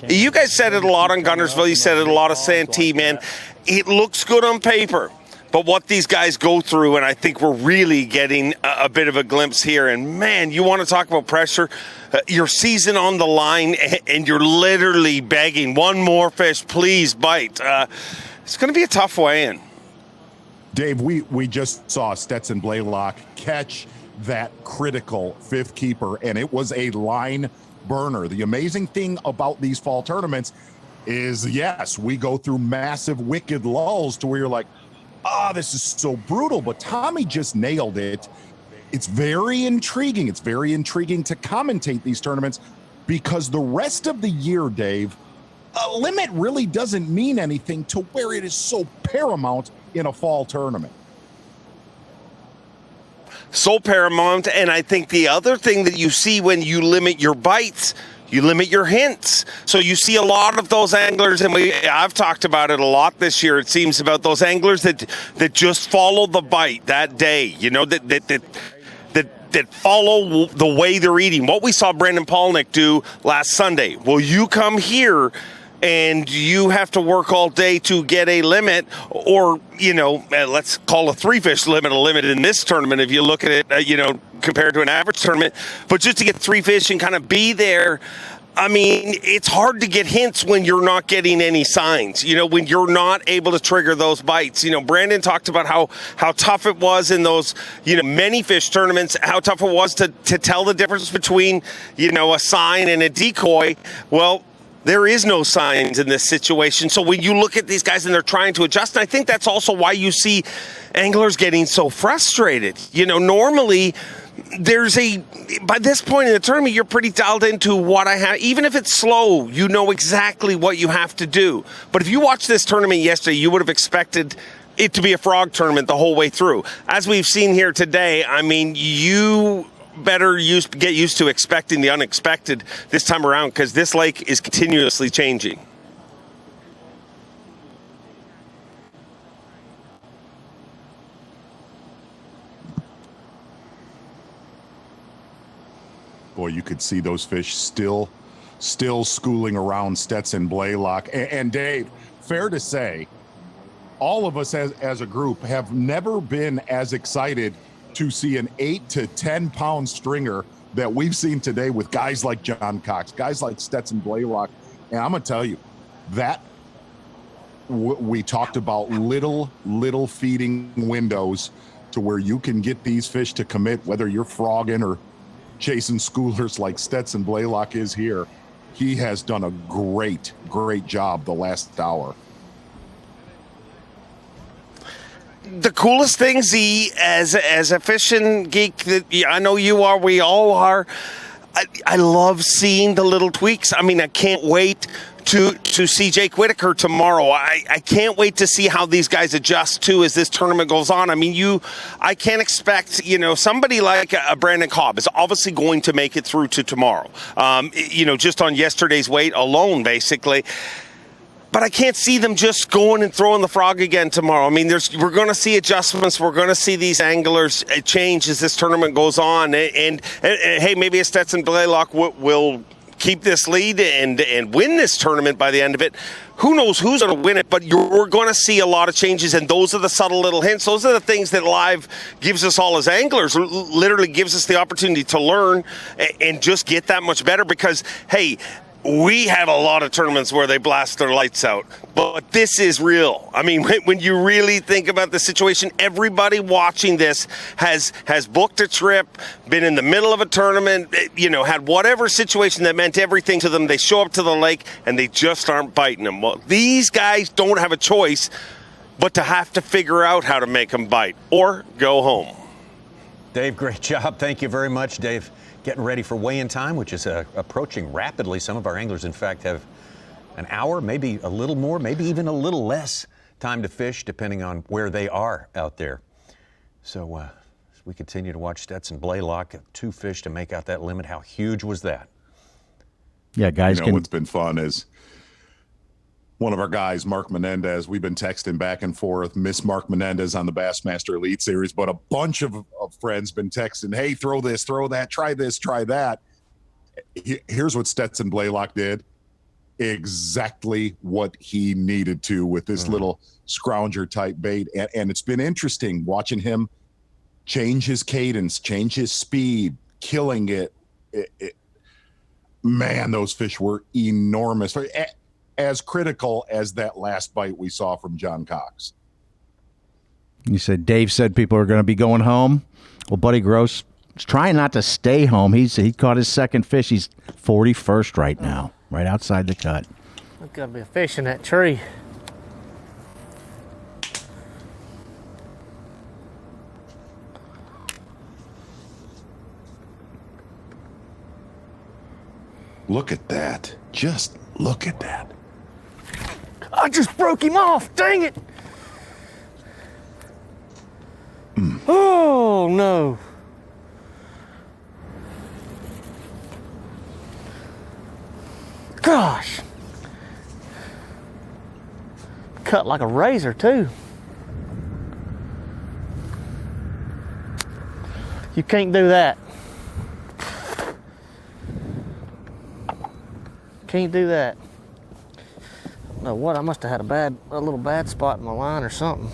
you guys said it a lot on Guntersville, you said it a lot of Santee, man. It looks good on paper, but what these guys go through, and I think we're really getting a bit of a glimpse here. And man, you want to talk about pressure, your season on the line, and you're literally begging, one more fish, please bite. It's going to be a tough weigh-in. Dave, we just saw Stetson Blaylock catch that critical 5th keeper, and it was a line burner. The amazing thing about these fall tournaments is, yes, we go through massive wicked lulls to where you're like, this is so brutal, but Tommy just nailed it. It's very intriguing. It's very intriguing to commentate these tournaments, because the rest of the year, Dave, a limit really doesn't mean anything to where it is so paramount in a fall tournament. So paramount. And I think the other thing that you see when you limit your bites, you limit your hints. So you see a lot of those anglers, and I've talked about it a lot this year, it seems, about those anglers that just follow the bite that day, you know, that follow the way they're eating. What we saw Brandon Polnick do last Sunday. Well, you come here and you have to work all day to get a limit, or, you know, let's call a 3-fish limit a limit in this tournament if you look at it, you know, compared to an average tournament. But just to get 3 fish and kind of be there, I mean, it's hard to get hints when you're not getting any signs, you know, when you're not able to trigger those bites. You know, Brandon talked about how tough it was in those, you know, many fish tournaments, how tough it was to tell the difference between, you know, a sign and a decoy. Well, there is no signs in this situation. So when you look at these guys and they're trying to adjust, and I think that's also why you see anglers getting so frustrated. You know, normally by this point in the tournament, you're pretty dialed into what I have. Even if it's slow, you know exactly what you have to do. But if you watched this tournament yesterday, you would have expected it to be a frog tournament the whole way through. As we've seen here today, I mean, you better get used to expecting the unexpected this time around, because this lake is continuously changing. Boy, you could see those fish still schooling around Stetson Blaylock. And Dave, fair to say, all of us as a group have never been as excited to see an 8 to 10 pound stringer that we've seen today with guys like John Cox, guys like Stetson Blaylock. And I'm going to tell you that we talked about little feeding windows to where you can get these fish to commit, whether you're frogging or chasing schoolers like Stetson Blaylock is here. He has done a great job the last hour. The coolest thing, Z, as a fishing geek that I know you are, we all are, I love seeing the little tweaks. I mean, I can't wait to see Jake Whitaker tomorrow. I can't wait to see how these guys adjust too as this tournament goes on. I mean, I can't expect, somebody like a Brandon Cobb is obviously going to make it through to tomorrow. Just on yesterday's weight alone, basically. But I can't see them just going and throwing the frog again tomorrow. I mean, we're going to see adjustments. We're going to see these anglers change as this tournament goes on. And hey, maybe a Stetson Blaylock will keep this lead and win this tournament by the end of it. Who knows who's going to win it, but we're going to see a lot of changes, and those are the subtle little hints. Those are the things that live gives us all as anglers, literally gives us the opportunity to learn and just get that much better because, hey, we have a lot of tournaments where they blast their lights out, but this is real. I mean, when you really think about the situation, everybody watching this has booked a trip, been in the middle of a tournament, had whatever situation that meant everything to them. They show up to the lake and they just aren't biting them. Well, these guys don't have a choice but to have to figure out how to make them bite or go home. Dave, great job. Thank you very much, Dave. Getting ready for weigh-in time, which is approaching rapidly. Some of our anglers, in fact, have an hour, maybe a little more, maybe even a little less time to fish, depending on where they are out there. So as we continue to watch Stetson Blaylock, 2 fish to make out that limit. How huge was that? Yeah, guys. What's been fun is one of our guys, Mark Menendez, we've been texting back and forth, miss Mark Menendez on the Bassmaster Elite Series, but a bunch of friends been texting, hey, throw this, throw that, try this, try that. Here's what Stetson Blaylock did. Exactly what he needed to with this little scrounger type bait. And it's been interesting watching him change his cadence, change his speed, killing it. Man, those fish were enormous. As critical as that last bite we saw from John Cox. You said Dave said people are going to be going home. Well, Buddy Gross is trying not to stay home. He caught his second fish. He's 41st right now, right outside the cut. There's got to be a fish in that tree. Look at that. Just look at that. I just broke him off. Dang it. Oh, no. Gosh. Cut like a razor, too. You can't do that. Can't do that. No, what? I must have had a little bad spot in my line or something.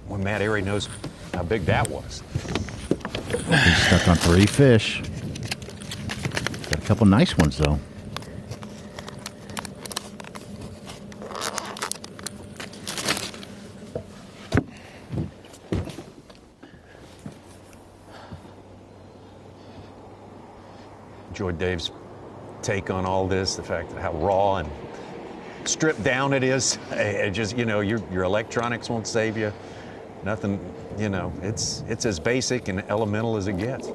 Well, Matt Airy knows how big that was. He's stuck on 3 fish. Got a couple nice ones, though. Enjoyed Dave's take on all this, the fact that how raw and stripped down it is. It just, your electronics won't save you. Nothing, it's as basic and elemental as it gets.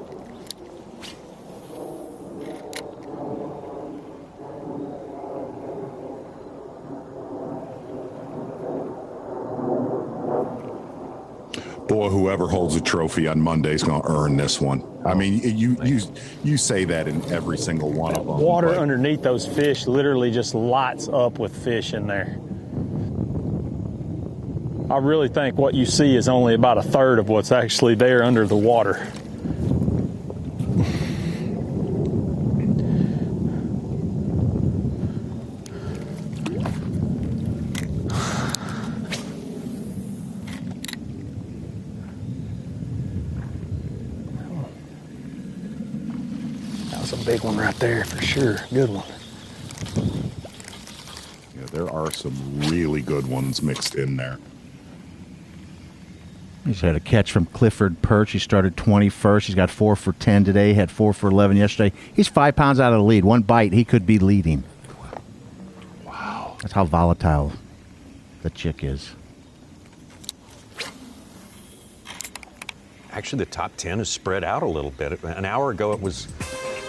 Boy, whoever holds a trophy on Monday is going to earn this one. I mean, you say that in every single one of them. Water underneath those fish literally just lights up with fish in there. I really think what you see is only about a third of what's actually there under the water. Big one right there for sure. Good one. Yeah, there are some really good ones mixed in there. He's had a catch from Clifford Perch. He started 21st. He's got 4 for 10 today. Had 4 for 11 yesterday. He's 5 pounds out of the lead. One bite, he could be leading. Wow. That's how volatile the chick is. Actually, the top 10 is spread out a little bit. An hour ago, it was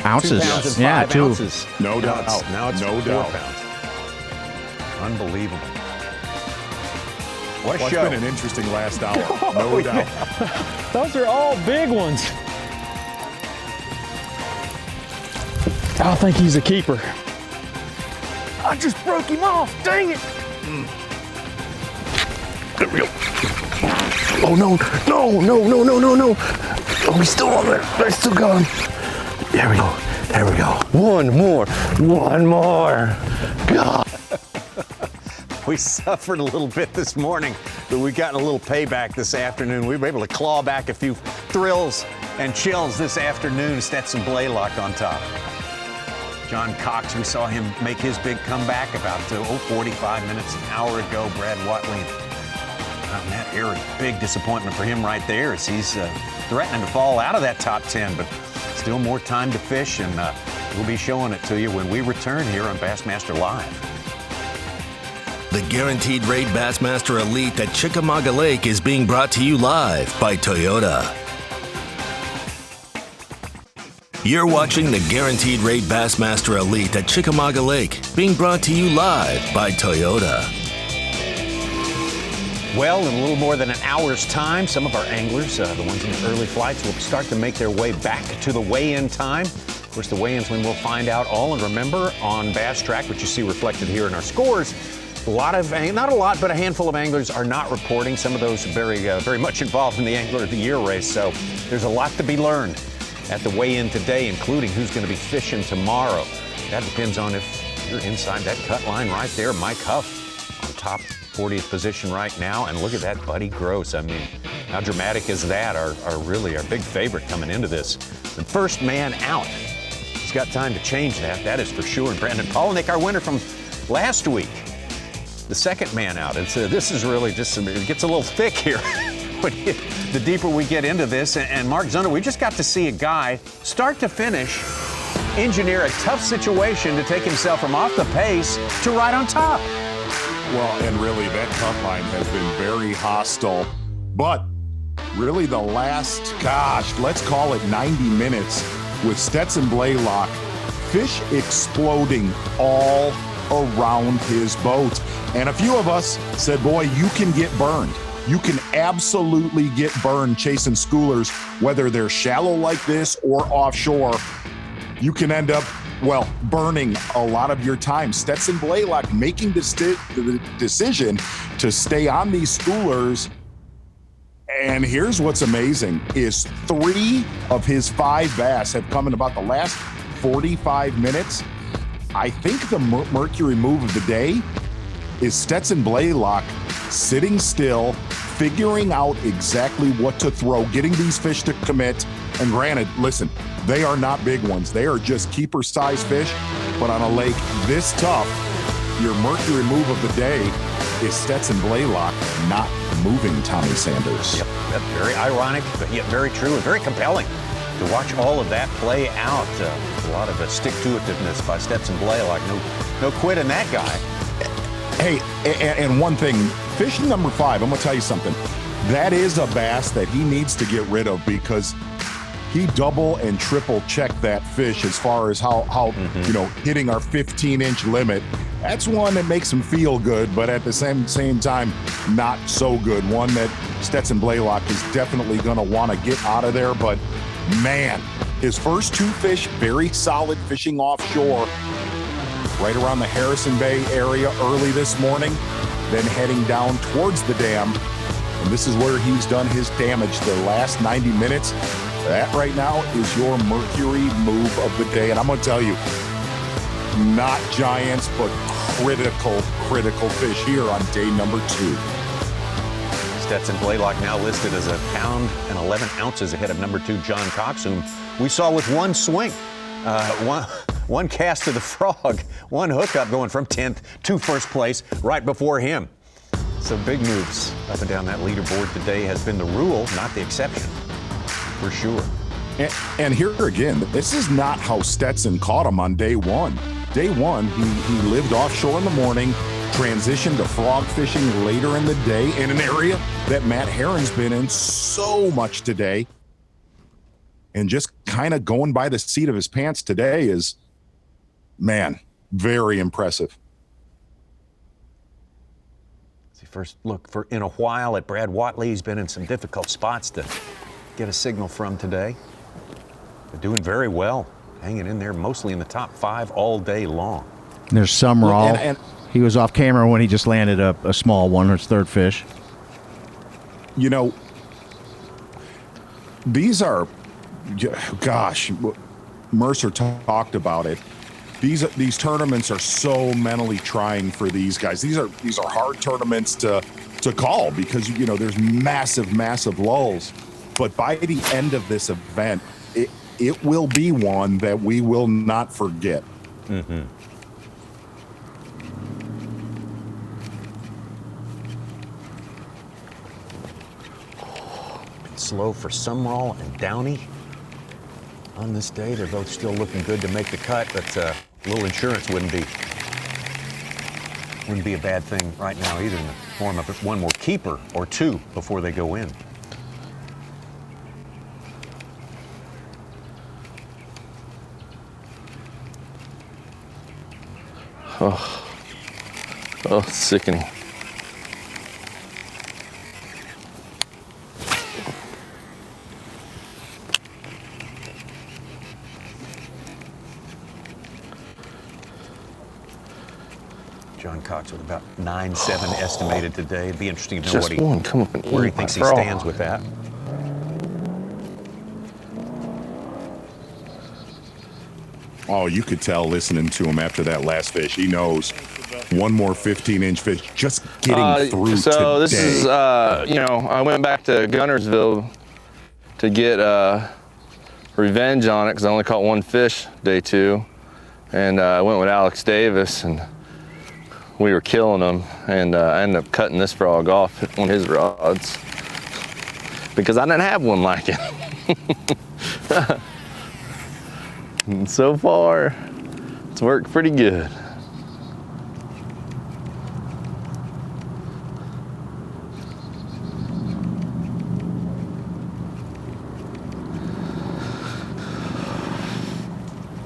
ounces. 2 pounds and 5 ounces. No doubt. Now it's no 4 doubt. pounds. Unbelievable. What a Well, show. it's been an interesting last hour. No doubt. Those are all big ones. I think he's a keeper. I just broke him off. Dang it. There we go. Oh, no. No. Oh, he's still on there. I still got him. There we go. There we go. One more. God. We suffered a little bit this morning, but we got a little payback this afternoon. We were able to claw back a few thrills and chills this afternoon. Stetson Blaylock on top. John Cox, we saw him make his big comeback about 45 minutes, an hour ago. Brad Watley out in that area. Big disappointment for him right there as he's threatening to fall out of that top 10, but still more time to fish, and we'll be showing it to you when we return here on Bassmaster Live. The Guaranteed Rate Bassmaster Elite at Chickamauga Lake is being brought to you live by Toyota. You're watching the Guaranteed Rate Bassmaster Elite at Chickamauga Lake, being brought to you live by Toyota. Well, in a little more than an hour's time, some of our anglers, the ones in the early flights, will start to make their way back to the weigh-in time. Of course, the weigh-ins when we'll find out all. And remember, on Bass Track, which you see reflected here in our scores, not a lot, but a handful of anglers are not reporting. Some of those are very much involved in the Angler of the Year race. So there's a lot to be learned at the weigh-in today, including who's going to be fishing tomorrow. That depends on if you're inside that cut line right there. Mike Huff on top 40th position right now. And look at that Buddy Gross. I mean, how dramatic is that? Our really our big favorite coming into this. The first man out. He's got time to change that is for sure. And Brandon Polnick, our winner from last week, the second man out. And so this is really just, it gets a little thick here. The deeper we get into this, and Mark Zunder, we just got to see a guy start to finish engineer a tough situation to take himself from off the pace to right on top. Well, and really that cut line has been very hostile, but really the last, let's call it 90 minutes with Stetson Blaylock, fish exploding all around his boat. And a few of us said, boy, you can get burned. You can absolutely get burned chasing schoolers, whether they're shallow like this or offshore. You can end up, burning a lot of your time. Stetson Blaylock making the decision to stay on these schoolers. And here's what's amazing is 3 of his 5 bass have come in about the last 45 minutes. I think the Mercury move of the day is Stetson Blaylock sitting still, figuring out exactly what to throw, getting these fish to commit. And granted, listen, they are not big ones. They are just keeper-size fish. But on a lake this tough, your Mercury move of the day is Stetson Blaylock not moving Tommy Sanders. Yep, that's very ironic, but yet very true and very compelling to watch all of that play out. A lot of stick-to-itiveness by Stetson Blaylock. No quit in that guy. Hey, and one thing, fish number 5, I'm going to tell you something. That is a bass that he needs to get rid of because he double and triple checked that fish as far as how hitting our 15-inch limit. That's one that makes him feel good, but at the same time, not so good. One that Stetson Blaylock is definitely going to want to get out of there, but man, his first 2 fish, very solid fishing offshore, right around the Harrison Bay area early this morning, then heading down towards the dam. And this is where he's done his damage the last 90 minutes. That right now is your Mercury move of the day. And I'm going to tell you, not giants, but critical fish here on day number 2. Stetson Blaylock now listed as 1 pound and 11 ounces ahead of number 2, John Cox, whom we saw with one swing. One cast to the frog, one hookup going from 10th to first place right before him. So big moves up and down that leaderboard today has been the rule, not the exception, for sure. And here again, this is not how Stetson caught him on day 1. Day 1, he lived offshore in the morning, transitioned to frog fishing later in the day in an area that Matt Herron's been in so much today. And just kind of going by the seat of his pants today is, man, very impressive. See, first look for in a while at Brad Watley. He's been in some difficult spots to get a signal from today. They're doing very well, hanging in there mostly in the top 5 all day long. There's Summerall. He was off camera when he just landed a small one, his 3rd fish. You know, these are, gosh, Mercer talked about it. These tournaments are so mentally trying for these guys. These are hard tournaments to call because, you know, there's massive lulls. But by the end of this event, it will be one that we will not forget. Mm-hmm. Slow for Summerall and Downey on this day. They're both still looking good to make the cut, but a little insurance wouldn't be a bad thing right now either, in the form of one more keeper or 2 before they go in. Oh, sickening. John Cox with about 9.7 estimated today. It'd be interesting to know Just one. Come up and where he eat thinks my he frog. stands with that. Oh, you could tell listening to him after that last fish. He knows one more 15-inch fish just getting through so today. This is, you know, I went back to Gunnersville to get revenge on it because I only caught 1 fish day 2. And I went with Alex Davis, and we were killing them. And I ended up cutting this frog off on his rods because I didn't have one like it. And so far, it's worked pretty good.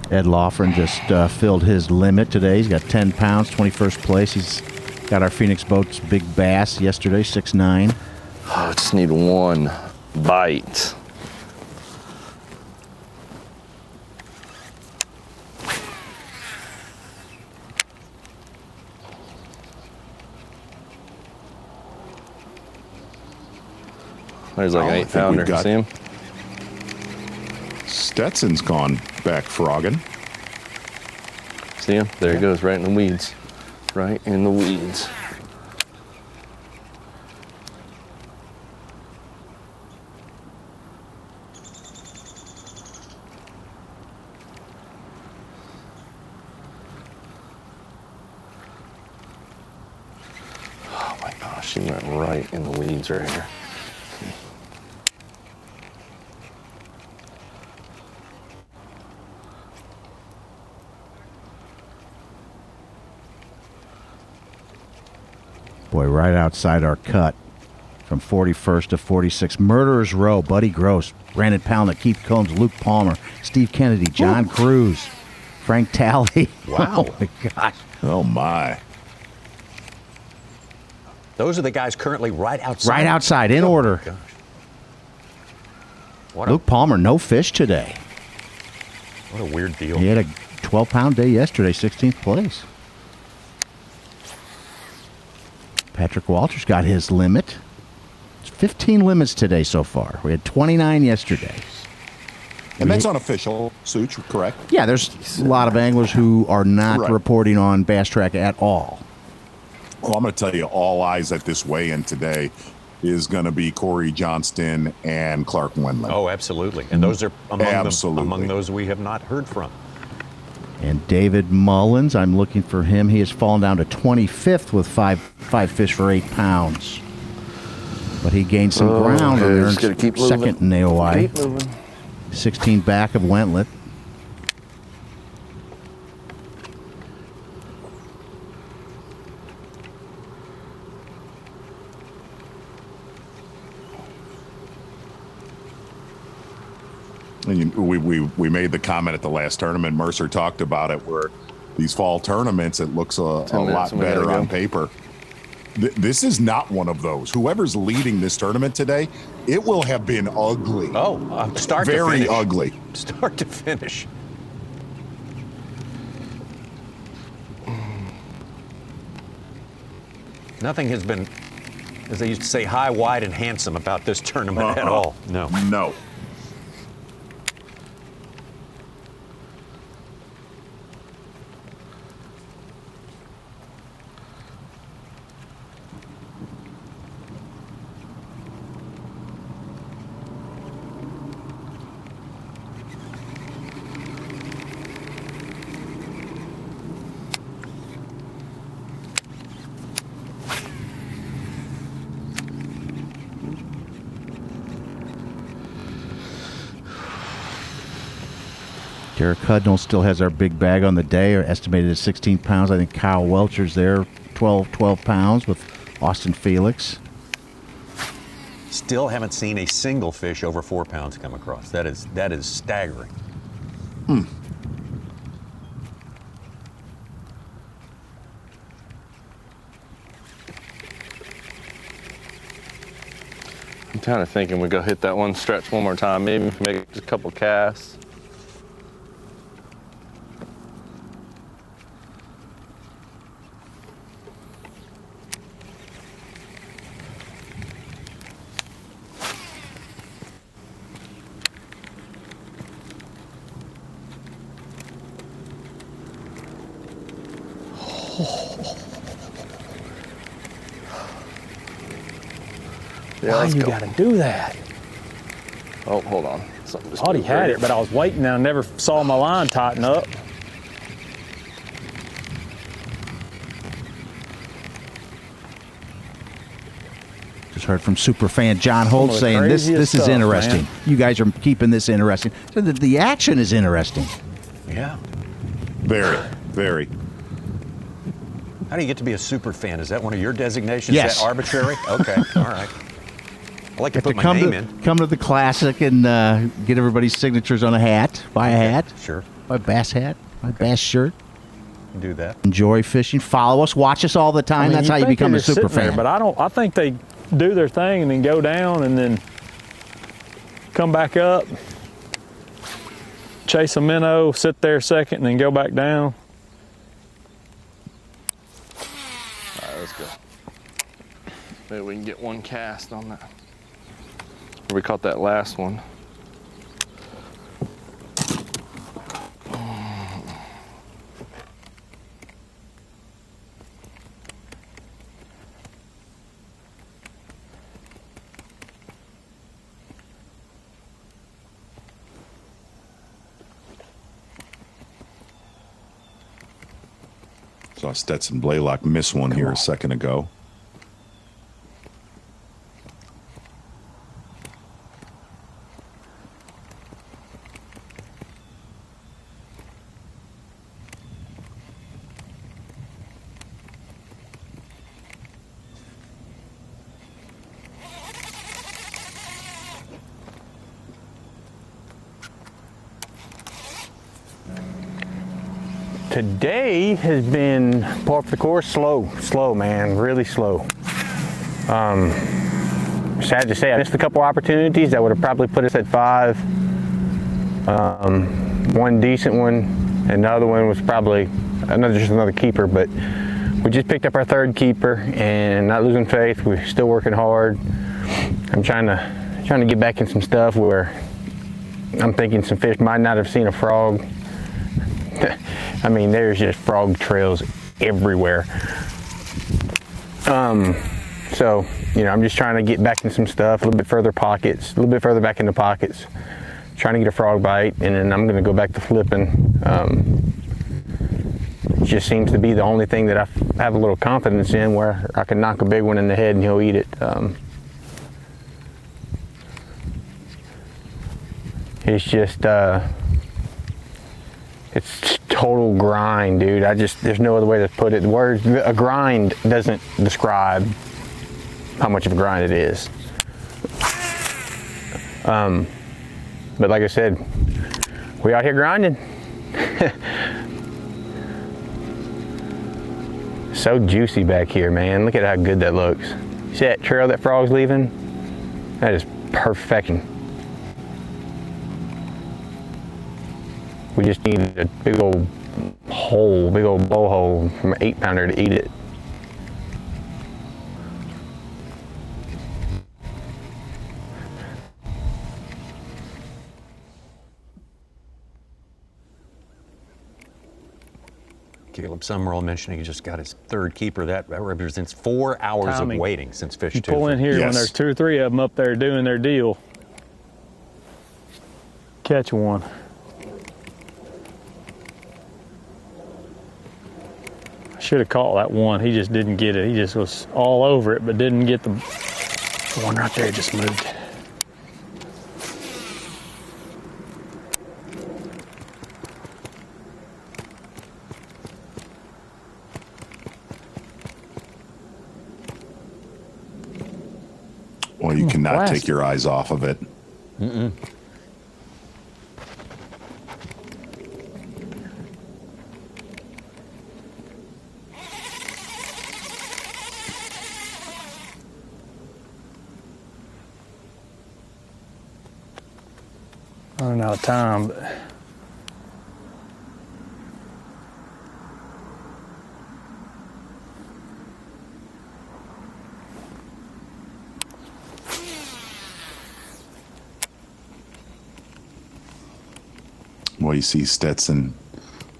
Ed Loughran just filled his limit today. He's got 10 pounds, 21st place. He's got our Phoenix Boats big bass yesterday, 6'9". Oh, I just need 1 bite. There's like an 8-pounder. See him? Stetson's gone back frogging. See him? There he goes, right in the weeds. Right in the weeds. Oh my gosh, he went right in the weeds right here. Boy, right outside our cut from 41st to 46th. Murderers Row, Buddy Gross, Brandon Palnett, Keith Combs, Luke Palmer, Steve Kennedy, John Cruz, Frank Talley. Wow. Oh, my gosh. Oh, my. Those are the guys currently right outside. Right outside, in order. Gosh. Luke Palmer, no fish today. What a weird deal. He had a 12-pound day yesterday, 16th place. Patrick Walters got his limit. It's 15 limits today so far. We had 29 yesterday. And that's unofficial, Such, correct? Yeah, there's a lot of anglers who are not reporting on Bass Track at all. Well, I'm going to tell you, all eyes at this weigh-in today is going to be Corey Johnston and Clark Wendlandt. Oh, absolutely. And those are among those we have not heard from. And David Mullins, I'm looking for him. He has fallen down to 25th with five fish for 8 pounds. But he gained some ground and earned second in AOI. 16 back of Wendlandt. And we made the comment at the last tournament. Mercer talked about it, where these fall tournaments, it looks a lot better on paper. This is not one of those. Whoever's leading this tournament today, it will have been ugly. Oh, start to very finish. ugly. Start to finish. Nothing has been, as they used to say, high, wide, and handsome about this tournament at all. No. No. Derek Hudnall still has our big bag on the day, or estimated at 16 pounds. I think Kyle Welcher's there, 12 pounds with Austin Felix. Still haven't seen a single fish over 4 pounds come across. That is staggering. Hmm. I'm kind of thinking we go hit that one stretch one more time, maybe make just a couple casts. Yeah, why you gotta do that? Oh, hold on. Something just Thought he had it, but I was waiting and I never saw my line tighten up. Just heard from superfan John Holt saying this is interesting. Man. You guys are keeping this interesting. So the action is interesting. Yeah. Very, very. How do you get to be a super fan? Is that one of your designations? Yes. Is that arbitrary? Okay, all right. I like to put my name in. Come to the Classic and get everybody's signatures on a hat. Buy a hat. Sure. Buy a Bass hat. Buy a Bass shirt. Do that. Enjoy fishing. Follow us. Watch us all the time. That's how you become a super fan. But I think they do their thing and then go down and then come back up, chase a minnow, sit there a second, and then go back down. All right, let's go. Maybe we can get one cast on that. We caught that last one. Saw Stetson Blaylock miss one here a second ago. Today has been par for the course, slow, man, really slow. Sad to say, I missed a couple opportunities that would have probably put us at 5. One decent one, and the other one was probably just another keeper. But we just picked up our 3rd keeper, and not losing faith. We're still working hard. I'm trying to get back in some stuff where I'm thinking some fish might not have seen a frog. I mean, there's just frog trails everywhere. So, you know, I'm just trying to get back in some stuff, a little bit further back in the pockets, trying to get a frog bite, and then I'm going to go back to flipping. It just seems to be the only thing that I have a little confidence in, where I can knock a big one in the head and he'll eat it. It's just, it's total grind, dude. There's no other way to put it. The word, a grind doesn't describe how much of a grind it is. But like I said, we out here grinding. So juicy back here, man. Look at how good that looks. See that trail that frog's leaving? That is perfection. We just need a big old hole, big old blowhole from an 8-pounder to eat it. Caleb Summerall mentioning he just got his 3rd keeper. That represents 4 hours Timing. of waiting since fish 2. You pull in here when there's 2 or 3 of them up there doing their deal. Catch one. I should have caught that one. He just didn't get it. He just was all over it, but didn't get the one right there. Just moved. Well, you cannot take your eyes off of it. Mm-mm. Running out of time, but Well, you see Stetson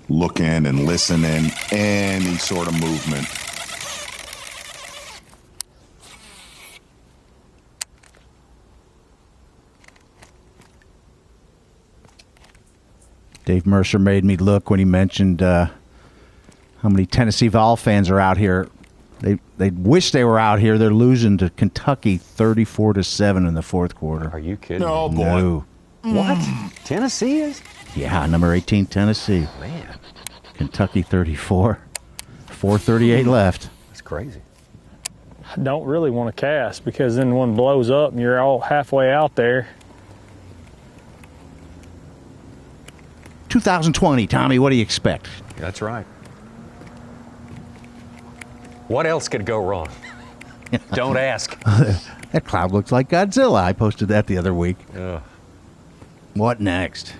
looking and listening, any sort of movement. Dave Mercer made me look when he mentioned how many Tennessee Vol fans are out here. They wish they were out here. They're losing to Kentucky 34-7 in the 4th quarter. Are you kidding? No, boy. No. What? Tennessee is? Yeah, number 18, Tennessee. Man. Kentucky 34. 4:38 left. That's crazy. I don't really want to cast, because then one blows up and you're all halfway out there. 2020, Tommy, what do you expect? That's right. What else could go wrong? Don't ask. That cloud looks like Godzilla. I posted that the other week. Ugh. What next?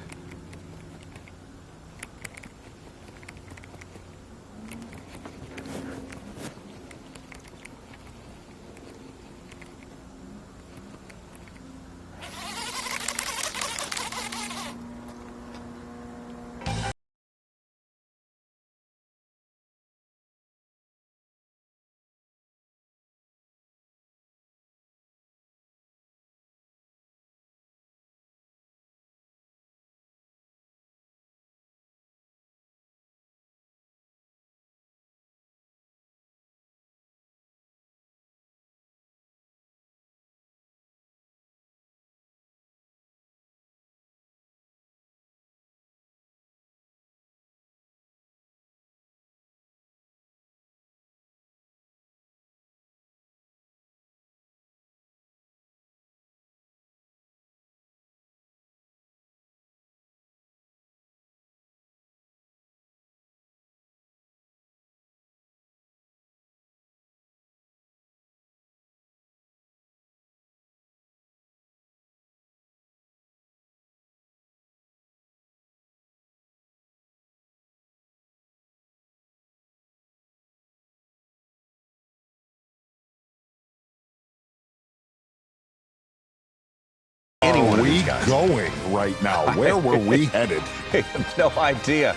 going right now? Where were we headed? I have no idea.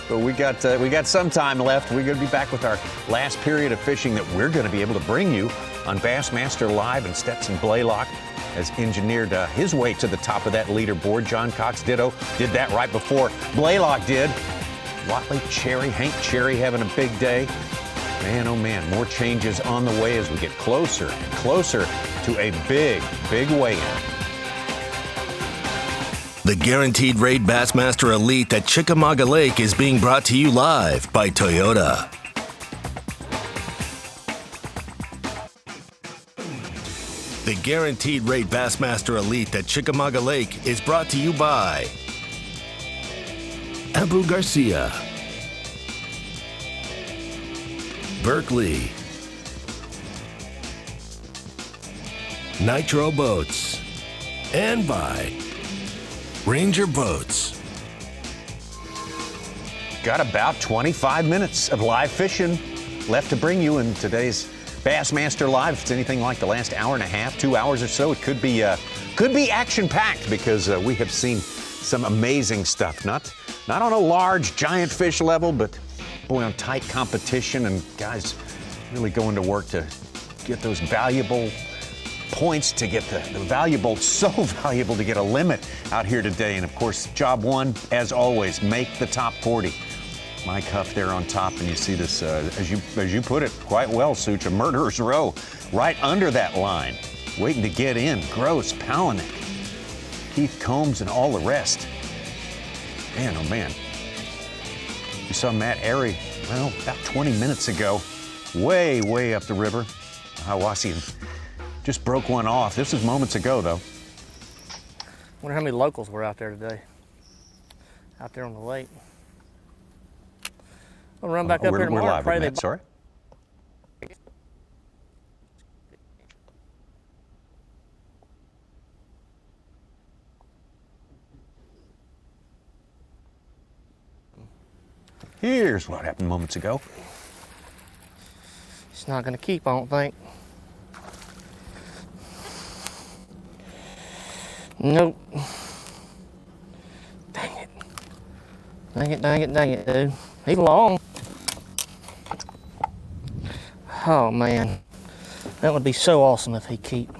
But we got some time left. We're going to be back with our last period of fishing that we're going to be able to bring you on Bassmaster Live, and Stetson Blaylock has engineered his way to the top of that leaderboard. John Cox ditto did that right before Blaylock did. Watley Cherry, Hank Cherry having a big day. Man, oh man, more changes on the way as we get closer and closer to a big, big weigh-in. The Guaranteed Rate Bassmaster Elite at Chickamauga Lake is being brought to you live by Toyota. The Guaranteed Rate Bassmaster Elite at Chickamauga Lake is brought to you by Abu Garcia, Berkeley, Nitro Boats, and by Ranger Boats. Got about 25 minutes of live fishing left to bring you in today's Bassmaster Live. If it's anything like the last hour and a half, 2 hours or so, it could be action-packed because we have seen some amazing stuff. Not on a large, giant fish level, but boy, on tight competition and guys really going to work to get those valuable points, to get the valuable, so valuable to get a limit out here today. And of course, job one, as always, make the top 40. Mike Huff there on top, and you see this, as you put it quite well, Such, a murderer's row right under that line, waiting to get in. Gross, Palaniuk, Keith Combs, and all the rest. Man, oh man. You saw Matt Airy, well, about 20 minutes ago, way, way up the river. Hiwassee just broke one off. This was moments ago, though. Wonder how many locals were out there today. Out there on the lake. We'll run back up here tomorrow. We're live, Matt, sorry. Here's what happened moments ago. It's not going to keep, I don't think. Nope. Dang it. Dang it, dang it, dang it, dude. He's long. Oh, man. That would be so awesome if he'd keep.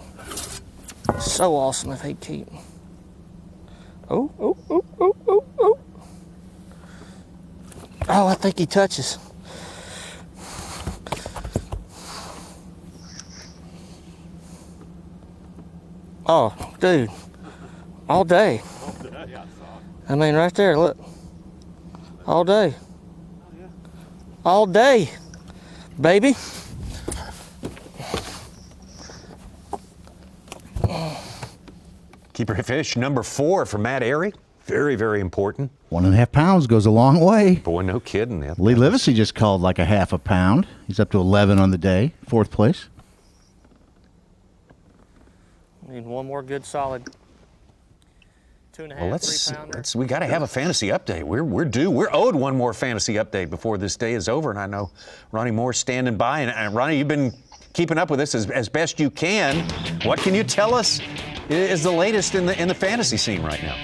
So awesome if he'd keep. Oh, oh, oh, oh, oh, oh. Oh, I think he touches. Oh, dude. All day. I mean, right there, look. All day. All day, baby. Keeper fish number 4 for Matt Airy. Very, very important. 1.5 pounds goes a long way. Boy, no kidding. Lee Livesey just called like a half a pound. He's up to 11 on the day, 4th place. Need one more good solid 2.5, well, 3 pounder. We got to have a fantasy update. We're due. We're owed one more fantasy update before this day is over. And I know Ronnie Moore's standing by. And Ronnie, you've been keeping up with this as best you can. What can you tell us is the latest in the fantasy scene right now?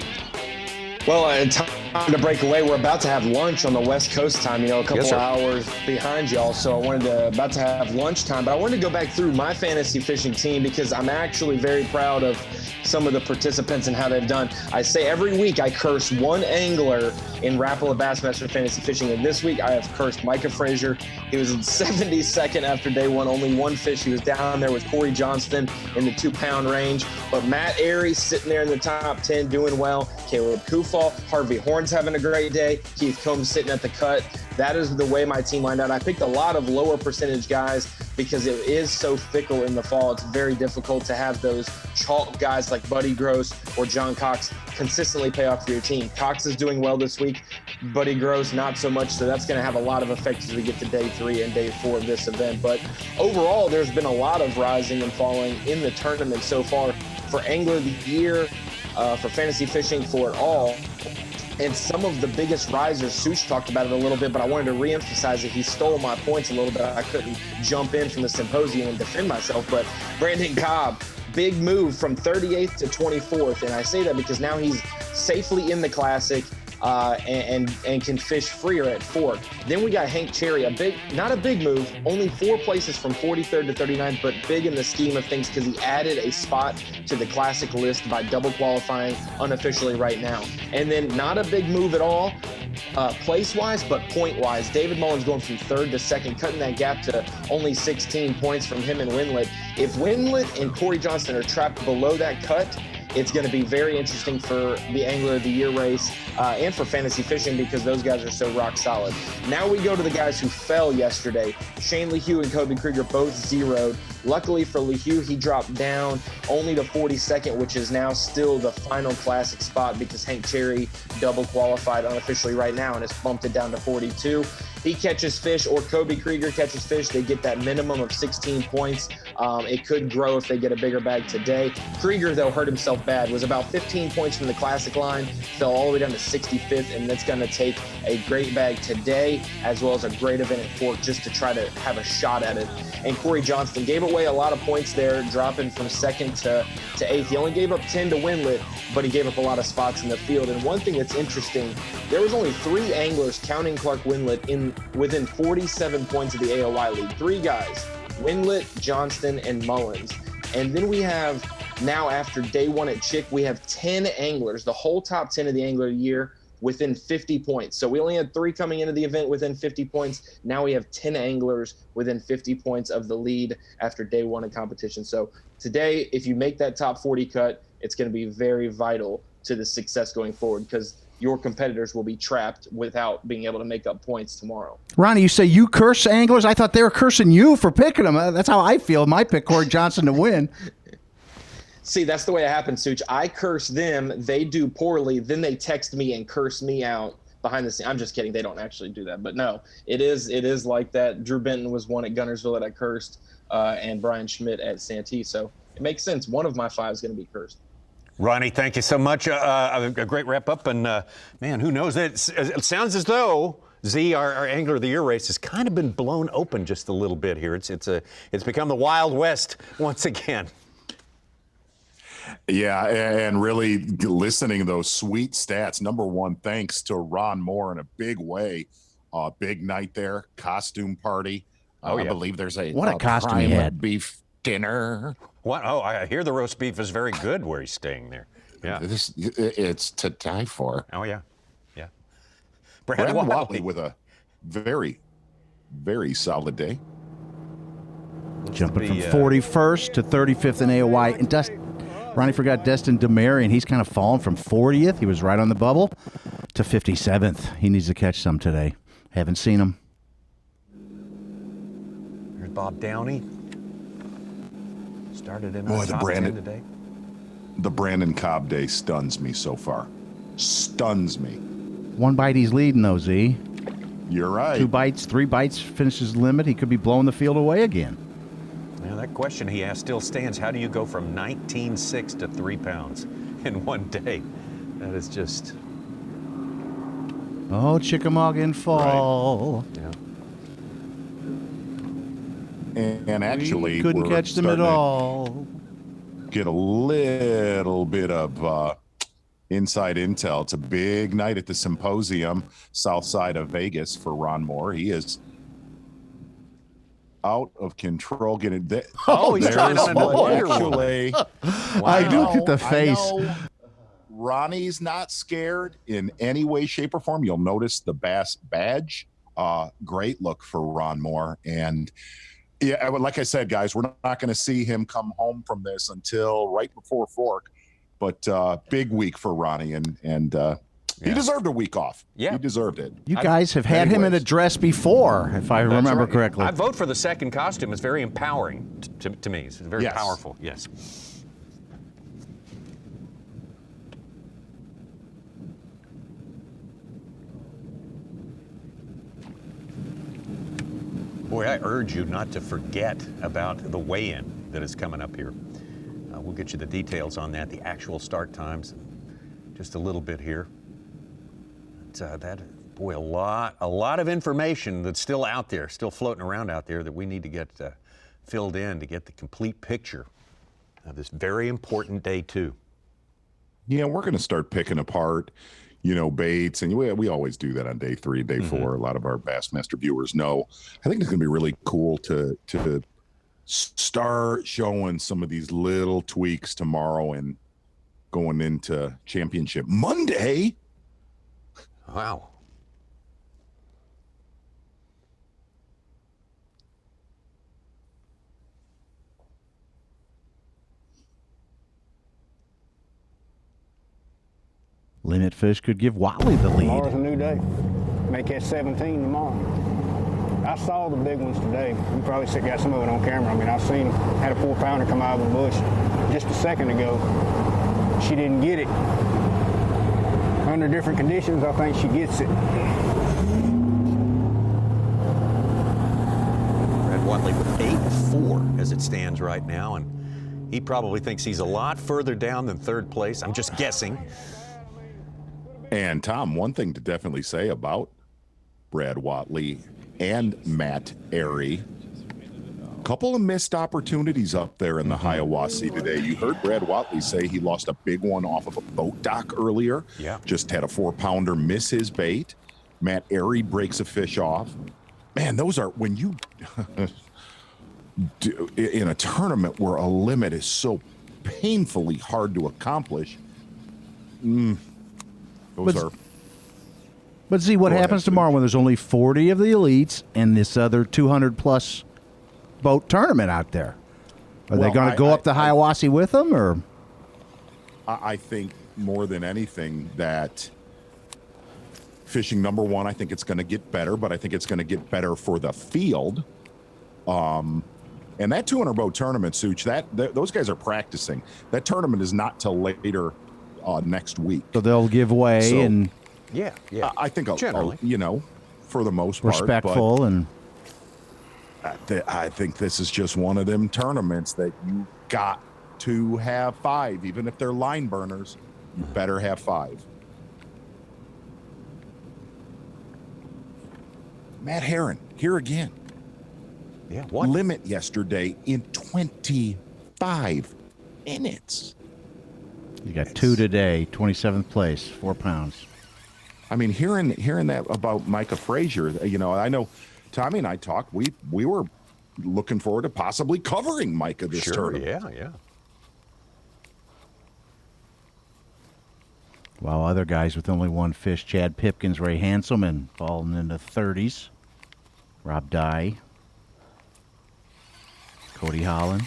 Well, time to break away. We're about to have lunch on the West Coast time, a couple of hours behind y'all. So about to have lunchtime. But I wanted to go back through my fantasy fishing team because I'm actually very proud of some of the participants and how they've done. I say every week I curse one angler in Rapala Bassmaster Fantasy Fishing. And this week I have cursed Micah Frazier. He was 72nd after day one, only one fish. He was down there with Corey Johnston in the 2-pound range. But Matt Airy sitting there in the top 10 doing well. Caleb Kufal, Harvey Horn's having a great day. Keith Combs sitting at the cut. That is the way my team lined out. I picked a lot of lower percentage guys because it is so fickle in the fall. It's very difficult to have those chalk guys like Buddy Gross or John Cox consistently pay off for your team. Cox is doing well this week. Buddy Gross, not so much. So that's going to have a lot of effect as we get to day 3 and day 4 of this event. But overall, there's been a lot of rising and falling in the tournament so far. For Angler of the Year, for fantasy fishing, for it all. And some of the biggest risers, Such talked about it a little bit, but I wanted to reemphasize it. He stole my points a little bit. I couldn't jump in from the symposium and defend myself. But Brandon Cobb, big move from 38th to 24th, and I say that because now he's safely in the Classic and can fish freer at Fork. Then we got Hank Cherry, not a big move, only 4 places from 43rd to 39th, but big in the scheme of things because he added a spot to the Classic list by double qualifying unofficially right now. And then not a big move at all, place-wise, but point-wise. David Mullins going from 3rd to 2nd, cutting that gap to only 16 points from him and Winlet. If Winlet and Corey Johnston are trapped below that cut, it's going to be very interesting for the Angler of the Year race and for fantasy fishing because those guys are so rock solid. Now we go to the guys who fell yesterday. Shane LeHue and Kobe Krieger both zeroed. Luckily for LeHue, he dropped down only to 42nd, which is now still the final Classic spot because Hank Cherry double qualified unofficially right now and has bumped it down to 42. He catches fish or Kobe Krieger catches fish, they get that minimum of 16 points. It could grow if they get a bigger bag today. Krieger, though, hurt himself bad, was about 15 points from the Classic line, fell all the way down to 65th, and that's going to take a great bag today as well as a great event at Fork just to try to have a shot at it. And Corey Johnston gave away a lot of points there, dropping from 2nd to 8th. He only gave up 10 to Winlet, but he gave up a lot of spots in the field. And one thing that's interesting, there was only 3 anglers, counting Clark Winlet, within 47 points of the AOY lead. 3 guys, Winlet, Johnston, and Mullins. And then we have, now after day 1 at Chick, we have 10 anglers, the whole top 10 of the Angler of the Year, within 50 points. So we only had 3 coming into the event within 50 points. Now we have 10 anglers within 50 points of the lead after day 1 of competition. So today, if you make that top 40 cut, it's going to be very vital to the success going forward because your competitors will be trapped without being able to make up points tomorrow. Ronnie, you say you curse anglers? I thought they were cursing you for picking them. That's how I feel. My pick, Corey Johnston to win. See, that's the way it happens, Such. I curse them, they do poorly, then they text me and curse me out behind the scenes. I'm just kidding. They don't actually do that. But no, it is like that. Drew Benton was one at Gunnersville that I cursed, and Brian Schmidt at Santee. So it makes sense. One of my 5 is going to be cursed. Ronnie, thank you so much. A great wrap up. And, man, who knows? It sounds as though Z, our Angler of the Year race, has kind of been blown open just a little bit here. It's become the Wild West once again. Yeah, and really listening to those sweet stats. Number 1, thanks to Ron Moore in a big way. Big night there, costume party. Yeah. I believe there's a costume he had. Beef dinner. What? Oh, I hear the roast beef is very good where he's staying there. Yeah, it's to die for. Oh yeah. Brad Watley with a very, very solid day. Jumping from 41st to 35th in AOY. And Ronnie forgot Destin DeMarion. He's kind of fallen from 40th. He was right on the bubble to 57th. He needs to catch some today. Haven't seen him. There's Bob Downey. Started in Boy, our top 10 today. The Brandon Cobb day stuns me so far. Stuns me. 1 bite he's leading, though, Z. You're right. 2 bites, 3 bites, finishes the limit. He could be blowing the field away again. Yeah, that question he asked still stands. How do you go from 19.6 to 3 pounds in one day? That is just... Oh, Chickamauga in fall. Right. Yeah. And actually, we couldn't catch them at all. Get a little bit of inside intel. It's a big night at the symposium, south side of Vegas for Ron Moore. He is out of control. Getting he's trying on another actually. Wow. I look at the face. Ronnie's not scared in any way, shape, or form. You'll notice the B.A.S.S badge. Great look for Ron Moore. And yeah, like I said, guys, we're not going to see him come home from this until right before Fork. But big week for Ronnie, and he deserved a week off. Yeah, he deserved it. You guys have had him in a dress before, if I remember correctly. I vote for the second costume. It's very empowering to me. It's very powerful. Yes. Boy, I urge you not to forget about the weigh-in that is coming up here. We'll get you the details on that, the actual start times, just a little bit here. Boy, a lot of information that's still out there, still floating around out there that we need to get filled in to get the complete picture this very important day 2. Yeah, we're going to start picking apart, baits, and we always do that on day 3, day 4. A lot of our Bassmaster viewers know. I think it's going to be really cool to start showing some of these little tweaks tomorrow and going into championship Monday. Wow. Limit fish could give Wally the lead. Tomorrow's a new day. May catch 17 tomorrow. I saw the big ones today. You probably got some of it on camera. I mean, I've seen, had a 4-pounder come out of a bush just a second ago. She didn't get it. Under different conditions, I think she gets it. Brad Watley with 8-4 as it stands right now, and he probably thinks he's a lot further down than 3rd place. I'm just guessing. And Tom, one thing to definitely say about Brad Watley and Matt Airy, a couple of missed opportunities up there in the Hiawassee today. You heard Brad Watley say he lost a big one off of a boat dock earlier. Yeah. Just had a 4-pounder miss his bait. Matt Airy breaks a fish off. Man, those are, when you do, in a tournament where a limit is so painfully hard to accomplish, But see what happens tomorrow when there's only 40 of the elites and this other 200-plus boat tournament out there. Are they going to go up the Hiawassee with them, or? I think more than anything that fishing, number one, I think it's going to get better, but I think it's going to get better for the field. And that 200 boat tournament, Such, those guys are practicing. That tournament is not till later next week. So they'll give way and yeah. I think generally, for the most part, respectful, and I think this is just one of them tournaments that you got to have 5, even if they're line burners. You better have 5. Matt Herron here again. Yeah, what? Limit yesterday in 25 minutes. You got 2 today, 27th place, 4 pounds. I mean, hearing that about Micah Frazier, I know Tommy and I talked. We were looking forward to possibly covering Micah this tournament. Yeah. While other guys with only 1 fish, Chad Pipkins, Ray Hanselman, falling in the 30s. Rob Dye, Cody Holland.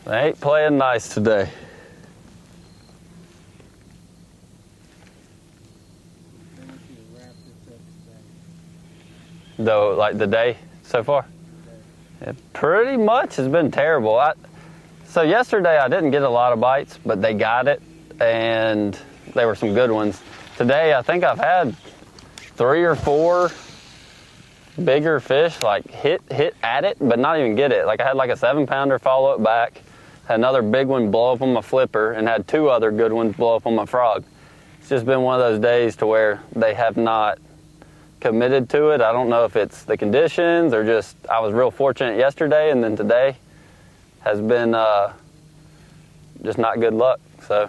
They ain't playing nice today. Though, like the day so far? It pretty much has been terrible. So yesterday I didn't get a lot of bites, but they got it, and they were some good ones. Today I think I've had 3 or 4 bigger fish like hit at it, but not even get it. Like I had like a 7-pounder follow it back, had another big one blow up on my flipper, and had 2 other good ones blow up on my frog. It's just been one of those days to where they have not committed to it. I don't know if it's the conditions or just I was real fortunate yesterday, and then today has been just not good luck. So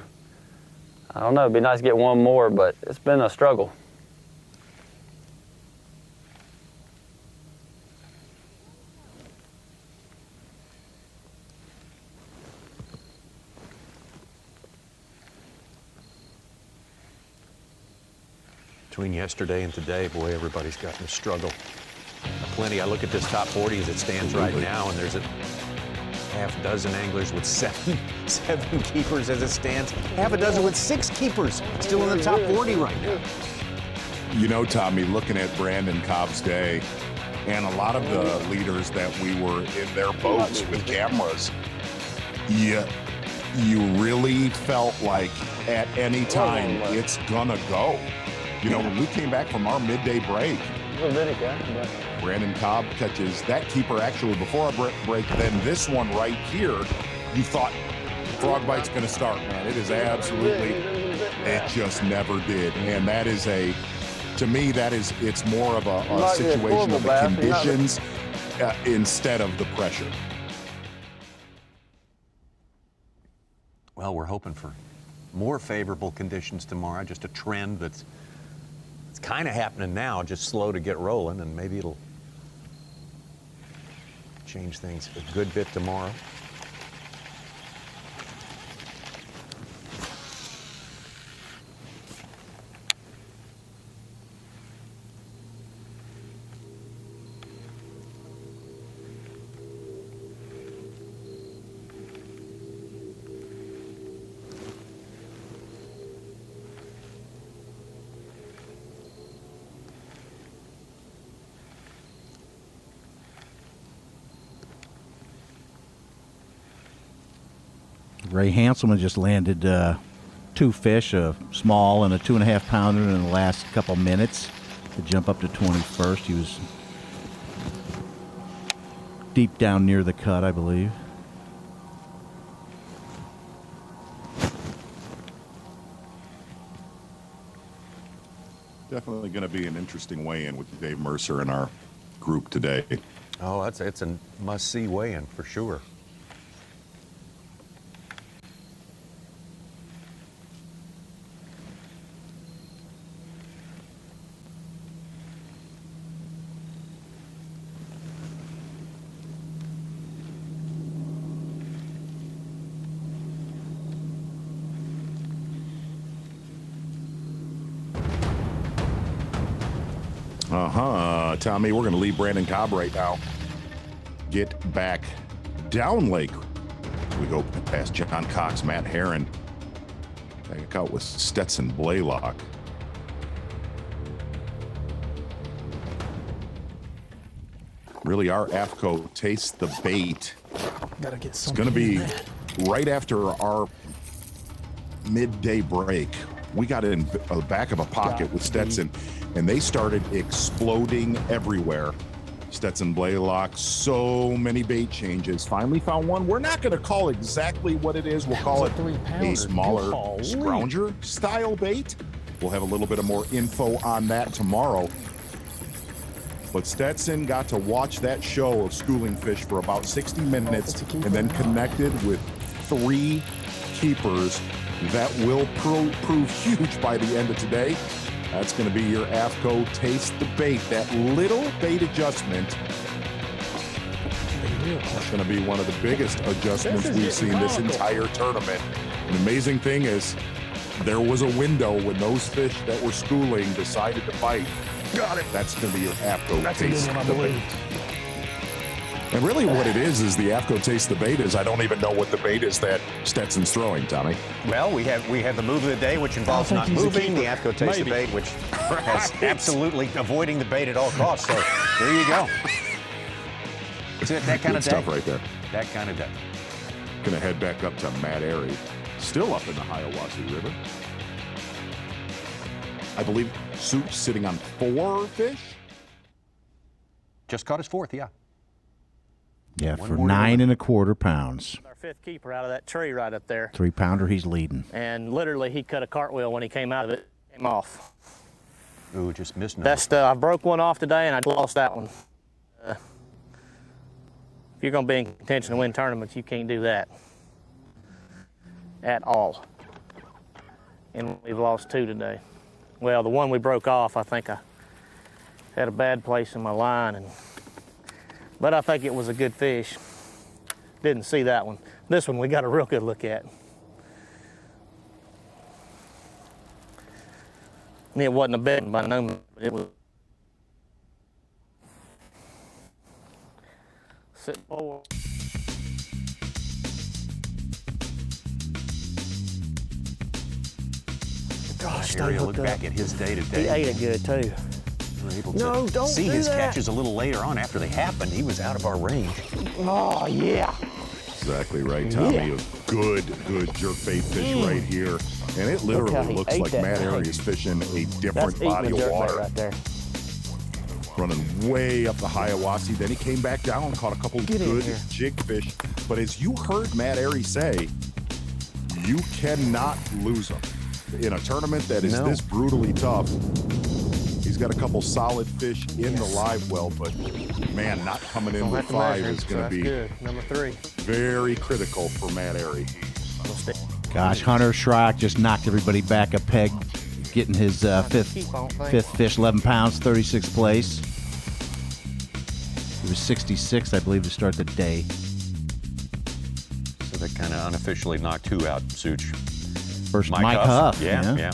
I don't know, it'd be nice to get one more, but it's been a struggle. Between yesterday and today, boy, everybody's gotten a struggle. Plenty. I look at this top 40 as it stands right now, and there's a half dozen anglers with seven keepers as it stands. Half a dozen with 6 keepers still in the top 40 right now. Tommy, looking at Brandon Cobb's day and a lot of the leaders that we were in their boats with cameras, you really felt like at any time it's gonna go. When we came back from our midday break, Brandon Cobb catches that keeper actually before our break, then this one right here, you thought frog bite's going to start, man. It is absolutely, it just never did. And that is to me, it's more of a situation of the conditions instead of the pressure. Well, we're hoping for more favorable conditions tomorrow, just a trend it's kind of happening now, just slow to get rolling, and maybe it'll change things a good bit tomorrow. Ray Hanselman just landed 2 fish, a small and a 2.5 pounder in the last couple minutes to jump up to 21st. He was deep down near the cut, I believe. Definitely going to be an interesting weigh-in with Dave Mercer in our group today. Oh, it's a must-see weigh-in for sure. Tommy, we're going to leave Brandon Cobb right now. Get back down lake. We go past John Cox, Matt Herron. Back out with Stetson Blaylock. Really, our AFCO Taste the Bait. Gotta get It's going to be right after our midday break. We got in the back of a pocket with Stetson, and they started exploding everywhere. Stetson Blaylock, so many bait changes. Finally found one. We're not going to call exactly what it is. We'll call it a smaller scrounger style bait. We'll have a little bit of more info on that tomorrow. But Stetson got to watch that show of schooling fish for about 60 minutes and then connected with 3 keepers that will prove huge by the end of today. That's going to be your AFCO Taste the Bait. That little bait adjustment is going to be one of the biggest adjustments we've seen this entire tournament. An amazing thing is there was a window when those fish that were schooling decided to bite. Got it. That's going to be your AFCO Taste the Bait. And really what it is the AFCO Taste the Bait is I don't even know what the bait is that Stetson's throwing, Tommy. Well, we have the move of the day, which involves not moving, the AFCO Taste the Bait, which has absolutely avoiding the bait at all costs. So there you go. It's that kind of day. Stuff right there. That kind of day. Gonna head back up to Matt Airy, still up in the Hiawassee River. I believe Soup's sitting on 4 fish. Just caught his 4th, yeah. Yeah, for 9.25 pounds. Our 5th keeper out of that tree right up there. 3-pounder, he's leading. And literally, he cut a cartwheel when he came out of it. Came off. Ooh, just missed it. That's I broke one off today, and I lost that one. If you're going to be in contention to win tournaments, you can't do that at all. And we've lost 2 today. Well, the one we broke off, I think I had a bad place in my line, but I think it was a good fish. Didn't see that one. This one we got a real good look at. And it wasn't a bed by no means, but it was. Sit forward. Gosh, look back at his day today. He ate it good too. We were able to don't see do his that. catches a little later on after they happened. He was out of our range. Oh yeah. Exactly right, Tommy. Yeah. A good jerkbait fish right here. And it literally looks like Matt Airy is fishing a different body of water. Right there. Running way up the Hiawassee. Then he came back down and caught a couple good jig fish. But as you heard Matt Airy say, you cannot lose them. In a tournament that is this brutally tough, he's got a couple solid fish in the live well, but man, not coming in with 5 is going to be good. Number 3. Very critical for Matt Airy. Gosh, Hunter Schrock just knocked everybody back a peg, getting his fifth fish, 11 pounds, 36th place. He was 66th, I believe, to start the day. So that kind of unofficially knocked 2 out, Such. First, Mike Huff. Yeah.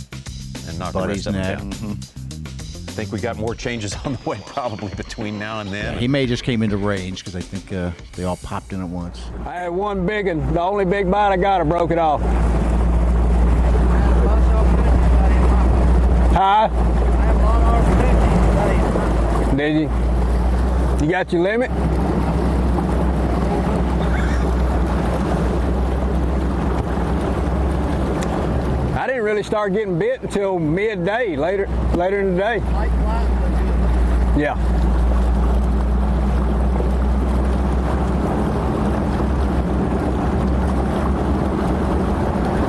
And knocked Buddy's the rest of them net. down. I think we got more changes on the way probably between now and then. Yeah, he may just came into range because I think they all popped in at once. I had one big one. The only big bite I got, I broke it off. Huh? Did you? You got your limit? I didn't really start getting bit until midday, later in the day. Yeah.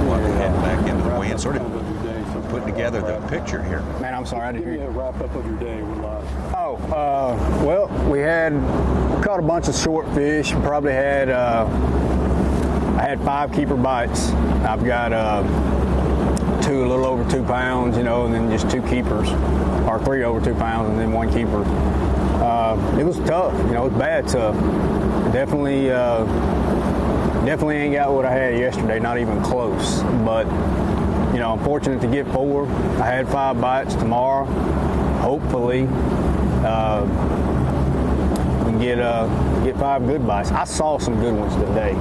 Want to head back into the weigh and sort of putting together the picture here. Man, I'm sorry, I didn't hear you. Wrap up of your day. We're live. Oh, well, we caught a bunch of short fish. Probably had, I had 5 keeper bites. I've got 2 a little over 2 pounds, and then just 2 keepers, or 3 over 2 pounds, and then 1 keeper. It was tough, it was bad tough. Definitely ain't got what I had yesterday, not even close. But, I'm fortunate to get 4. I had 5 bites tomorrow. Hopefully, we can get 5 good bites. I saw some good ones today.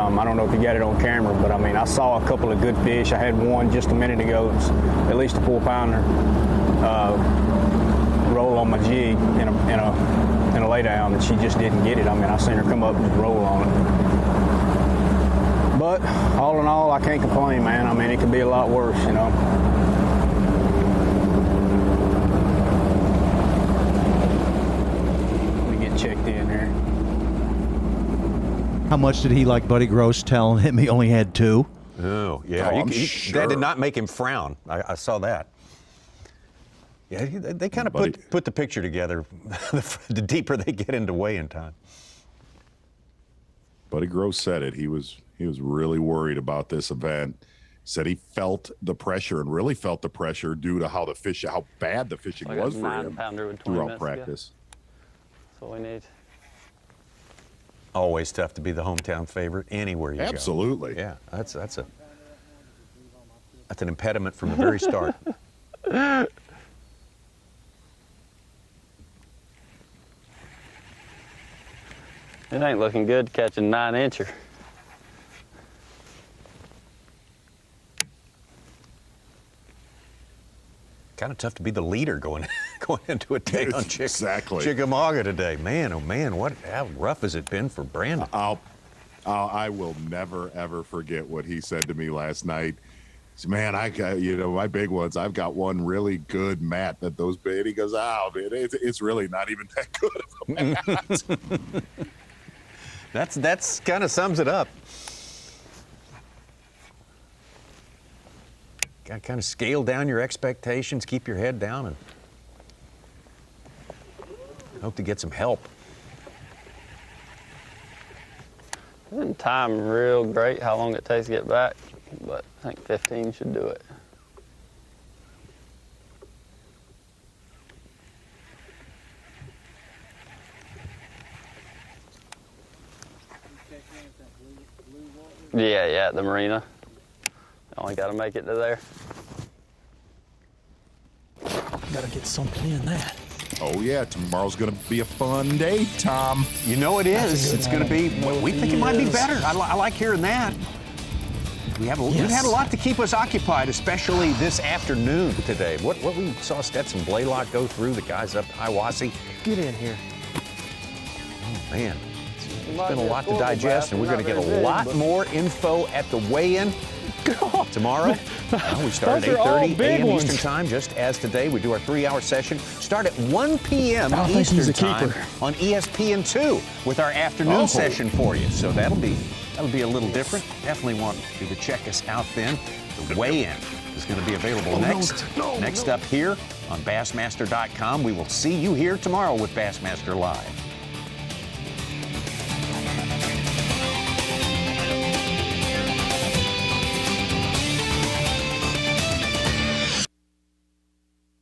I don't know if you got it on camera, but I saw a couple of good fish. I had one just a minute ago. It was at least a 4-pounder roll on my jig in a lay down, and she just didn't get it. I seen her come up and roll on it. But all in all, I can't complain, man. It could be a lot worse, Let me get checked in here. How much did he like Buddy Gross telling him he only had 2? Oh, yeah. I'm sure. That did not make him frown. I saw that. Yeah, they kind of put the picture together the deeper they get into weigh-in time. Buddy Gross said it. He was really worried about this event. Said he felt the pressure and really felt the pressure due to how bad the fishing was for him throughout practice. That's what we need. Always tough to be the hometown favorite anywhere you go. Absolutely. Yeah, that's an impediment from the very start. It ain't looking good catching 9-incher. Kind of tough to be the leader going into a day on Exactly. Chickamauga today. Man, oh man, how rough has it been for Brandon? I will never ever forget what he said to me last night. He said, man, I got my big ones. I've got one really good mat that those big. He goes, man, it's really not even that good of a mat. That's kind of sums it up. Got to kind of scale down your expectations, keep your head down, and hope to get some help. Didn't time real great how long it takes to get back, but I think 15 should do it. Yeah, at the marina. Only got to make it to there. Gotta get something in that. Oh yeah, tomorrow's gonna be a fun day, Tom. You know it is. It's gonna be. We think it might be better. I like hearing that. We've had a lot to keep us occupied, especially this afternoon today. What we saw Stetson Blaylock go through, the guys up Hiawassee. Get in here. Oh man, it's been a lot to digest, and we're gonna get a lot more info at the weigh-in. Tomorrow, we start at 8:30 a.m. Eastern Time, just as today. We do our 3-hour session. Start at 1 p.m. Eastern Time on ESPN2 with our afternoon session for you. So that'll be a little different. Definitely want you to check us out then. The weigh-in is going to be available next up here on Bassmaster.com. We will see you here tomorrow with Bassmaster Live.